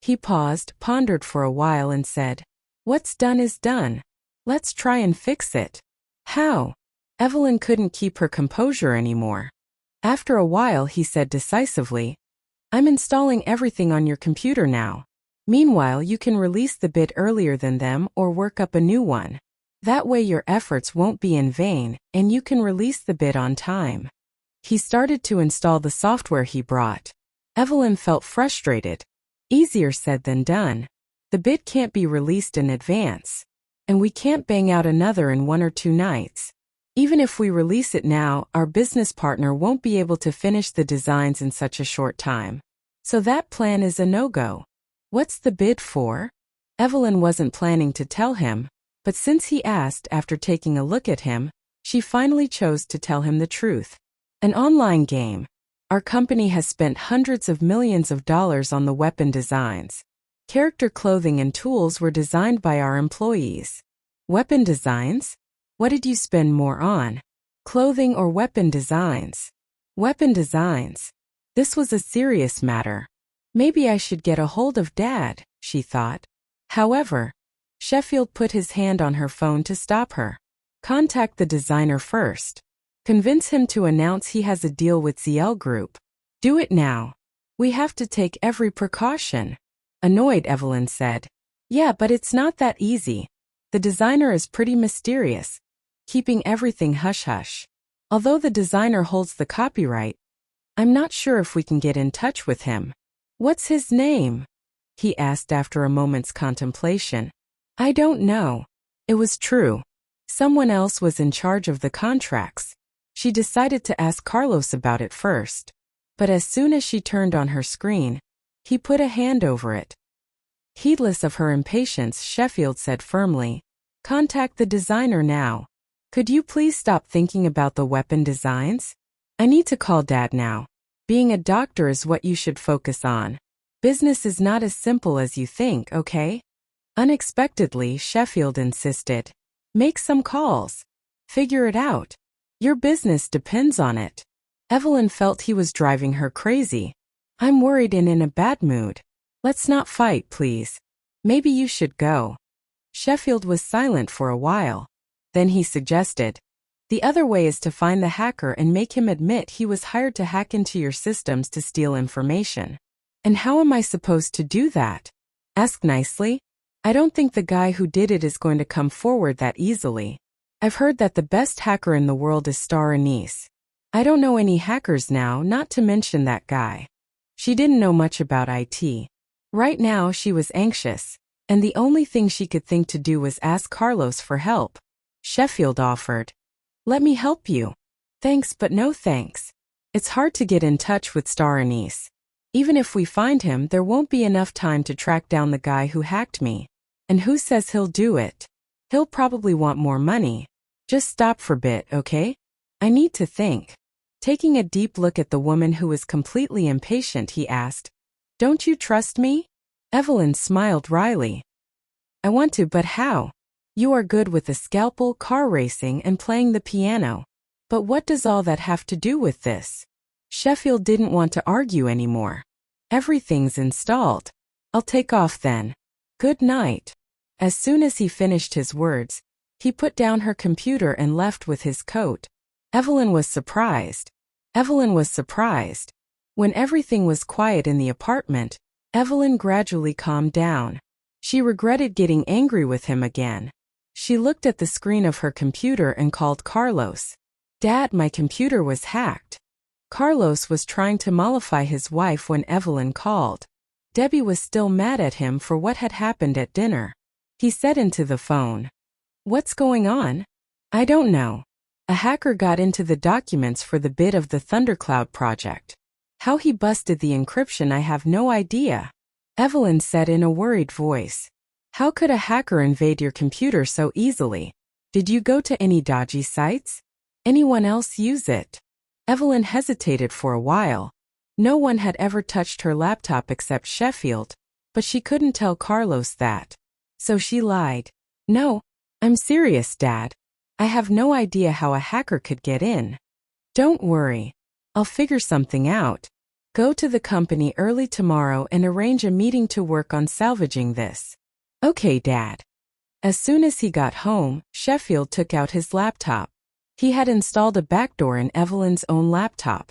He paused, pondered for a while and said, What's done is done. Let's try and fix it. How? Evelyn couldn't keep her composure anymore. After a while he said decisively, I'm installing everything on your computer now. Meanwhile, you can release the bid earlier than them or work up a new one. That way your efforts won't be in vain, and you can release the bid on time. He started to install the software he brought. Evelyn felt frustrated. Easier said than done. The bid can't be released in advance. And we can't bang out another in 1 or 2 nights. Even if we release it now, our business partner won't be able to finish the designs in such a short time. So that plan is a no-go. What's the bid for? Evelyn wasn't planning to tell him, but since he asked after taking a look at him, she finally chose to tell him the truth. An online game. Our company has spent hundreds of millions of dollars on the weapon designs. Character clothing and tools were designed by our employees. Weapon designs? What did you spend more on? Clothing or weapon designs? Weapon designs. This was a serious matter. Maybe I should get a hold of Dad, she thought. However, Sheffield put his hand on her phone to stop her. Contact the designer first. Convince him to announce he has a deal with ZL Group. Do it now. We have to take every precaution. Annoyed, Evelyn said. Yeah, but it's not that easy. The designer is pretty mysterious, keeping everything hush-hush. Although the designer holds the copyright, I'm not sure if we can get in touch with him. What's his name? He asked after a moment's contemplation. I don't know. It was true. Someone else was in charge of the contracts. She decided to ask Carlos about it first. But as soon as she turned on her screen, he put a hand over it. Heedless of her impatience, Sheffield said firmly, Contact the designer now. Could you please stop thinking about the weapon designs? I need to call Dad now. Being a doctor is what you should focus on. Business is not as simple as you think, okay? Unexpectedly, Sheffield insisted. Make some calls. Figure it out. Your business depends on it. Evelyn felt he was driving her crazy. I'm worried and in a bad mood. Let's not fight, please. Maybe you should go. Sheffield was silent for a while. Then he suggested, the other way is to find the hacker and make him admit he was hired to hack into your systems to steal information. And how am I supposed to do that? Ask nicely. I don't think the guy who did it is going to come forward that easily. I've heard that the best hacker in the world is Star Anise. I don't know any hackers now, not to mention that guy. She didn't know much about IT. Right now she was anxious, and the only thing she could think to do was ask Carlos for help. Sheffield offered. Let me help you. Thanks, but no thanks. It's hard to get in touch with Star Anise. Even if we find him, there won't be enough time to track down the guy who hacked me. And who says he'll do it? He'll probably want more money. Just stop for a bit, okay? I need to think. Taking a deep look at the woman who was completely impatient, he asked, Don't you trust me? Evelyn smiled wryly. I want to, but how? You are good with the scalpel, car racing, and playing the piano. But what does all that have to do with this? Sheffield didn't want to argue anymore. Everything's installed. I'll take off then. Good night. As soon as he finished his words, he put down her computer and left with his coat. Evelyn was surprised. When everything was quiet in the apartment, Evelyn gradually calmed down. She regretted getting angry with him again. She looked at the screen of her computer and called Carlos. Dad, my computer was hacked. Carlos was trying to mollify his wife when Evelyn called. Debbie was still mad at him for what had happened at dinner. He said into the phone, "What's going on?" "I don't know. A hacker got into the documents for the bid of the Thundercloud project. How he busted the encryption I have no idea," Evelyn said in a worried voice. "How could a hacker invade your computer so easily? Did you go to any dodgy sites? Anyone else use it?" Evelyn hesitated for a while. No one had ever touched her laptop except Sheffield, but she couldn't tell Carlos that. So she lied. "No, I'm serious, Dad. I have no idea how a hacker could get in." "Don't worry. I'll figure something out. Go to the company early tomorrow and arrange a meeting to work on salvaging this." "Okay, Dad." As soon as he got home, Sheffield took out his laptop. He had installed a backdoor in Evelyn's own laptop.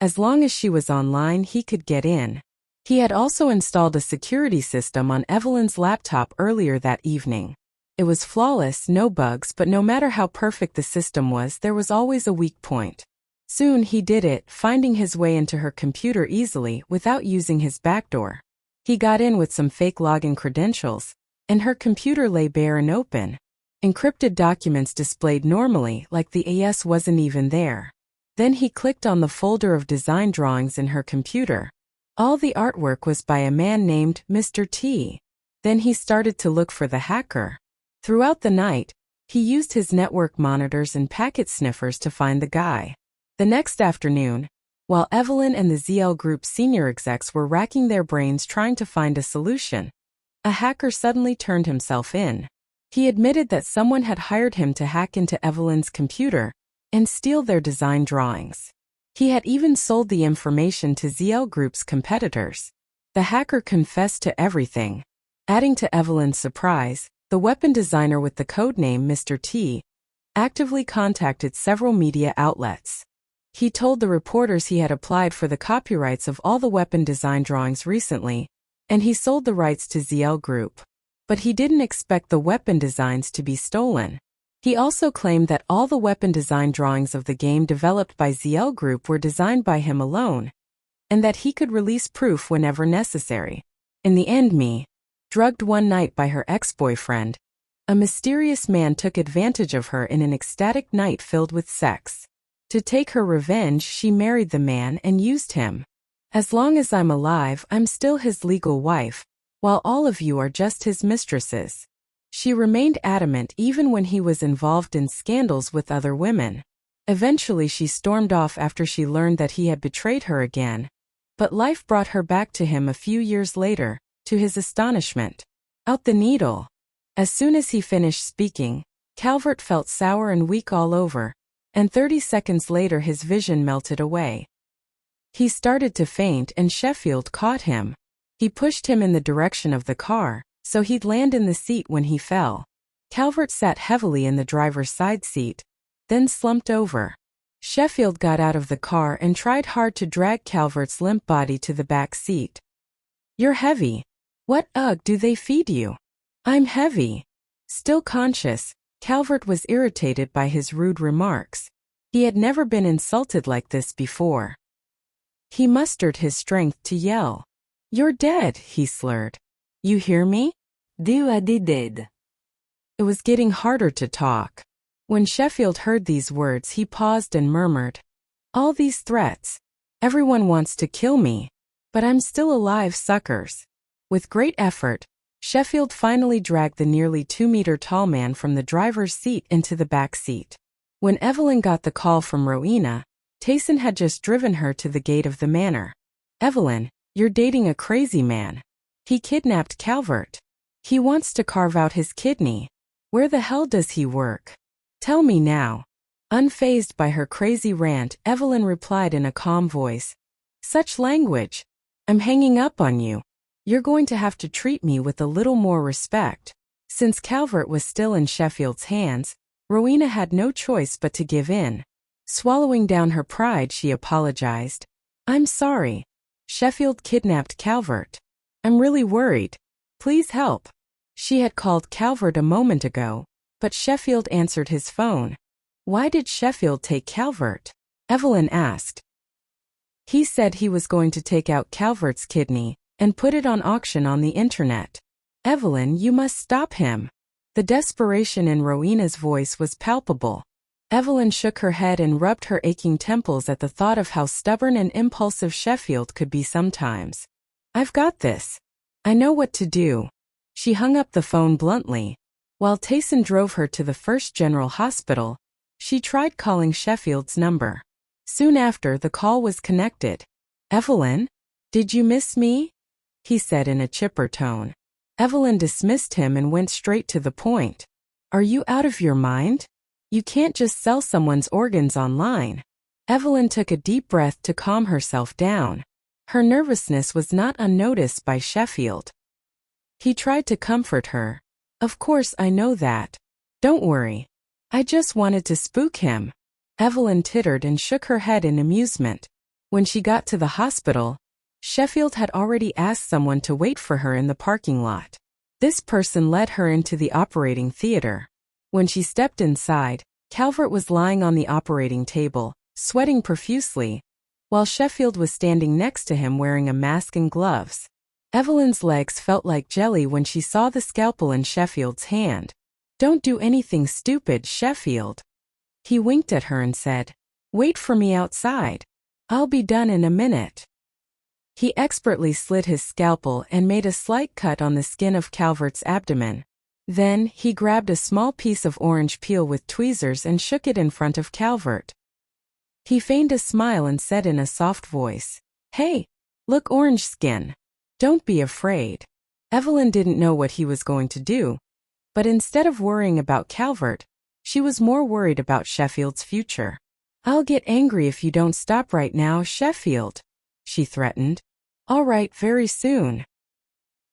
As long as she was online, he could get in. He had also installed a security system on Evelyn's laptop earlier that evening. It was flawless, no bugs, but no matter how perfect the system was, there was always a weak point. Soon he did it, finding his way into her computer easily without using his backdoor. He got in with some fake login credentials, and her computer lay bare and open. Encrypted documents displayed normally, like the AS wasn't even there. Then he clicked on the folder of design drawings in her computer. All the artwork was by a man named Mr. T. Then he started to look for the hacker. Throughout the night, he used his network monitors and packet sniffers to find the guy. The next afternoon, while Evelyn and the ZL Group senior execs were racking their brains trying to find a solution, a hacker suddenly turned himself in. He admitted that someone had hired him to hack into Evelyn's computer and steal their design drawings. He had even sold the information to ZL Group's competitors. The hacker confessed to everything. Adding to Evelyn's surprise, the weapon designer with the codename Mr. T actively contacted several media outlets. He told the reporters he had applied for the copyrights of all the weapon design drawings recently, and he sold the rights to ZL Group. But he didn't expect the weapon designs to be stolen. He also claimed that all the weapon design drawings of the game developed by ZL Group were designed by him alone, and that he could release proof whenever necessary. In the end, drugged one night by her ex-boyfriend, a mysterious man took advantage of her in an ecstatic night filled with sex. To take her revenge, she married the man and used him. "As long as I'm alive, I'm still his legal wife, while all of you are just his mistresses." She remained adamant even when he was involved in scandals with other women. Eventually she stormed off after she learned that he had betrayed her again. But life brought her back to him a few years later, to his astonishment. Out the needle. As soon as he finished speaking, Calvert felt sour and weak all over, and 30 seconds later his vision melted away. He started to faint and Sheffield caught him. He pushed him in the direction of the car, so he'd land in the seat when he fell. Calvert sat heavily in the driver's side seat, then slumped over. Sheffield got out of the car and tried hard to drag Calvert's limp body to the back seat. "You're heavy. What do they feed you?" "I'm heavy." Still conscious, Calvert was irritated by his rude remarks. He had never been insulted like this before. He mustered his strength to yell. "You're dead," he slurred. "You hear me?" "Du är dead." It was getting harder to talk. When Sheffield heard these words, he paused and murmured, "All these threats. Everyone wants to kill me. But I'm still alive, suckers." With great effort, Sheffield finally dragged the nearly 2-meter-tall man from the driver's seat into the back seat. When Evelyn got the call from Rowena, Tayson had just driven her to the gate of the manor. "Evelyn, you're dating a crazy man. He kidnapped Calvert. He wants to carve out his kidney. Where the hell does he work? Tell me now." Unfazed by her crazy rant, Evelyn replied in a calm voice, "Such language. I'm hanging up on you. You're going to have to treat me with a little more respect." Since Calvert was still in Sheffield's hands, Rowena had no choice but to give in. Swallowing down her pride, she apologized. "I'm sorry. Sheffield kidnapped Calvert. I'm really worried. Please help." She had called Calvert a moment ago, but Sheffield answered his phone. "Why did Sheffield take Calvert?" Evelyn asked. "He said he was going to take out Calvert's kidney, and put it on auction on the internet. Evelyn, you must stop him. The desperation in Rowena's voice was palpable. Evelyn shook her head and rubbed her aching temples at the thought of how stubborn and impulsive Sheffield could be sometimes. I've got this. I know what to do. She hung up the phone bluntly. While Tayson drove her to the First General Hospital, she tried calling Sheffield's number. Soon after, the call was connected. Evelyn? Did you miss me? He said in a chipper tone. Evelyn dismissed him and went straight to the point. Are you out of your mind? You can't just sell someone's organs online. Evelyn took a deep breath to calm herself down. Her nervousness was not unnoticed by Sheffield. He tried to comfort her. Of course I know that. Don't worry. I just wanted to spook him. Evelyn tittered and shook her head in amusement. When she got to the hospital, Sheffield had already asked someone to wait for her in the parking lot. This person led her into the operating theater. When she stepped inside, Calvert was lying on the operating table, sweating profusely, while Sheffield was standing next to him wearing a mask and gloves. Evelyn's legs felt like jelly when she saw the scalpel in Sheffield's hand. Don't do anything stupid, Sheffield. He winked at her and said, Wait for me outside. I'll be done in a minute. He expertly slid his scalpel and made a slight cut on the skin of Calvert's abdomen. Then, he grabbed a small piece of orange peel with tweezers and shook it in front of Calvert. He feigned a smile and said in a soft voice, Hey, look, orange skin. Don't be afraid. Evelyn didn't know what he was going to do, but instead of worrying about Calvert, she was more worried about Sheffield's future. I'll get angry if you don't stop right now, Sheffield, she threatened. All right, very soon.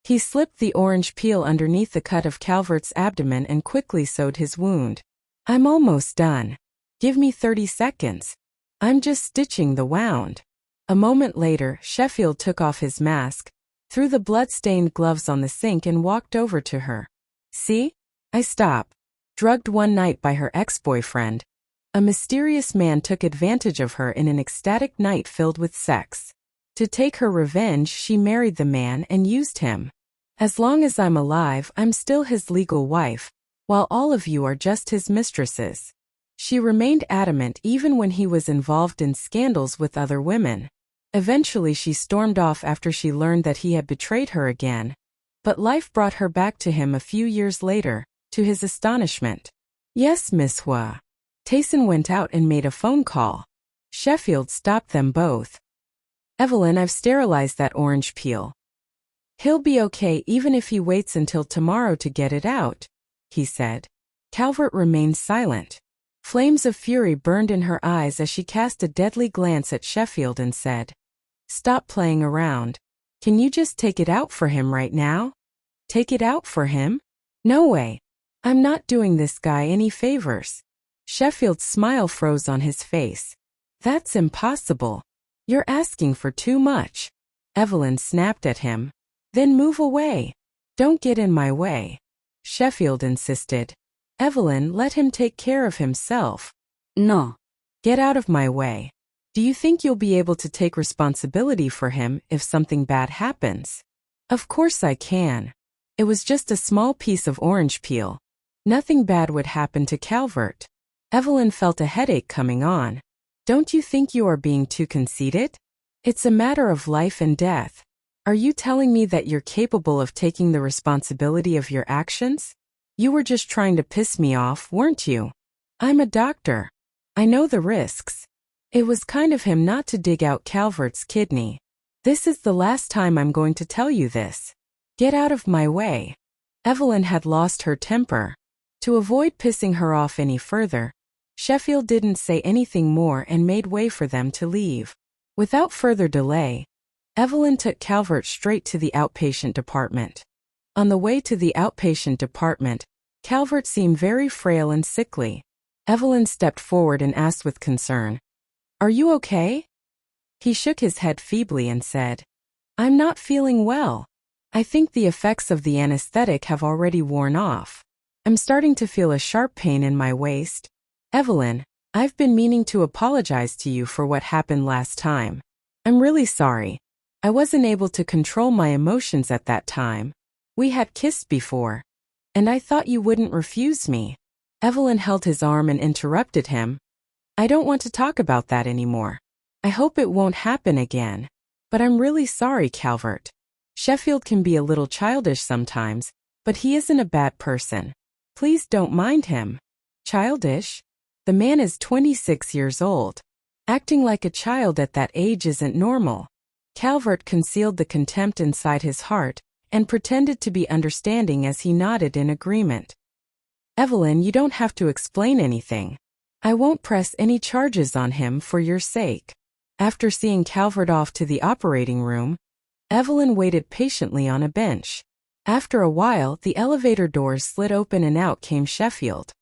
He slipped the orange peel underneath the cut of Calvert's abdomen and quickly sewed his wound. I'm almost done. Give me 30 seconds. I'm just stitching the wound. A moment later, Sheffield took off his mask, threw the blood-stained gloves on the sink and walked over to her. See? I stop. Drugged one night by her ex-boyfriend. A mysterious man took advantage of her in an ecstatic night filled with sex. To take her revenge, she married the man and used him. As long as I'm alive, I'm still his legal wife, while all of you are just his mistresses. She remained adamant even when he was involved in scandals with other women. Eventually she stormed off after she learned that he had betrayed her again. But life brought her back to him a few years later, to his astonishment. Yes, Miss Huo. Tayson went out and made a phone call. Sheffield stopped them both. Evelyn, I've sterilized that orange peel. He'll be okay even if he waits until tomorrow to get it out, he said. Calvert remained silent. Flames of fury burned in her eyes as she cast a deadly glance at Sheffield and said, Stop playing around. Can you just take it out for him right now? Take it out for him? No way. I'm not doing this guy any favors. Sheffield's smile froze on his face. That's impossible. You're asking for too much. Evelyn snapped at him. Then move away. Don't get in my way. Sheffield insisted. Evelyn, let him take care of himself. No. Get out of my way. Do you think you'll be able to take responsibility for him if something bad happens? Of course I can. It was just a small piece of orange peel. Nothing bad would happen to Calvert. Evelyn felt a headache coming on. Don't you think you are being too conceited? It's a matter of life and death. Are you telling me that you're capable of taking the responsibility of your actions? You were just trying to piss me off, weren't you? I'm a doctor. I know the risks. It was kind of him not to dig out Calvert's kidney. This is the last time I'm going to tell you this. Get out of my way. Evelyn had lost her temper. To avoid pissing her off any further, Sheffield didn't say anything more and made way for them to leave. Without further delay, Evelyn took Calvert straight to the outpatient department. On the way to the outpatient department, Calvert seemed very frail and sickly. Evelyn stepped forward and asked with concern, Are you okay? He shook his head feebly and said, I'm not feeling well. I think the effects of the anesthetic have already worn off. I'm starting to feel a sharp pain in my waist. Evelyn, I've been meaning to apologize to you for what happened last time. I'm really sorry. I wasn't able to control my emotions at that time. We had kissed before. And I thought you wouldn't refuse me. Evelyn held his arm and interrupted him. I don't want to talk about that anymore. I hope it won't happen again. But I'm really sorry, Calvert. Sheffield can be a little childish sometimes, but he isn't a bad person. Please don't mind him. Childish? The man is 26 years old. Acting like a child at that age isn't normal. Calvert concealed the contempt inside his heart and pretended to be understanding as he nodded in agreement. Evelyn, you don't have to explain anything. I won't press any charges on him for your sake. After seeing Calvert off to the operating room, Evelyn waited patiently on a bench. After a while, the elevator doors slid open and out came Sheffield.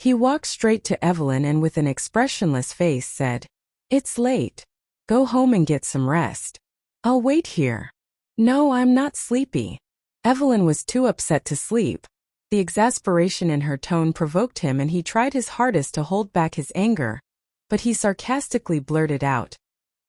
He walked straight to Evelyn and with an expressionless face said, It's late. Go home and get some rest. I'll wait here. No, I'm not sleepy. Evelyn was too upset to sleep. The exasperation in her tone provoked him and he tried his hardest to hold back his anger, but he sarcastically blurted out,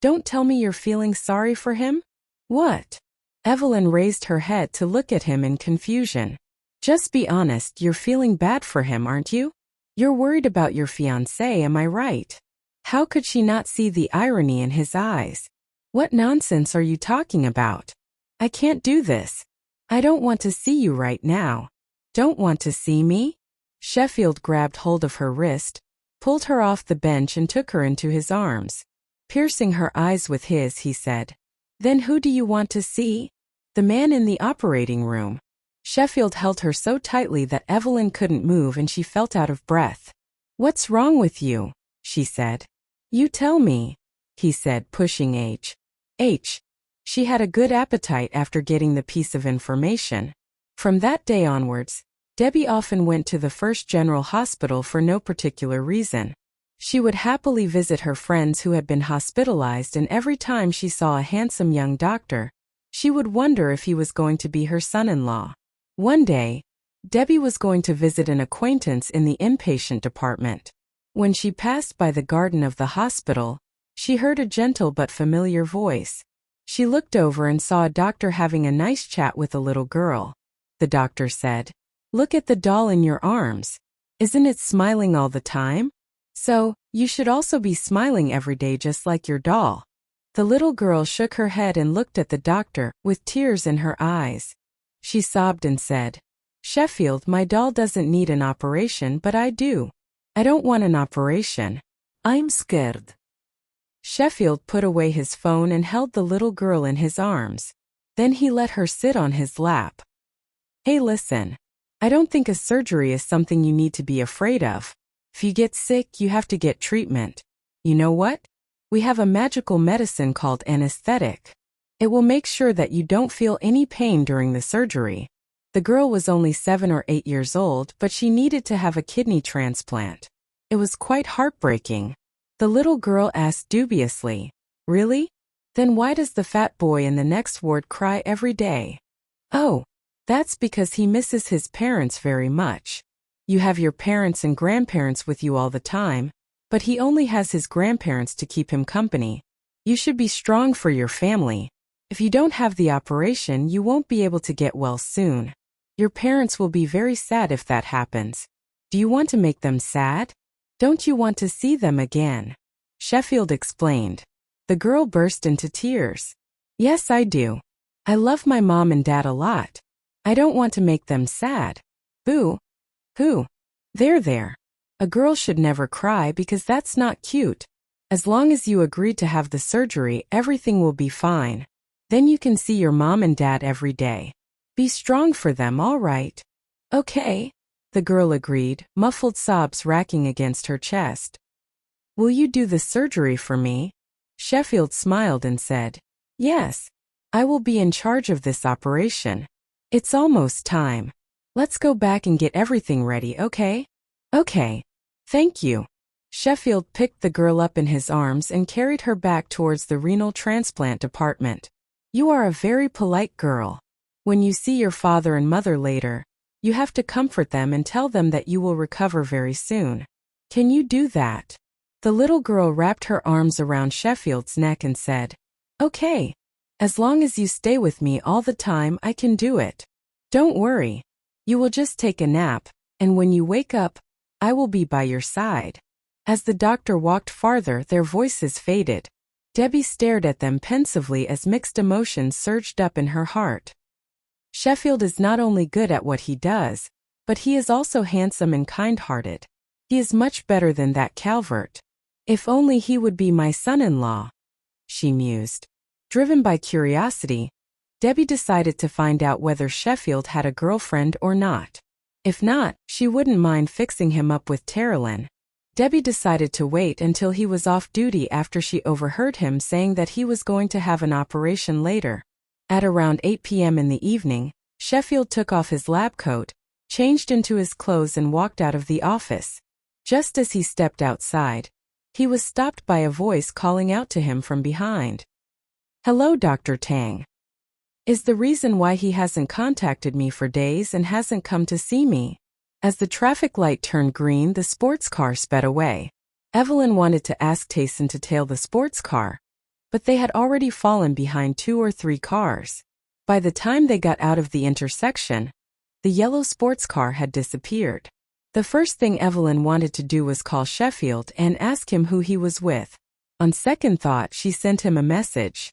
Don't tell me you're feeling sorry for him? What? Evelyn raised her head to look at him in confusion. Just be honest, you're feeling bad for him, aren't you? You're worried about your fiancé, am I right? How could she not see the irony in his eyes? What nonsense are you talking about? I can't do this. I don't want to see you right now. Don't want to see me? Sheffield grabbed hold of her wrist, pulled her off the bench and took her into his arms. Piercing her eyes with his, he said, Then who do you want to see? The man in the operating room. Sheffield held her so tightly that Evelyn couldn't move and she felt out of breath. What's wrong with you? She said. You tell me, he said, pushing H. She had a good appetite after getting the piece of information. From that day onwards, Debbie often went to the First General Hospital for no particular reason. She would happily visit her friends who had been hospitalized, and every time she saw a handsome young doctor, she would wonder if he was going to be her son-in-law. One day, Debbie was going to visit an acquaintance in the inpatient department. When she passed by the garden of the hospital, she heard a gentle but familiar voice. She looked over and saw a doctor having a nice chat with a little girl. The doctor said, Look at the doll in your arms. Isn't it smiling all the time? So, you should also be smiling every day just like your doll. The little girl shook her head and looked at the doctor, with tears in her eyes. She sobbed and said, Sheffield, my doll doesn't need an operation, but I do. I don't want an operation. I'm scared. Sheffield put away his phone and held the little girl in his arms. Then he let her sit on his lap. Hey, listen. I don't think a surgery is something you need to be afraid of. If you get sick, you have to get treatment. You know what? We have a magical medicine called anesthetic. It will make sure that you don't feel any pain during the surgery. The girl was only 7 or 8 years old, but she needed to have a kidney transplant. It was quite heartbreaking. The little girl asked dubiously, Really? Then why does the fat boy in the next ward cry every day? Oh, that's because he misses his parents very much. You have your parents and grandparents with you all the time, but he only has his grandparents to keep him company. You should be strong for your family. If you don't have the operation, you won't be able to get well soon. Your parents will be very sad if that happens. Do you want to make them sad? Don't you want to see them again? Sheffield explained. The girl burst into tears. Yes, I do. I love my mom and dad a lot. I don't want to make them sad. Boo. Who? There. A girl should never cry because that's not cute. As long as you agree to have the surgery, everything will be fine. Then you can see your mom and dad every day. Be strong for them, all right? Okay. The girl agreed, muffled sobs racking against her chest. Will you do the surgery for me? Sheffield smiled and said, Yes. I will be in charge of this operation. It's almost time. Let's go back and get everything ready, okay? Okay. Thank you. Sheffield picked the girl up in his arms and carried her back towards the renal transplant department. You are a very polite girl. When you see your father and mother later, you have to comfort them and tell them that you will recover very soon. Can you do that? The little girl wrapped her arms around Sheffield's neck and said, Okay. As long as you stay with me all the time, I can do it. Don't worry. You will just take a nap, and when you wake up, I will be by your side. As the doctor walked farther, their voices faded. Debbie stared at them pensively as mixed emotions surged up in her heart. Sheffield is not only good at what he does, but he is also handsome and kind-hearted. He is much better than that Calvert. If only he would be my son-in-law, she mused. Driven by curiosity, Debbie decided to find out whether Sheffield had a girlfriend or not. If not, she wouldn't mind fixing him up with Terrelyn. Debbie decided to wait until he was off duty after she overheard him saying that he was going to have an operation later. At around 8 p.m. in the evening, Sheffield took off his lab coat, changed into his clothes and walked out of the office. Just as he stepped outside, he was stopped by a voice calling out to him from behind. Hello, Dr. Tang. Is the reason why he hasn't contacted me for days and hasn't come to see me? As the traffic light turned green, the sports car sped away. Evelyn wanted to ask Tayson to tail the sports car, but they had already fallen behind 2 or 3 cars. By the time they got out of the intersection, the yellow sports car had disappeared. The first thing Evelyn wanted to do was call Sheffield and ask him who he was with. On second thought, she sent him a message.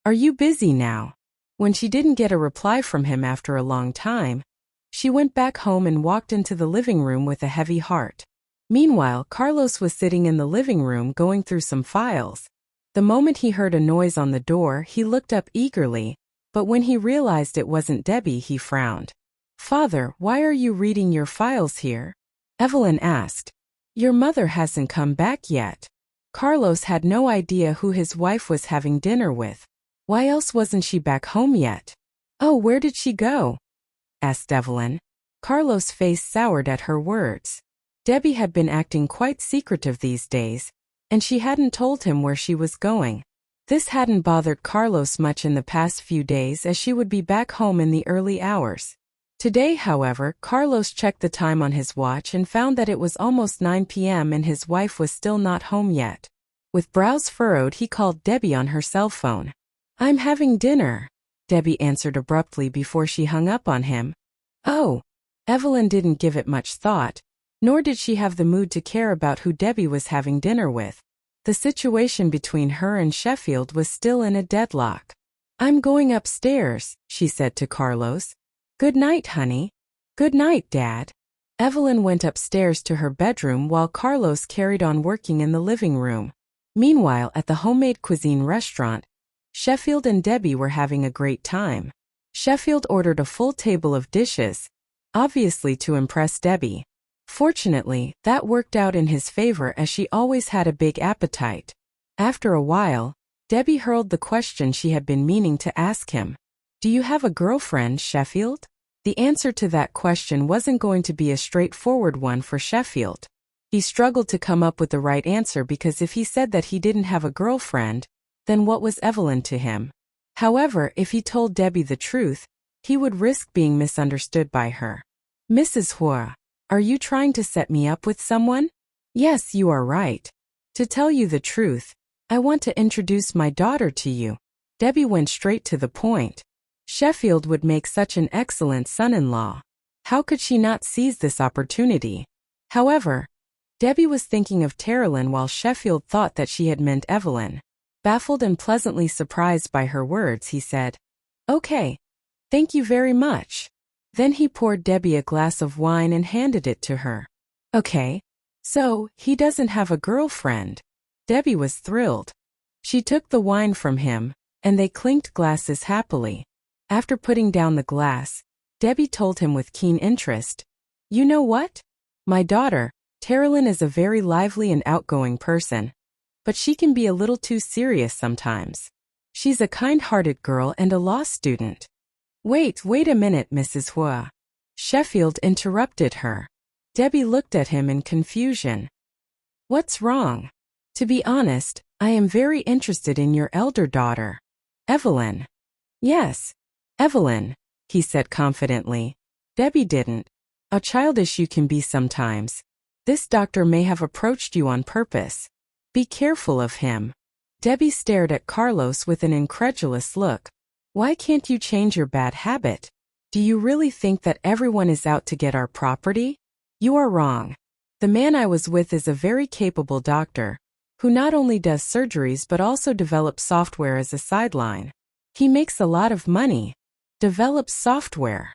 Are you busy now? When she didn't get a reply from him after a long time, she went back home and walked into the living room with a heavy heart. Meanwhile, Carlos was sitting in the living room going through some files. The moment he heard a noise on the door, he looked up eagerly, but when he realized it wasn't Debbie, he frowned. Father, why are you reading your files here? Evelyn asked. Your mother hasn't come back yet. Carlos had no idea who his wife was having dinner with. Why else wasn't she back home yet? Oh, where did she go? Asked Evelyn. Carlos' face soured at her words. Debbie had been acting quite secretive these days, and she hadn't told him where she was going. This hadn't bothered Carlos much in the past few days as she would be back home in the early hours. Today, however, Carlos checked the time on his watch and found that it was almost 9 p.m. and his wife was still not home yet. With brows furrowed, he called Debbie on her cell phone. I'm having dinner, Debbie answered abruptly before she hung up on him. Oh. Evelyn didn't give it much thought, nor did she have the mood to care about who Debbie was having dinner with. The situation between her and Sheffield was still in a deadlock. I'm going upstairs, she said to Carlos. Good night, honey. Good night, Dad. Evelyn went upstairs to her bedroom while Carlos carried on working in the living room. Meanwhile, at the homemade cuisine restaurant, Sheffield and Debbie were having a great time. Sheffield ordered a full table of dishes, obviously to impress Debbie. Fortunately, that worked out in his favor as she always had a big appetite. After a while, Debbie hurled the question she had been meaning to ask him. Do you have a girlfriend, Sheffield? The answer to that question wasn't going to be a straightforward one for Sheffield. He struggled to come up with the right answer because if he said that he didn't have a girlfriend, then what was Evelyn to him? However, if he told Debbie the truth, he would risk being misunderstood by her. Mrs. Huo, are you trying to set me up with someone? Yes, you are right. To tell you the truth, I want to introduce my daughter to you. Debbie went straight to the point. Sheffield would make such an excellent son-in-law. How could she not seize this opportunity? However, Debbie was thinking of Terrelyn while Sheffield thought that she had meant Evelyn. Baffled and pleasantly surprised by her words, he said, Okay. Thank you very much. Then he poured Debbie a glass of wine and handed it to her. Okay. So, he doesn't have a girlfriend. Debbie was thrilled. She took the wine from him, and they clinked glasses happily. After putting down the glass, Debbie told him with keen interest, You know what? My daughter, Terrelyn, is a very lively and outgoing person. But she can be a little too serious sometimes. She's a kind-hearted girl and a law student. Wait a minute, Mrs. Huo. Sheffield interrupted her. Debbie looked at him in confusion. What's wrong? To be honest, I am very interested in your elder daughter. Evelyn. Yes, Evelyn, he said confidently. Debbie didn't. How childish you can be sometimes. This doctor may have approached you on purpose. Be careful of him. Debbie stared at Carlos with an incredulous look. Why can't you change your bad habit? Do you really think that everyone is out to get our property? You are wrong. The man I was with is a very capable doctor, who not only does surgeries but also develops software as a sideline. He makes a lot of money. Develops software.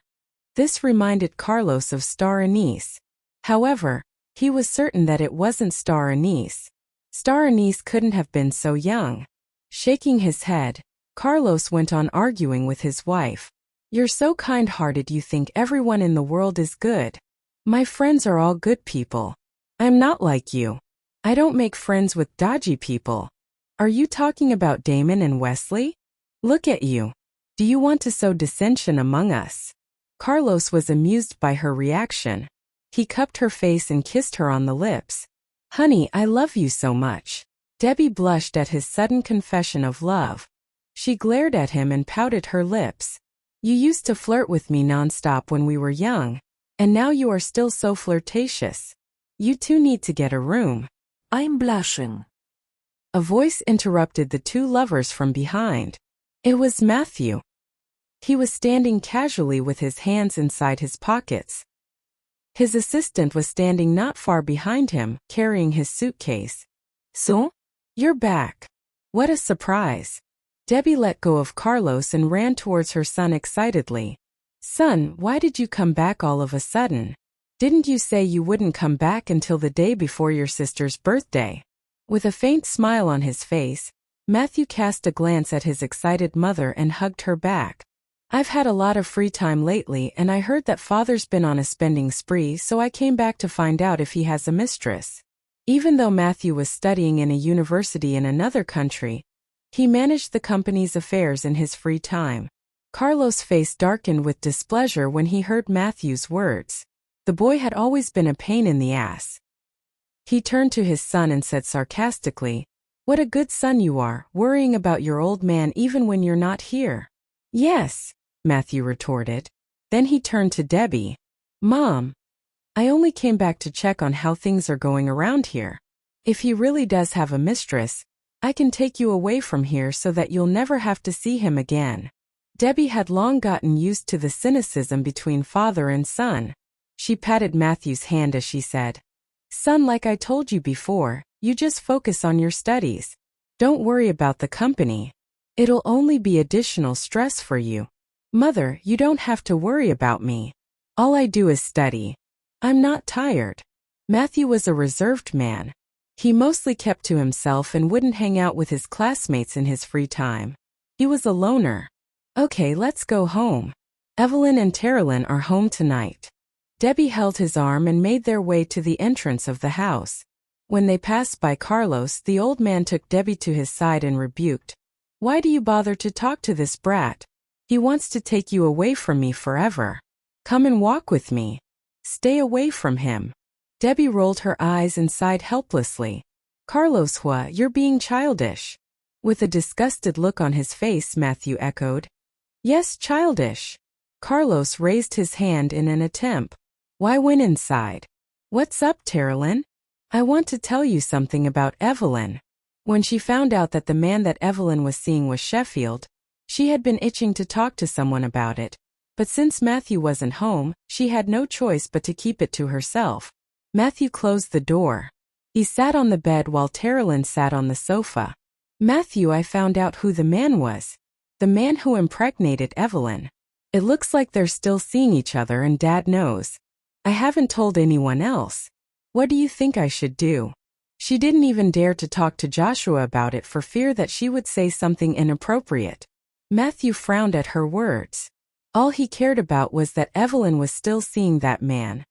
This reminded Carlos of Star Anise. However, he was certain that it wasn't Star Anise. Star Anise couldn't have been so young. Shaking his head, Carlos went on arguing with his wife. You're so kind-hearted you think everyone in the world is good. My friends are all good people. I'm not like you. I don't make friends with dodgy people. Are you talking about Damon and Wesley? Look at you. Do you want to sow dissension among us? Carlos was amused by her reaction. He cupped her face and kissed her on the lips. Honey, I love you so much. Debbie blushed at his sudden confession of love. She glared at him and pouted her lips. You used to flirt with me nonstop when we were young, and now you are still so flirtatious. You two need to get a room. I'm blushing. A voice interrupted the two lovers from behind. It was Matthew. He was standing casually with his hands inside his pockets. His assistant was standing not far behind him, carrying his suitcase. So? You're back. What a surprise. Debbie let go of Carlos and ran towards her son excitedly. Son, why did you come back all of a sudden? Didn't you say you wouldn't come back until the day before your sister's birthday? With a faint smile on his face, Matthew cast a glance at his excited mother and hugged her back. I've had a lot of free time lately and I heard that father's been on a spending spree, so I came back to find out if he has a mistress. Even though Matthew was studying in a university in another country, he managed the company's affairs in his free time. Carlos' face darkened with displeasure when he heard Matthew's words. The boy had always been a pain in the ass. He turned to his son and said sarcastically, What a good son you are, worrying about your old man even when you're not here. Yes, Matthew retorted. Then he turned to Debbie. Mom, I only came back to check on how things are going around here. If he really does have a mistress, I can take you away from here so that you'll never have to see him again. Debbie had long gotten used to the cynicism between father and son. She patted Matthew's hand as she said, Son, like I told you before, you just focus on your studies. Don't worry about the company. It'll only be additional stress for you. Mother, you don't have to worry about me. All I do is study. I'm not tired. Matthew was a reserved man. He mostly kept to himself and wouldn't hang out with his classmates in his free time. He was a loner. Okay, let's go home. Evelyn and Terrelyn are home tonight. Debbie held his arm and made their way to the entrance of the house. When they passed by Carlos, the old man took Debbie to his side and rebuked. Why do you bother to talk to this brat? He wants to take you away from me forever. Come and walk with me. Stay away from him. Debbie rolled her eyes and sighed helplessly. Carlos Huo, you're being childish. With a disgusted look on his face, Matthew echoed. Yes, childish. Carlos raised his hand in an attempt. Why went inside? What's up, Terrelyn? I want to tell you something about Evelyn. When she found out that the man that Evelyn was seeing was Sheffield, she had been itching to talk to someone about it. But since Matthew wasn't home, she had no choice but to keep it to herself. Matthew closed the door. He sat on the bed while Terrelyn sat on the sofa. Matthew, I found out who the man was. The man who impregnated Evelyn. It looks like they're still seeing each other and Dad knows. I haven't told anyone else. What do you think I should do? She didn't even dare to talk to Joshua about it for fear that she would say something inappropriate. Matthew frowned at her words. All he cared about was that Evelyn was still seeing that man.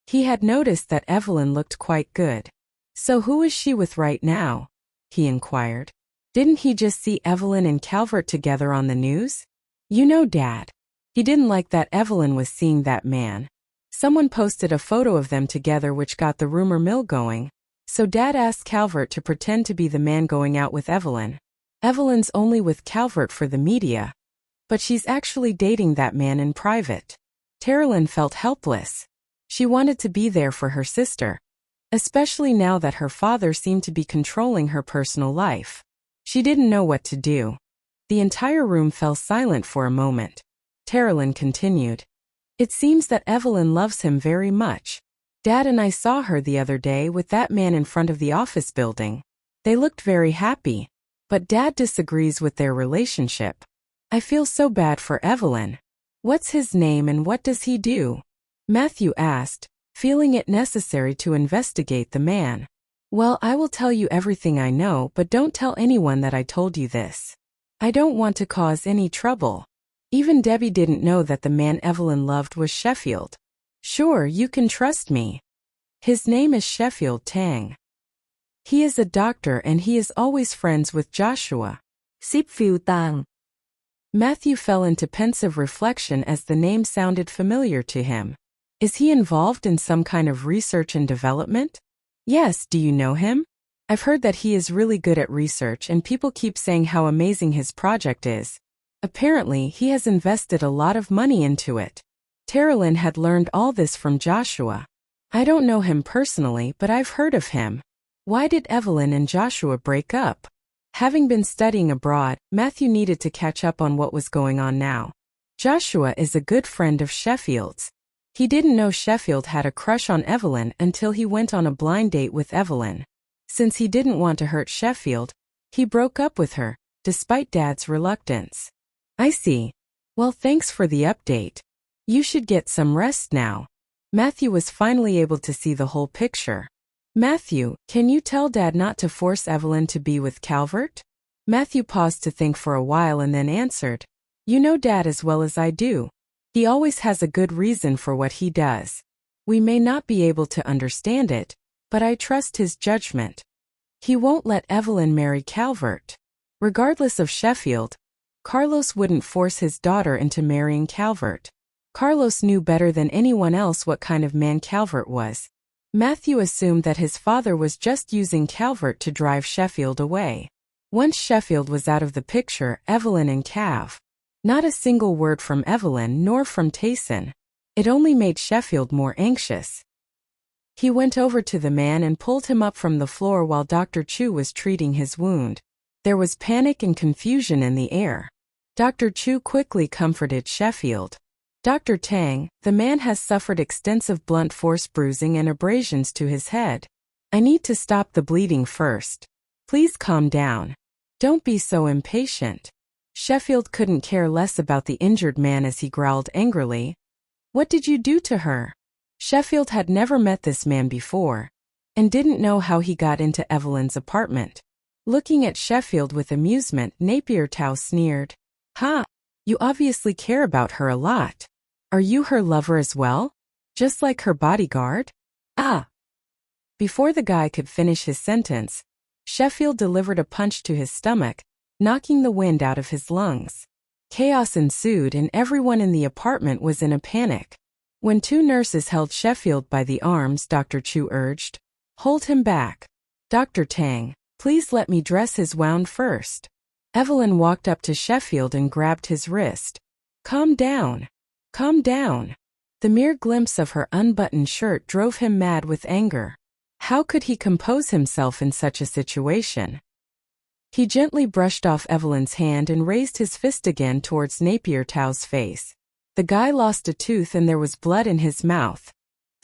He had noticed that Evelyn looked quite good. So who is she with right now? He inquired. Didn't he just see Evelyn and Calvert together on the news? You know, Dad. He didn't like that Evelyn was seeing that man. Someone posted a photo of them together which got the rumor mill going. So Dad asked Calvert to pretend to be the man going out with Evelyn. Evelyn's only with Calvert for the media. But she's actually dating that man in private. Terrelyn felt helpless. She wanted to be there for her sister, especially now that her father seemed to be controlling her personal life. She didn't know what to do. The entire room fell silent for a moment. Terrelyn continued. It seems that Evelyn loves him very much. Dad and I saw her the other day with that man in front of the office building. They looked very happy. But Dad disagrees with their relationship. I feel so bad for Evelyn. What's his name and what does he do? Matthew asked, feeling it necessary to investigate the man. Well, I will tell you everything I know, but don't tell anyone that I told you this. I don't want to cause any trouble. Even Debbie didn't know that the man Evelyn loved was Sheffield. Sure, you can trust me. His name is Sheffield Tang. He is a doctor and he is always friends with Joshua. Sheffield Tang. Matthew fell into pensive reflection as the name sounded familiar to him. Is he involved in some kind of research and development? Yes, do you know him? I've heard that he is really good at research and people keep saying how amazing his project is. Apparently, he has invested a lot of money into it. Terrelyn had learned all this from Joshua. I don't know him personally, but I've heard of him. Why did Evelyn and Joshua break up? Having been studying abroad, Matthew needed to catch up on what was going on now. Joshua is a good friend of Sheffield's. He didn't know Sheffield had a crush on Evelyn until he went on a blind date with Evelyn. Since he didn't want to hurt Sheffield, he broke up with her, despite Dad's reluctance. I see. Well, thanks for the update. You should get some rest now. Matthew was finally able to see the whole picture. Matthew, can you tell Dad not to force Evelyn to be with Calvert? Matthew paused to think for a while and then answered. You know Dad as well as I do. He always has a good reason for what he does. We may not be able to understand it, but I trust his judgment. He won't let Evelyn marry Calvert. Regardless of Sheffield, Carlos wouldn't force his daughter into marrying Calvert. Carlos knew better than anyone else what kind of man Calvert was. Matthew assumed that his father was just using Calvert to drive Sheffield away. Once Sheffield was out of the picture, Evelyn and Cav. Not a single word from Evelyn nor from Tayson. It only made Sheffield more anxious. He went over to the man and pulled him up from the floor while Dr. Chu was treating his wound. There was panic and confusion in the air. Dr. Chu quickly comforted Sheffield. Dr. Tang, the man has suffered extensive blunt force bruising and abrasions to his head. I need to stop the bleeding first. Please calm down. Don't be so impatient. Sheffield couldn't care less about the injured man as he growled angrily. What did you do to her? Sheffield had never met this man before, and didn't know how he got into Evelyn's apartment. Looking at Sheffield with amusement, Napier Tao sneered. Ha! You obviously care about her a lot. Are you her lover as well? Just like her bodyguard? Ah! Before the guy could finish his sentence, Sheffield delivered a punch to his stomach, knocking the wind out of his lungs. Chaos ensued and everyone in the apartment was in a panic. When two nurses held Sheffield by the arms, Dr. Chu urged, Hold him back. Dr. Tang, please let me dress his wound first. Evelyn walked up to Sheffield and grabbed his wrist. Calm down. Calm down. The mere glimpse of her unbuttoned shirt drove him mad with anger. How could he compose himself in such a situation? He gently brushed off Evelyn's hand and raised his fist again towards Napier Tao's face. The guy lost a tooth and there was blood in his mouth.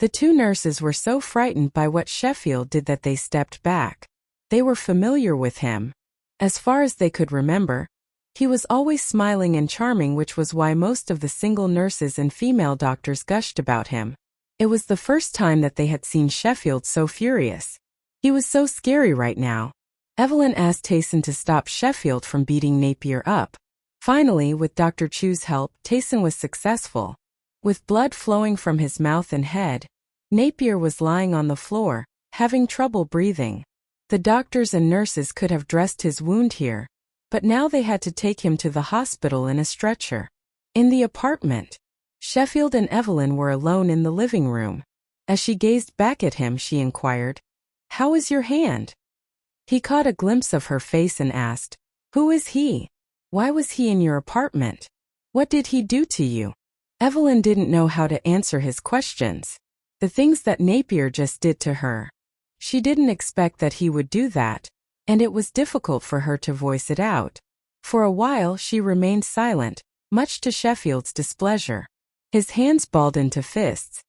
The two nurses were so frightened by what Sheffield did that they stepped back. They were familiar with him. As far as they could remember, he was always smiling and charming, which was why most of the single nurses and female doctors gushed about him. It was the first time that they had seen Sheffield so furious. He was so scary right now. Evelyn asked Tayson to stop Sheffield from beating Napier up. Finally, with Dr. Chu's help, Tayson was successful. With blood flowing from his mouth and head, Napier was lying on the floor, having trouble breathing. The doctors and nurses could have dressed his wound here, but now they had to take him to the hospital in a stretcher. In the apartment, Sheffield and Evelyn were alone in the living room. As she gazed back at him, she inquired, How is your hand? He caught a glimpse of her face and asked, Who is he? Why was he in your apartment? What did he do to you? Evelyn didn't know how to answer his questions. The things that Napier just did to her. She didn't expect that he would do that, and it was difficult for her to voice it out. For a while she remained silent, much to Sheffield's displeasure. His hands balled into fists.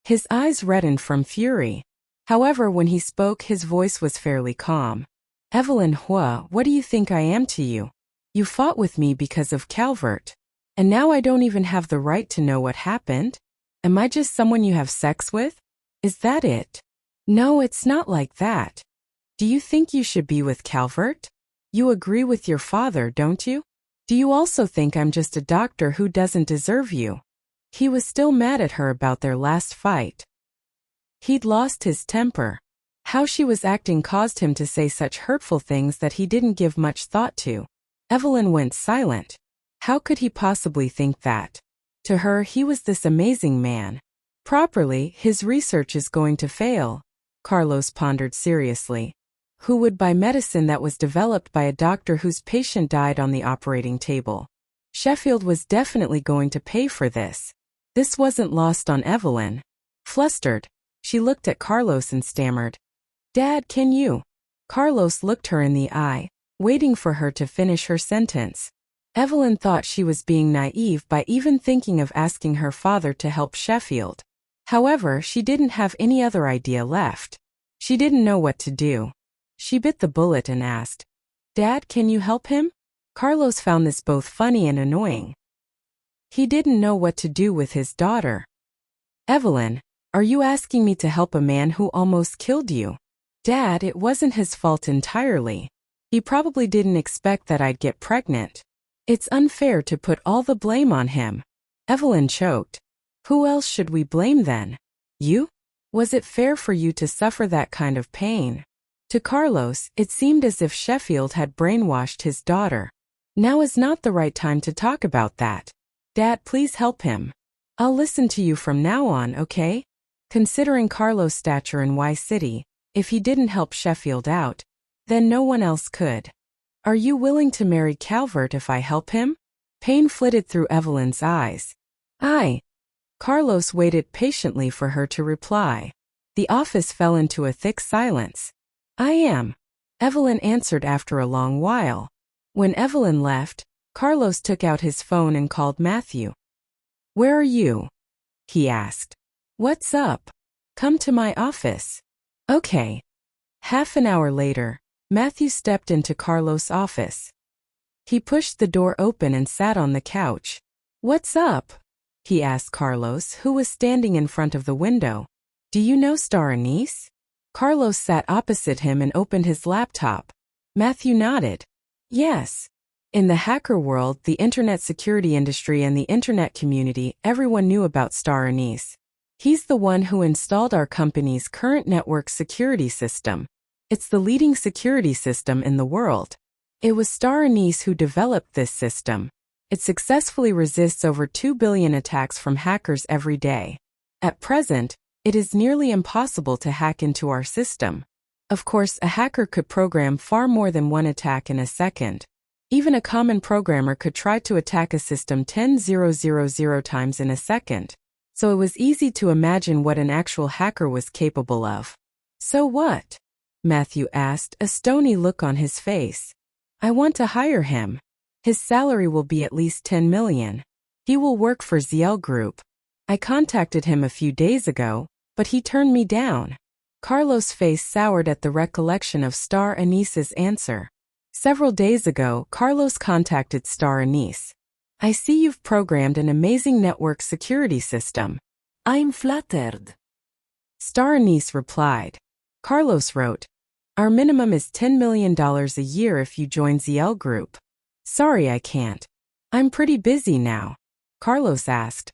His eyes reddened from fury. However, when he spoke, his voice was fairly calm. Evelyn Huo, what do you think I am to you? You fought with me because of Calvert. And now I don't even have the right to know what happened? Am I just someone you have sex with? Is that it? No, it's not like that. Do you think you should be with Calvert? You agree with your father, don't you? Do you also think I'm just a doctor who doesn't deserve you? He was still mad at her about their last fight. He'd lost his temper. How she was acting caused him to say such hurtful things that he didn't give much thought to. Evelyn went silent. How could he possibly think that? To her, he was this amazing man. Properly, his research is going to fail, Carlos pondered seriously. Who would buy medicine that was developed by a doctor whose patient died on the operating table? Sheffield was definitely going to pay for this. This wasn't lost on Evelyn. Flustered, she looked at Carlos and stammered, "Dad, can you?" Carlos looked her in the eye, waiting for her to finish her sentence. Evelyn thought she was being naive by even thinking of asking her father to help Sheffield. However, she didn't have any other idea left. She didn't know what to do. She bit the bullet and asked, "Dad, can you help him?" Carlos found this both funny and annoying. He didn't know what to do with his daughter. "Evelyn, are you asking me to help a man who almost killed you?" "Dad, it wasn't his fault entirely. He probably didn't expect that I'd get pregnant. It's unfair to put all the blame on him." Evelyn choked. "Who else should we blame then? You? Was it fair for you to suffer that kind of pain?" To Carlos, it seemed as if Sheffield had brainwashed his daughter. Now is not the right time to talk about that. "Dad, please help him. I'll listen to you from now on, okay?" Considering Carlos' stature in Y City, if he didn't help Sheffield out, then no one else could. "Are you willing to marry Calvert if I help him?" Pain flitted through Evelyn's eyes. "I." Carlos waited patiently for her to reply. The office fell into a thick silence. "I am," Evelyn answered after a long while. When Evelyn left, Carlos took out his phone and called Matthew. "Where are you?" he asked. "What's up? Come to my office." "Okay." Half an hour later, Matthew stepped into Carlos' office. He pushed the door open and sat on the couch. "What's up?" he asked Carlos, who was standing in front of the window. "Do you know Star Anise?" Carlos sat opposite him and opened his laptop. Matthew nodded. "Yes. In the hacker world, the internet security industry and the internet community, everyone knew about Star Anise. He's the one who installed our company's current network security system. It's the leading security system in the world. It was Star Anise who developed this system. It successfully resists over 2 billion attacks from hackers every day. At present, it is nearly impossible to hack into our system. Of course, a hacker could program far more than one attack in a second. Even a common programmer could try to attack a system 10,000 times in a second. So it was easy to imagine what an actual hacker was capable of. "So what?" Matthew asked, a stony look on his face. "I want to hire him. His salary will be at least 10 million. He will work for ZL Group. I contacted him a few days ago, but he turned me down." Carlos' face soured at the recollection of Star Anise's answer. Several days ago, Carlos contacted Star Anise. "I see you've programmed an amazing network security system." I'm flattered. Star Anise replied. Carlos wrote, "Our minimum is $10 million a year if you join ZL Group. Sorry, I can't. I'm pretty busy now." Carlos asked,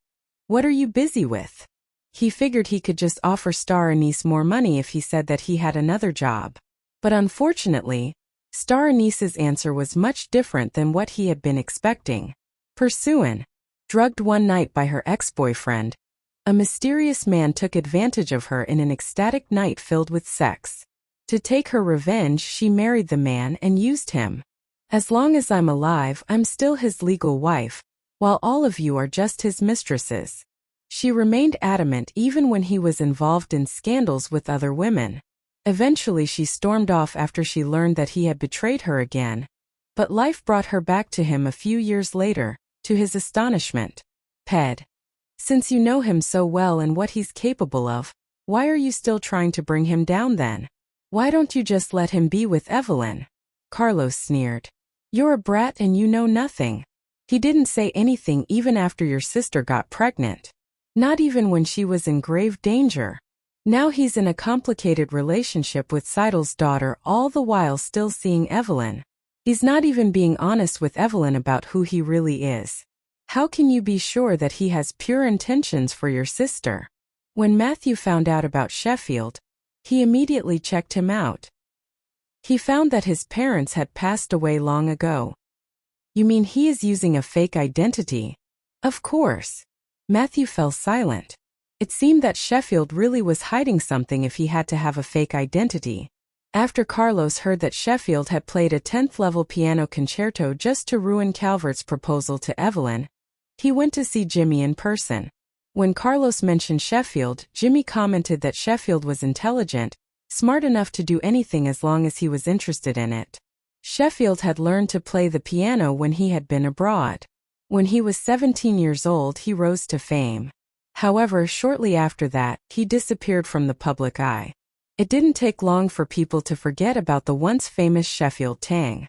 "What are you busy with?" He figured he could just offer Star Anise more money if he said that he had another job. But unfortunately, Star Anise's answer was much different than what he had been expecting. Pursuin, drugged one night by her ex-boyfriend, a mysterious man took advantage of her in an ecstatic night filled with sex. To take her revenge, she married the man and used him. "As long as I'm alive, I'm still his legal wife, while all of you are just his mistresses." She remained adamant even when he was involved in scandals with other women. Eventually she stormed off after she learned that he had betrayed her again. But life brought her back to him a few years later, to his astonishment. Ped. Since you know him so well and what he's capable of, why are you still trying to bring him down then? Why don't you just let him be with Evelyn? Carlos sneered. You're a brat and you know nothing. He didn't say anything even after your sister got pregnant. Not even when she was in grave danger. Now he's in a complicated relationship with Seidel's daughter, all the while still seeing Evelyn. He's not even being honest with Evelyn about who he really is. How can you be sure that he has pure intentions for your sister? When Matthew found out about Sheffield, he immediately checked him out. He found that his parents had passed away long ago. You mean he is using a fake identity? Of course. Matthew fell silent. It seemed that Sheffield really was hiding something if he had to have a fake identity. After Carlos heard that Sheffield had played a 10th-level piano concerto just to ruin Calvert's proposal to Evelyn, he went to see Jimmy in person. When Carlos mentioned Sheffield, Jimmy commented that Sheffield was intelligent, smart enough to do anything as long as he was interested in it. Sheffield had learned to play the piano when he had been abroad. When he was 17 years old, he rose to fame. However, shortly after that, he disappeared from the public eye. It didn't take long for people to forget about the once famous Sheffield Tang.